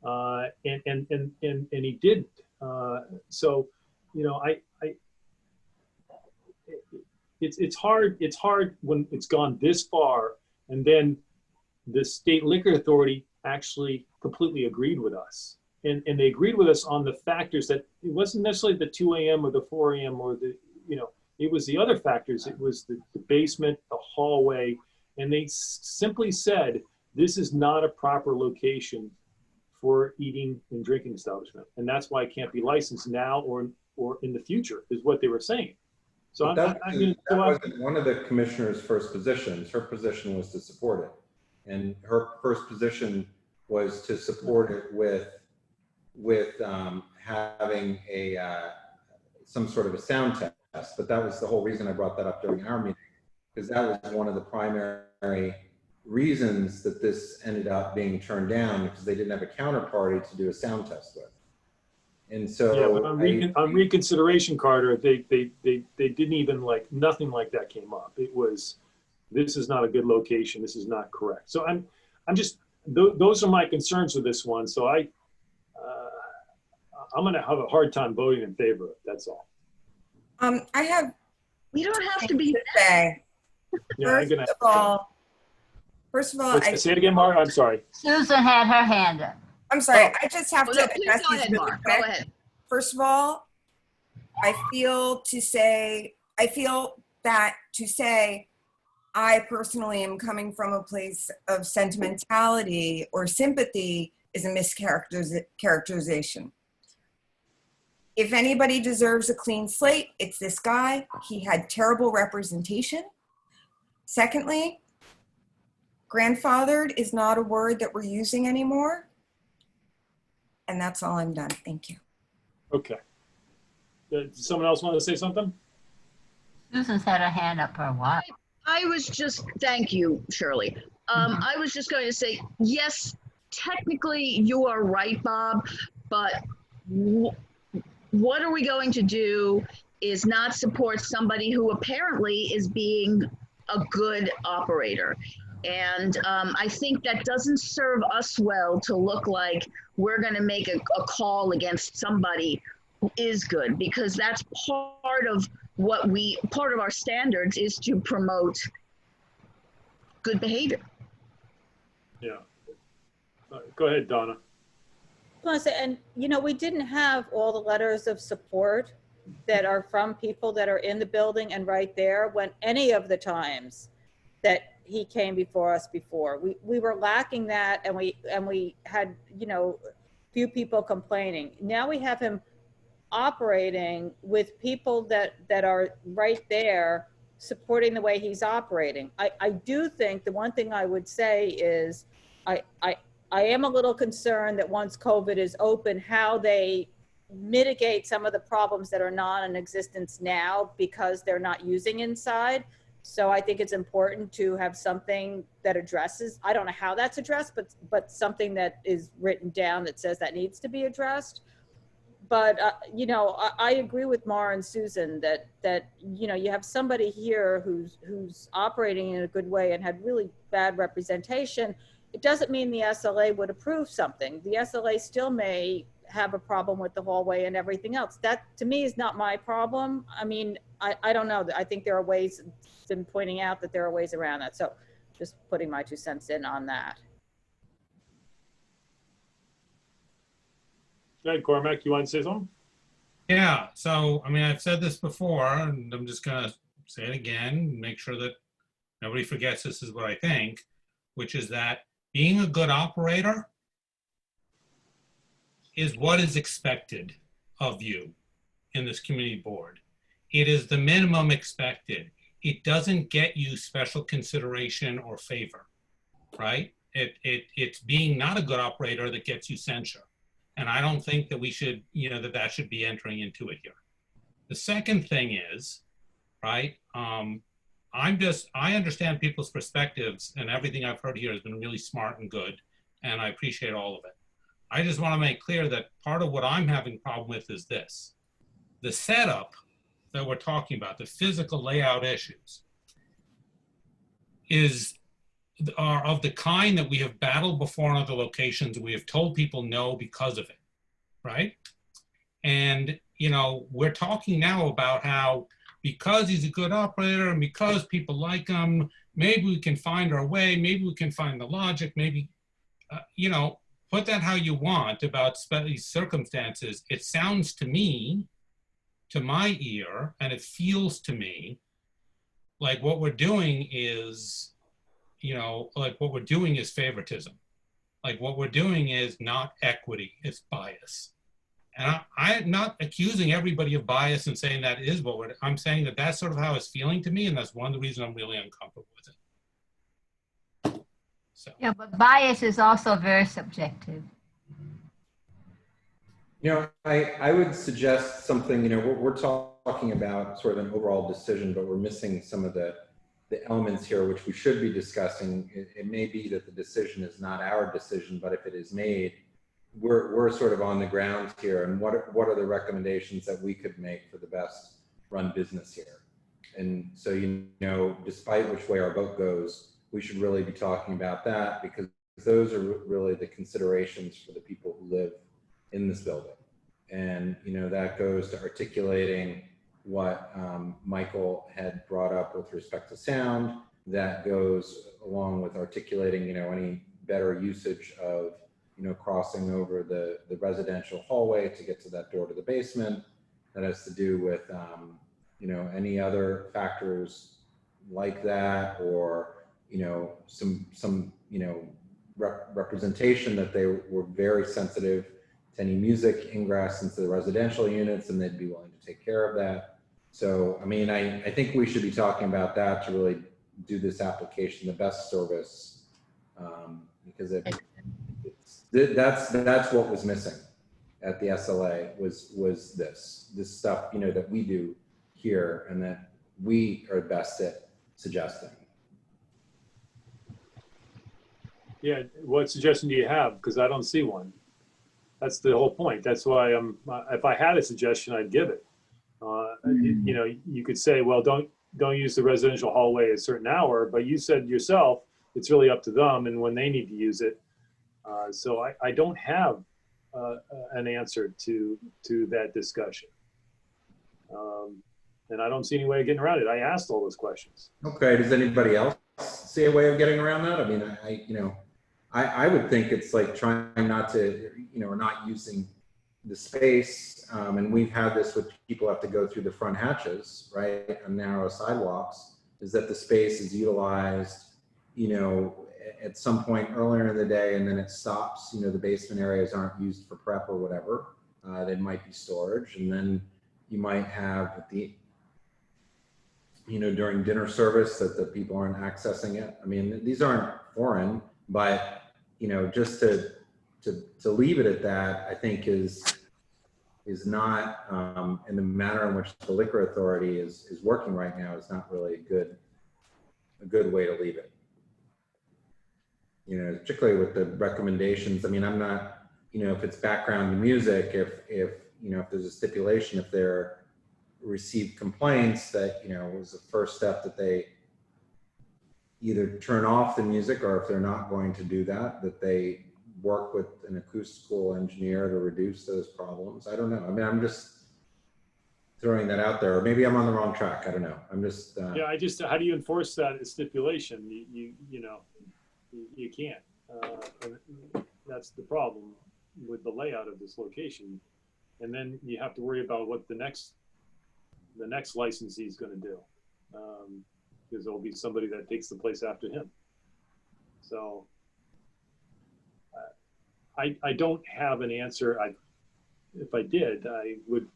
and he didn't. So, you know, it's hard when it's gone this far, and then the state liquor authority actually completely agreed with us. And they agreed with us on the factors that it wasn't necessarily the 2 a.m. or the 4 a.m. or the, you know, it was the other factors. It was the basement, the hallway, and they simply said, this is not a proper location for eating and drinking establishment. And that's why it can't be licensed now or in the future, is what they were saying. So that wasn't one of the commissioner's first positions. Her position was to support it. And her first position was to support it with having some sort of a sound test. But that was the whole reason I brought that up during our meeting, because that was one of the primary reasons that this ended up being turned down, because they didn't have a counterparty to do a sound test with. And so yeah, but on reconsideration, Carter, they didn't even, like, nothing like that came up. It was, this is not a good location. This is not correct. So I'm just, those are my concerns with this one. So I'm going to have a hard time voting in favor of it. That's all. I have. We don't have to be. Say. Yeah, First of all, say it again, Mark. I'm sorry. Susan had her hand up. I'm sorry. I just have to address go these ahead, really Mark. quick. Go ahead. First of all, I feel that to say I personally am coming from a place of sentimentality or sympathy is a mischaracterization. If anybody deserves a clean slate, it's this guy. He had terrible representation. Secondly, grandfathered is not a word that we're using anymore. And that's all I'm done. Thank you. Okay. Does someone else want to say something? Susan's had her hand up for a while. I was just, thank you, Shirley. I was just going to say, yes, technically you are right, Bob, but what are we going to do is not support somebody who apparently is being a good operator. And I think that doesn't serve us well to look like we're going to make a call against somebody who is good, because that's part of part of our standards is to promote good behavior. Yeah. Go ahead, Donna. I want to say, and you know, we didn't have all the letters of support that are from people that are in the building and right there when any of the times that he came before us before. We were lacking that, and we had, you know, few people complaining. Now we have him operating with people that are right there supporting the way he's operating. I do think the one thing I would say is I am a little concerned that once COVID is open, how they mitigate some of the problems that are not in existence now because they're not using inside. So I think it's important to have something that addresses, I don't know how that's addressed, but something that is written down that says that needs to be addressed. But, you know, I agree with Mara and Susan that, you know, you have somebody here who's operating in a good way and had really bad representation. It doesn't mean the SLA would approve something. The SLA still may have a problem with the hallway and everything else. That, to me, is not my problem. I mean, I don't know. I think there are ways, been pointing out that there are ways around that. So just putting my 2 cents in on that. Go ahead, Cormac, you want to say something? Yeah, so, I mean, I've said this before, and I'm just gonna say it again, make sure that nobody forgets this is what I think, which is that being a good operator is what is expected of you in this community board. It is the minimum expected. It doesn't get you special consideration or favor, right? It's being not a good operator that gets you censure. And I don't think that we should, you know, that should be entering into it here. The second thing is, right, I understand people's perspectives, and everything I've heard here has been really smart and good. and I appreciate all of it. I just want to make clear that part of what I'm having a problem with is this. The setup that we're talking about, the physical layout issues, are of the kind that we have battled before in other locations, and we have told people no because of it, right? And, you know, we're talking now about how because he's a good operator and because people like him, maybe we can find our way, maybe we can find the logic, maybe, you know, put that how you want about these circumstances. It sounds to me, to my ear, and it feels to me like what we're doing is, you know, like what we're doing is favoritism. Like what we're doing is not equity, it's bias. And I'm not accusing everybody of bias and saying that is what I'm saying that that's sort of how it's feeling to me, and that's one of the reasons I'm really uncomfortable with it. So. Yeah, but bias is also very subjective. You know, I would suggest something, you know, we're talking about sort of an overall decision, but we're missing some of the elements here, which we should be discussing. It may be that the decision is not our decision, but if it is made, we're sort of on the ground here. And what are the recommendations that we could make for the best run business here? And so, you know, despite which way our vote goes, we should really be talking about that, because those are really the considerations for the people who live in this building. And, you know, that goes to articulating what Michael had brought up with respect to sound. That goes along with articulating, you know, any better usage of, you know, crossing over the residential hallway to get to that door to the basement. That has to do with, you know, any other factors like that, or, you know, some you know, representation that they were very sensitive to any music ingress into the residential units, and they'd be willing to take care of that. So, I mean, I think we should be talking about that to really do this application the best service, because that's what was missing at the SLA was this stuff, you know, that we do here and that we are best at suggesting. Yeah, what suggestion do you have? Because I don't see one. That's the whole point. That's why if I had a suggestion, I'd give it. You know, you could say, well, don't use the residential hallway at a certain hour, but you said yourself, it's really up to them and when they need to use it. So I don't have an answer to that discussion. And I don't see any way of getting around it. I asked all those questions. Okay, does anybody else see a way of getting around that? I mean, I would think it's like trying not to, you know, or not using the space. And we've had this with people have to go through the front hatches, right, on narrow sidewalks, is that the space is utilized, you know, at some point earlier in the day, and then it stops. You know, the basement areas aren't used for prep or whatever. They might be storage, and then you might have the, you know, during dinner service that the people aren't accessing it. I mean, these aren't foreign, but, you know, just to leave it at that, I think is not, in the manner in which the liquor authority is working right now, is not really a good way to leave it. You know, particularly with the recommendations. I mean, I'm not, you know, if it's background music, if you know, if there's a stipulation, if they're received complaints that, you know, was the first step that they either turn off the music, or if they're not going to do that, that they work with an acoustical engineer to reduce those problems. I don't know. I mean, I'm just throwing that out there, or maybe I'm on the wrong track. I don't know. I'm just yeah. How do you enforce that stipulation? You know, you can't. And that's the problem with the layout of this location. And then you have to worry about what the next licensee is going to do, because there'll be somebody that takes the place after him. So I don't have an answer. If I did, I would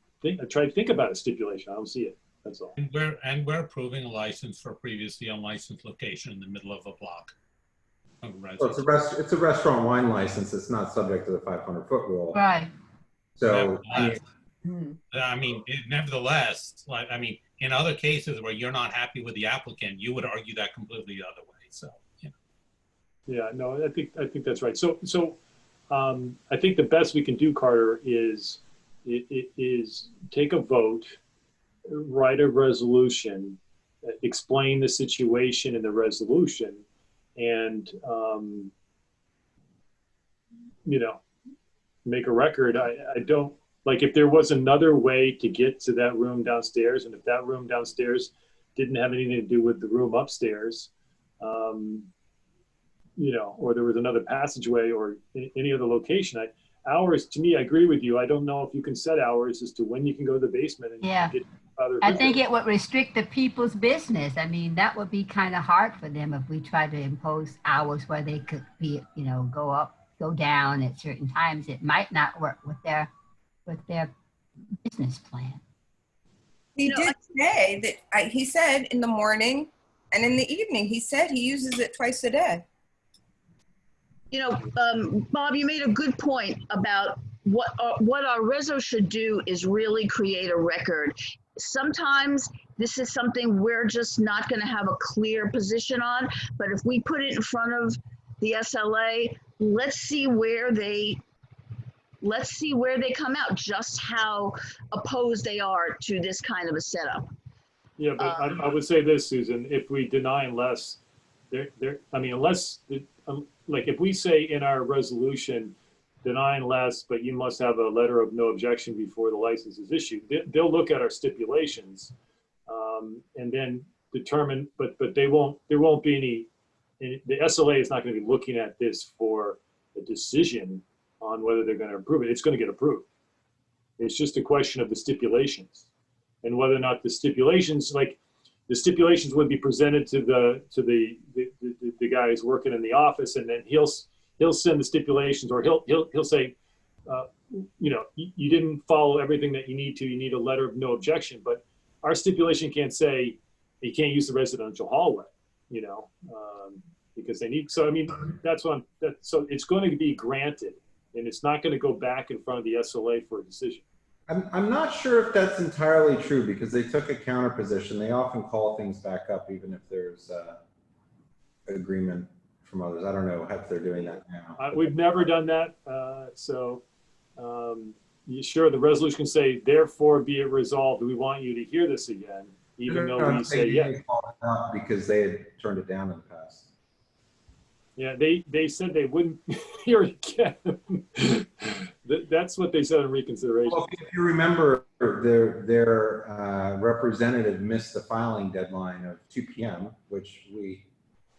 try to think about a stipulation. I don't see it. That's all. And we're approving a license for a previously unlicensed location in the middle of a block. Well, it's a restaurant wine license. It's not subject to the 500-foot rule. Right. So I mean, nevertheless, like, I mean, in other cases where you're not happy with the applicant, you would argue that completely the other way. So, yeah. Yeah, no, I think that's right. So I think the best we can do, Carter, is take a vote, write a resolution, explain the situation in the resolution, and you know, make a record. I don't like if there was another way to get to that room downstairs, and if that room downstairs didn't have anything to do with the room upstairs, you know, or there was another passageway or any other location. Hours, to me, I agree with you. I don't know if you can set hours as to when you can go to the basement and Yeah. get other I think visitors. it would restrict the people's business. I mean, that would be kind of hard for them if we tried to impose hours where they could be, you know, go up, go down at certain times. It might not work with their business plan. He did say that he said in the morning and in the evening. He said he uses it twice a day. You know, Bob, you made a good point about what our reso should do is really create a record. Sometimes this is something we're just not going to have a clear position on, but if we put it in front of the SLA, let's see where they come out, just how opposed they are to this kind of a setup. Yeah, but I would say this, Susan, if we deny unless, I mean, unless, like if we say in our resolution, deny unless, but you must have a letter of no objection before the license is issued, they'll look at our stipulations and then determine, but there won't be any, the SLA is not going to be looking at this for a decision on whether they're going to approve it. It's going to get approved. It's just a question of the stipulations and whether or not the stipulations, like the stipulations would be presented to the guy who's working in the office, and then he'll send the stipulations, or he'll say, you know, you didn't follow everything that you need to. You need a letter of no objection. But our stipulation can't say you can't use the residential hallway, you know, because they need. So I mean, so it's going to be granted, and it's not going to go back in front of the SLA for a decision. I'm not sure if that's entirely true, because they took a counter position. They often call things back up even if there's agreement from others. I don't know if they're doing that now. We've never done that. Sure, the resolution can say, therefore be it resolved, we want you to hear this again, even though we say yes. Because they had turned it down in the past. Yeah, they said they wouldn't hear it again. That's what they said in reconsideration. Well, if you remember, their representative missed the filing deadline of 2 p.m., which we,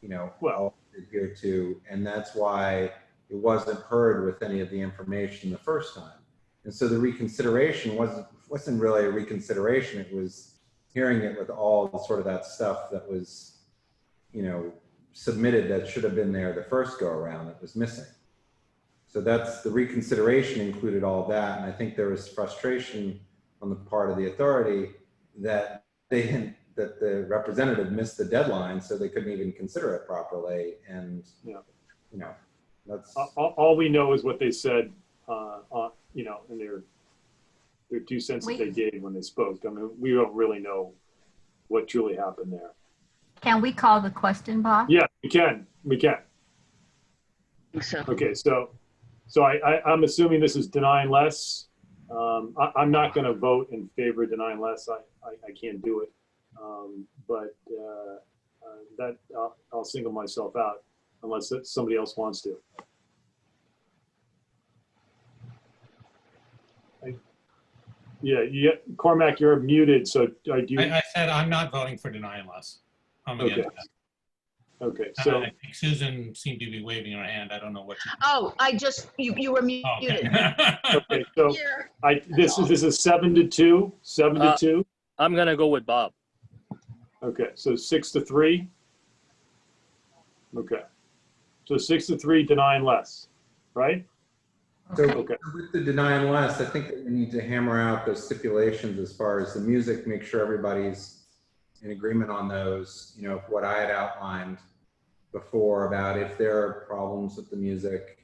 you know, all adhered to, and that's why it wasn't heard with any of the information the first time. And so the reconsideration wasn't really a reconsideration. It was hearing it with all the sort of that stuff that was, you know, submitted that should have been there the first go around that was missing. So that's the reconsideration included all that. And I think there was frustration on the part of the authority that that the representative missed the deadline, so they couldn't even consider it properly. And, yeah, you know, that's all we know is what they said, you know, in their 2 cents that they gave when they spoke. I mean, we don't really know what truly happened there. Can we call the question, Bob? Yeah, we can. Okay, so I'm assuming this is denying less. I'm not going to vote in favor of denying less. I can't do it. But that I'll single myself out unless somebody else wants to. Yeah, Cormac, you're muted. So I said I'm not voting for denying less. I'm against that. Okay, so I think Susan seemed to be waving her hand. I don't know what. Oh, you were muted. Okay, so this is 7-2. 7-2. I'm gonna go with Bob. Okay, so 6-3. Okay, so 6-3, denying less, right? So with the denying less, I think that we need to hammer out those stipulations as far as the music, make sure everybody's in agreement on those. You know, what I had outlined before about if there are problems with the music,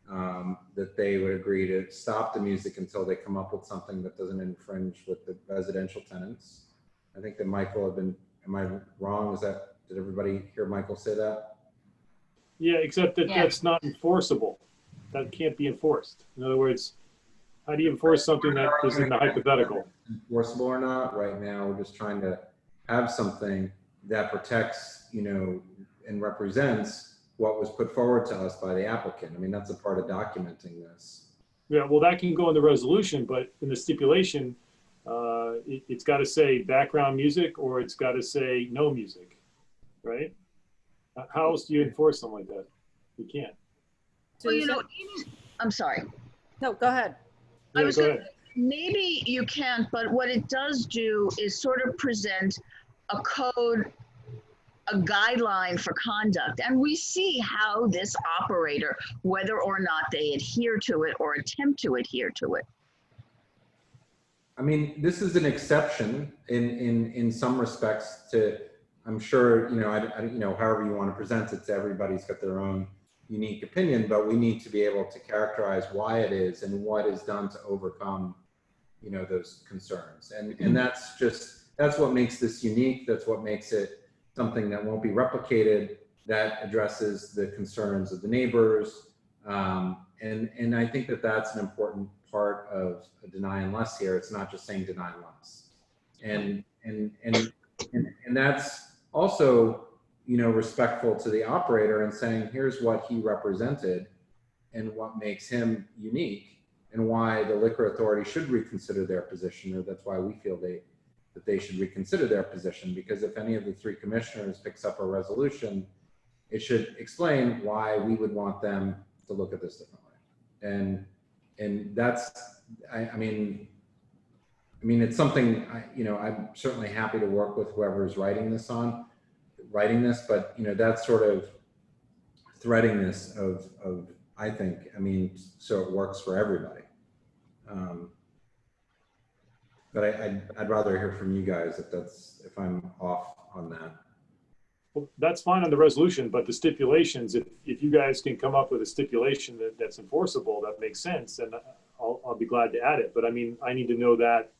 that they would agree to stop the music until they come up with something that doesn't infringe with the residential tenants. I think that Michael had been, am I wrong? Did everybody hear Michael say that? Yeah, except that Yeah. that's not enforceable. That can't be enforced. In other words, how do you enforce something that is in the hypothetical? Enforceable or not, right now, we're just trying to have something that protects, you know, and represents what was put forward to us by the applicant. I mean, that's a part of documenting this. Yeah, well, that can go in the resolution, but in the stipulation, it's got to say background music or it's got to say no music, right? How else do you enforce something like that? You can't. Well, you know, I'm sorry. No, go ahead. I was go gonna, ahead. maybe you can't, but what it does do is sort of present a code, a guideline for conduct. And we see how this operator, whether or not they adhere to it or attempt to adhere to it. I mean, this is an exception in some respects to, I'm sure, you know, you know, however you want to present it to everybody's got their own unique opinion, but we need to be able to characterize why it is and what is done to overcome, you know, those concerns. And that's just, that's what makes this unique. That's what makes it something that won't be replicated, that addresses the concerns of the neighbors. And I think that that's an important part of a deny unless here. It's not just saying deny unless. And that's also, you know, respectful to the operator and saying, here's what he represented and what makes him unique and why the liquor authority should reconsider their position, or that's why we feel that they should reconsider their position, because if any of the three commissioners picks up a resolution, it should explain why we would want them to look at this differently. And that's, I mean, it's something, you know, I'm certainly happy to work with whoever's writing this, but, you know, that's sort of threading this of I think, I mean, so it works for everybody. But I'd rather hear from you guys if I'm off on that. Well, that's fine on the resolution, but the stipulations, if you guys can come up with a stipulation that's enforceable, that makes sense, and I'll be glad to add it. But I mean, I need to know that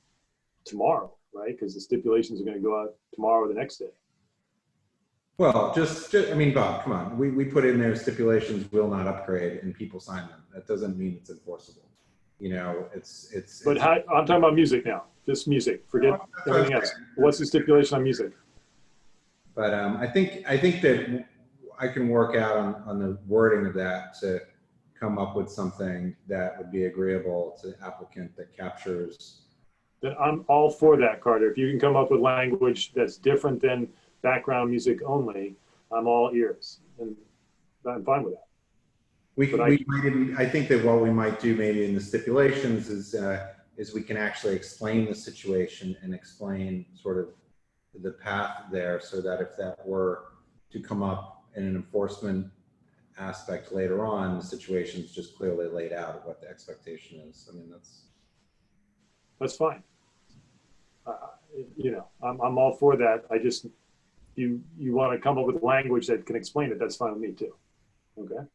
tomorrow, right? Because the stipulations are going to go out tomorrow or the next day. Well, just I mean, Bob, come on. We put in there stipulations will not upgrade and people sign them. That doesn't mean it's enforceable. You know, it's. But how, I'm talking about music now, just music. Forget everything else. What's the stipulation on music? But I think that I can work out on the wording of that to come up with something that would be agreeable to the applicant that captures. Then I'm all for that, Carter. If you can come up with language that's different than background music only, I'm all ears, and I'm fine with that. I think that what we might do maybe in the stipulations is we can actually explain the situation and explain sort of the path there, so that if that were to come up in an enforcement aspect later on, the situation is just clearly laid out of what the expectation is. I mean, that's fine. You know, I'm all for that. I just, you want to come up with language that can explain it, that's fine with me too. Okay.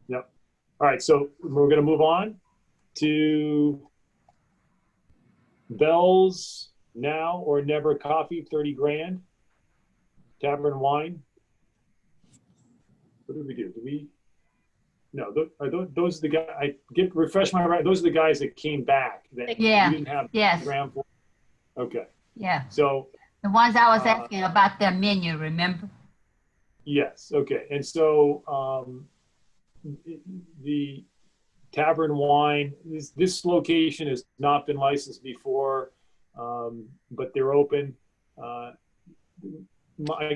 Yep. All right, so we're going to move on to Bell's Now or Never Coffee, 30 grand. Tavern Wine. What did we do? Did we? No, those are the guys. Refresh my right. Those are the guys that came back. That yeah. We didn't have yes. ground for. Okay. Yeah. So the ones I was asking about their menu, remember? Yes. Okay. And so the Tavern Wine, this location has not been licensed before, but they're open. I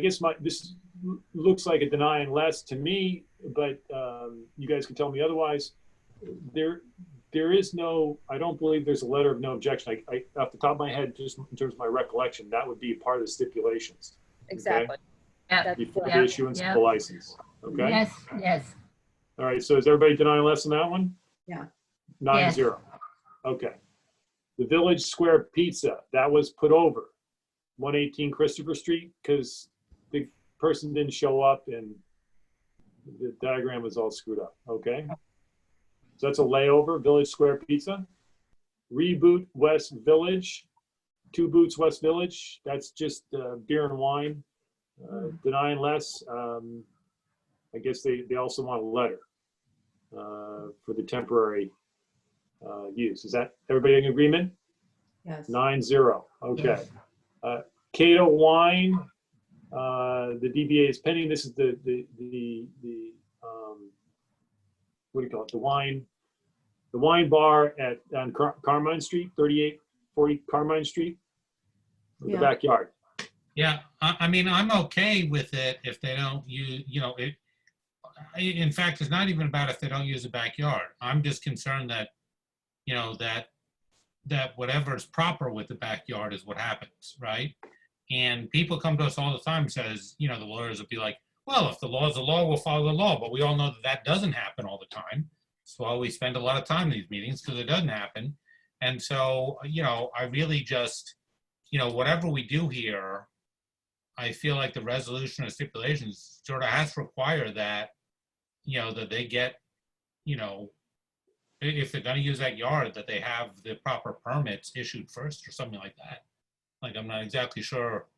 guess this looks like a deny unless to me, but you guys can tell me otherwise. There is no, I don't believe there's a letter of no objection. I off the top of my head, just in terms of my recollection, that would be part of the stipulations. Exactly. Okay? Yeah. Before the issuance of the license. Okay. Yes. Yes. All right. So is everybody denying less on that one? Yeah. 9-0. Okay. The Village Square Pizza, that was put over 118 Christopher Street because the person didn't show up and the diagram was all screwed up. Okay. So that's a layover, Village Square Pizza. ReBoot West Village, 2 Boots West Village. That's just beer and wine. Denying less. I I guess they also want a letter for the temporary use. Is that everybody in agreement? Yes. 9-0. Okay. Yes. CATO Wine, the DBA is pending. This is the what do you call it? The wine bar on Carmine Street, 3840 Carmine Street, with the backyard. Yeah, I mean, I'm okay with it if they don't use, in fact, it's not even about if they don't use the backyard. I'm just concerned that, that whatever is proper with the backyard is what happens, right? And people come to us all the time and says, the lawyers will be like, well, if the law is the law, we'll follow the law. But we all know that doesn't happen all the time. That's why we spend a lot of time in these meetings, because it doesn't happen. And so, I really just, whatever we do here, I feel like the resolution of stipulations sort of has to require that, that they get, if they're going to use that yard, that they have the proper permits issued first or something like that. Like, I'm not exactly sure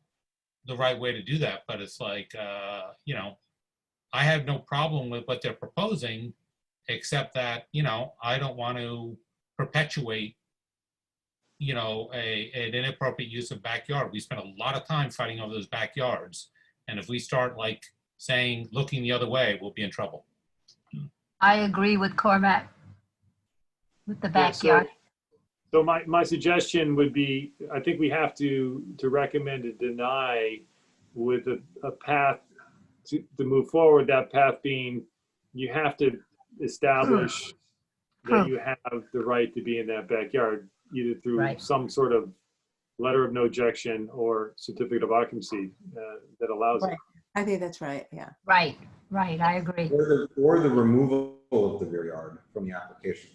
the right way to do that, but it's like, I have no problem with what they're proposing, except that, I don't want to perpetuate, an inappropriate use of backyard. We spend a lot of time fighting over those backyards. And if we start looking the other way, we'll be in trouble. I agree with Cormac with the backyard. So my suggestion would be, I think we have to recommend a deny with a path to move forward. That path being, you have to establish that you have the right to be in that backyard, either through some sort of letter of no objection or certificate of occupancy that allows it. I think that's right, yeah. Right, I agree. Or the removal of the rear yard from the application.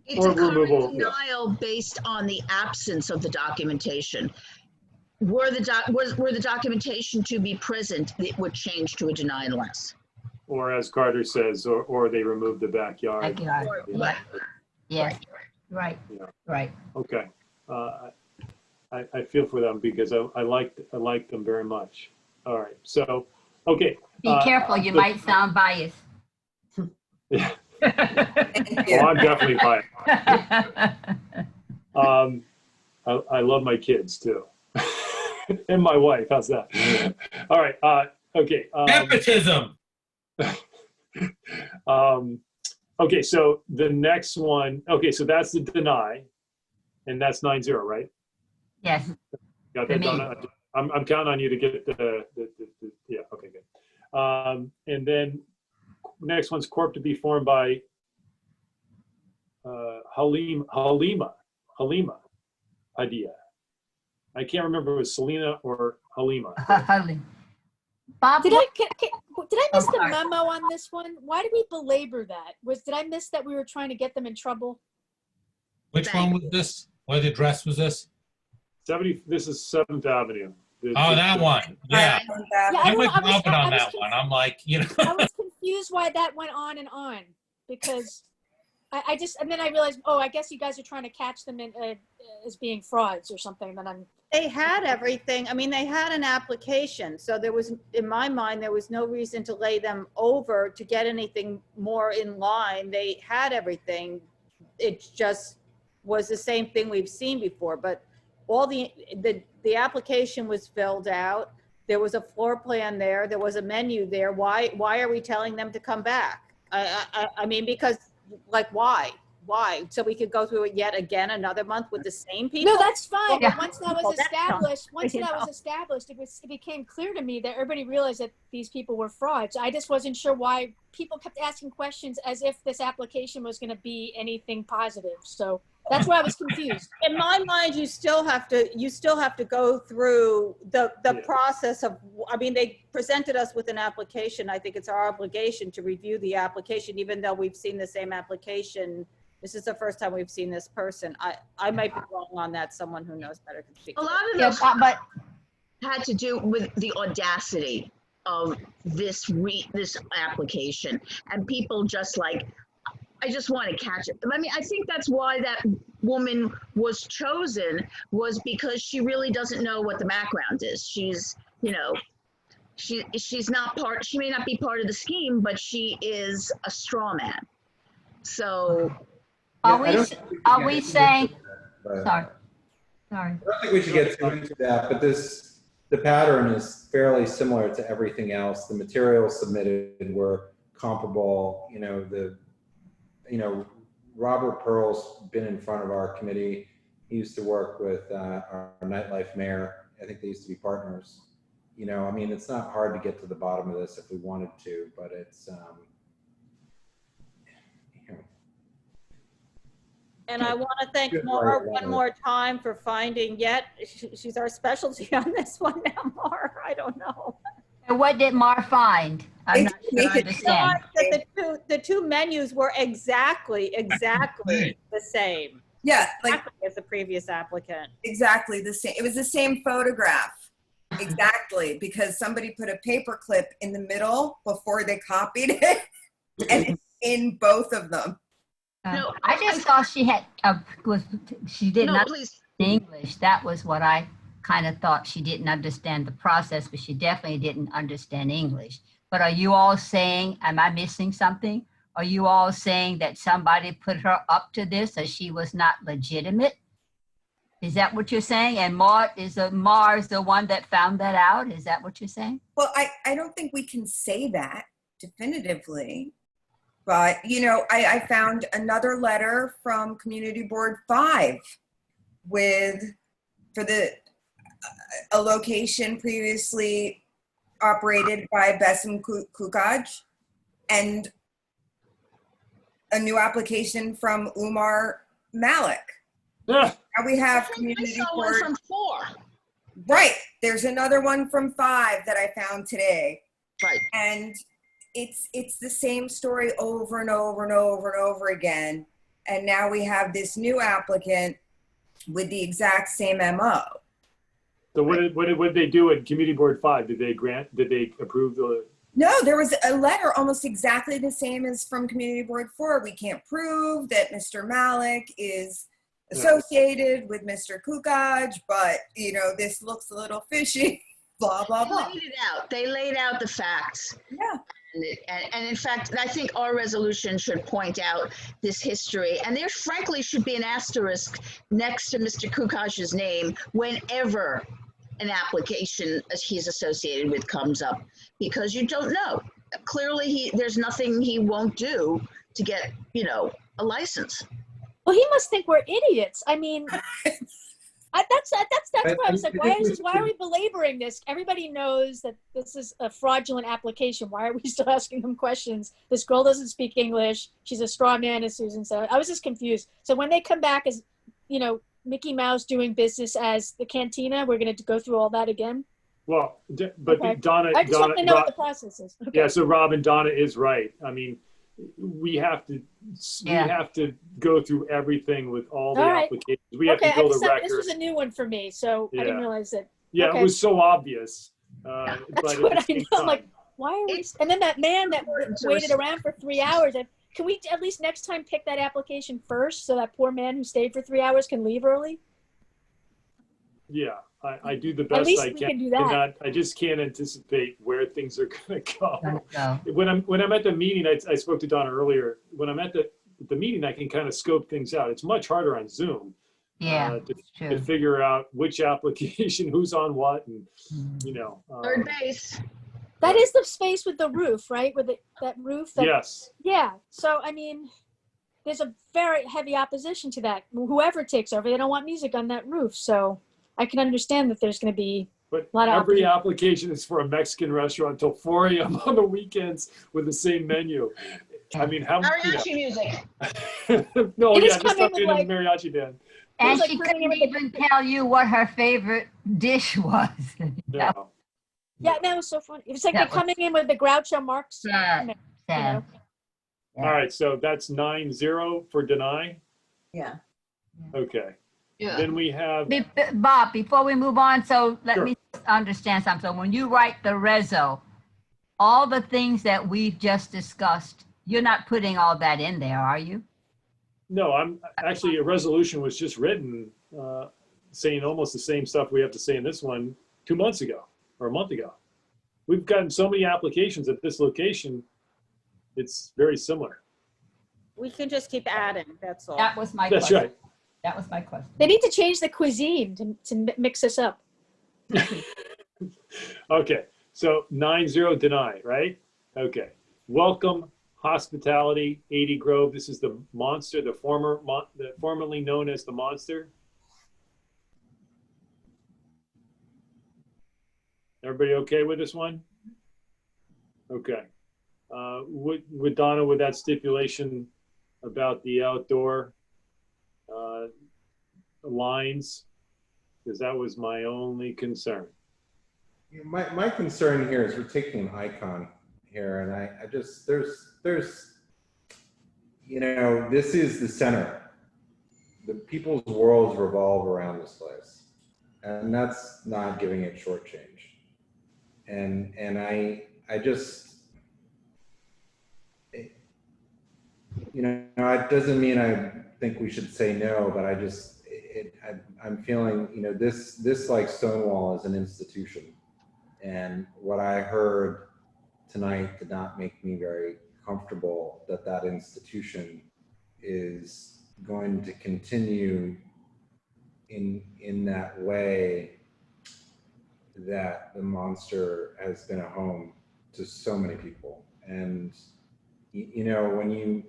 It's a current denial based on the absence of the documentation. Were the documentation to be present, it would change to a deny unless. Or as Carter says, or they remove the backyard. Right. Yes. Right. Okay. I feel for them because I like them very much. All right. So, okay. Be careful. You might sound biased. Yeah. Oh, I'm definitely biased. I love my kids too. And my wife. How's that? All right. Okay. Nepotism. Okay, so the next one, okay, so that's the deny, and that's 9-0, right? Yes. Got that done? I'm counting on you to get the yeah, okay, good. And then next one's corp to be formed by Halima Haizea. I can't remember if it was Selena or Halima. Bob, did I miss the memo on this one? Why did we belabor that? Did I miss that we were trying to get them in trouble? Which one was this? What address was this? This is 7th Avenue. That one. Yeah. I'm with Robin on that one. I'm like, I was confused why that went on and on, because and then I realized, I guess you guys are trying to catch them in as being frauds or something. Then They had everything. I mean, they had an application. So there was, in my mind, there was no reason to lay them over to get anything more in line. They had everything. It just was the same thing we've seen before, but all the application was filled out. There was a floor plan there. There was a menu there. Why are we telling them to come back? I mean, because why? So we could go through it yet again another month with the same people? No, that's fine. Yeah. Once that was established, it became clear to me that everybody realized that these people were frauds. I just wasn't sure why people kept asking questions as if this application was going to be anything positive. So that's why I was confused. In my mind, you still have to go through the process of, I mean, they presented us with an application. I think it's our obligation to review the application, even though we've seen the same application. This is the first time we've seen this person. I might be wrong on that. Someone who knows better can speak. A lot of this had to do with the audacity of this application, and people just like, I just want to catch it. I mean, I think that's why that woman was chosen, was because she really doesn't know what the background is. She's she's not part, she may not be part of the scheme, but she is a straw man. So. Are we saying, sorry. I don't think we should get too into that, but the pattern is fairly similar to everything else. The materials submitted were comparable. Robert Pearl's been in front of our committee. He used to work with our nightlife mayor. I think they used to be partners. I mean, it's not hard to get to the bottom of this if we wanted to, but it's, And I want to thank Mara one more time for finding yet. She's our specialty on this one now, Mara. I don't know. And what did Mar find? I'm not sure I understand. That the two menus were exactly the same. Yeah, exactly as the previous applicant. Exactly the same. It was the same photograph. Exactly, because somebody put a paper clip in the middle before they copied it, and it's in both of them. No, I just thought she had she didn't understand English. That was what I kind of thought. She didn't understand the process, but she definitely didn't understand English. But are you all saying, am I missing something? Are you all saying that somebody put her up to this, or she was not legitimate? Is that what you're saying? And Mar is the one that found that out? Is that what you're saying? Well, I don't think we can say that definitively. But, I found another letter from Community Board 5 for a location previously operated by BSMT, and a new application from Umar Malik. Yeah. Now we have Community Board from 4. Right. There's another one from 5 that I found today. Right. And it's the same story over and over and over and over again. And now we have this new applicant with the exact same MO. So what did they do at Community Board 5? Did they approve the? No, there was a letter almost exactly the same as from Community Board 4. We can't prove that Mr. Malik is associated with Mr. Kukaj, but this looks a little fishy, blah, blah, blah. They laid out the facts. Yeah. And in fact, I think our resolution should point out this history. And there frankly should be an asterisk next to Mr. Kukaj's name whenever an application he's associated with comes up, because you don't know. Clearly, there's nothing he won't do to get, a license. Well, he must think we're idiots. I mean, that's why I was like, why are we belaboring this? Everybody knows that this is a fraudulent application. Why are we still asking them questions? This girl doesn't speak English. She's a straw man, as Susan said. I was just confused. So when they come back as, Mickey Mouse doing business as the cantina, we're going to go through all that again? Well, but okay. Donna, I just want to know what the process is. Okay. Yeah, so Rob and Donna is right. I mean, we have to go through everything with all the applications. We have to build a record. This was a new one for me, so I didn't realize that. Yeah, it was so obvious. That's what I know. I'm like, why are we? And then that man that waited around for 3 hours. Can we at least next time pick that application first, so that poor man who stayed for 3 hours can leave early? Yeah, I do the best I can. Do that. I just can't anticipate where things are going to go. When I'm at the meeting, I spoke to Donna earlier. When I'm at the meeting, I can kind of scope things out. It's much harder on Zoom. Yeah, to figure out which application, who's on what, and third base. That is the space with the roof, right? With that roof. Yes. Yeah. So I mean, there's a very heavy opposition to that. Whoever takes over, they don't want music on that roof. So I can understand that there's going to be a lot of every application is for a Mexican restaurant until 4 a.m. on the weekends with the same menu. I mean, how mariachi music? No, it just come in a mariachi band. And she couldn't even tell you what her favorite dish was. No. Yeah, that was so funny. It's like they're coming in with the Groucho Marx. All right, so that's 9-0 for deny. Yeah. Okay. Yeah. Then we have Bob. Before we move on, so let me understand something. So when you write the reso, all the things that we've just discussed, you're not putting all that in there, are you? No, I'm actually, a resolution was just written saying almost the same stuff we have to say in this one 2 months ago or a month ago. we've gotten so many applications at this location. It's very similar. We can just keep adding, that's all. That was my That's question. right. That was my question. They need to change the cuisine to mix us up. Okay, so 9-0 deny, right? Okay. Welcome Hospitality 80 Grove. This is the Monster, the formerly known as the Monster. Everybody okay with this one? Okay. With Donna, with that stipulation about the outdoor lines, because that was my only concern. My concern here is we're taking an icon here, and I just, there's, you know, this is the center. The people's worlds revolve around this place, and that's not giving it short change. And I just, you know, it doesn't mean I think we should say no, but I just, I'm feeling, you know, this like Stonewall is an institution. And what I heard tonight did not make me very comfortable that that institution is going to continue in that way that the Monster has been a home to so many people. And, you know, when you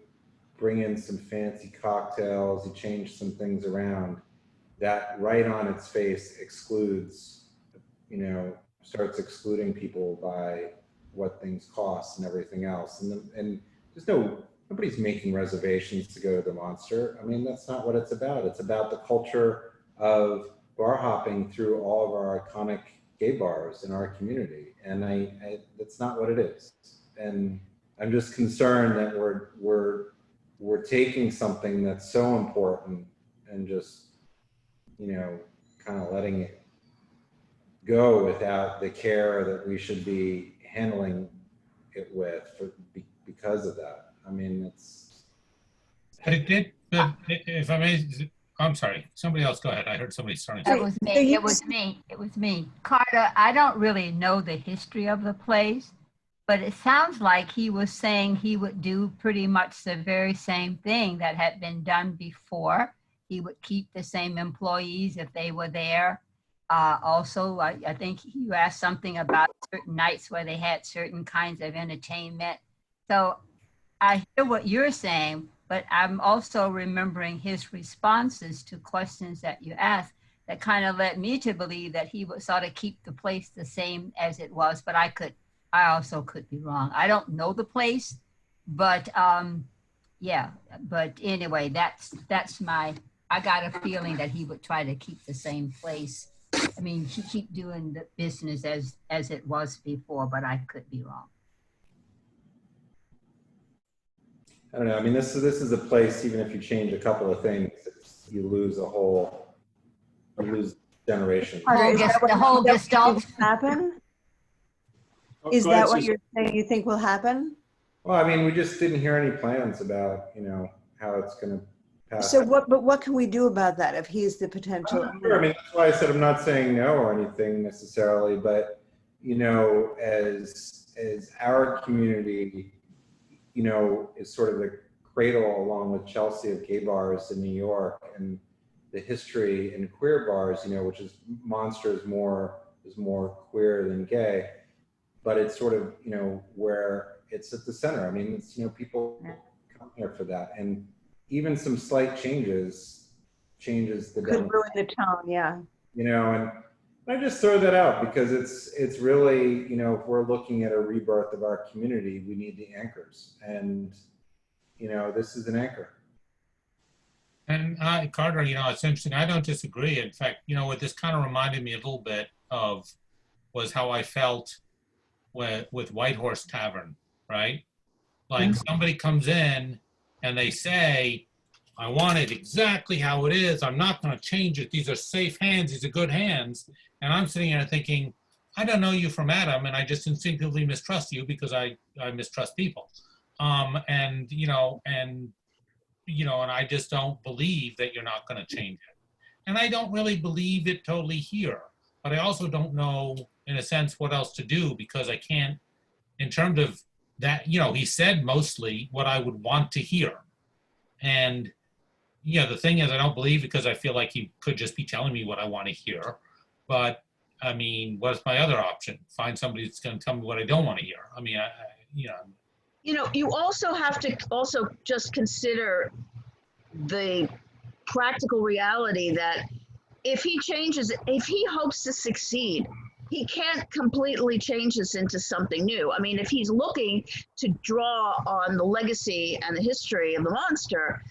bring in some fancy cocktails, you change some things around, that right on its face excludes, you know, starts excluding people by what things cost and everything else. And there's nobody's making reservations to go to the Monster. I mean, that's not what it's about. It's about the culture of bar hopping through all of our iconic gay bars in our community. And that's not what it is. And I'm just concerned that we're taking something that's so important and just, you know, kind of letting it go without the care that we should be handling it with because of that. I mean, it's. But it did, if I may, I'm sorry, somebody else go ahead. I heard somebody starting. It was me, it was me, it was me. Carter, I don't really know the history of the place, but it sounds like he was saying he would do pretty much the very same thing that had been done before. He would keep the same employees if they were there. Also, I think you asked something about certain nights where they had certain kinds of entertainment. So I hear what you're saying, but I'm also remembering his responses to questions that you asked that kind of led me to believe that he would sort of keep the place the same as it was, but I also could be wrong. I don't know the place, but yeah, but anyway, that's I got a feeling that he would try to keep the same place. I mean, keep doing the business as it was before, but I could be wrong. I don't know. I mean, this is a place, even if you change a couple of things, you lose generations. The whole gestalt happen? Oh, Is go ahead, that what Susan. you're saying you think will happen? Well, I mean, we just didn't hear any plans about, you know, how it's going to pass. So what can we do about that if he's the potential? Sure. I mean, that's why I said I'm not saying no or anything necessarily, but, you know, as our community, you know, is sort of the cradle along with Chelsea of gay bars in New York, and the history in queer bars, you know, which is Monster is more queer than gay, but it's sort of, you know, where it's at the center. I mean, it's, you know, people come here for that, and even some slight changes the Could ruin the tone, yeah. you know, and I just throw that out because it's really, you know, if we're looking at a rebirth of our community, we need the anchors, and, you know, this is an anchor. And Carter, you know, it's interesting. I don't disagree. In fact, you know, what this kind of reminded me a little bit of was how I felt with White Horse Tavern, right? Like somebody comes in and they say, I want it exactly how it is. I'm not going to change it. These are safe hands. These are good hands. And I'm sitting here thinking, I don't know you from Adam, and I just instinctively mistrust you because I mistrust people. And I just don't believe that you're not going to change it. And I don't really believe it totally here. but I also don't know, in a sense, what else to do, because I can't, in terms of that, you know, he said mostly what I would want to hear. And, yeah, the thing is, I don't believe, because I feel like he could just be telling me what I want to hear. But, I mean, what's my other option? Find somebody that's going to tell me what I don't want to hear. I mean, you know. You know, you also have to also just consider the practical reality that if he changes, if he hopes to succeed, he can't completely change this into something new. I mean, if he's looking to draw on the legacy and the history of the monster,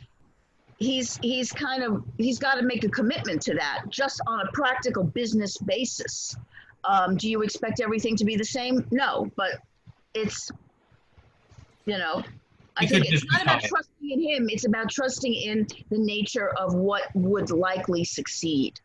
he's got to make a commitment to that just on a practical business basis. Do you expect everything to be the same? No, but it's, you know, I think it's not about trusting in him, it's about trusting in the nature of what would likely succeed.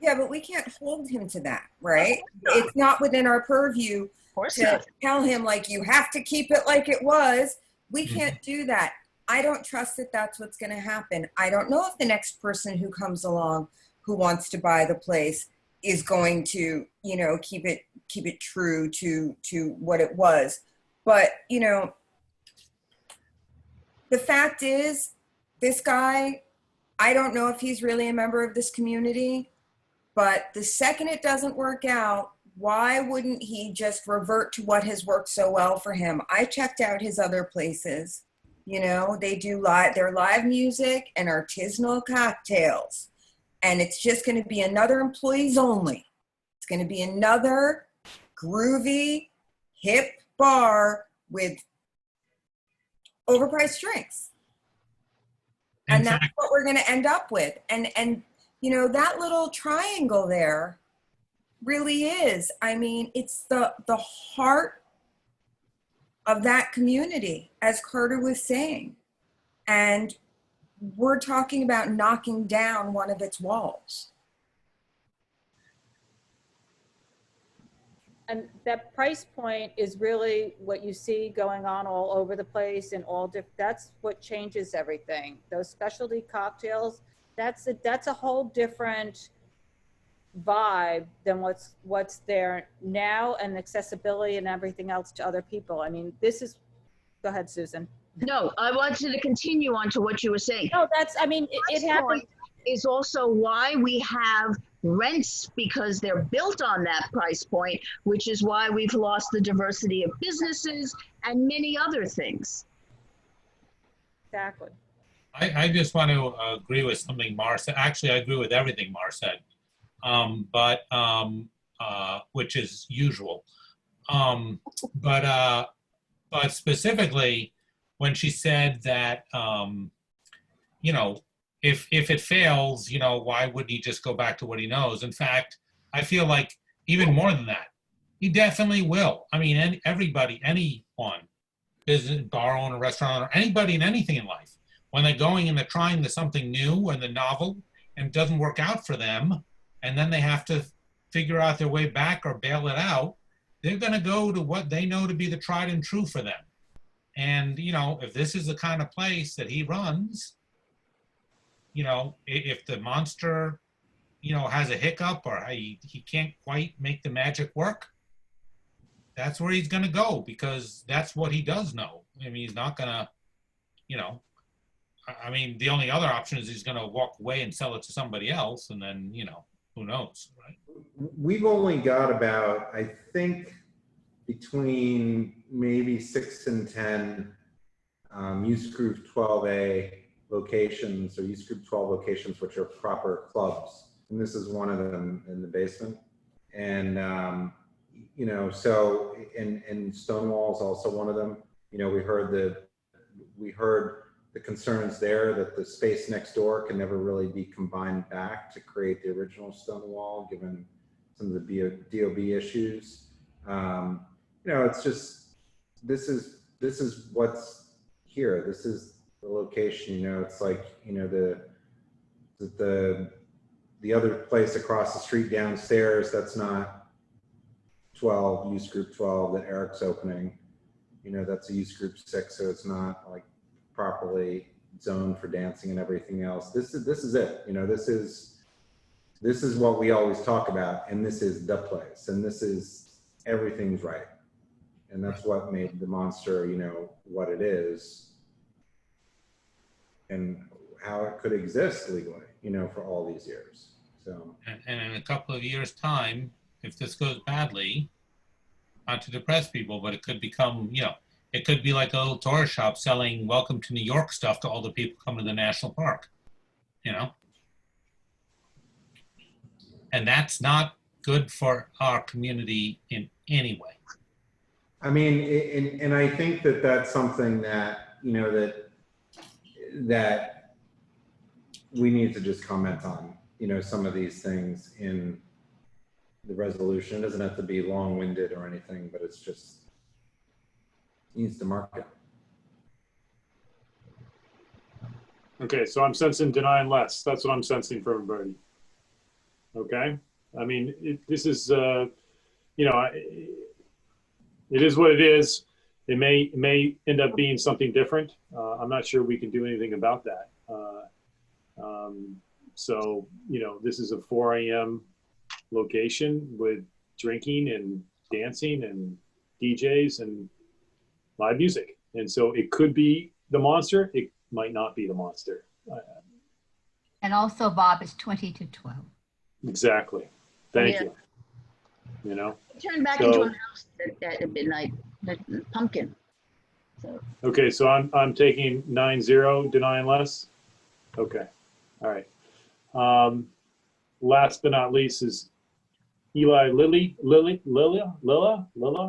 Yeah, but we can't hold him to that, right? It's not within our purview to tell him, like, you have to keep it like it was. We can't do that. I don't trust that that's what's going to happen. I don't know if the next person who comes along who wants to buy the place is going to, you know, keep it true to what it was. But, you know, the fact is, this guy, I don't know if he's really a member of this community, but the second it doesn't work out, why wouldn't he just revert to what has worked so well for him? I checked out his other places. You know, they do their live music and artisanal cocktails. And it's just going to be another employees only. It's going to be another groovy, hip bar with overpriced drinks. And that's what we're going to end up with. And you know, that little triangle there really is, I mean, it's the heart of that community, as Carter was saying. And we're talking about knocking down one of its walls. And that price point is really what you see going on all over the place and that's what changes everything. Those specialty cocktails, that's a whole different vibe than what's there now, and accessibility and everything else to other people. I mean, go ahead, Susan. No, I wanted to continue on to what you were saying. No, that's, I mean, it happens. Is also why we have rents, because they're built on that price point, which is why we've lost the diversity of businesses and many other things. Exactly. I just want to agree with something Mar said. Actually, I agree with everything Mar said, which is usual. But specifically, when she said that, you know, if it fails, you know, why wouldn't he just go back to what he knows? In fact, I feel like even more than that, he definitely will. I mean, everybody, anyone, business, bar owner, restaurant owner, anybody in anything in life, when they're going and they're trying something new and the novel and it doesn't work out for them, and then they have to figure out their way back or bail it out, they're going to go to what they know to be the tried and true for them. And, you know, if this is the kind of place that he runs, you know, if the monster, you know, has a hiccup or he can't quite make the magic work, that's where he's going to go, because that's what he does know. I mean, he's not going to, you know, I mean, the only other option is he's going to walk away and sell it to somebody else, and then, you know, who knows, right? We've only got about, I think, between maybe 6 and 10 Use Group 12A locations, or Use Group 12 locations, which are proper clubs. And this is one of them in the basement. And, you know, so, and Stonewall is also one of them. You know, we heard the concerns there that the space next door can never really be combined back to create the original Stonewall, given some of the DOB issues. You know, it's just, this is what's here. This is the location, you know, it's like, you know, the other place across the street downstairs, that's not 12, Use Group 12 that Eric's opening. You know, that's a Use Group 6, so it's not like properly zoned for dancing and everything else. This is it. You know, this is this is what we always talk about, and this is the place, and this is, everything's right. And that's what made the Monster, you know, what it is, and how it could exist legally, you know, for all these years. So, and in a couple of years' time, if this goes badly, not to depress people, but it could become, you know, it could be like a little tourist shop selling Welcome to New York stuff to all the people coming to the national park, you know? And that's not good for our community in any way. I mean, and I think that that's something that, you know, that we need to just comment on, you know, some of these things in the resolution. It doesn't have to be long-winded or anything, but it's just, needs to market. Okay, so I'm sensing denying less. That's what I'm sensing from everybody. Okay, I mean, this is, you know, it is what it is. It may end up being something different. I'm not sure we can do anything about that. So, you know, this is a 4 a.m. location with drinking and dancing and DJs and live music. And so it could be the Monster. It might not be the Monster. And also, Bob, it's 20 to 12. Exactly. Thank you. You know, Turn back so, into a house at midnight, the pumpkin. So. Okay, so I'm taking 9-0, denying less. Okay, all right. Last but not least is Eli Lilla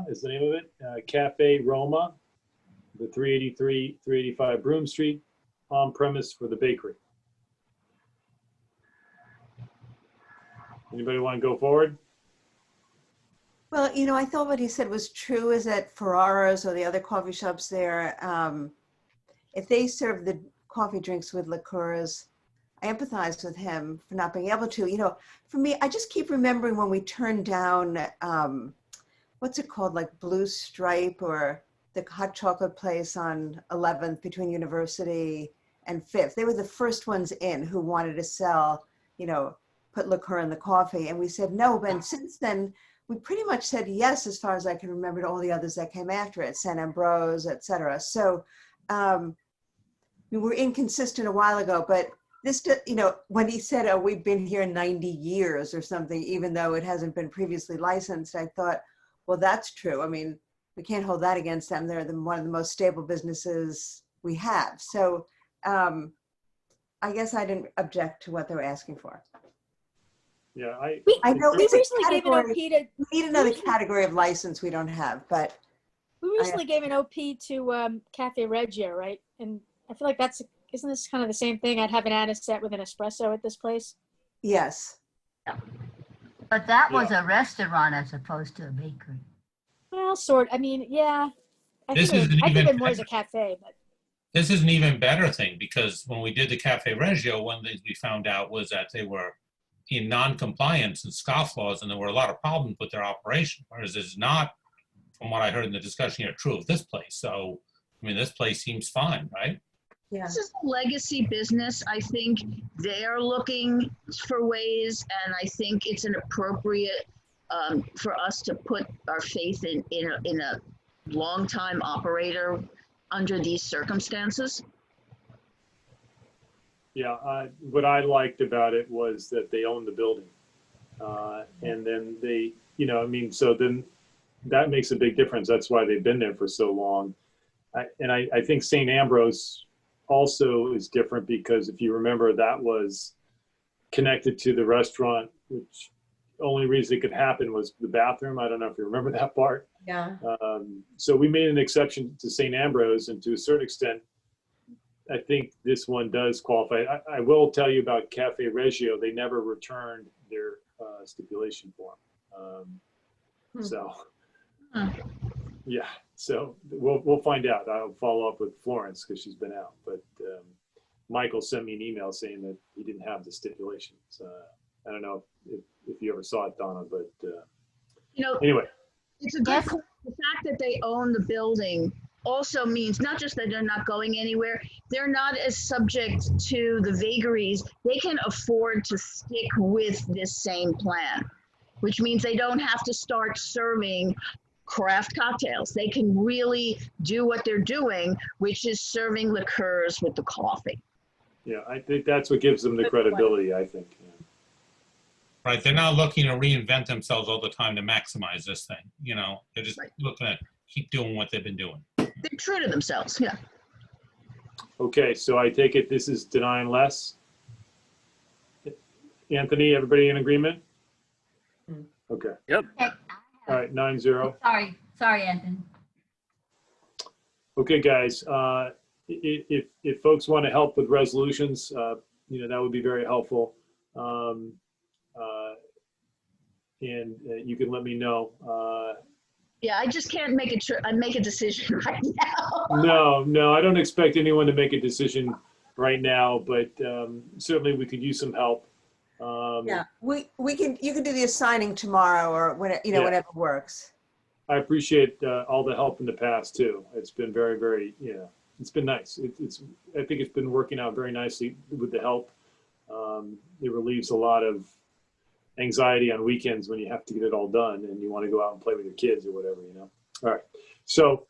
is the name of it. Cafe Roma, the 385 Broome Street, on premise for the bakery. Anybody want to go forward? Well, you know, I thought what he said was true, is that Ferraro's or the other coffee shops there, if they serve the coffee drinks with liqueurs, I empathize with him for not being able to. You know, for me, I just keep remembering when we turned down, what's it called, like Blue Stripe, or the hot chocolate place on 11th between University and 5th. They were the first ones in who wanted to sell, you know, put liqueur in the coffee. And we said no, but since then, we pretty much said yes, as far as I can remember, to all the others that came after it, San Ambrose, et cetera. So we were inconsistent a while ago, but this, you know, when he said, oh, we've been here 90 years or something, even though it hasn't been previously licensed, I thought, well, that's true. I mean, we can't hold that against them. They're one of the most stable businesses we have. So I guess I didn't object to what they were asking for. Yeah, I know we it's a recently gave an OP category. to. We need another category of license we don't have, but. We recently gave an OP to Cafe Reggio, right? And I feel like isn't this kind of the same thing? I'd have an anisette with an espresso at this place. Yes. But that was a restaurant as opposed to a bakery. Well, I mean, yeah. I This think isn't of even it more as a cafe, but. This is an even better thing, because when we did the Cafe Reggio, one of the things we found out was that they were in non-compliance and scofflaws, and there were a lot of problems with their operation, whereas it's not, from what I heard in the discussion here, true of this place. So, I mean, this place seems fine, right? Yeah. This is a legacy business. I think they are looking for ways, and I think it's an appropriate for us to put our faith in a long-time operator under these circumstances. Yeah, what I liked about it was that they own the building. And then they, you know, I mean, so then that makes a big difference. That's why they've been there for so long. I think St. Ambrose also is different, because if you remember, that was connected to the restaurant, which only reason it could happen was the bathroom. I don't know if you remember that part. Yeah. So we made an exception to St. Ambrose, and to a certain extent, I think this one does qualify. I will tell you about Cafe Reggio. They never returned their stipulation form. So, yeah. So we'll find out. I'll follow up with Florence because she's been out. But Michael sent me an email saying that he didn't have the stipulations. I don't know if you ever saw it, Donna, but you know, anyway. It's a good point. The fact that they own the building also means not just that they're not going anywhere, they're not as subject to the vagaries. They can afford to stick with this same plan, which means they don't have to start serving craft cocktails. They can really do what they're doing, which is serving liqueurs with the coffee. Yeah, I think that's what gives them the credibility, I think. Right, they're not looking to reinvent themselves all the time to maximize this thing. You know, they're just looking to keep doing what they've been doing. They're true to themselves, yeah. Okay, so I take it this is denying less. Anthony, everybody in agreement? Okay. Yep. All right, 9-0. Sorry, Anthony. Okay, guys, if folks want to help with resolutions, you know, that would be very helpful. And you can let me know. Yeah, I just can't make a decision right now. No, I don't expect anyone to make a decision right now, but certainly we could use some help. Yeah, you can do the assigning tomorrow or when, you know, Yeah. whatever works. I appreciate all the help in the past too. It's been very, very, it's been nice. I think it's been working out very nicely with the help. It relieves a lot of anxiety on weekends when you have to get it all done and you want to go out and play with your kids or whatever, you know. All right. So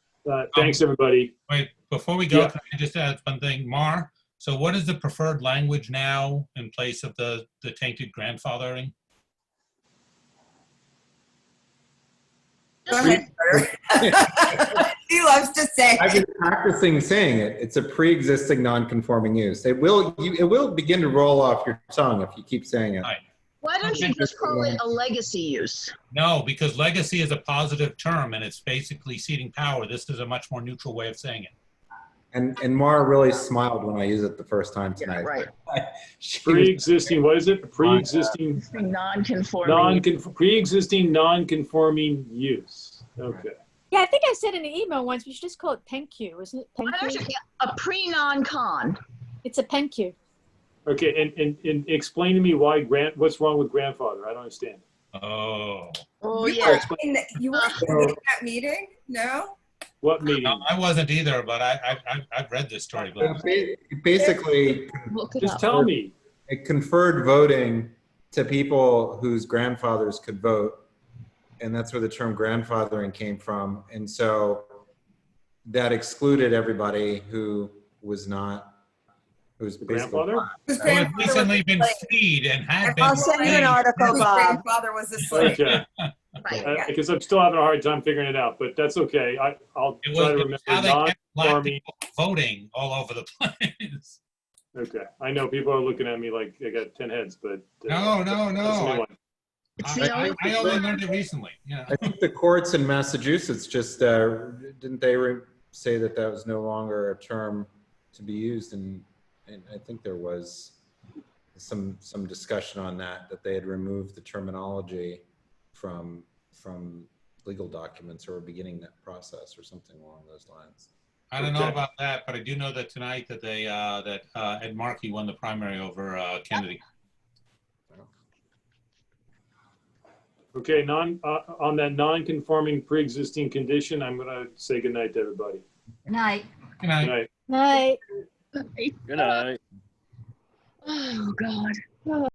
thanks, everybody. Wait, before we go, Yeah. can I just add one thing? Mar, so what is the preferred language now in place of the tainted grandfathering? Go ahead, Carter. He loves to say. I've been practicing saying it. It's a pre-existing non-conforming use. It will begin to roll off your tongue if you keep saying it. Right. Why don't you just call it a legacy use? No, because legacy is a positive term and it's basically ceding power. This is a much more neutral way of saying it. And Mara really smiled when I used it the first time tonight. Right. Pre-existing, what is it? Pre-existing, non-conforming. Pre-existing non-conforming use. Okay. Yeah, I think I said in an email once, we should just call it PENQ, isn't it? Why don't you, a pre-non-con. It's a PENQ. Okay, and explain to me why what's wrong with grandfather? I don't understand. Oh. Oh, You yeah. weren't in that meeting? No? What meeting? No, I wasn't either, but I've read this story. Basically, just tell me. It conferred voting to people whose grandfathers could vote, and that's where the term grandfathering came from. And so that excluded everybody who was not, who's grandfather? Whose who had recently been freed and had been. I'll send you an article, Whose Bob. grandfather was a slave. Okay. Because I'm still having a hard time figuring it out, but that's okay. I'll try to remember How they kept black non-conforming. people voting all over the place. Okay, I know people are looking at me like I got 10 heads, but No. that's a new one. I only learned it recently. Yeah. I think the courts in Massachusetts just, didn't they say that that was no longer a term to be used? And I think there was some discussion on that they had removed the terminology from legal documents or were beginning that process or something along those lines. I don't know about that, but I do know that tonight that they Ed Markey won the primary over Kennedy. Okay, on that non-conforming pre-existing condition, I'm gonna say goodnight to everybody. Good night. Good night. Night. Good night. Oh, God.